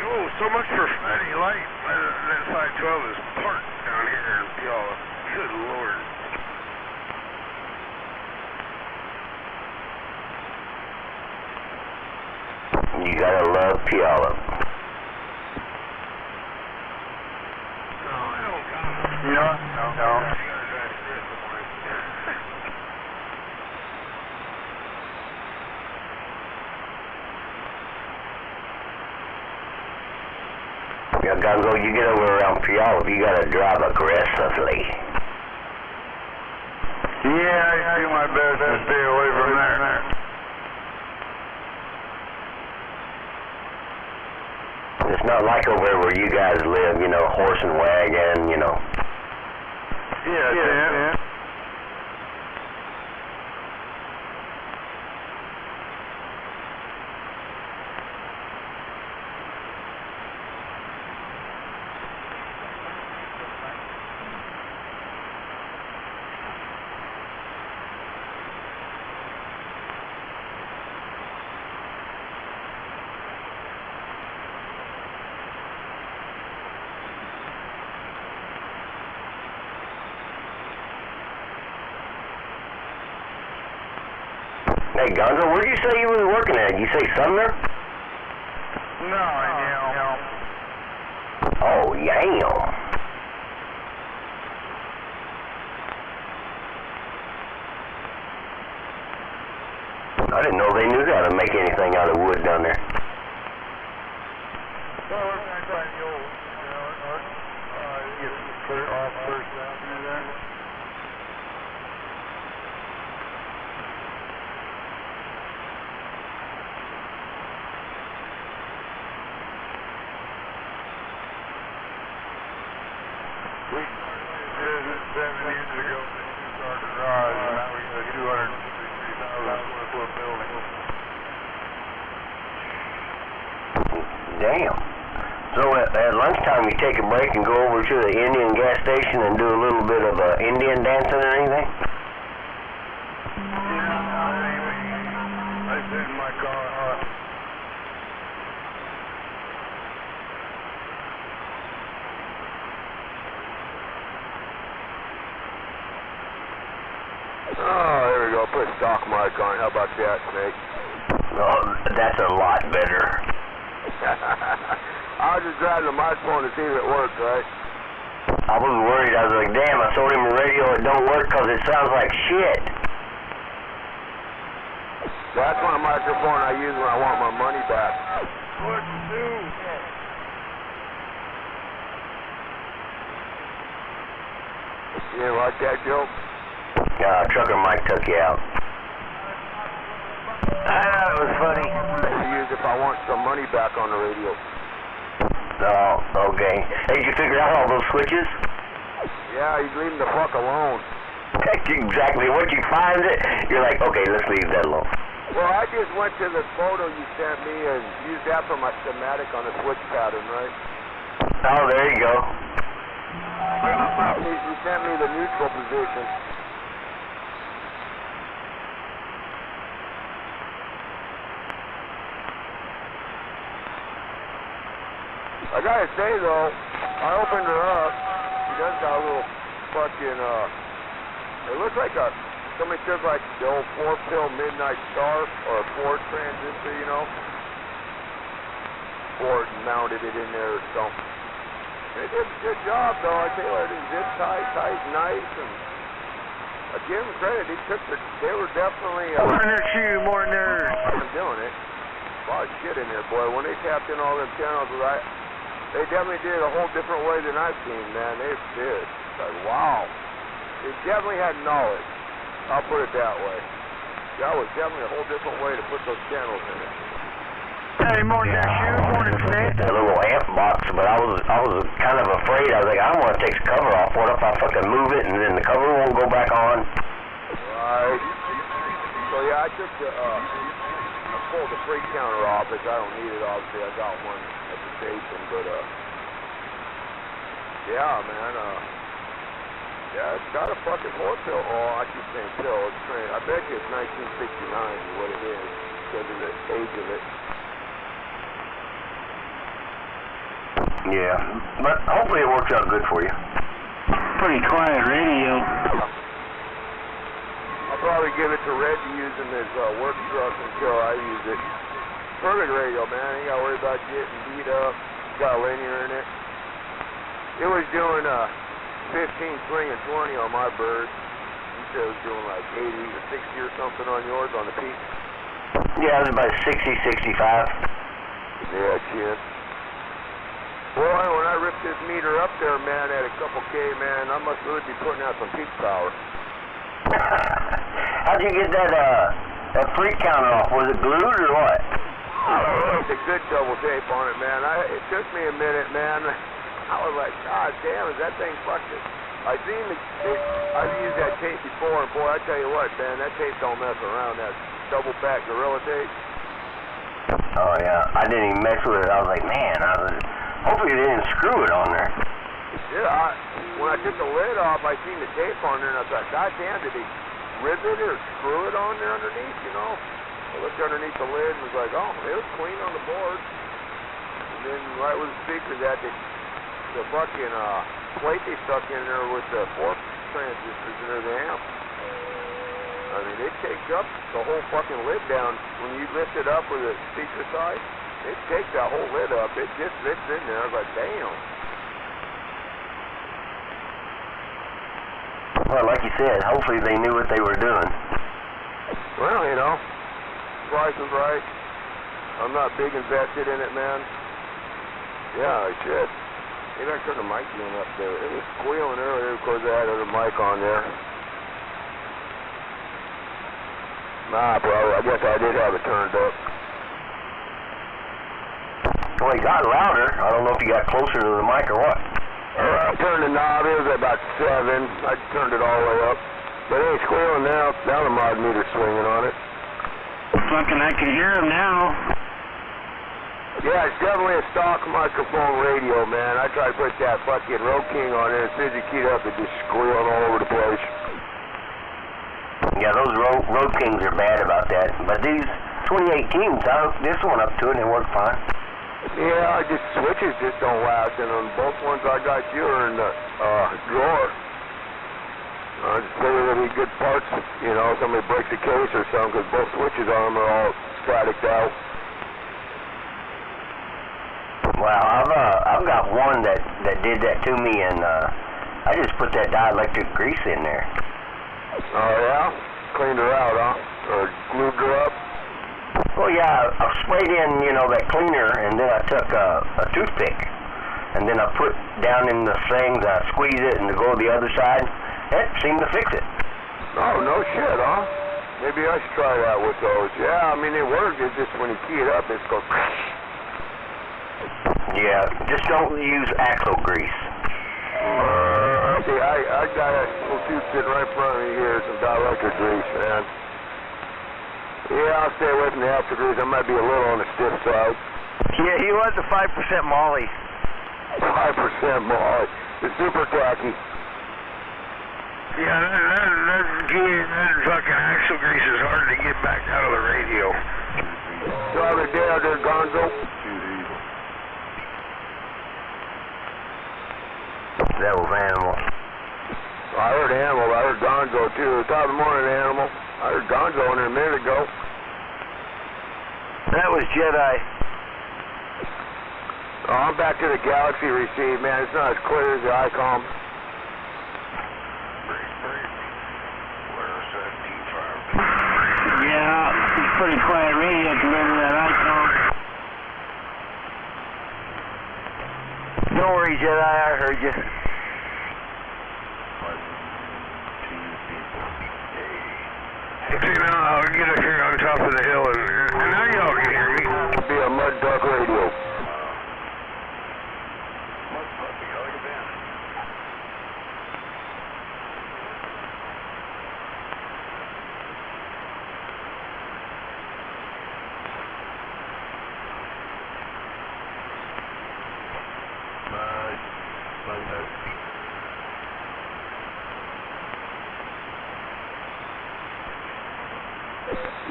Oh, so much for Friday light. That 512 is parked down here in Puyallup. Good Lord. You gotta love Puyallup. No, I don't got it. No. You gotta drive through it somewhere. You gotta go, you get over around Puyallup, you gotta drive aggressively. Yeah, I do my best to stay away from there. It's not like over there where you guys live, you know, horse and wagon, you know. Yeah. Hey, Gonzo, where'd you say you was working at? You say Sumner? No, Yale. Oh, Yale. I didn't know they knew how to make anything out of wood down there. Well, we're going to try the old, get clear off first down through there. We started 7 years ago with our garage, and now we got a 263,000 square foot building. Damn. So at lunchtime you take a break and go over to the Indian gas station and do a little bit of Indian dancing or anything? I sit in my car. Oh, there we go. Put a stock mic on. How about that, Snake? Oh, that's a lot better. I was just grabbing the microphone to see if it worked, right? I was worried. I was like, damn, I sold him a radio. It don't work because it sounds like shit. That's my microphone I use when I want my money back. What to do? You didn't like that joke? Trucker Mike took you out. That was funny. I use if I want some money back on the radio. Oh, okay. Hey, did you figure out all those switches? Yeah, you leave them the fuck alone. Exactly. Once you find it, you're like, okay, let's leave that alone. Well, I just went to the photo you sent me and used that for my schematic on the switch pattern, right? Oh, there you go. You sent me the neutral position. I gotta say though, I opened her up. She does got a little fucking it looks like somebody took like the old 4-pill midnight star or a Ford transistor, you know, Ford and mounted it in there or something. They did a good job though. I tell you, I did zip tight, nice, and I give them credit. They were definitely more nerds. I'm doing it. A lot of shit in there, boy. When they tapped in all them channels, they definitely did it a whole different way than I've seen, man. They did. It's like, wow. They definitely had knowledge. I'll put it that way. That was definitely a whole different way to put those channels in it. Hey, morning, morning, Snake. A little amp box, but I was kind of afraid. I was like, I don't want to take the cover off. What if I fucking move it and then the cover won't go back on? Right. So yeah, I took I pulled the freight counter off, which I don't need it, obviously. I got one at the station, but yeah, man, yeah, it's got a fucking 4-pill. Oh, I keep saying pill. It's train. I bet you it's 1969 is what it is because of the age of it. Yeah, but hopefully it works out good for you. Pretty quiet radio. I'll probably give it to Red to use in his work truck until I use it. Perfect radio, man. You gotta worry about getting beat up. Got linear in it. It was doing 15 swing and 20 on my bird. You said it was doing like 80 or 60 or something on yours on the peak. Yeah, it was about 60, 65. Yeah, kid. Boy, when I ripped this meter up there, man, at a couple K, man, I must really be putting out some peak power. How'd you get that freak counter off? Was it glued or what? It's a good double tape on it, man. It took me a minute, man. I was like, God damn, is that thing fucking... I've used that tape before, and boy, I tell you what, man, that tape don't mess around. That double back Gorilla tape. Oh, yeah. I didn't even mess with it. I was like, man, hopefully they didn't screw it on there. Yeah, when I took the lid off, I seen the tape on there, and I thought, God damn, did he rip it or screw it on there underneath, you know? I looked underneath the lid and was like, oh, it was clean on the board. And then right where the speaker's at, the fucking plate they stuck in there with the 4 transistors in there, the amp. I mean, it takes up the whole fucking lid down. When you lift it up with the speaker side, it takes that whole lid up. It just fits in there. I was like, damn. Well, like you said, hopefully they knew what they were doing. Well, you know, price is right. I'm not big invested in it, man. Yeah, I should. Maybe I turned the mic down up there. It was squealing earlier because I had a mic on there. Nah, bro, I guess I did have it turned up. Well, it got louder. I don't know if you got closer to the mic or what. I turned the knob. It was about 7. I turned it all the way up. But it ain't squealing now. Now the mod meter's swinging on it. Fucking, I can hear him now. Yeah, it's definitely a stock microphone radio, man. I tried to put that fucking Road King on there. As soon as you keyed up, it just squealing all over the place. Yeah, those Road Kings are bad about that. But these 2018s, I hooked this one up to it and it worked fine. Yeah, just switches just don't last. And on both ones I got you are in the drawer. I just figured there'd be good parts, you know, somebody breaks a case or something, because both switches on them are all staticed out. Well, I've got one that did that to me, and I just put that dielectric grease in there. Oh yeah? Cleaned her out, huh? Or glued her up? Well, yeah, I sprayed in, you know, that cleaner, and then I took a toothpick, and then I put down in the things, I squeeze it, and to go to the other side. It seemed to fix it. Oh, no shit, huh? Maybe I should try that with those. Yeah, I mean, it works. It's just when you key it up, it's goes... Yeah, just don't use axle grease. See, I got a little tube sitting right in front of me here, some dielectric grease, man. Yeah, I'll stay away from the axle grease. I might be a little on the stiff side. Yeah, he was a 5% molly. 5% molly. It's super tacky. Yeah, that fucking axle grease is hard to get back out of the radio. The other day I did Gonzo. That was Animal. I heard Animal, I heard Gonzo too. Top of the morning, Animal. I heard Gonzo in there a minute ago. That was Jedi. Oh, I'm back to the Galaxy receive, man. It's not as clear as the ICOM. Yeah, it's pretty quiet radio compared to that icon. Don't worry, Jedi, I heard you. See, now I'll get up here on top of the hill, and now y'all can hear me. It'll be a mud duck radio.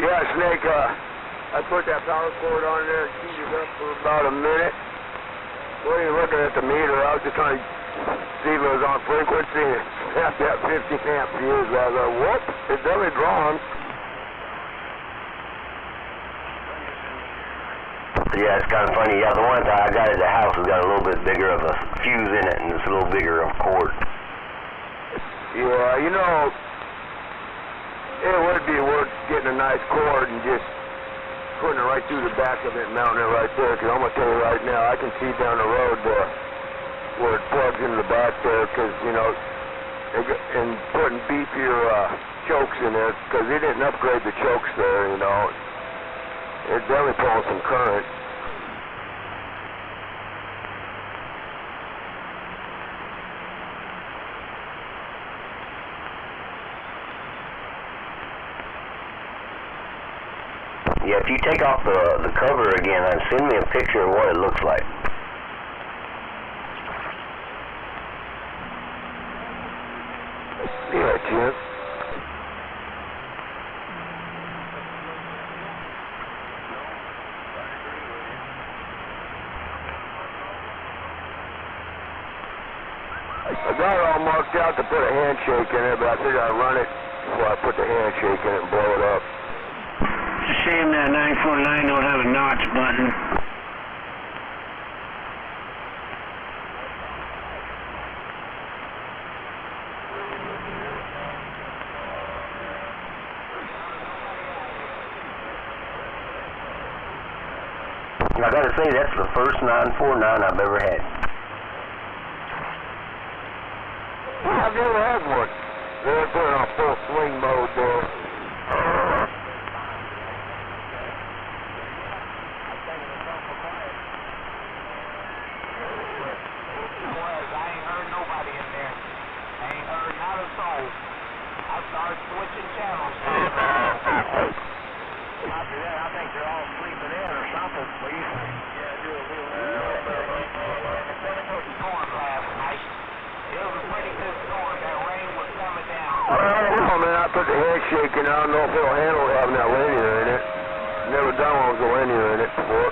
Yeah, Snake, I put that power cord on there and keyed it up for about a minute. Wasn't even looking at the meter. I was just trying to see if it was on frequency. It snapped that 15 amp fuse. I was like, whoop, it's definitely drawn. Yeah, it's kind of funny. Yeah, the one that I got at the house has got a little bit bigger of a fuse in it, and it's a little bigger of a cord. Yeah, you know, it would be worth getting a nice cord and just putting it right through the back of it and mounting it right there. Because I'm going to tell you right now, I can see down the road where it plugs into the back there. Because, you know, and putting beefier chokes in there, because they didn't upgrade the chokes there, you know. It's definitely pulling some current. Yeah, if you take off the cover again, send me a picture of what it looks like. Yeah, Jim. I got it all marked out to put a handshake in it, but I figured I'd run it before I put the handshake in it and blow it up. It's a shame that 949 don't have a notch button. I gotta say, that's the first 949 I've ever had. I've never had one. They're putting on full swing mode there. Put the head shaking. I don't know if it'll handle having that linear in it. Never done one with a linear in it before.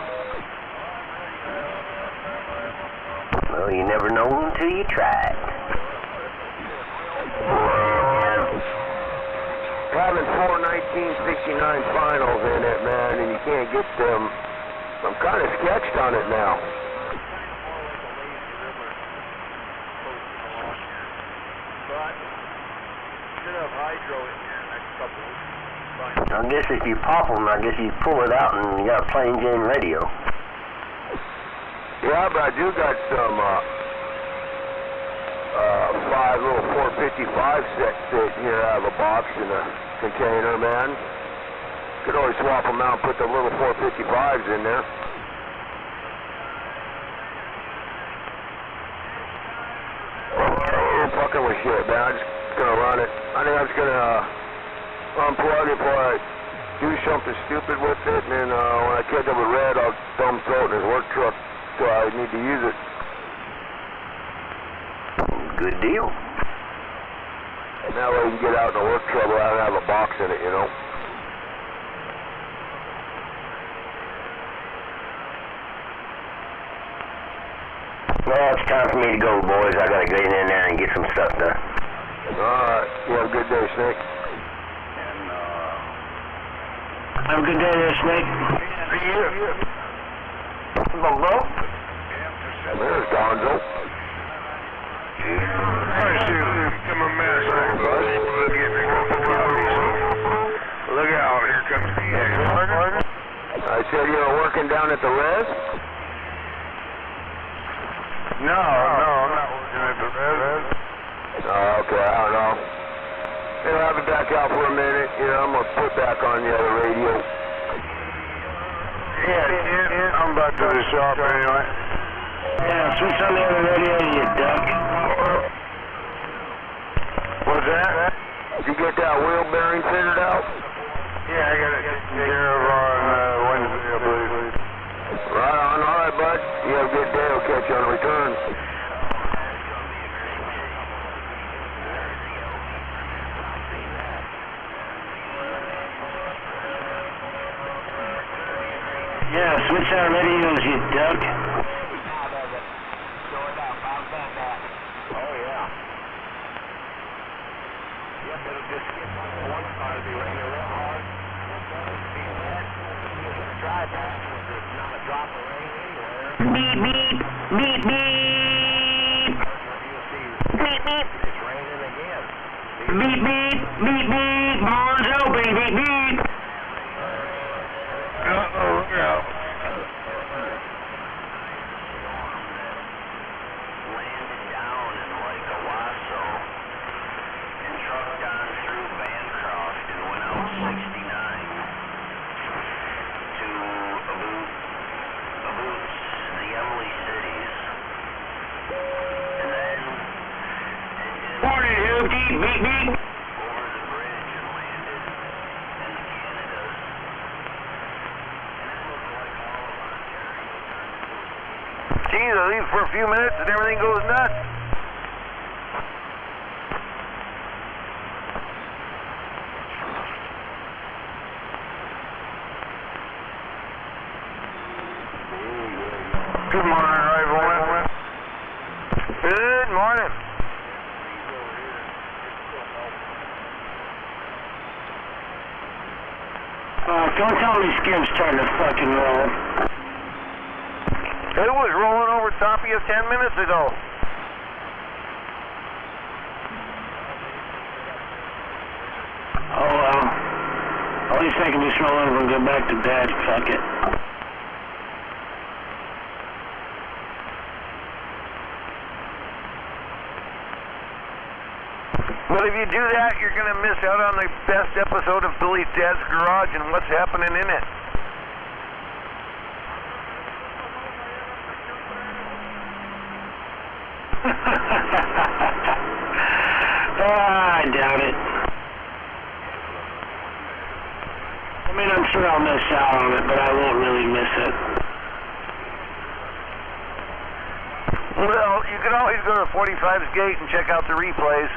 Well, you never know until you try it. Having 4 1969 finals in it, man, and you can't get them. I'm kind of sketched on it now. I guess if you pop them, I guess you pull it out and you got a plain Jane radio. Yeah, but I do got some 5 little 455 sets sitting here out of a box in a container, man. Could always swap them out and put the little 455s in there. I'm fucking with shit, man. I'm just gonna run it. I think I'm just gonna unplug it before I do something stupid with it, and then when I catch up with Red, I'll throw him throw it in his work truck till I need to use it. Good deal. And that way you can get out in the work trouble. I don't have a box in it, you know. Well, it's time for me to go, boys. I gotta get in there and get some stuff done. Alright, you have a good day, Snake. Have a good day there, Snake. Hello? There's Gonzo. I'm a mess, look out, here comes the X. I said you were working down at the res? No, I'm not working at the res. Oh, okay, I don't know. Hey, I'll be back out for a minute. You know, I'm going to put back on the other radio. Yeah, I'm about to the shop anyway. Yeah, switch on the other radio, you duck. What's that? Did you get that wheel bearing fitted out? Yeah, I got it taken care of on Wednesday, I believe. Right on. All right, bud. You have a good day. I'll catch you on return. Yeah, switch on radios, you duck. Beep, beep, beep, beep. Beep, beep. Beep, beep, beep, beep. Barn's open, beep, beep. Uh-oh, yeah. Landed down in like Owasso and trucked on through Bancroft and went out 69 to about the Emily Cities. And then Morning, Hoopty, beep, beep. over the bridge and landed in the Canadas. And it looked like all of Ontario turned into a Geez, I leave for a few minutes and everything goes nuts. Good morning, Rifleman. Good morning. Don't tell me Skip's starting to fucking roll. It was rolling over top of you 10 minutes ago. Oh well. At least I can just roll over and go back to bed. Fuck it. But if you do that, you're going to miss out on the best episode of Billy's Dad's Garage and what's happening in it. I doubt it. I mean, I'm sure I'll miss out on it, but I won't really miss it. Well, you can always go to 45's Gate and check out the replays.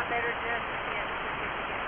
Better dressed at the end of the certificate.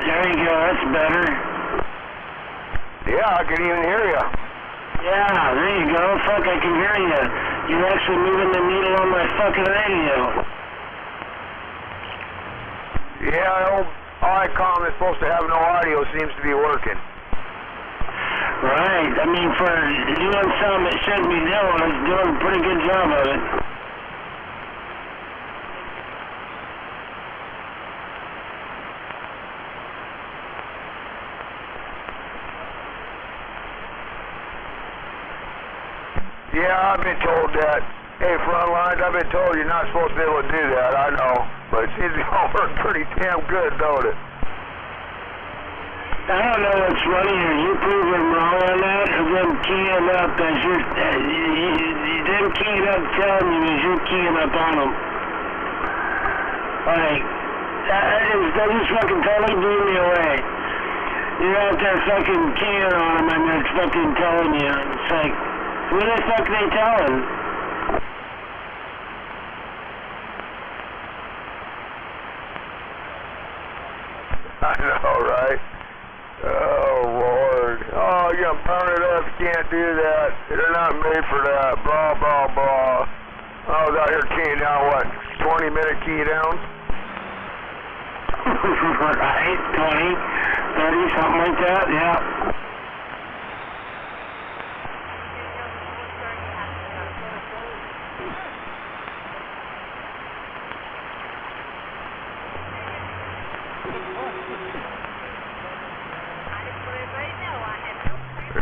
There you go, that's better. Yeah, I can even hear you. Yeah, there you go. Fuck, I can hear you. You're actually moving the needle on my fucking radio. Yeah, old ICOM is supposed to have no audio, seems to be working. Right, I mean, for doing something it shouldn't be doing, it's doing a pretty good job of it. Yeah, I've been told that. Hey, front lines, I've been told you're not supposed to be able to do that, I know. But it seems to all work pretty damn good, don't it? I don't know what's running. Are you proving wrong on that? Or them keying up as you're... them keying up telling you as you're keying up on them. Like, that just fucking totally blew me away. You're out there fucking keying on them and they're fucking telling you. It's like, who the fuck are they telling? I know, right? Oh, Lord. Oh, you're going to burn it up. You can't do that. They're not made for that. Blah, blah, blah. I was out here keying down, what, 20 20-minute key down? Right, 20, 30, something like that, yeah.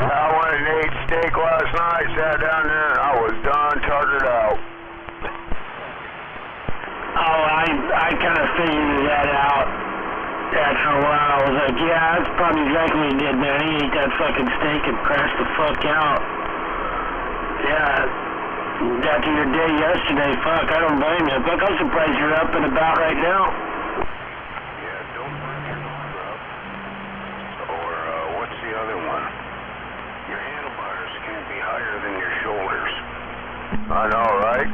I went and ate steak last night, sat down there, and I was done, tuckered out. Oh, I kind of figured that out after a while. I was like, yeah, that's probably exactly what he did, man. He ate that fucking steak and crashed the fuck out. Yeah, after your day yesterday, fuck, I don't blame you. Fuck, I'm surprised you're up and about right now. Yeah, don't burn your nose up. Or, what's the other one? Your handlebars can't be higher than your shoulders. I know, right?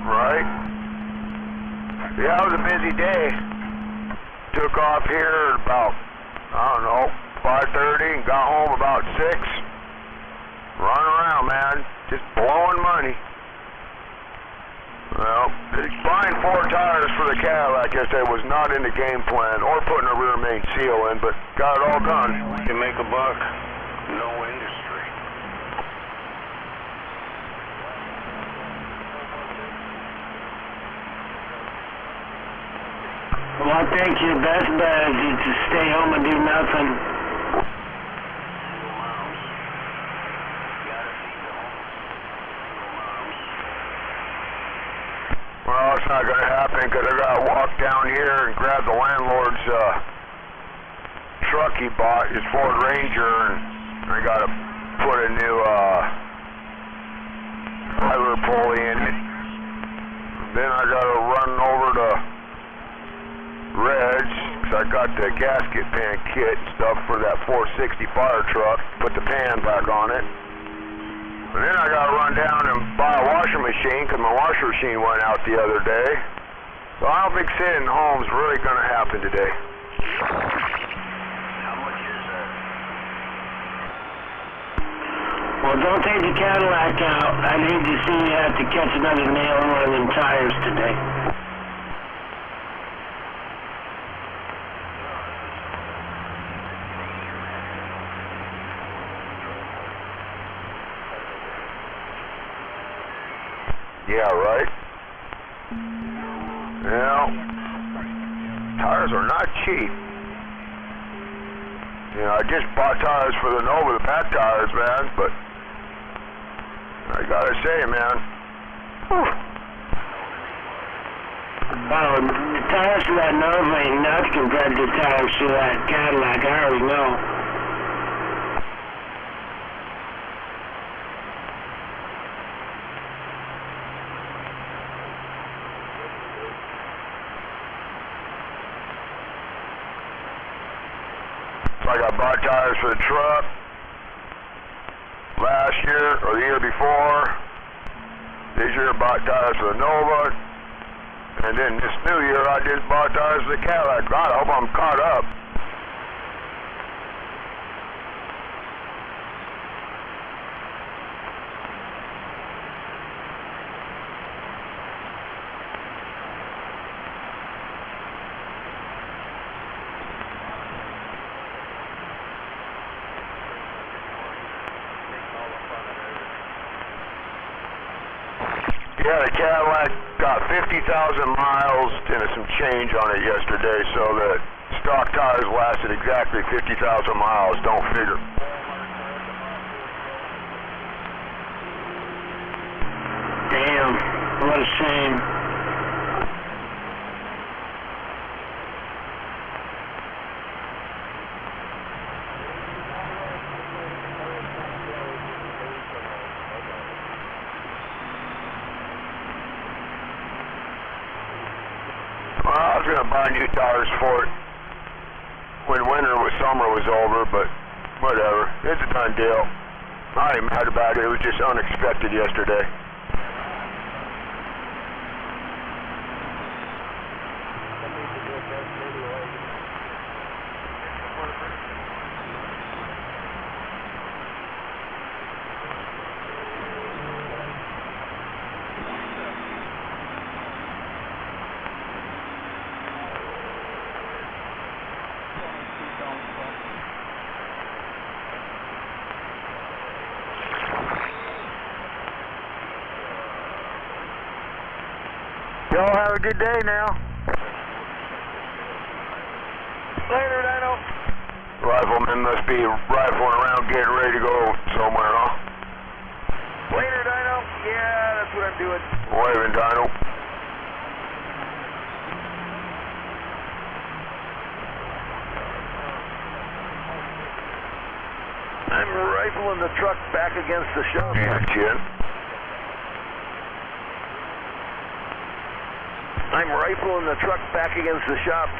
Right? Yeah, it was a busy day. Took off here at about, I don't know, 5:30 and got home about 6. Running around, man. Just blowing money. Well, buying 4 tires for the Cadillac yesterday was not in the game plan, or putting a rear main seal in, but got it all done. You make a buck. No industry. Well, I think your best bet is to stay home and do nothing. Well, it's not going to happen because I got to walk down here and grab the landlord's truck he bought, his Ford Ranger, and I got to put a new trailer pulley in it. Then I got to run over to Red's because I got the gasket pan kit and stuff for that 460 fire truck, put the pan back on it. And then I got to run down and buy a washing machine because my washing machine went out the other day. So I don't think sitting home is really going to happen today. How much is that? Well, don't take the Cadillac out. I'd hate to see you have to catch another nail in one of them tires today. Yeah, right? Well, tires are not cheap. You know, I just bought tires for the Nova, the back tires, man, but I gotta say, man, whew. Oh, the tires for that Nova ain't nuts compared to the tires for that Cadillac, I already know. Like I bought tires for the truck last year or the year before. This year I bought tires for the Nova. And then this new year I just bought tires for the Cadillac. God, I hope I'm caught up. Yeah, the Cadillac got 50,000 miles and some change on it yesterday, so the stock tires lasted exactly 50,000 miles. Don't figure. Damn, what a shame. Well, I was going to buy new tires for it when summer was over, but whatever. It's a done deal. I ain't mad about it. It was just unexpected yesterday. Y'all have a good day now. Later, Dino. Riflemen must be rifling around getting ready to go somewhere, huh? Later, Dino. Yeah, that's what I'm doing. Waving, Dino. I'm rifling the truck back against the shop. Yeah, Chin. I'm rifling the truck back against the shop.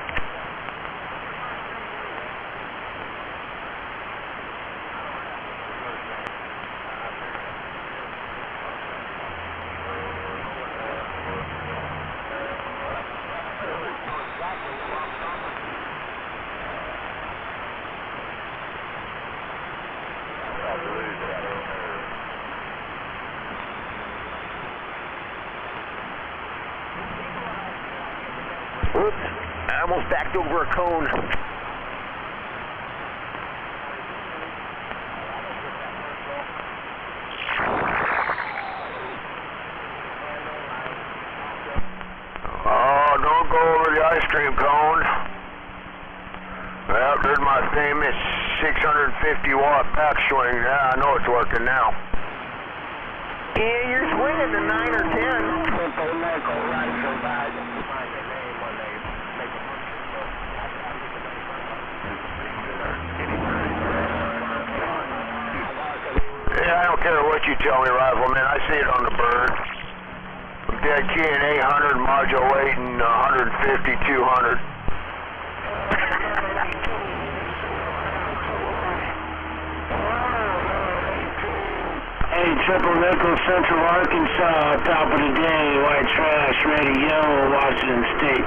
Oops, I almost backed over a cone. Oh, don't go over the ice cream cone. Well, there's my famous 650 watt backswing. Yeah, I know it's working now. Yeah, you're swinging to 9 or 10. Yeah, I don't care what you tell me, Rifleman. I see it on the bird. Dead keying 800, modulating 150, 200. Hey, Triple Nickel, Central Arkansas, top of the day, white trash, radio, Washington State.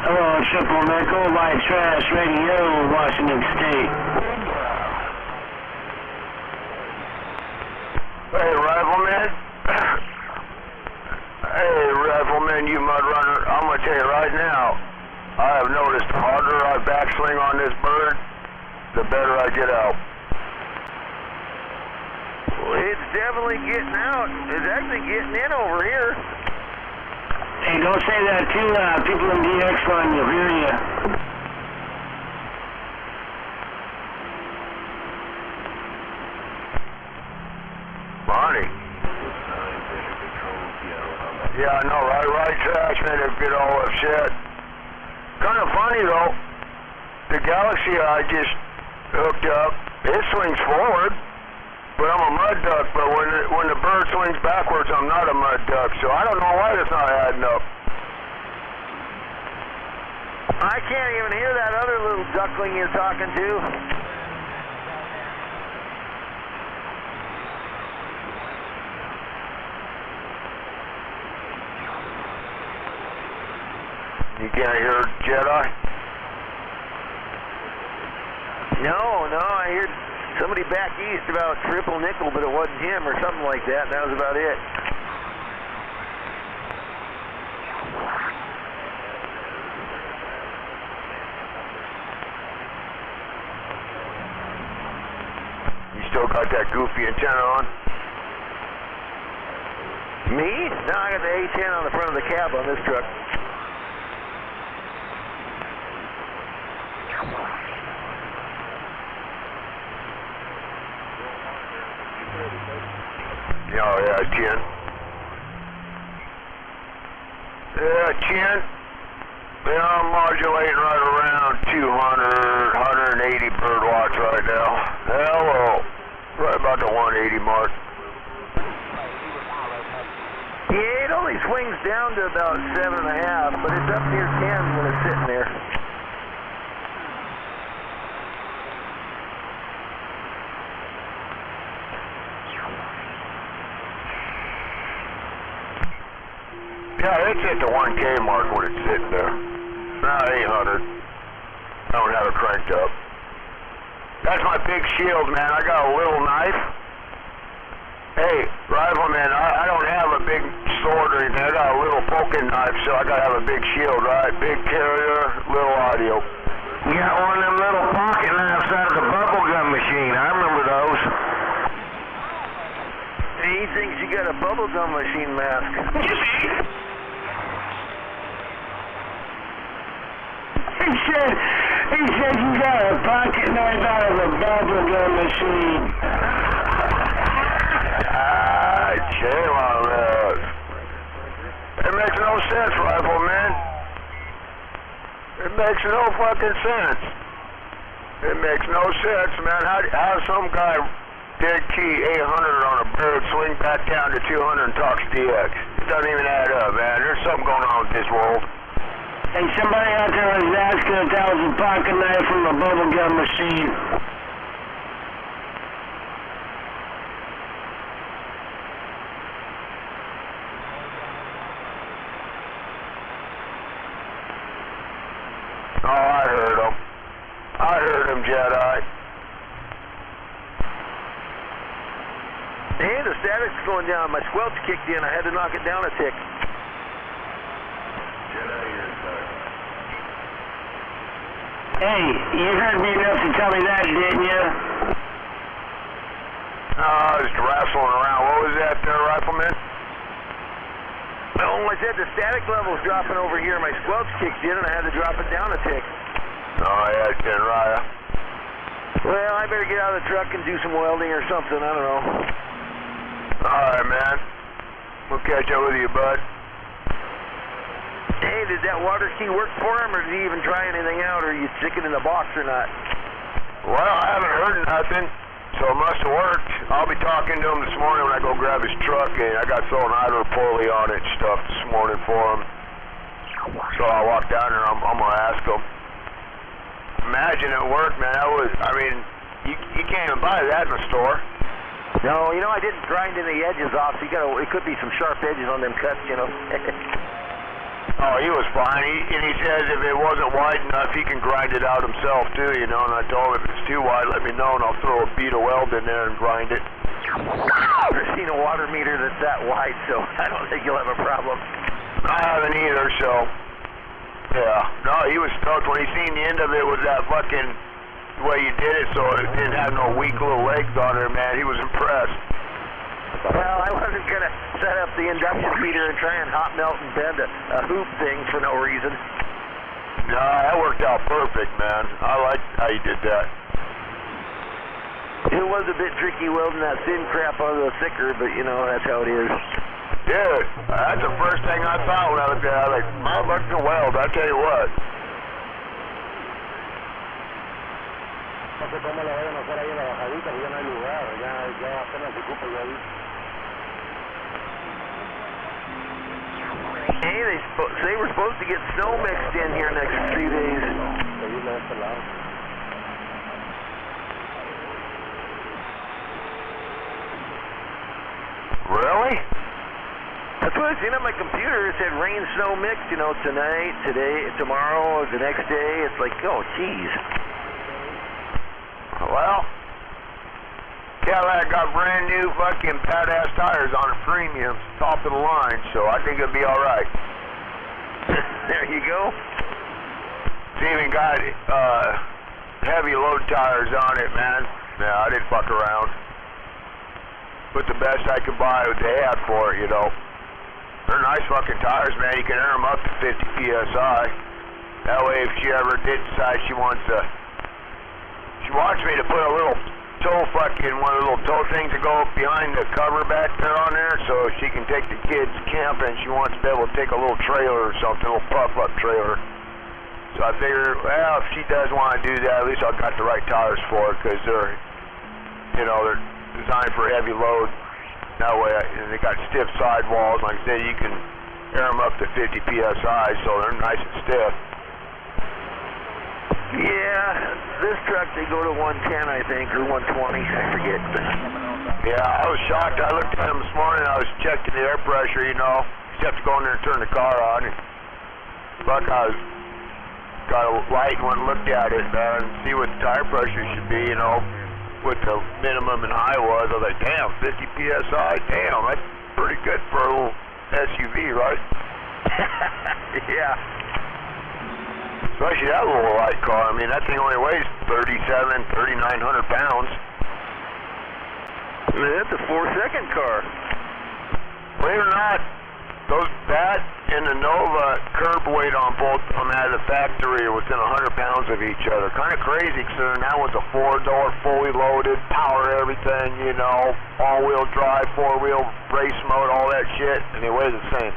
Hello, Triple Nickel, white trash, radio, Washington State. Hey, Rifleman. Hey, Rifleman, you mud runner. I'm going to tell you right now, I have noticed the harder I backswing on this bird, the better I get out. Well, it's definitely getting out. It's actually getting in over here. Hey, don't say that too loud. People in DX line will hear you. Bonnie. Yeah, I know, right? Right trash made it get all upset. Kind of funny, though. The Galaxy I just hooked up, it swings forward, but I'm a mud duck. But when the bird swings backwards, I'm not a mud duck. So I don't know why it's not adding up. I can't even hear that other little duckling you're talking to. You can't hear Jedi? No, I heard somebody back east about Triple Nickel, but it wasn't him or something like that, and that was about it. You still got that goofy antenna on? Me? No, I got the A10 on the front of the cab on this truck. Oh, yeah, Chin. Yeah, Chin. Yeah, I'm modulating right around 200, 180 bird watts right now. Hello. Right about the 180 mark. Yeah, it only swings down to about 7.5, but it's up near 10 when it's sitting there. Yeah, it's at the 1K mark when it's sitting there. About 800. I don't have it cranked up. That's my big shield, man. I got a little knife. Hey, Rifleman, I don't have a big sword or anything. I got a little poking knife, so I gotta have a big shield, right? Big carrier, little audio. bubblegum machine mask. He said you got a pocket knife out of a bubblegum machine. Shame on that. It makes no sense, Rifleman. It makes no fucking sense. It makes no sense, man. How some guy dead key 800 on a bird, swing back down to 200 and talks DX? It doesn't even add up, man. There's something going on with this world. Hey, somebody out there was asking if that was a pocket knife from a bubblegum machine. Oh, I heard him. I heard him, Jedi. Hey, the static's going down. My squelch kicked in. I had to knock it down a tick. Hey, you heard me enough to tell me that, didn't you? I was wrestling around. What was that there, Rifleman? Oh, I said the static level's dropping over here. My squelch kicked in, and I had to drop it down a tick. Oh, yeah, it's getting Raya. Well, I better get out of the truck and do some welding or something. I don't know. All right, man. We'll catch up with you, bud. Hey, did that water key work for him, or did he even try anything out, or you stick it in the box or not? Well, I haven't heard nothing, so it must have worked. I'll be talking to him this morning when I go grab his truck, and I got solenoid pulley on it and stuff this morning for him. So I'll walk down there and I'm going to ask him. Imagine it worked, man. You can't even buy that in the store. No, I didn't grind any edges off, so it could be some sharp edges on them cuts, Oh, he was fine. He says if it wasn't wide enough, he can grind it out himself too, And I told him if it's too wide, let me know, and I'll throw a bead of weld in there and grind it. I've never seen a water meter that's that wide, so I don't think you'll have a problem. I haven't either, so yeah. No, he was stoked when he seen the end of it was that fucking way you did it, so it didn't have no weak little legs on there, man. He was impressed. Well, I wasn't going to set up the induction heater and try and hot melt and bend a hoop thing for no reason. No, that worked out perfect, man. I liked how you did that. It was a bit tricky welding that thin crap out of the thicker, but, that's how it is. Dude, that's the first thing I thought when I looked at it. I was like, motherfucking weld, I tell you what. No sé cómo lo vayan a hacer ahí en la bajadita, ya no hay lugar, ya apenas se ocupa ya ahí. Hey, they were supposed to get snow mixed in here next few days. Really? That's what I seen on my computer. It said rain, snow mixed, tonight, today, tomorrow, the next day. It's like, oh, geez. Well, Cadillac got brand new fucking badass tires on it, premium, top of the line, so I think it'll be all right. There you go. It's even got heavy load tires on it, man. Yeah, I didn't fuck around. Put the best I could buy what they had for it, They're nice fucking tires, man. You can earn them up to 50 PSI. That way, if she ever did decide she wants me to put a little one of the little tow things to go behind the cover back there on there, so she can take the kids camping. She wants to be able to take a little trailer or something, a little puff-up trailer. So I figured, well, if she does want to do that, at least I've got the right tires for it, because they're designed for heavy load. That way, and they got stiff sidewalls. Like I said, you can air them up to 50 PSI, so they're nice and stiff. Yeah, this truck, they go to 110, I think, or 120, I forget. Yeah, I was shocked. I looked at them this morning, I was checking the air pressure, You have to go in there and turn the car on. And I got a light and went and looked at it, and see what the tire pressure should be, what the minimum and high was. I was like, damn, 50 PSI? Damn, that's pretty good for a little SUV, right? Yeah. Especially that little light car. That thing only weighs 3,900 pounds. That's a 4-second car. Believe it or not, that and the Nova curb weight on both of them out of the factory are within 100 pounds of each other. Kind of crazy considering that one's a 4-door, fully loaded, power everything, you know, all-wheel drive, 4-wheel race mode, all that shit, and they weigh the same.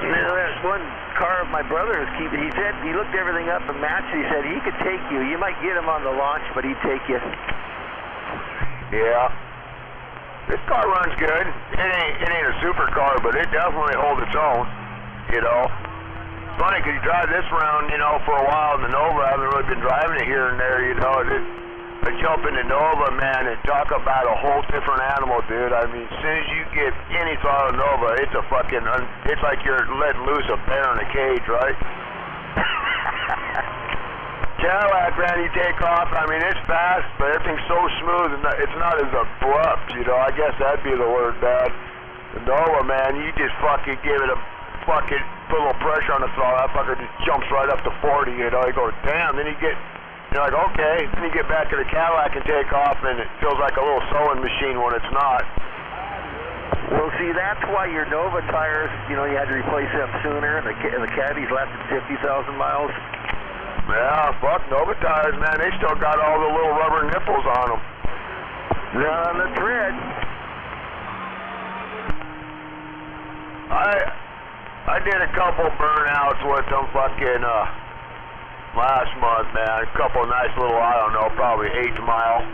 You know, that one car my brother was keeping, he said he looked everything up and matched. He said he could take you. You might get him on the launch, but he'd take you. Yeah. This car runs good. It ain't a super car, but it definitely holds its own, you know. It's funny because you drive this around, you know, for a while in the Nova. I haven't really been driving it here and there, you know. I jump in the Nova, man, and talk about a whole different animal, dude. I mean, as soon as you get any thought of Nova, it's a fucking, it's like you're letting loose a bear in a cage, right? Cadillac, man, you take off, I mean, it's fast, but everything's so smooth, and it's not as abrupt, you know, I guess that'd be the word, Dad. The Nova, man, you just fucking give it a fucking, put a little pressure on the throttle, that fucker just jumps right up to 40, you know, you go, damn, then you're like, okay, then you get back to the Cadillac and take off, and it feels like a little sewing machine when it's not. Well, see, that's why your Nova tires, you know, you had to replace them sooner, and the Caddies lasted 50,000 miles. Yeah, fuck Nova tires, man. They still got all the little rubber nipples on them. Not on the tread. I did a couple burnouts with them fucking last month, man. A couple nice little, I don't know, probably 8 mile.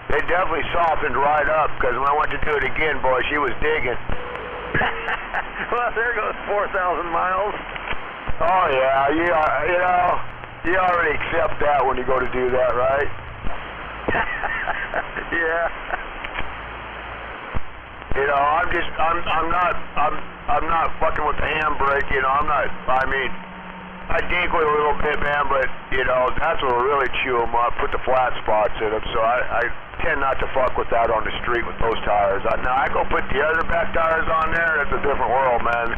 They definitely softened right up because when I went to do it again, boy, she was digging. Well, there goes 4,000 miles. Oh yeah, you know, you already accept that when you go to do that, right? Yeah. You know, I'm not fucking with the handbrake, you know, I mean, I dink with a little bit, man, but, you know, that's what will really chew them up, put the flat spots in them, so I tend not to fuck with that on the street with those tires. Now, I go put the other back tires on there, that's a different world, man.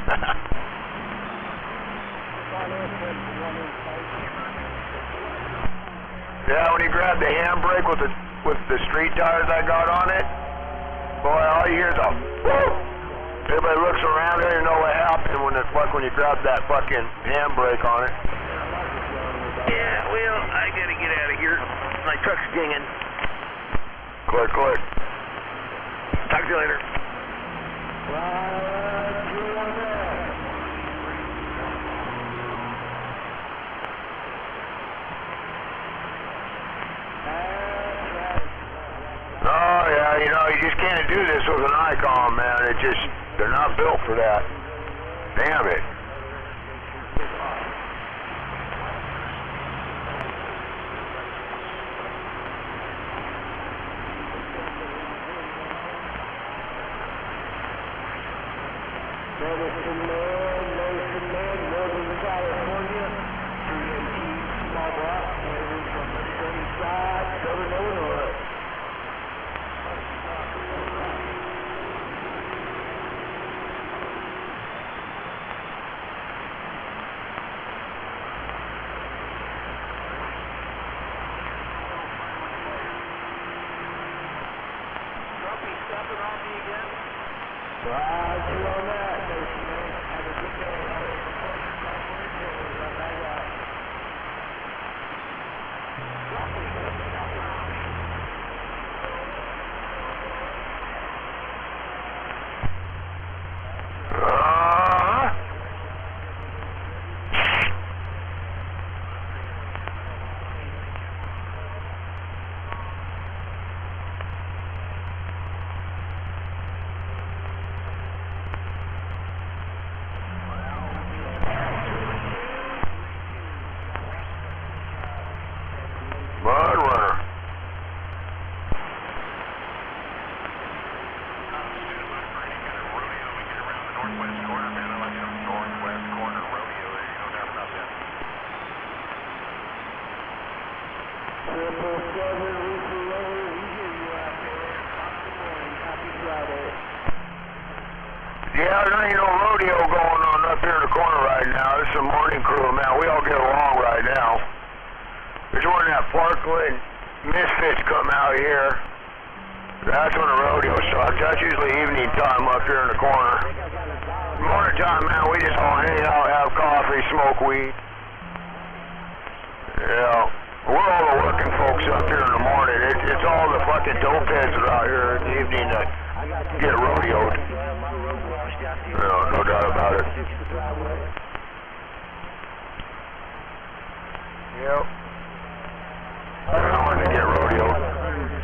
Yeah, when you grab the handbrake with the street tires I got on it, boy, all you hear is a whoop. Everybody looks around there, you know what happened when you grab that fucking handbrake on it. Yeah, well, I gotta get out of here. My truck's dinging. Click. Talk to you later. Oh, yeah, you know, you just can't do this with an Icon, man. They're not built for that. Damn it. Northern California, 318 small block, heading from the sunny side, Southern Illinois. Stepping on me again? Roger on that, Nation Man. Have a good day. Mud runner. Yeah, there ain't no rodeo going on up here in the corner right now. This is a morning crew, man. We all get along right now. There's one of that Parkland Misfits come out here. That's when the rodeo starts. That's usually evening time up here in the corner. Morning time, man, we just want to hang out, have coffee, smoke weed. Yeah, we're all the working folks up here in the morning. It's all the fucking dope heads that are out here in the evening that get rodeoed. No doubt about it. Yep. When they get rodeoed.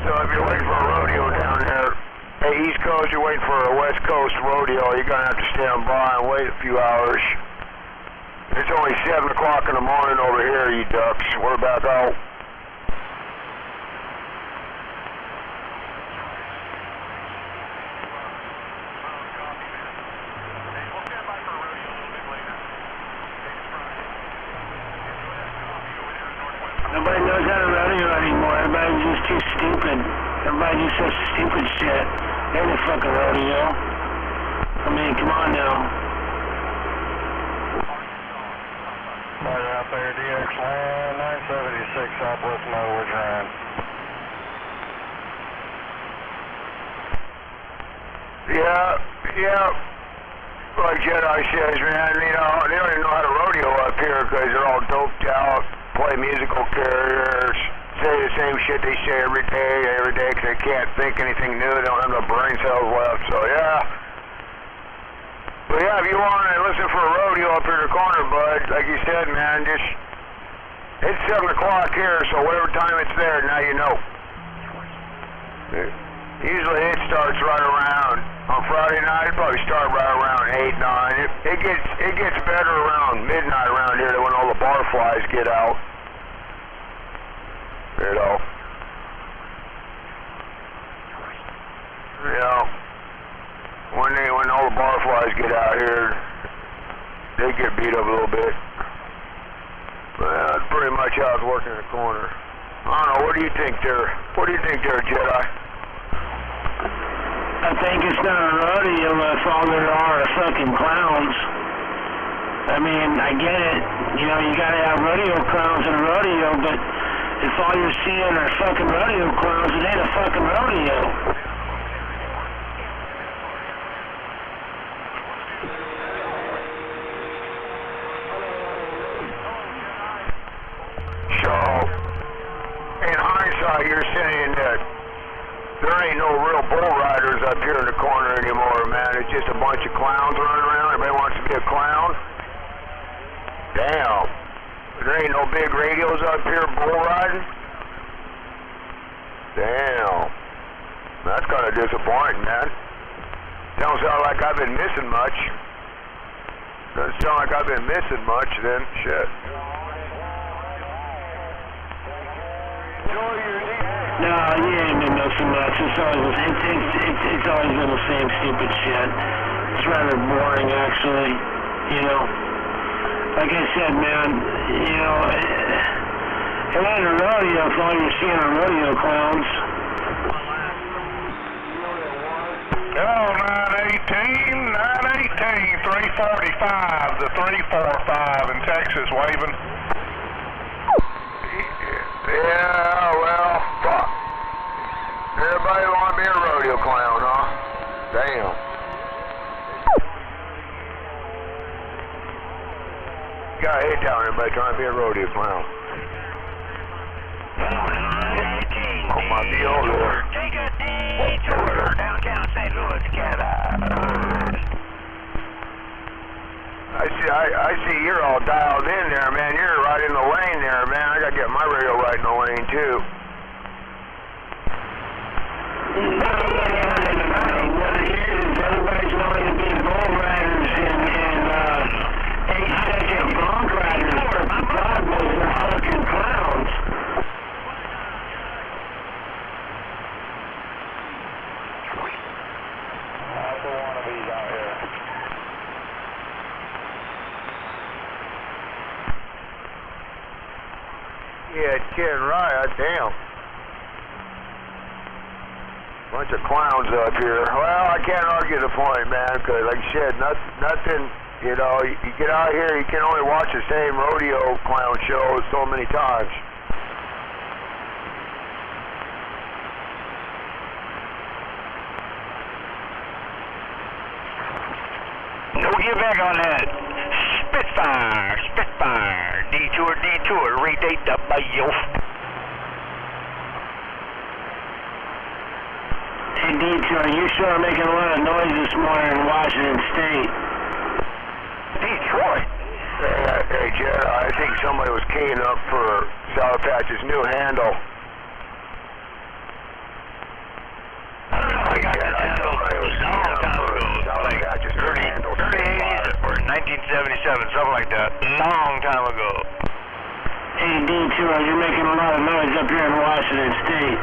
So if you're waiting for a rodeo down there, hey, East Coast, you're waiting for a West Coast rodeo, you're going to have to stand by and wait a few hours. It's only 7 o'clock in the morning over here, you ducks. We're back out. Nobody knows how to rodeo anymore. Everybody's just too stupid. Everybody just says stupid shit. There ain't a fucking rodeo. I mean, come on now. Right out there, DX land, 976 Southwest Motorwood Drive. Yeah. Like Jedi says, man, you know, they don't even know how to rodeo up here because they're all doped out, play musical carriers, say the same shit they say every day because they can't think anything new. They don't have no brain cells left, so yeah. But yeah, if you want to listen for a rodeo up here in the corner, bud, like you said, man, just, it's 7 o'clock here, so whatever time it's there, now you know. Usually it starts right around, on Friday night, it probably start right around 8, 9. It gets better around midnight around here when all the barflies get out. You know. Yeah. When all the barflies get out here, they get beat up a little bit. Well, that's pretty much how it's working in the corner. I don't know, what do you think there, Jedi? I think it's not a rodeo if all there are fucking clowns. I mean, I get it. You know, you gotta have rodeo clowns in a rodeo, but if all you're seeing are fucking rodeo clowns, it ain't a fucking rodeo. So, in hindsight, you're saying that there ain't no real bull riders up here in the corner anymore, man. It's just a bunch of clowns running around. Everybody wants to be a clown. Damn. There ain't no big radios up here bull riding? Damn. That's kind of disappointing, man. Don't sound like I've been missing much. Doesn't sound like I've been missing much then. Shit. No, you ain't been missing much. It's always been the same stupid shit. It's rather boring, actually. You know, like I said, man, you know, it ain't a rodeo if all you're seeing are rodeo clowns. Oh, 918, 345, the 345 in Texas, waving. Yeah, well, fuck. Everybody want to be a rodeo clown, huh? Damn. Got hate down everybody trying to be a rodeo clown. Oh, my deal there. Take a detour downtown St. Louis together. I see you're all dialed in there, man. You're right in the lane there, man. I gotta get my radio right in the lane, too. What it is, everybody's wanting to be bull riders and second bronc riders. My problem is they're fucking clowns. Lots of wannabes out here. Yeah, it's kidding right. Damn. Bunch of clowns up here. Well, I can't argue the point, man, because like I said, nothing, you know, you get out here, you can only watch the same rodeo clown shows so many times. back on that. Spitfire, detour, redate the bio. Hey, Detour, you sure are making a lot of noise this morning in Washington State. Detroit. Hey, Jed, I think somebody was keying up for Sour Patch's new handle. I got that handle a long time ago. Like 3080s or 1977, something like that. Long time ago. Hey, Detour, you're making a lot of noise up here in Washington State.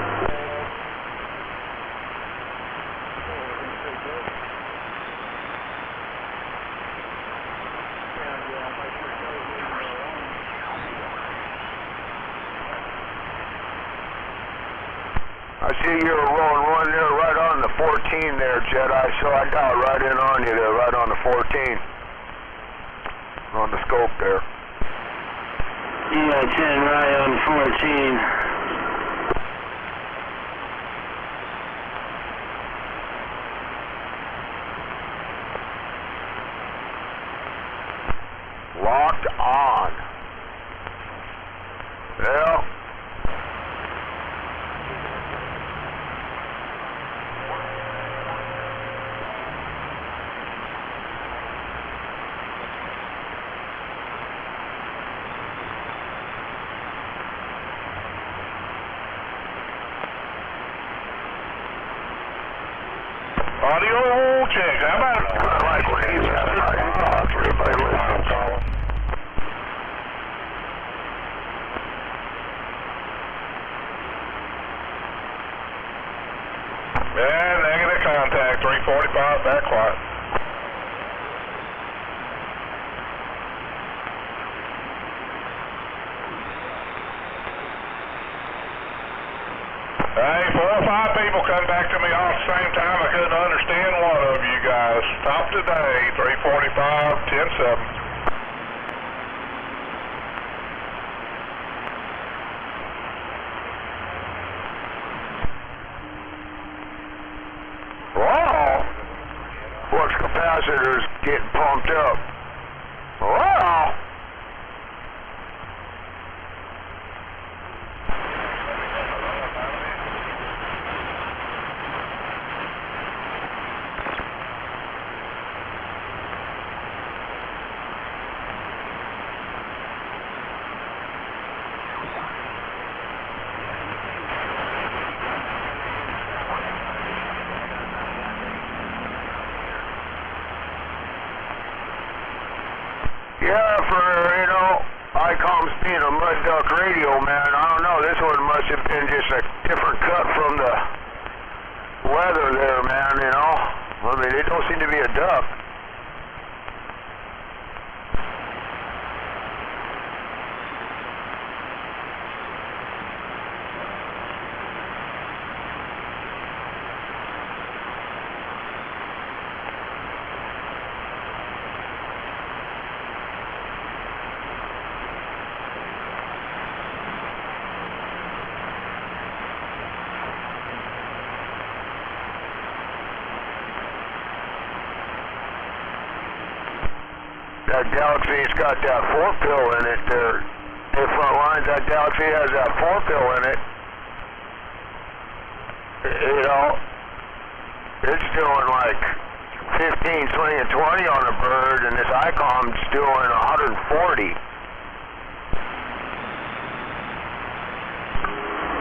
I see you were rolling one there right on the 14 there, Jedi, so I dialed right in on you there, right on the 14. On the scope there. Yeah, 10 right on 14. Locked on. Yeah. Audio check. How about it? I like when he's everybody listens. Yeah, negative contact, 345, back quiet. Hey, 4 or 5 people come back to me all at the same time. I couldn't understand one of you guys. Stop today, 345, 10-7. Wow! Flux capacitor's getting pumped up. Wow! Yeah, for, ICOM's being a mud duck radio, man, I don't know, this one must have been just a different cut from the weather there, man, I mean, it don't seem to be a duck. That Galaxy's got that 4-pill in it there. The front lines, that Galaxy has that 4-pill in it. It's doing like 15, swinging 20 on a bird, and this ICOM's doing 140.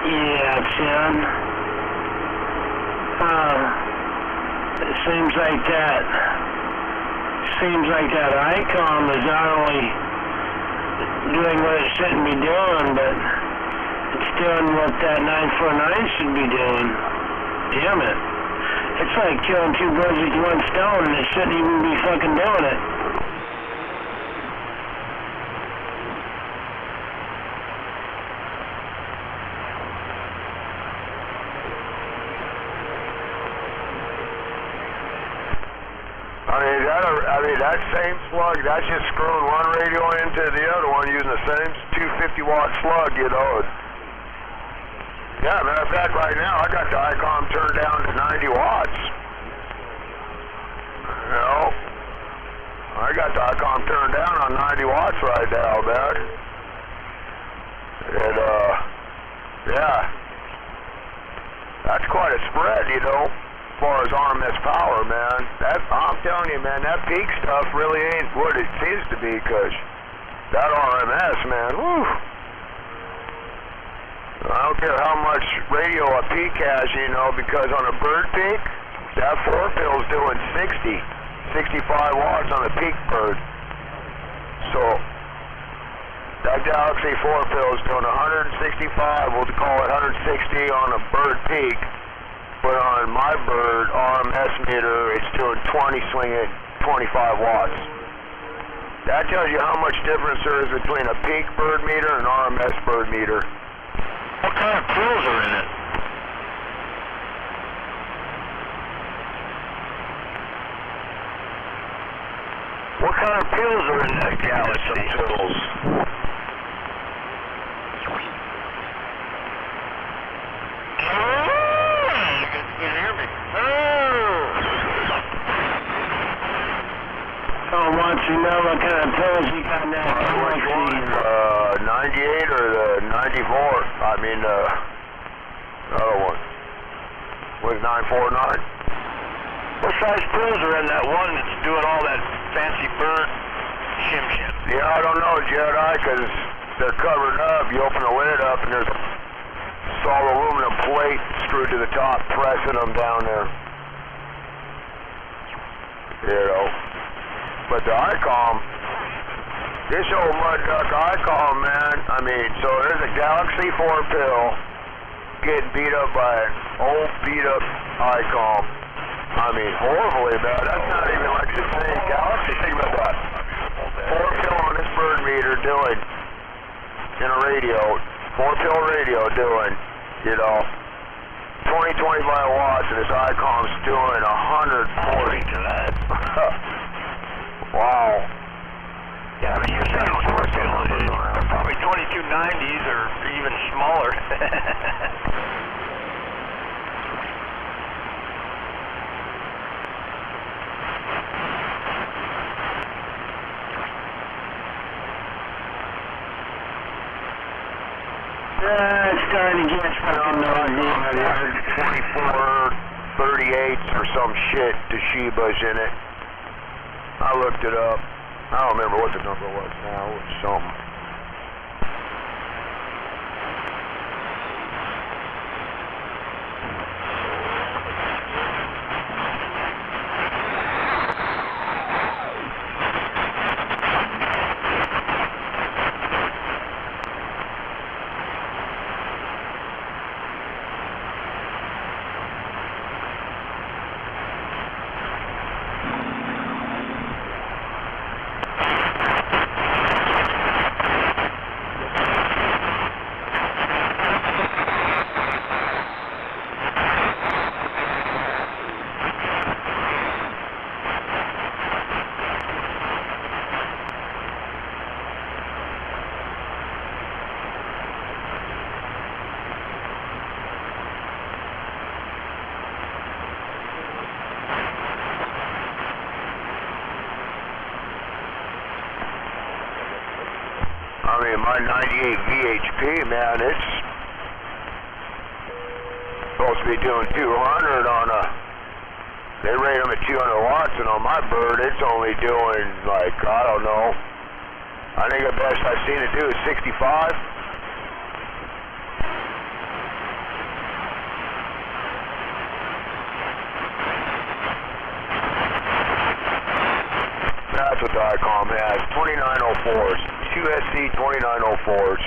Yeah, Tim. It seems like that ICOM is not only doing what it shouldn't be doing, but it's doing what that 949 should be doing. Damn it. It's like killing 2 birds with 1 stone, and it shouldn't even be fucking doing it. That same slug, that's just screwing one radio into the other one using the same 250-watt slug, Yeah, matter of fact, right now, I got the ICOM turned down to 90 watts. I I got the ICOM turned down on 90 watts right now, man. And, yeah. That's quite a spread, you know, as far as RMS power, man. I'm telling you, man, that peak stuff really ain't what it seems to be, because that RMS, man, whew. I don't care how much radio a peak has, you know, because on a bird peak, that 4-pill's doing 65 watts on a peak bird. So, that Galaxy 4-pill is doing 165, we'll call it 160 on a bird peak, but on my bird RMS meter, it's doing 20, swinging 25 watts. That tells you how much difference there is between a peak bird meter and RMS bird meter. What kind of pills are in it? What kind of pills are in that Galaxy? Pills. You can hear me. I want to know what kind of pills you got in that Galaxy. 98 or the 94? I mean, other one. Was 949? What size pills are in that one that's doing all that fancy bird shim-shim? Yeah, I don't know, Jedi, because they're covered up. You open the lid up and there's a solid aluminum plate screwed to the top, pressing them down there. You know. But the ICOM, this old mud duck ICOM, man, I mean, so there's a Galaxy 4-pill getting beat up by an old beat-up ICOM. I mean, horribly bad. That's not even like the same Galaxy. Think about that. 4-pill on this bird meter doing, in a radio, 4-pill radio doing, you know, 20, 25 watts, and this ICOM's doing 140 to that. Wow. Yeah, I mean, you're saying 4-pill, probably 2290s or even smaller. It's starting to get fucking noisy. 2438s or some shit, Toshiba's in it. I looked it up. I don't remember what the number was now. It was something. I mean, my 98 VHP, man, it's supposed to be doing 200 on a, they rate them at 200 watts, and on my bird, it's only doing, like, I don't know, I think the best I've seen it do is 65. That's what the ICOM has, 2904s, 2SC 2904s.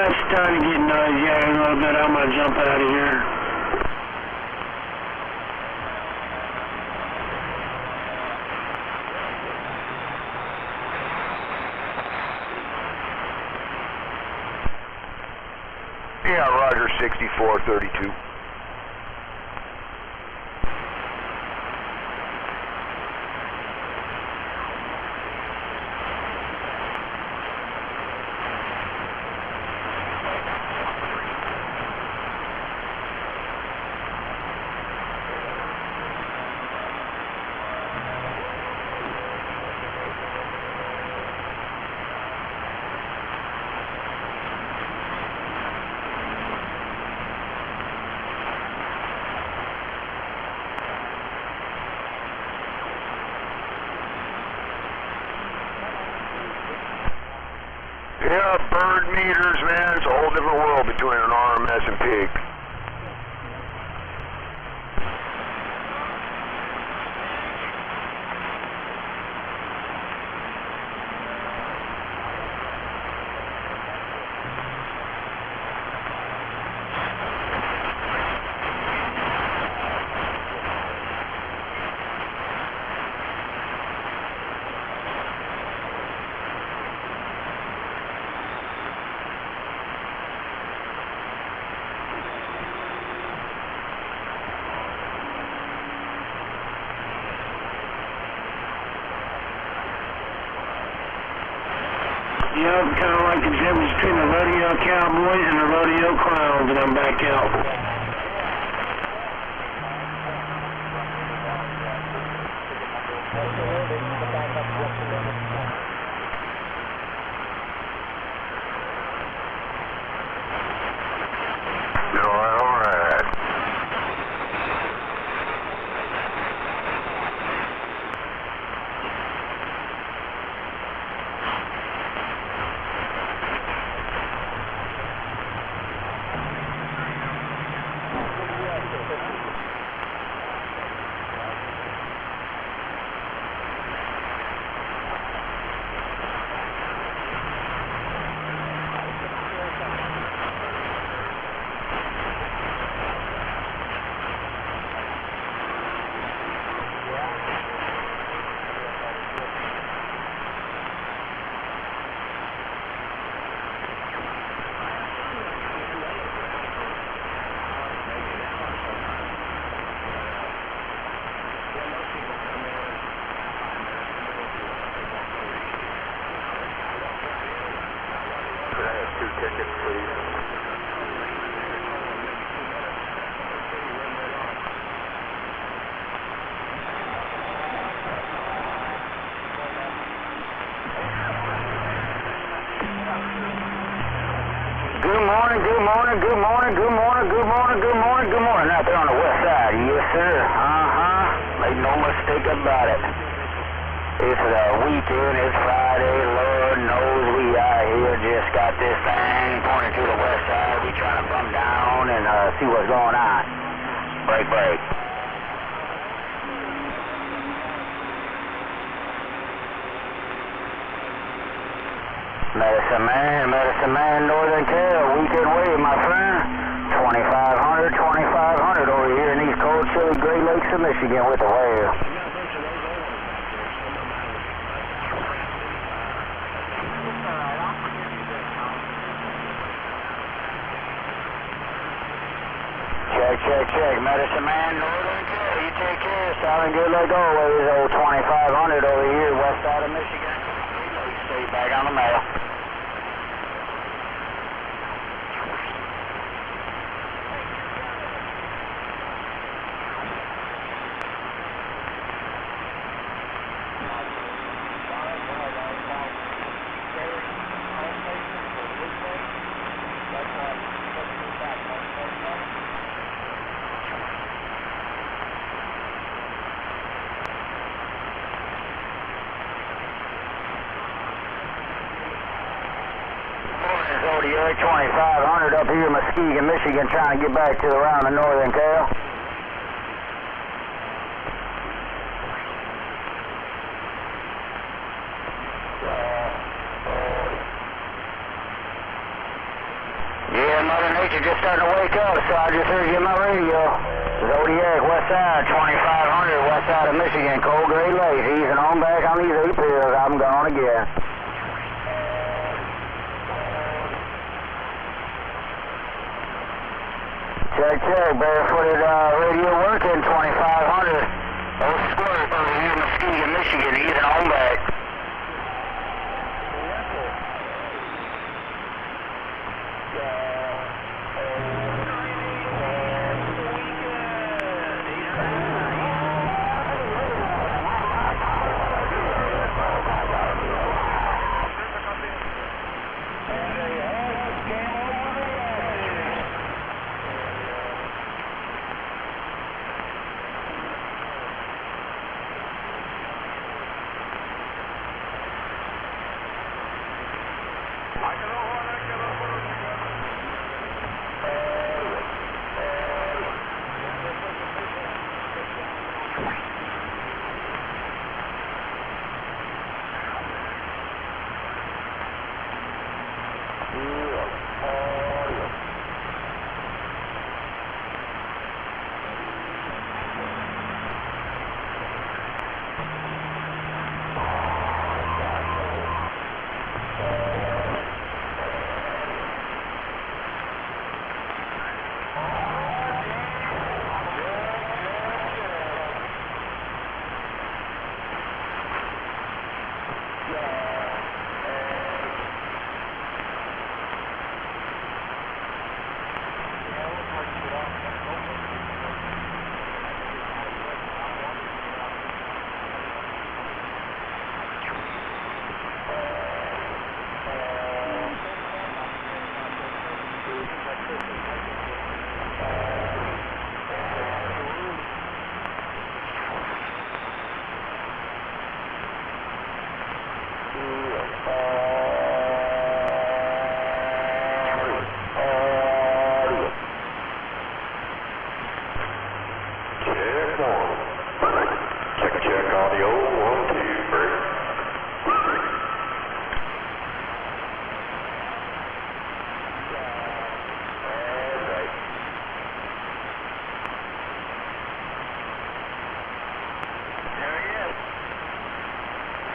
It's starting to get noisy a little bit. I'm going to jump out of here. Yeah, Roger, 6432. Yeah, bird meters, man. It's a whole different world between an RMS and pig. Yep, kind of like the difference between the rodeo cowboys and the rodeo clowns, and I'm back out. All right. Good morning out there on the west side. Yes, sir. Make no mistake about it. It's the weekend. It's Friday. Lord knows we out here just got this thing pointing to the west side. We trying to bump down and see what's going on. Break. Medicine Man, Northern Cal, weekend wave, my friend. 2500 over here in these cold, chilly Great Lakes of Michigan with the whale. Check. Medicine Man, Northern Cal, you take care. Sounding good like always. Old 2500 over here, west side of Michigan. Stay back on the mail. Zodiac 2500 up here in Muskegon, Michigan, trying to get back to around the Northern Cal. Yeah, Mother Nature just starting to wake up, so I just heard you on my radio. Zodiac, west side, 2500, west side of Michigan, cold Great Lakes, easing on back on these 8 pills. I'm gone again. Check, barefooted radio working, 2500. Old Squirt over here in Muskegon, Michigan, easing on back.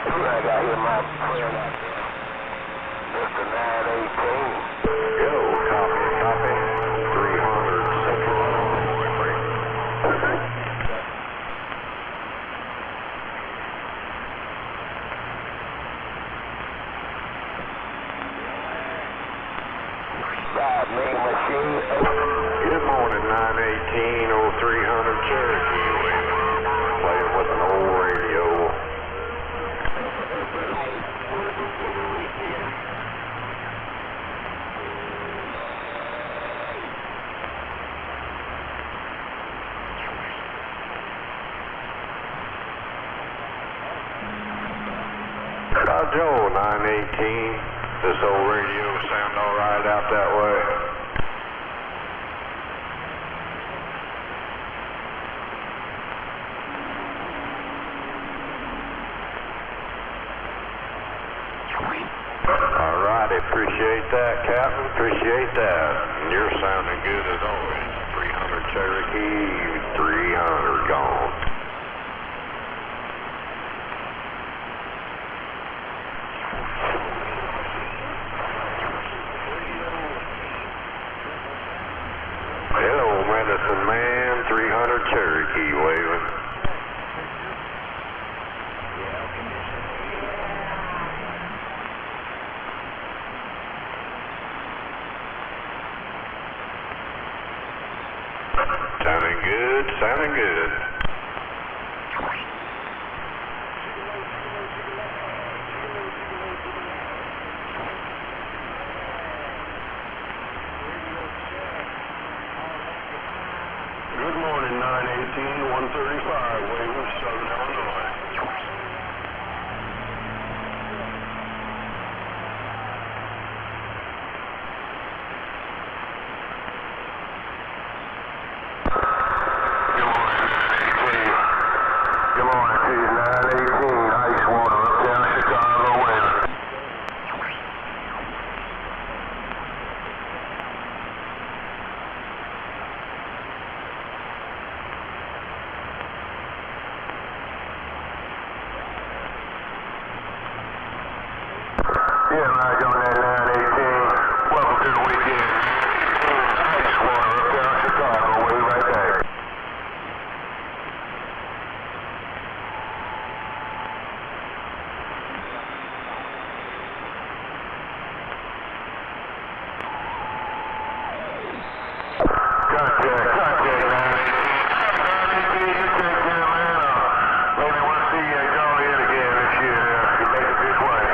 I got here my friend out there. Mr. 918. Yo, copy. 300 Central. Five main machine. Good morning, 918 0300 Cherokee. Playing with an old radio. Joe, 918. This old radio sound all right out that way? All righty, appreciate that, Captain. Appreciate that. And you're sounding good as always. 300 Cherokee, 300 gone. Hello, Medicine Man, 300 Cherokee waving. Sounding good, sounding good. Good morning, 918, 135, waving Southern Illinois. Good morning to you, 918, Ice Water, uptown Chicago, waving. Yeah, Mike on that 918. Welcome to the weekend. Ice Water, uptown Chicago, wave right back. Contact 918. You take care, man. Maybe we'll see you at Joliet again this year if you make it this way.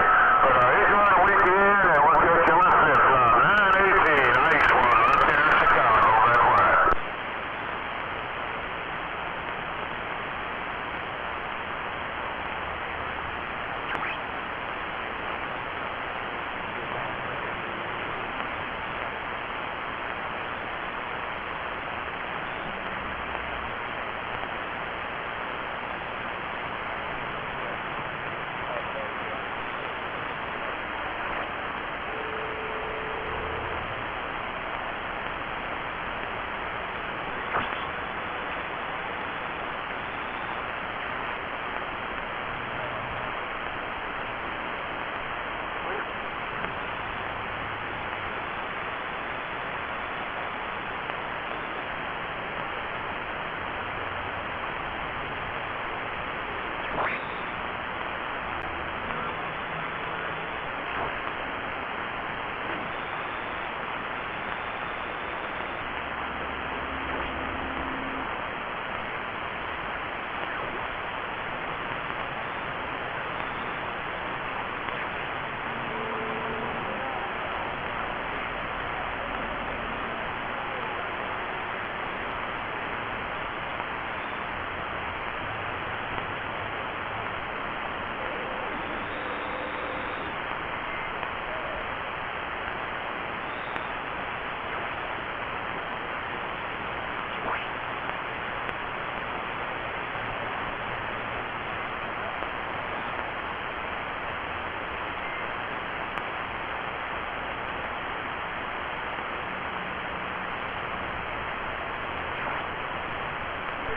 But enjoy the weekend and we'll catch you on the flip flop. 918, Ice Water, uptown Chicago, that's right.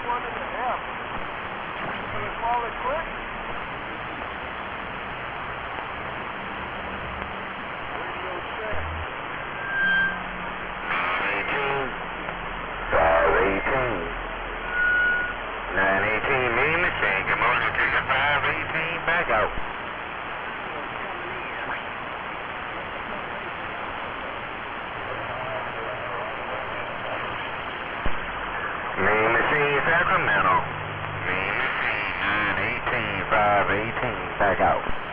One in the F. Gonna call it quick. back out.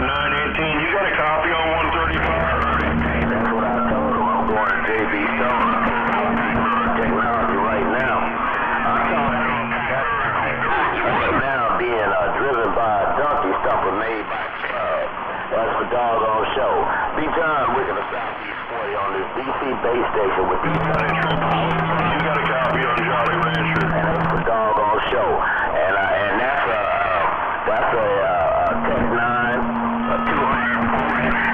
918, you got a copy on 135? That's what I told him. I'm going to JB Stone. Technology right now. I'm talking right now being driven by a donkey stumper made by Club. That's the doggone show. B. John Wick in the Southeast 40 on this DC base station with these You got a copy on Jolly Rancher. And that's the doggone show. And that's a Tech 9, a 200,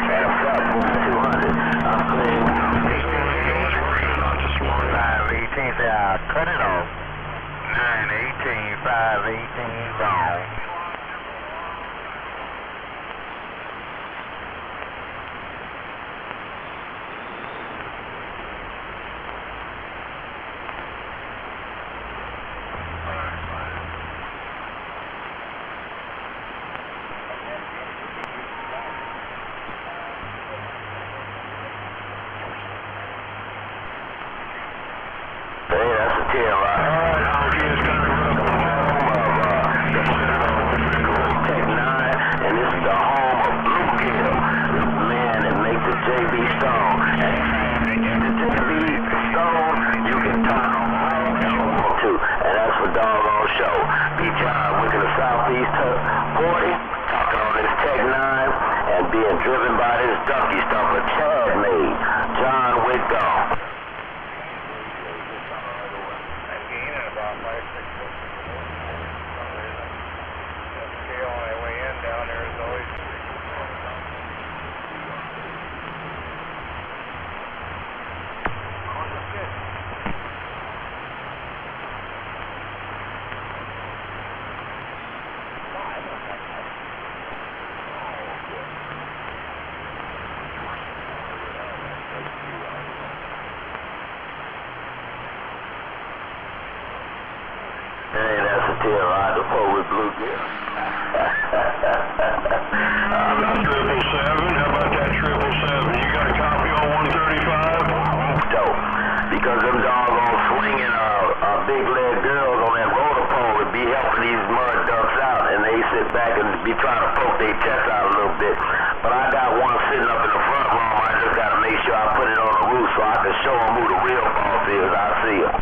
and a Fat 200. I'm clear. 518, say I cut it off. 918, 518 gone. Driven by this donkey stumper, Chad made. John Wick gone. Hey, that's a tail ride to pull with bluegill. I'm not 777. How about that 777? You got a copy on 135? Dope. Because them doggone swinging big leg girls on that roller pole would be helping these mud ducks out, and they sit back and be trying to poke their chest out a little bit. But I got one sitting up in the front room. I just got to make sure I put it on the roof so I can show them who the real boss is. I see them.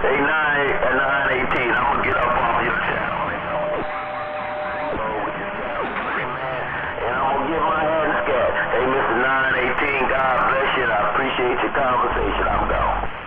Hey, 918, I'm going to get up off your channel. And I'm going to get my head scared. Hey, Mr. 918, God bless you, and I appreciate your conversation. I'm gone.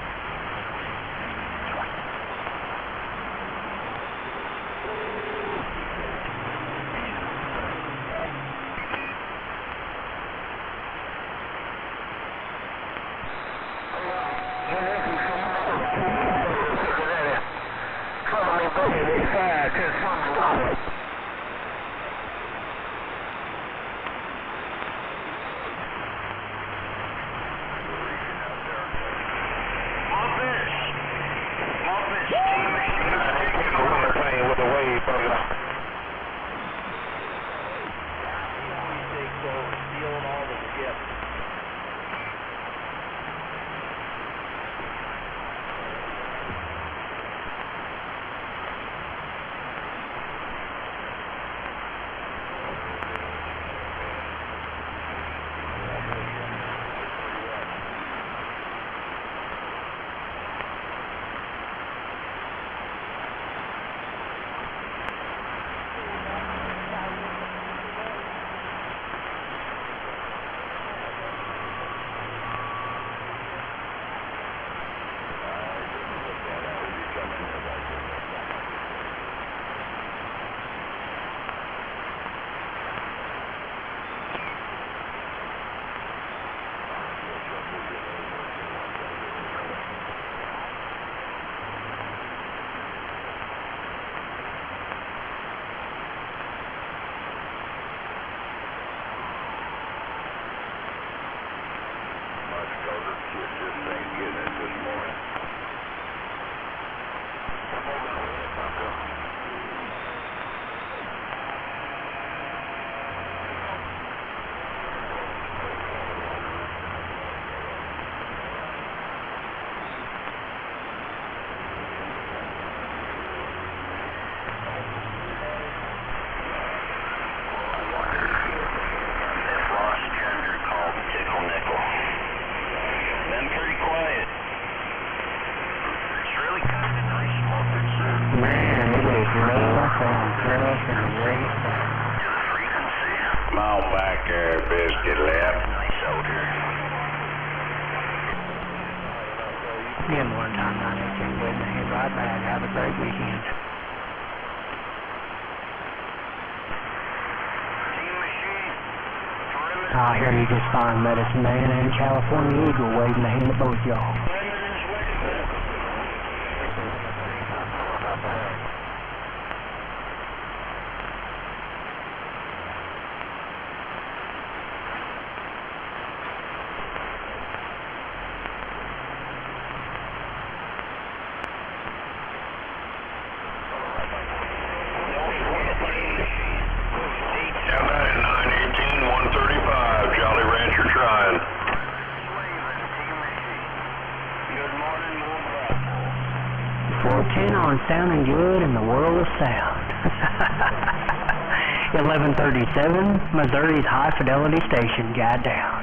Again, one time, 918, waiting to hear right back. Have a great weekend. I hear you just fine, Medicine Man and California Eagle waiting to hand to both y'all. Jolly Rancher trying. 410 on sounding good in the world of sound. 1137, Missouri's high fidelity station, guide down.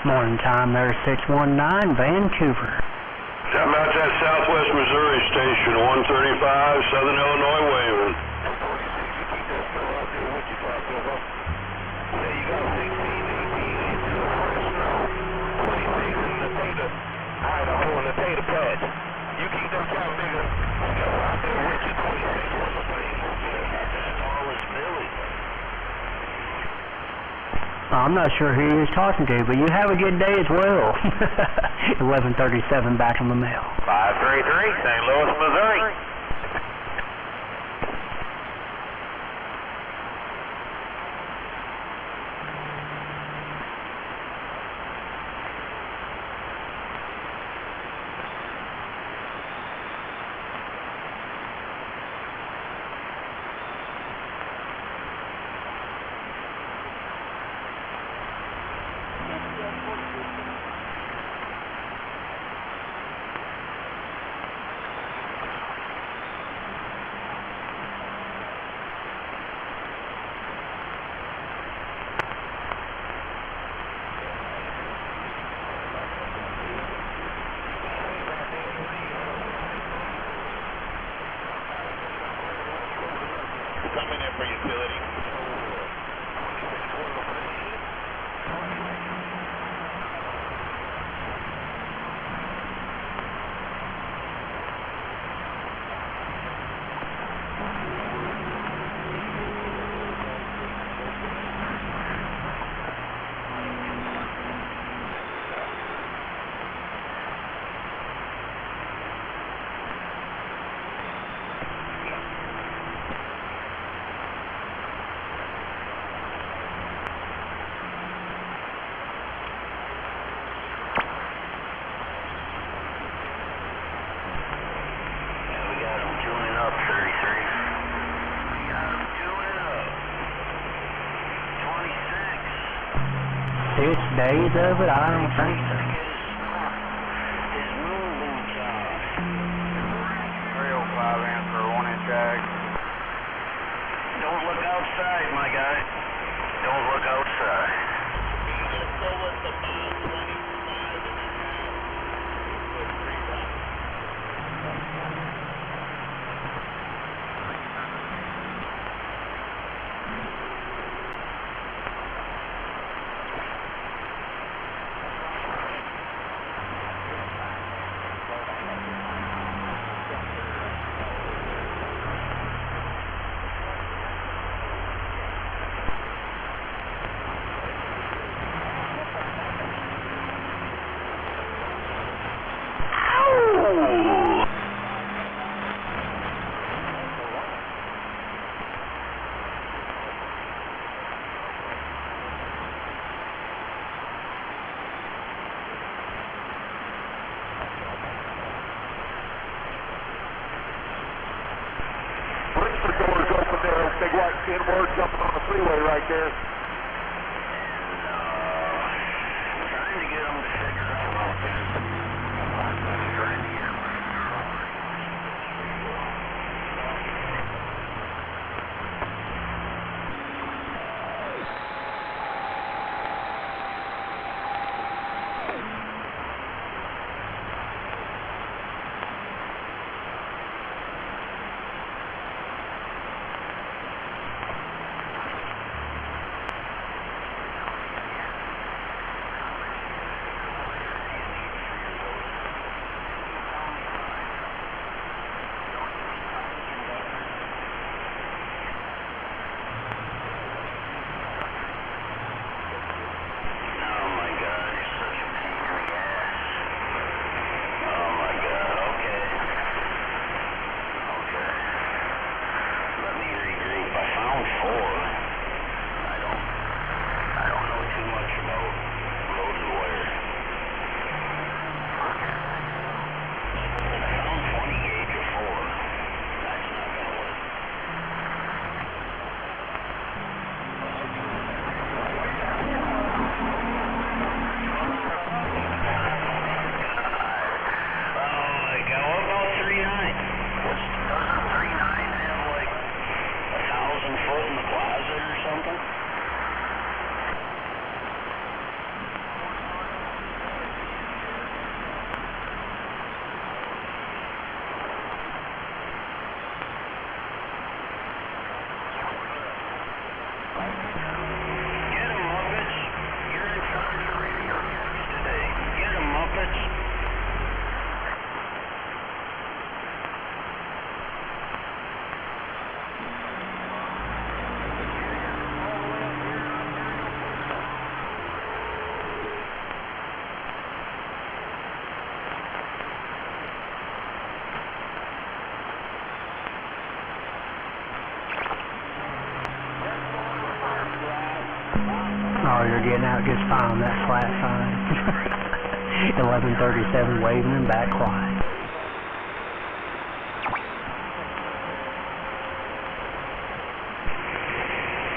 Morning time, there's 619, Vancouver. I'm out at Southwest Missouri Station, 135, Southern Illinois waving. Idaho and the data patch. You keep them count bigger. Out there with you, 26. I'm not sure who he was talking to, but you have a good day as well. 1137 back on the mail. 533, St. Louis, Missouri. Coming in for utility. Tuning up, 33. We got him tuning up. 26. 6 days of it? I don't think so. His moon job. 305 answer, 1-inch ag. Don't look outside, my guy. Don't look outside. The doors open there, big white Kenworth jumping on the freeway right there. Trying to get them to figure out all this. Trying to get them. are getting out just fine on that flat side. 1137 waving and back quiet.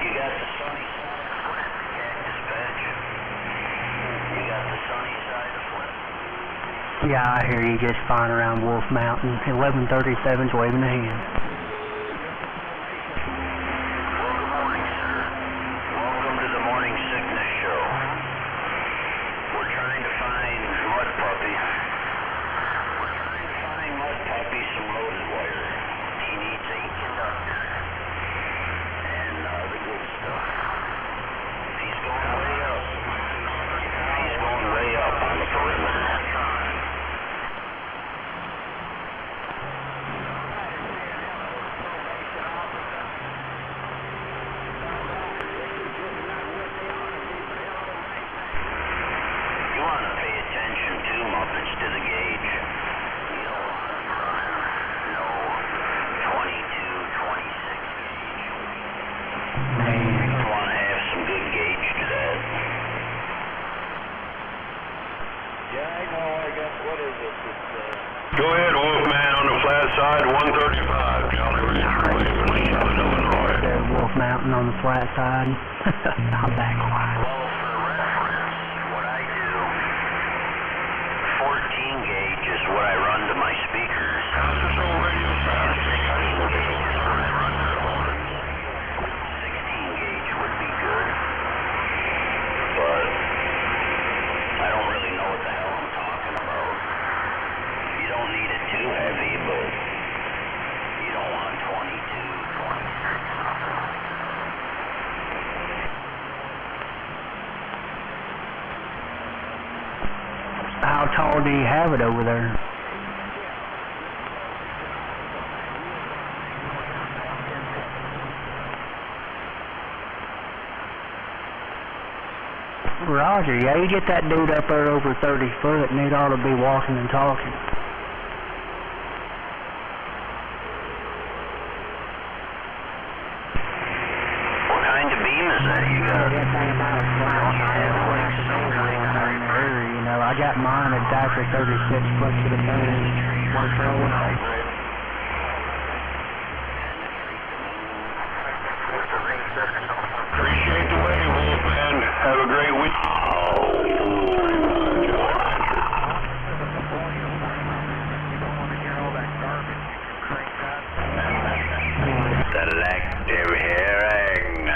You got the sunny side of Flint, dispatch. You got the sunny side of Flint. Yeah, I hear you just fine around Wolf Mountain. 1137's waving a hand. Well, good morning, sir. Welcome to the Morning Sickness Show. We're trying to find Mud Puppy. We're trying to find Mud Puppy some loaded wire. He needs a conductor. And the good stuff. He's going way up. He's going way up on the perimeter. You want to pay attention too, Muppets, to the gauge. You don't want to be running no 22, 26 gauge. You want to have some good gauge to that. Yeah, I know. I got, what is it? Go ahead, Wolfman on the flat side, 135, Jolly Rancher, Illinois. There's Wolf Mountain on the flat side. Not that quiet. Well, for reference, what I do, 14 gauge is what I run to my speakers. How's this old radio sound? 16 gauge is what I run to the horns. 16 gauge would be good, but I don't really know what the hell I'm talking about. You don't need it too heavy, but you don't want 22, 26, something like that. How tall do you have it over there? Roger, yeah, you get that dude up there over 30 foot and he'd ought to be walking and talking. What kind of beam is that you got? You know, I got mine at Dr. 36 foot to the moon. Works real well. Appreciate the way, Wolfman. Have a great week. Selective hearing.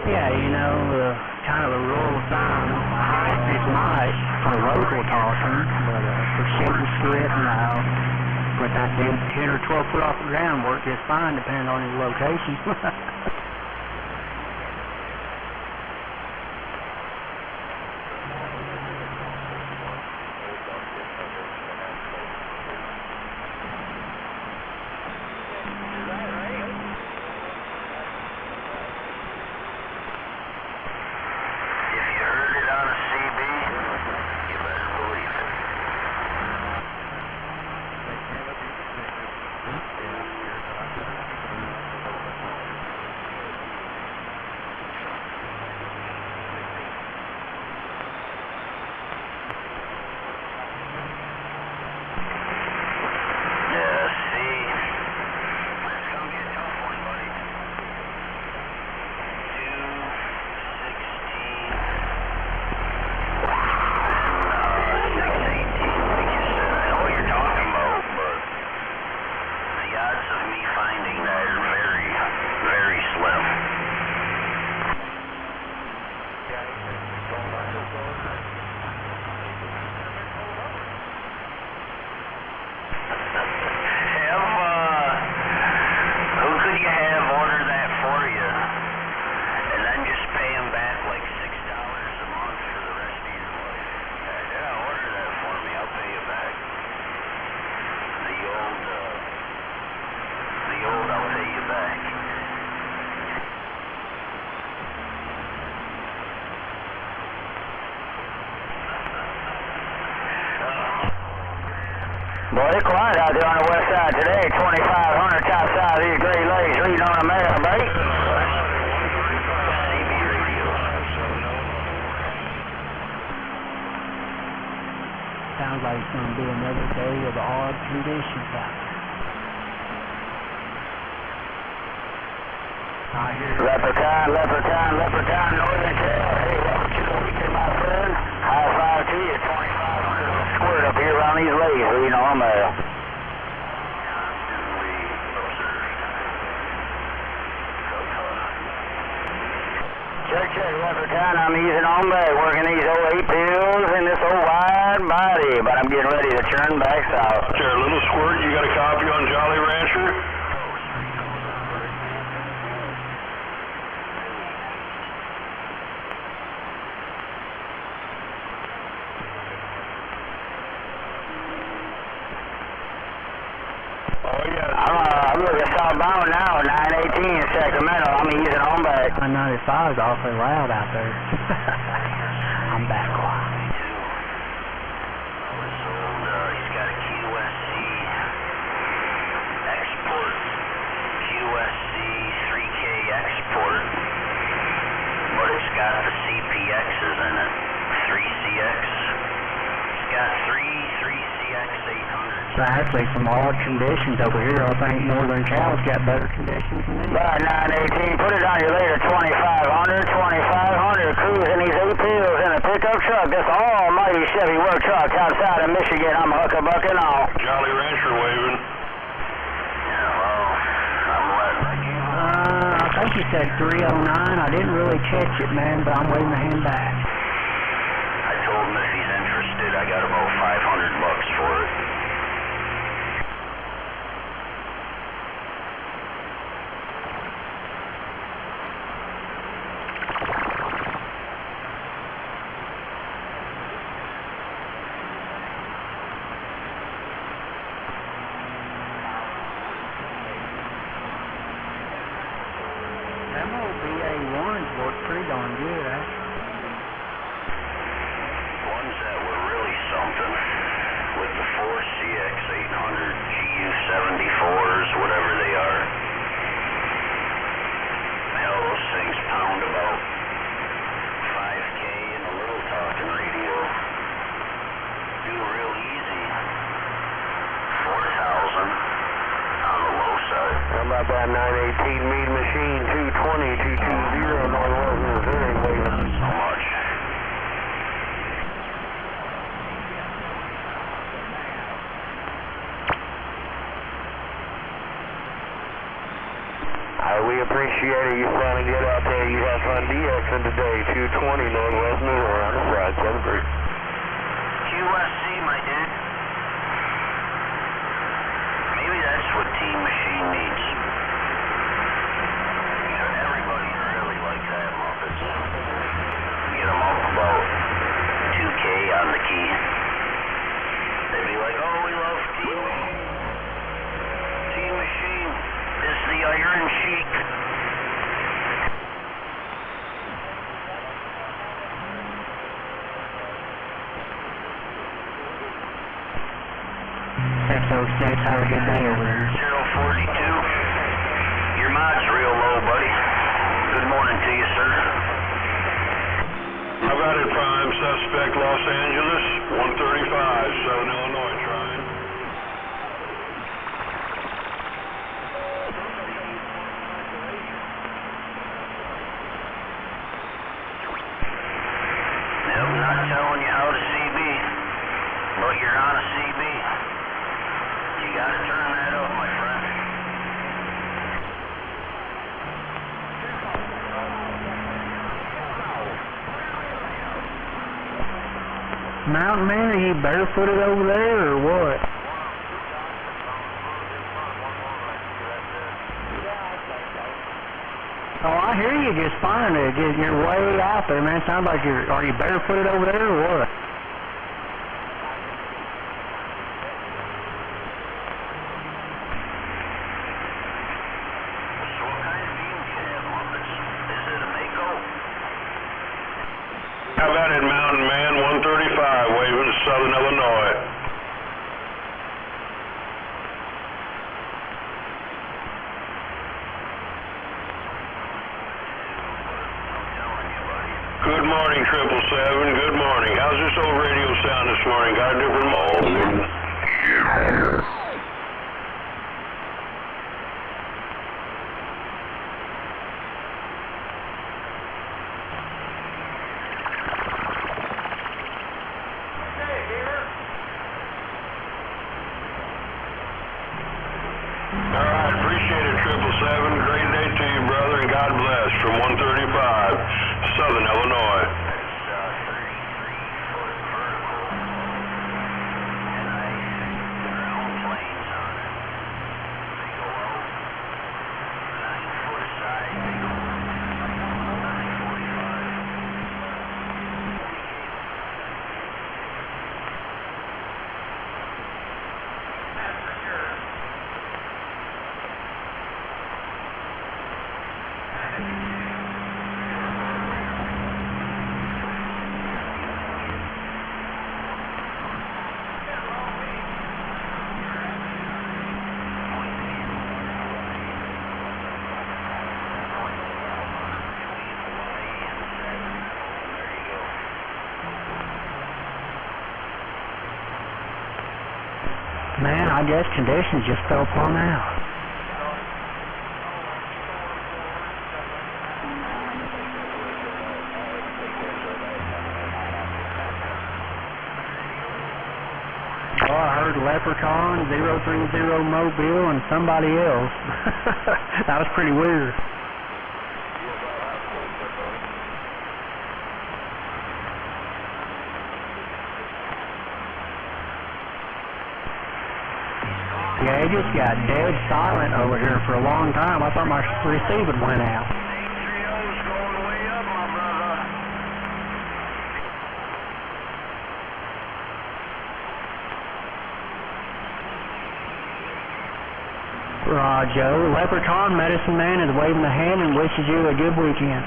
Yeah, you know, kind of a rule of thumb. It's nice for local talking, but for shooting split, no. But that 10 or 12 foot off the ground works just fine, depending on your location. If you heard it on a CB, you better believe it. pretty quiet out there on the west side today. 2500 top side of these Great Lakes leading on the mail, buddy. Sounds like it's going to be another day of odd conditions out there. Leprechaun, Northern Trail. Hey, welcome to the weekend, my friend. High five to you. 2500 squirt up here around these lakes leading on the mail. Check, Leprechaun. I'm using on back, working these old 8 pills in this old wide body, but I'm getting ready to turn back south. Sure, little squirt, you got a copy on Jolly Rancher? I'm looking southbound now, 918 Sacramento. I'm using home back. 95 is awfully loud out there. I'm back quiet. He's got a QSC export, QSC 3K export, but it's got the CPXs in it, 3CX. It's got three 3CX 800s. So actually, some odd conditions over here. I think Northern Cal's got better conditions than this. By 918, put it on your later 2500, cruising these 8 pills in a pickup truck. This almighty Chevy work truck outside of Michigan. I'm huckabucking on. Jolly Rancher waving. I think you said 309. I didn't really catch it, man, but I'm waving the hand back. I told him if he's interested, I got about $500 for it. Them old BA1s work pretty darn good, actually. Ones that were really something with the 4CX 800 GU74s, whatever they are. Hell, those things pound about 5K in a little talking radio. Do real easy. 4,000 on the low side. How about that 918 Mean Machine 220, 220 Northwest Missouri waving? So much. We appreciate it. You finally get out there. You have fun DXing today. 220 Northwest Missouri on the side. Celebrate. QSC, my dude. Maybe that's what Team Machine needs. You know, everybody really likes that Muppets. Get them up about 2K on the key. They'd be like, oh, we love Team Machine. It's the Iron Sheik. Have a good day over there. 042. Your mod's real low, buddy. Good morning to you, sir. How about it, prime suspect Los Angeles, 135, Southern Illinois, trying. Yep, not telling you how to CB, but you're on a CB. You gotta turn that up, my friend. Mountain Man, are you barefooted over there or what? Oh, I hear you just fine. You're way out there, man. Sounds like are you barefooted over there or what? How about it, Mountain Man, 135, waving to Southern Illinois. Good morning, 777. Good morning. How's this old radio sound this morning? Got a different mold? All right, appreciate it, 777. Great day to you, brother, and God bless. From 135, Southern Illinois. Man, I guess conditions just fell plumb out. Oh, I heard Leprechaun, 030 Mobile, and somebody else. That was pretty weird. Yeah, it just got dead silent over here for a long time. I thought my receiving went out. Joe, Leprechaun Medicine Man is waving a hand and wishes you a good weekend.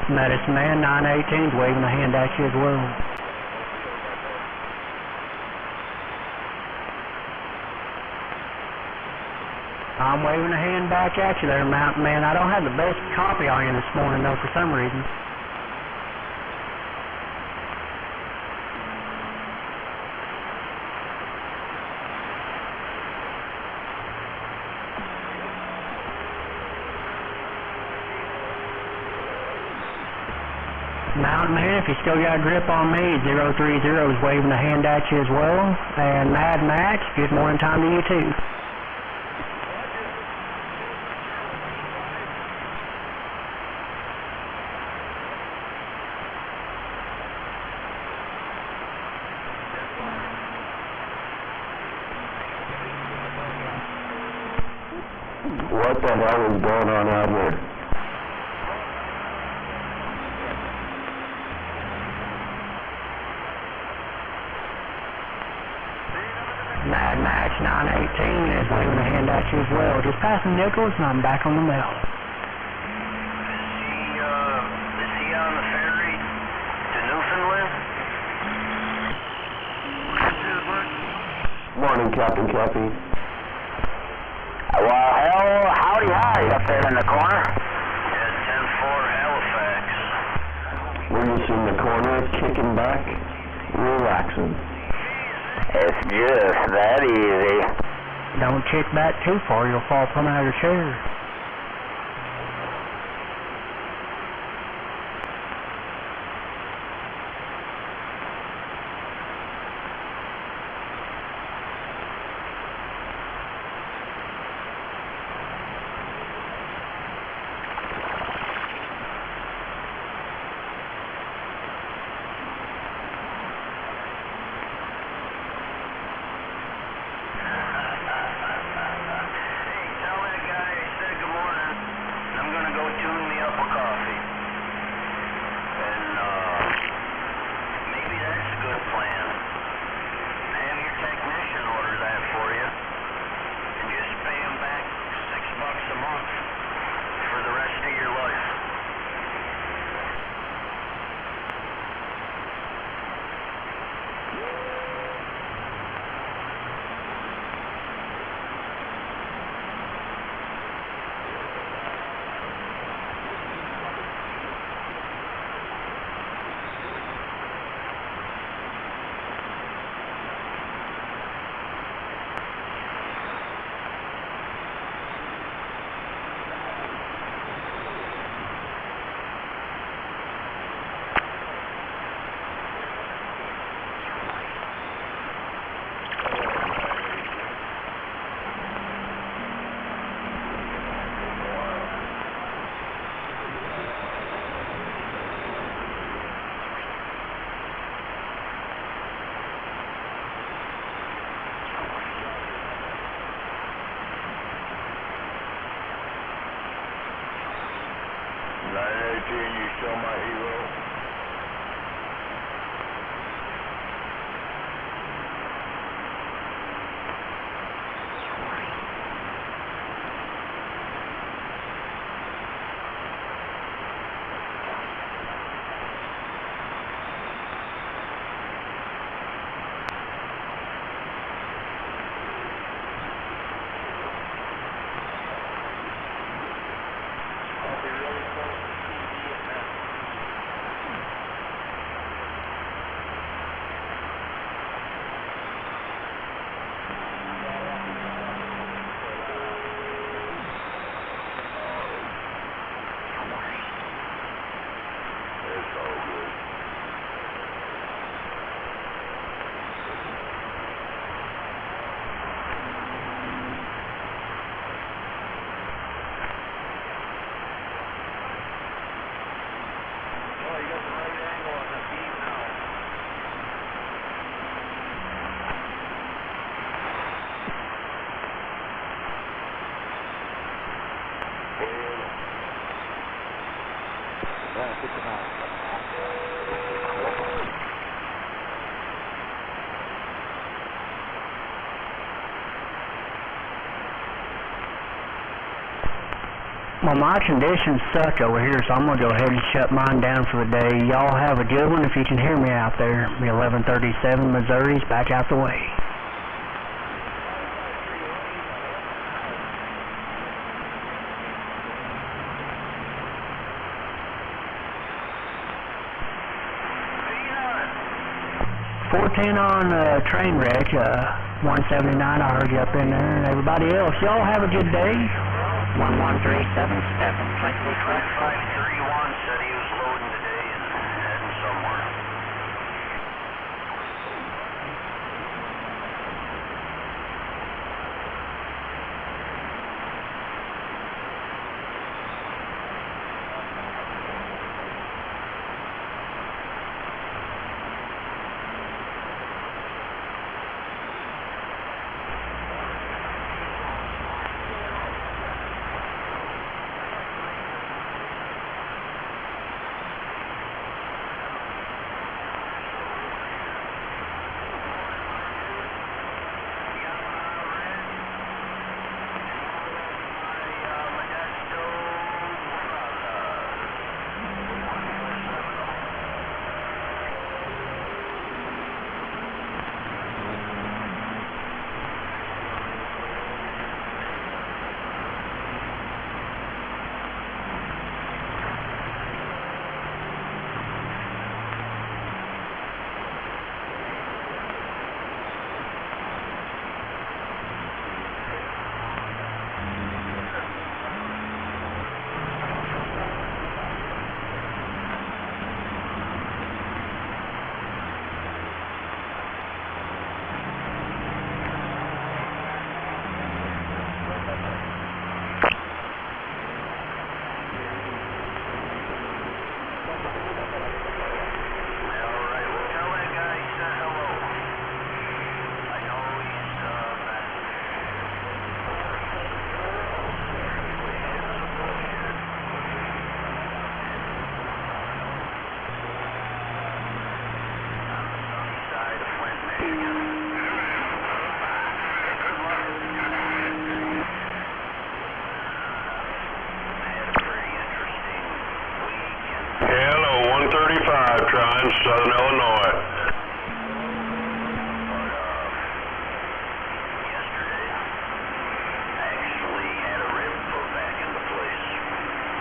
Medicine Man 918 is waving a hand at you as well. I'm waving a hand back at you there, Mountain Man. I don't have the best copy on you this morning, though, for some reason. Mountain Man, if you still got a grip on me, 030 is waving a hand at you as well. And Mad Max, good morning time to you too. What the hell is going on out here? Mad Max 918 is waving a hand at you as well. Just passing Nichols and I'm back on the mill. Is he on the ferry to Newfoundland? Morning, Captain Cappy. Well, hell, howdy hi up there in the corner. Yeah, 10-4 Halifax. We're just in the corner, kicking back, relaxing. It's just that easy. Don't kick back too far, you'll fall plumb out of your chair. Tell that guy I said 918, you still my hero? Well, my conditions suck over here, so I'm going to go ahead and shut mine down for the day. Y'all have a good one if you can hear me out there. 1137 Missouri's back out the way. .410 on train wreck, 179, I heard you up in there, and everybody else. Y'all have a good day. 1137 Flight 531 said he was loading today and heading somewhere. Trine, Southern Illinois. Yesterday, I actually had a rib put back into place.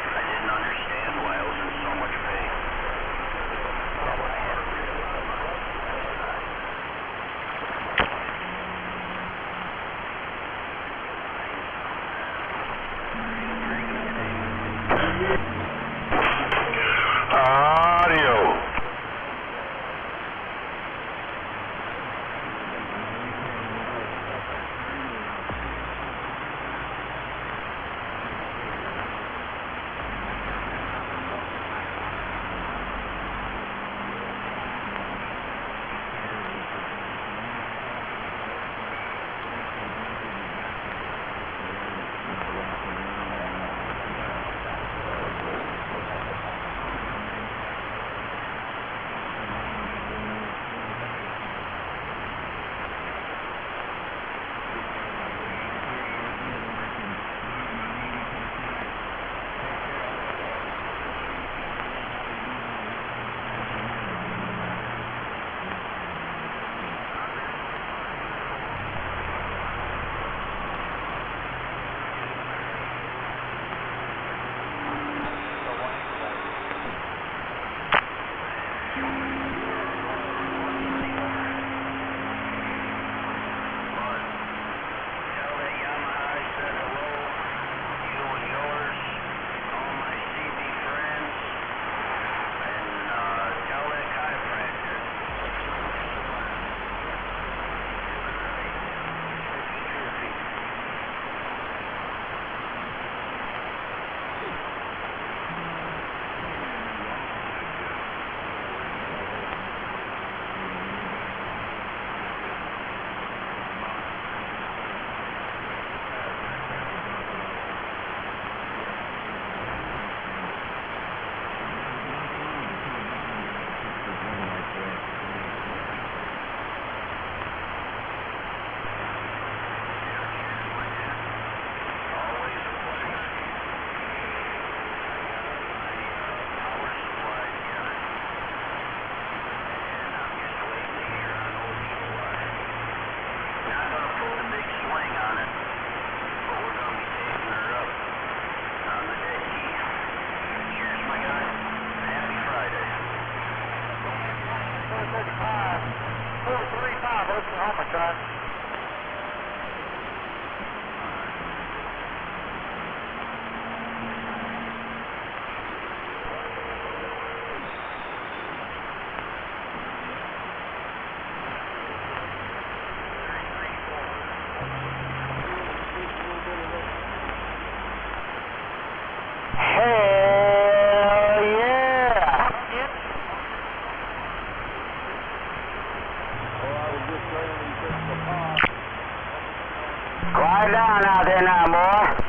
I didn't understand why I was in so much pain. I had a rib on my left side. Audio. Africa. Quiet down out there now, boy.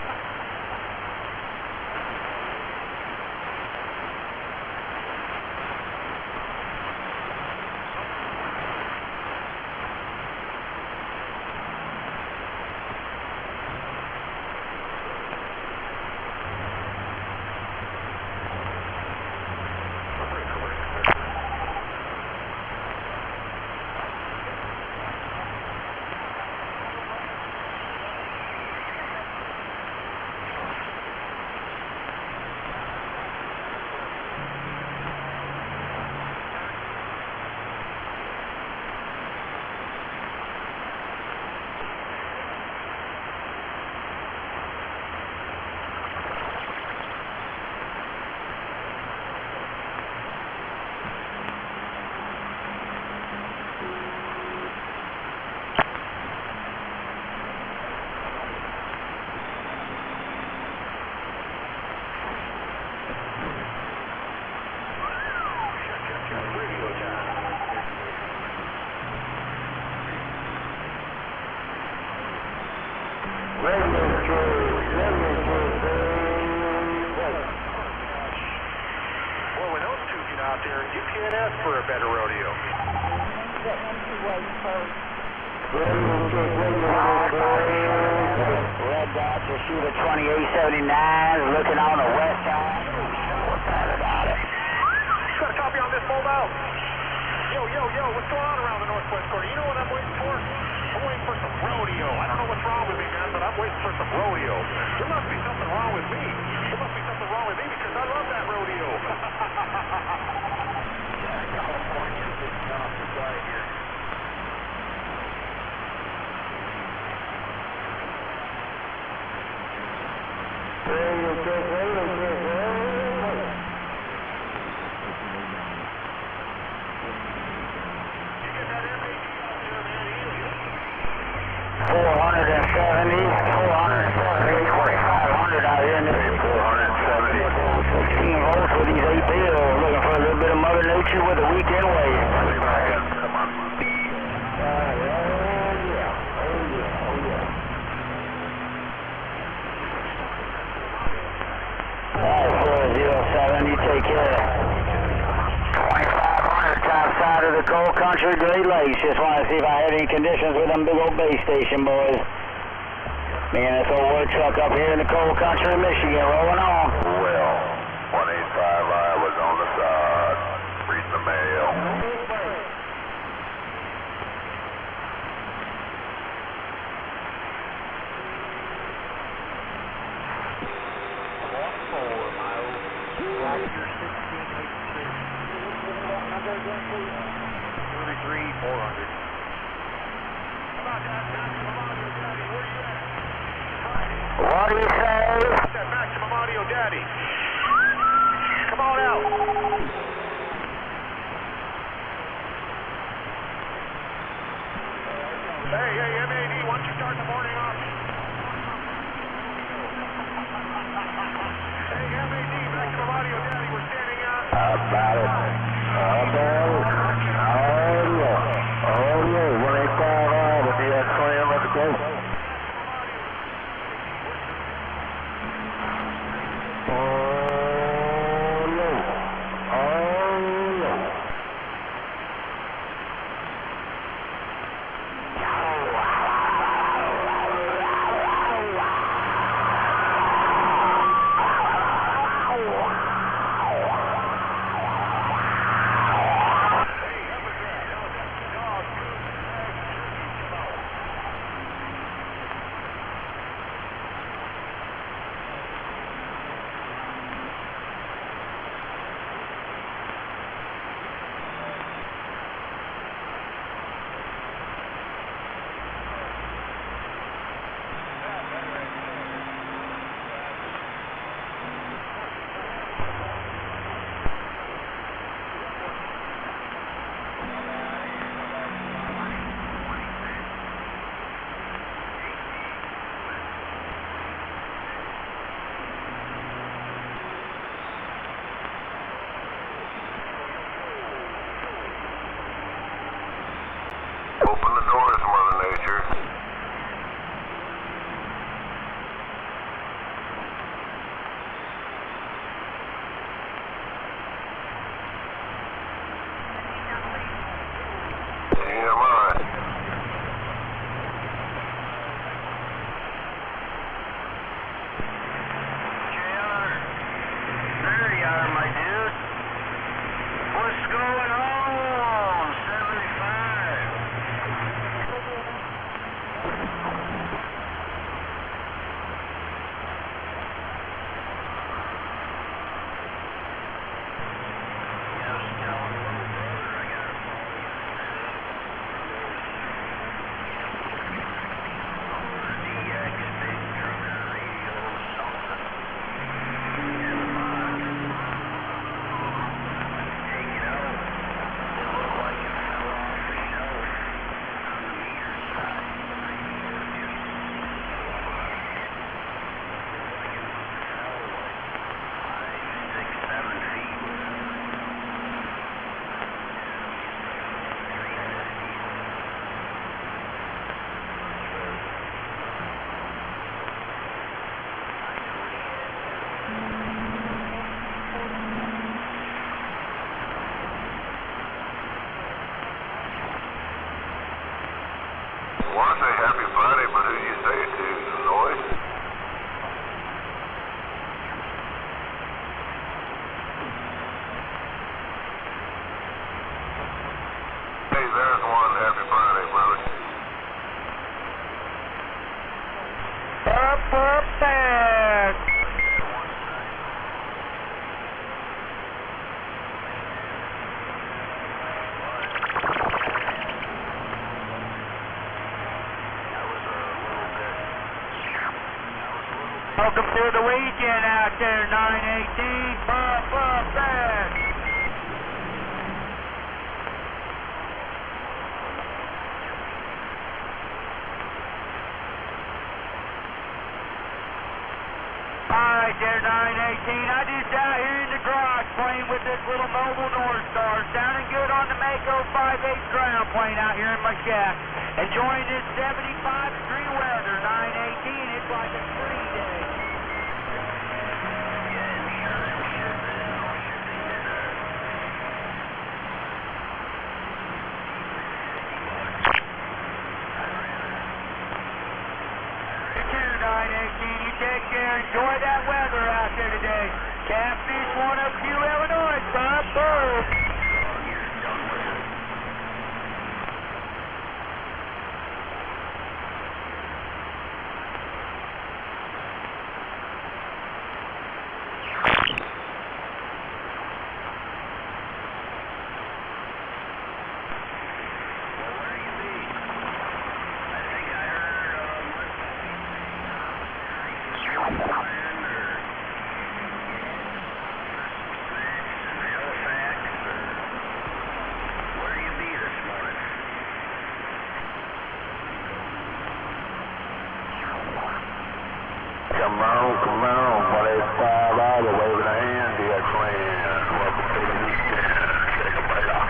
Well, when those two get out there, you can't ask for a better rodeo. Red dots will shoot a 2879, looking on the west side. What's that about it? You got a copy on this mobile? Yo, what's going on around the northwest corner? You know what I'm waiting for? I'm waiting for some rodeo. I don't know what's wrong with me, man, but I'm waiting for some rodeo. There must be something wrong with me. There must be something wrong with me because I love that rodeo. California's getting off the side here. With a weekend wave. Come on. Alright, 407, you take care. 2500 top side of the coal country, Great Lakes. Just want to see if I had any conditions with them big old base station boys. Me and this old work truck up here in the coal country of Michigan rolling on. Well, 185I was on the side. Reading the mail. What do you say? That maximum audio daddy. Come on out. Hey, MAD, why don't you start the morning off? Hey, MAD, maximum audio daddy, we're standing out. About it. Oh, yeah. 185I with the X-Clam at the coast. Perfect. Welcome to the weekend out there, 918. Perfect. Alright there, 918. I just out here in the garage playing with this little mobile North Star. Sounding good on the Mako 5/8 ground plane out here in my shack. Enjoying this 75-degree weather, 918. It's like a free day. You take care. Enjoy that weather out there today. Catfish 102 Illinois. Bye-bye. Come on, buddy. 5 out, waving a hand to your friend. Welcome to the weekend. Take a bite off.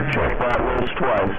Check that list twice.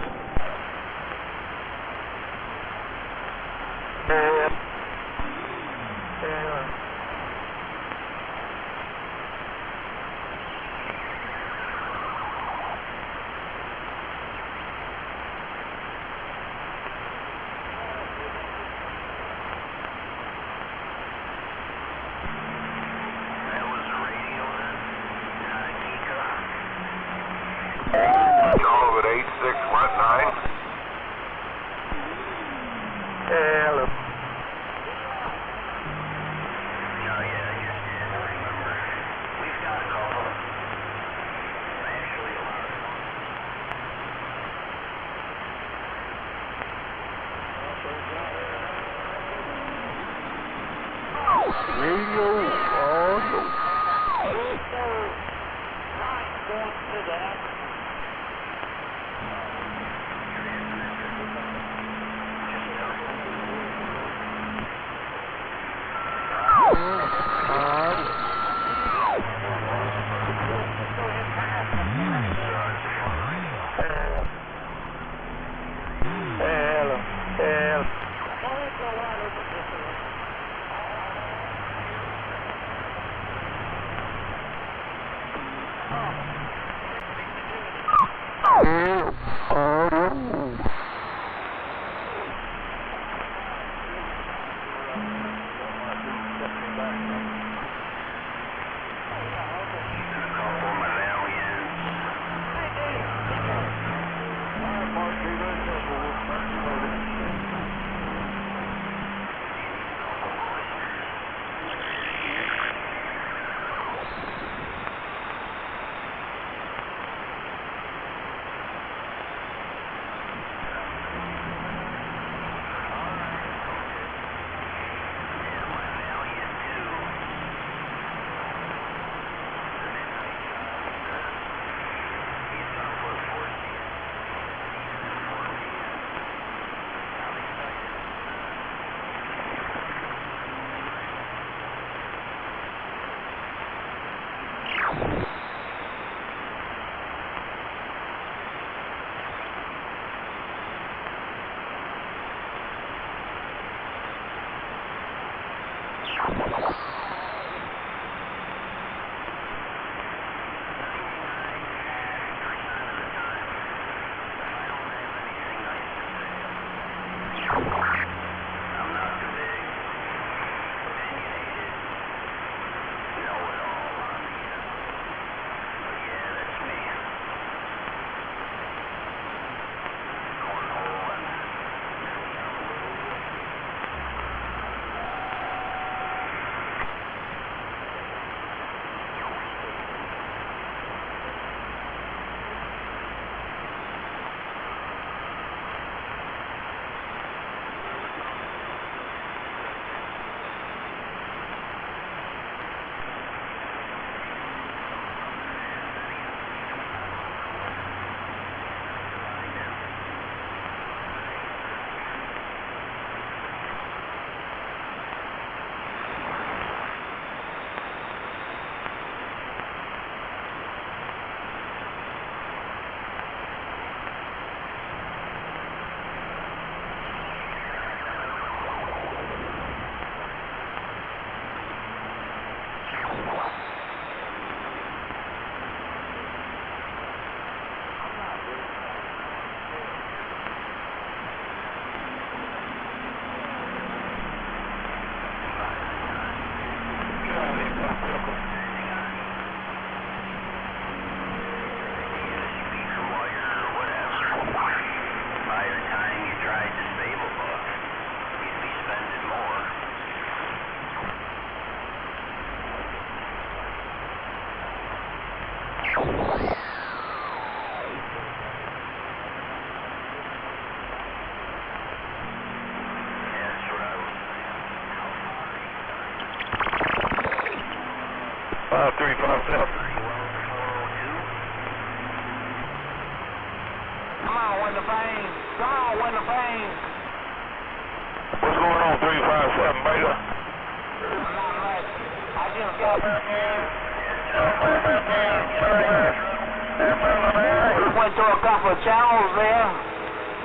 Went to a couple of channels there.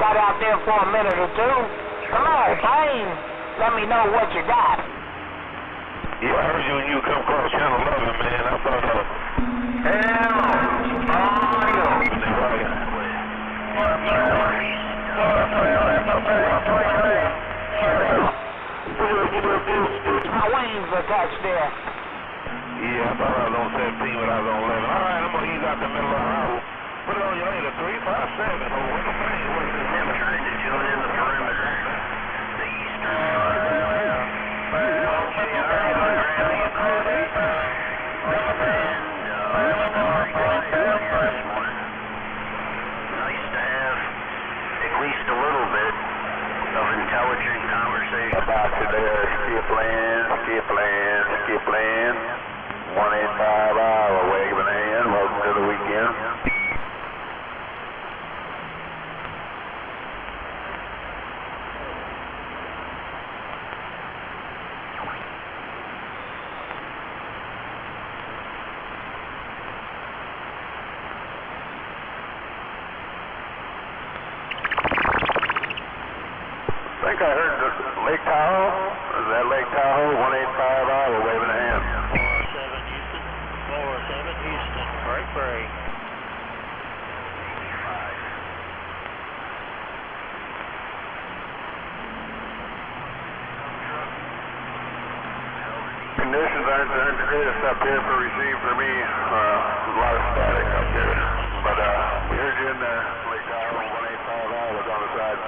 Got out there for a minute or two. Come on, Payne. Let me know what you got. Yeah, I heard you when you come across Channel 11, man. I thought My wings are touched there. yeah, I thought I was on 17, but I was on 11. All right, I'm going to ease out the middle of the hour. Put it on your later, 357. Oh, what the thing? What is this? I'm trying to tune in the perimeter. The eastern side. Okay, all right, I'll grab you a coffee. And, this morning. Nice to have at least a little bit of intelligence. what you're in conversation about you there. Skip land. 185 Iowa, waving a hand. Welcome to the weekend. I think I heard Lake Tahoe. Is that Lake Tahoe? 185 Iowa, waving a hand. 407 Houston, break. Conditions aren't the greatest up here for receive for me. A lot of static up here. But we heard you in there, Lake Tahoe, 185 Iowa on the side.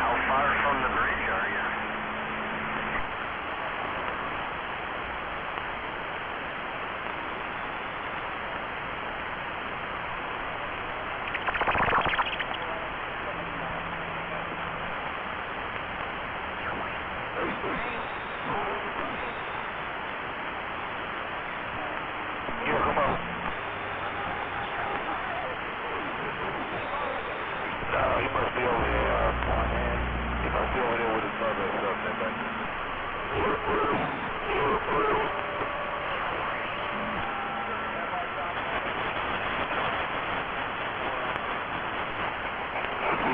How far from the bridge are you? He must be over there. He must be over there with his mother or something. But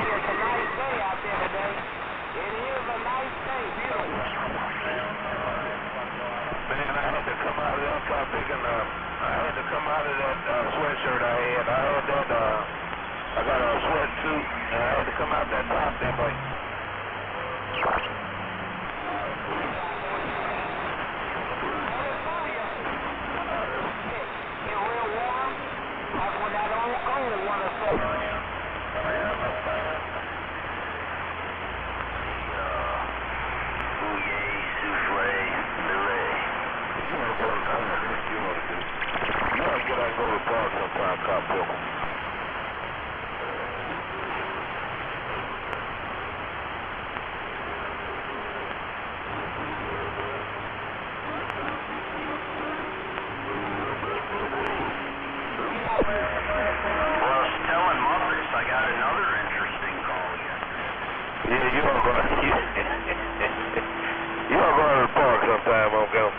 It's a nice day out there today. It is a nice day, beautiful. man, I had to come out of that. I'm thinking, I had to come out of that sweatshirt I had. I had that. I got a sweatsuit, and I had to come out that top there, but sometime, won't go.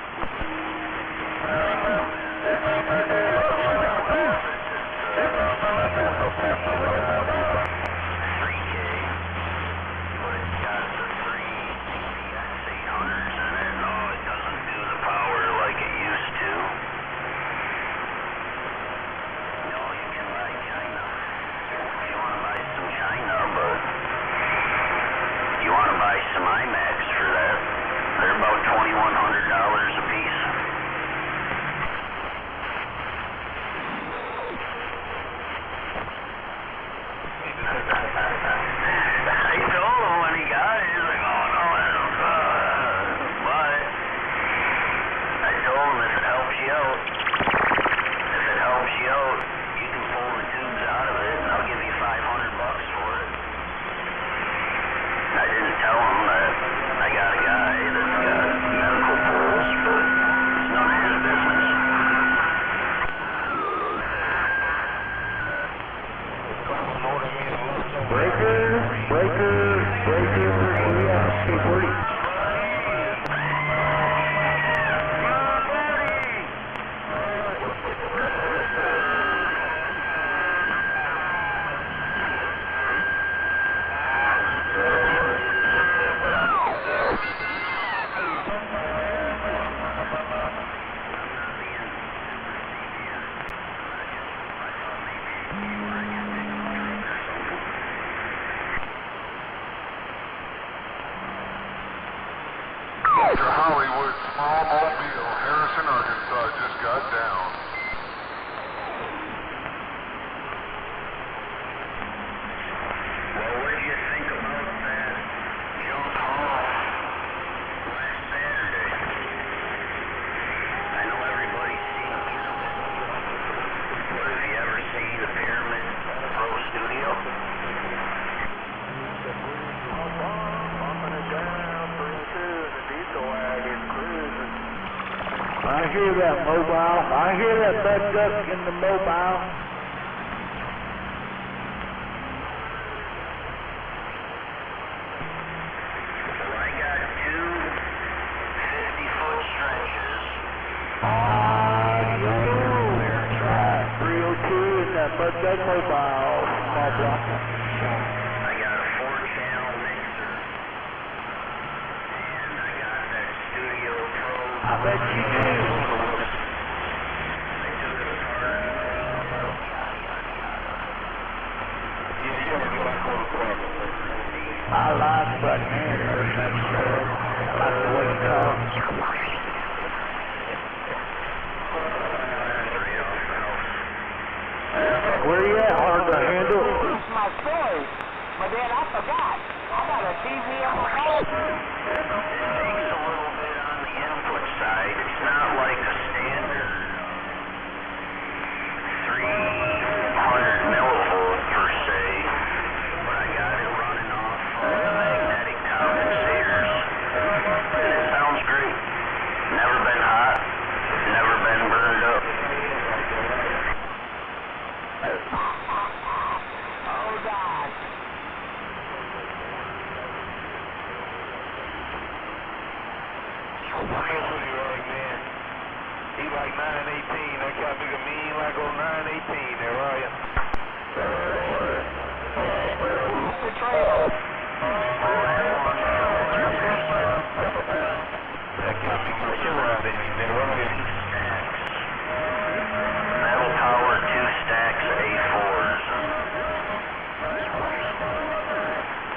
I hear that mobile. I hear that bud duck in the mobile. Well, I got two 50-foot stretches. That's right. 302 in that bud duck mobile. Small block. I got a 4-channel mixer. And I got that Studio Pro. I bet you do. I like Bud Manners, that's good. I like the way he talks. Where you at, hard to handle? It's my story, but then I forgot. I got a TV on my phone. It takes a little bit on the input side. It's not like a standard 300 millivolt per se, but I got it running off the magnetic compensators, and it sounds great. Never been hot, never been burned up. Oh, God. I'm messing with you right, man. He like 918. That got bigger mean like on 918 there, Ryan. The trail. That got me much around it there, Ryan. Metal power 2 stacks A4s.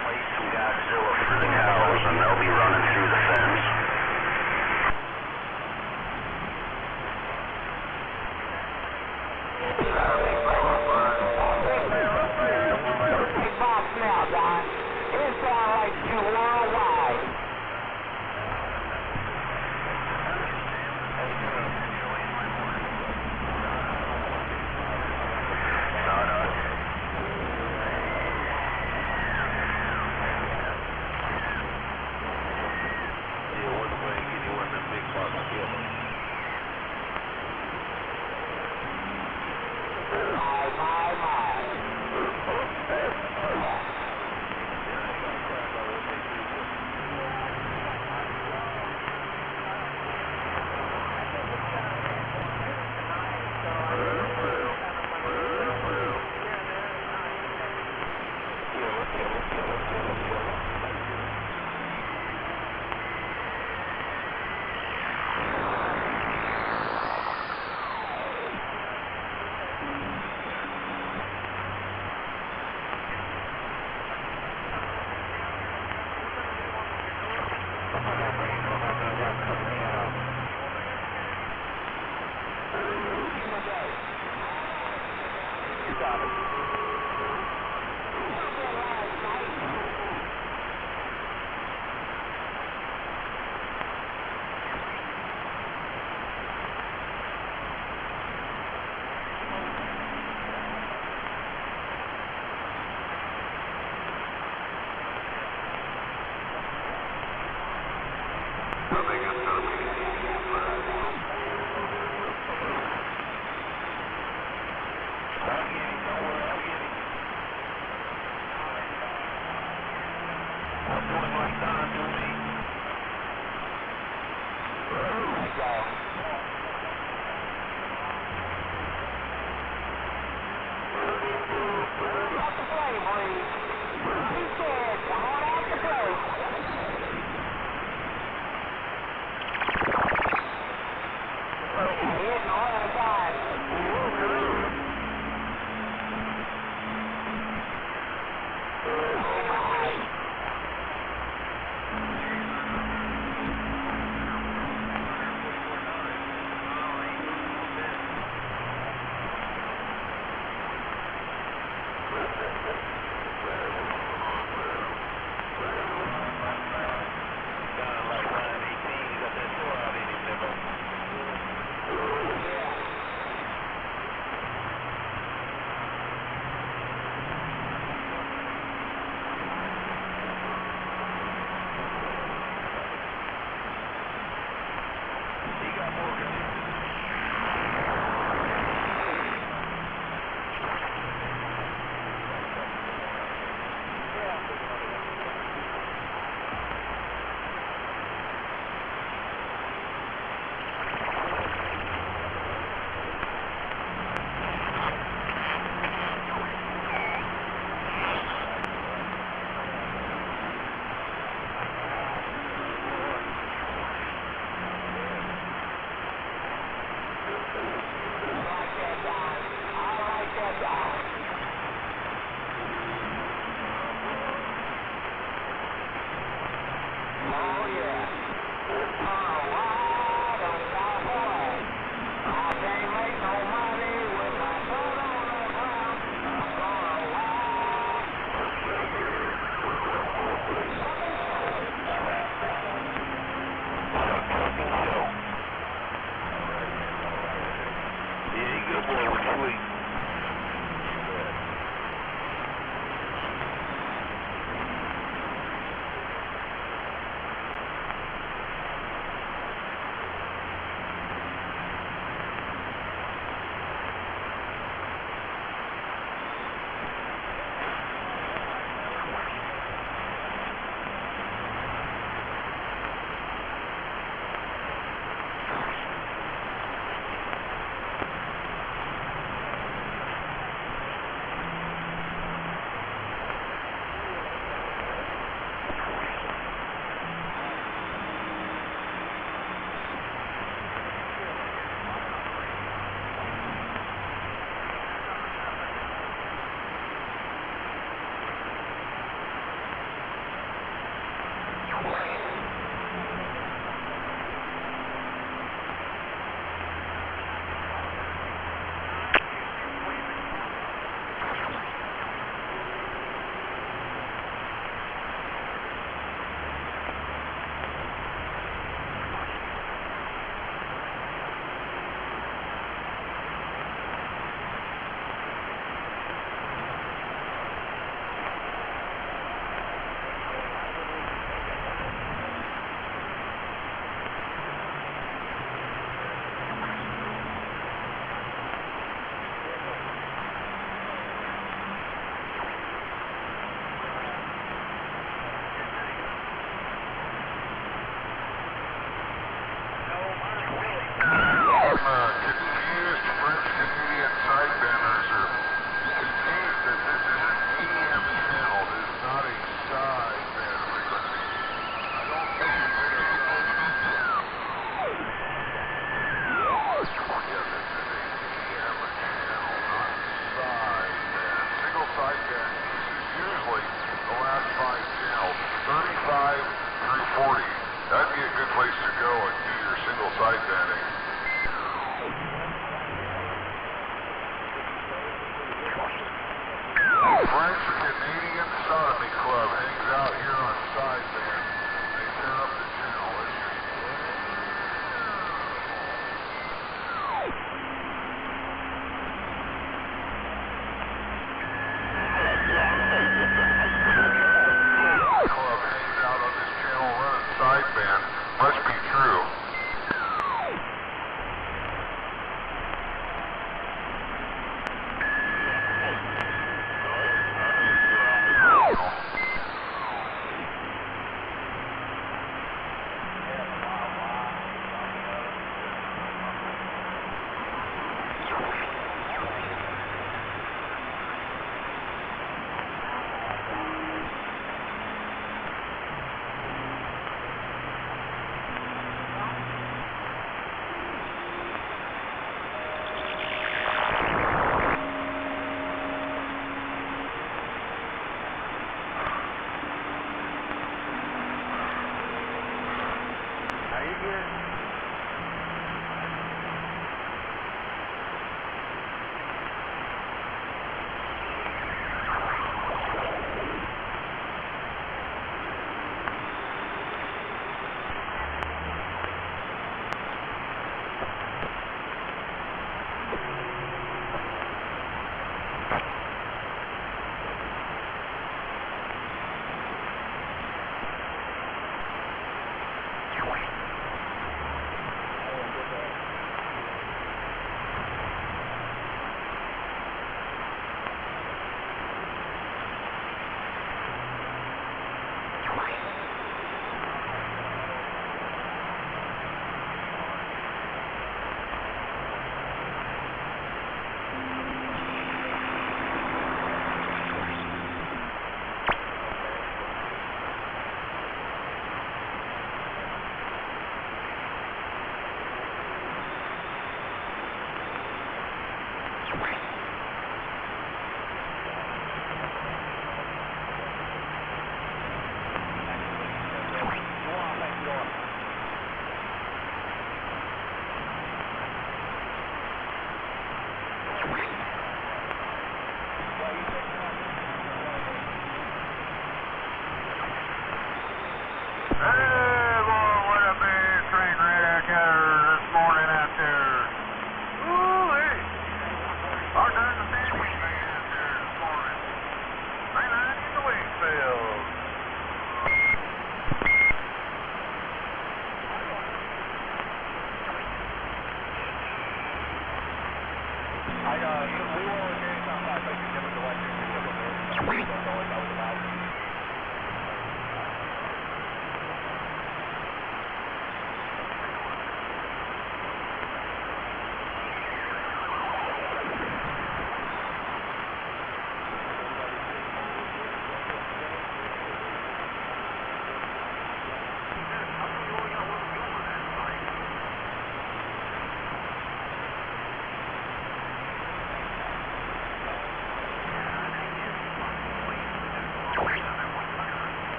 Play some Godzilla for the cows and they'll be running through the fence. Big box now, Don. It sounds like you worldwide. through 40. That'd be a good place to go and do your single side banding. French Canadian Sodomy Club hangs out here on sideband. They tear up the channel. Club hangs out on this channel running sideband. Must be true.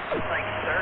Thank you, sir.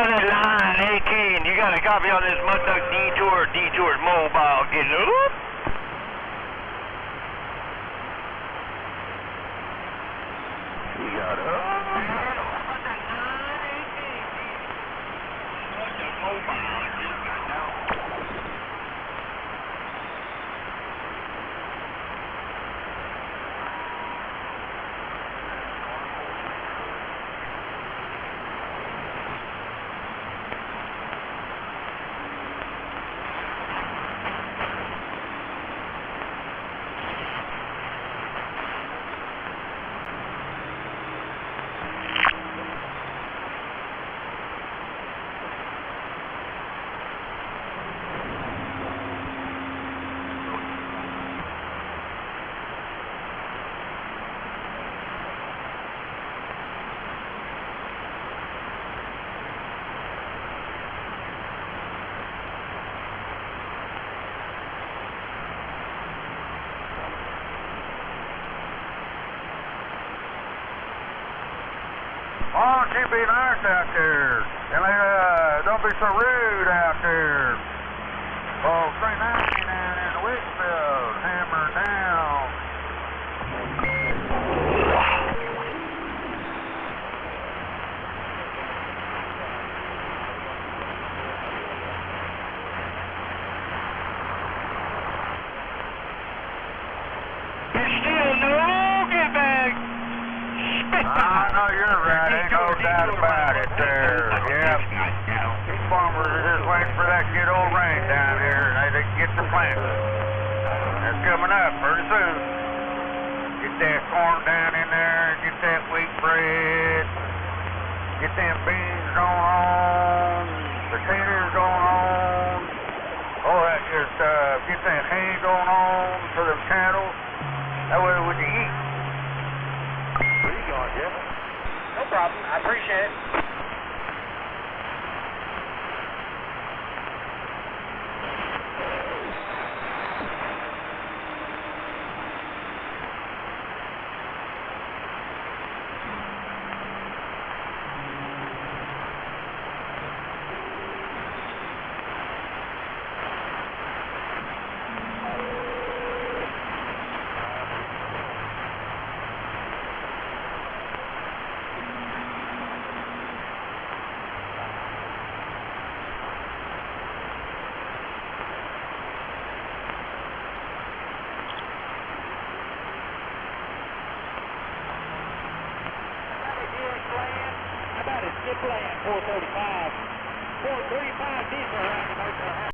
that line, 18. You got a copy on this Mustang Detour's mobile. Getting up. You got up. Why don't you be nice out there? And don't be so rude out there. Oh, 390 down in the Wickfield, hammer down. There's still no get back. I know you're right, ain't no doubt about it there. Yep. These farmers are just waiting for that good old rain down here, and they can get the planting. That's coming up pretty soon. Get that corn down in there, get that wheat bread, get them beans going on, potatoes going on, all that good stuff. Get that hay going on for the cattle. That way we can eat. Where you going, Jeff? No problem. I appreciate it. How about a skip land, 435? 435 diesel.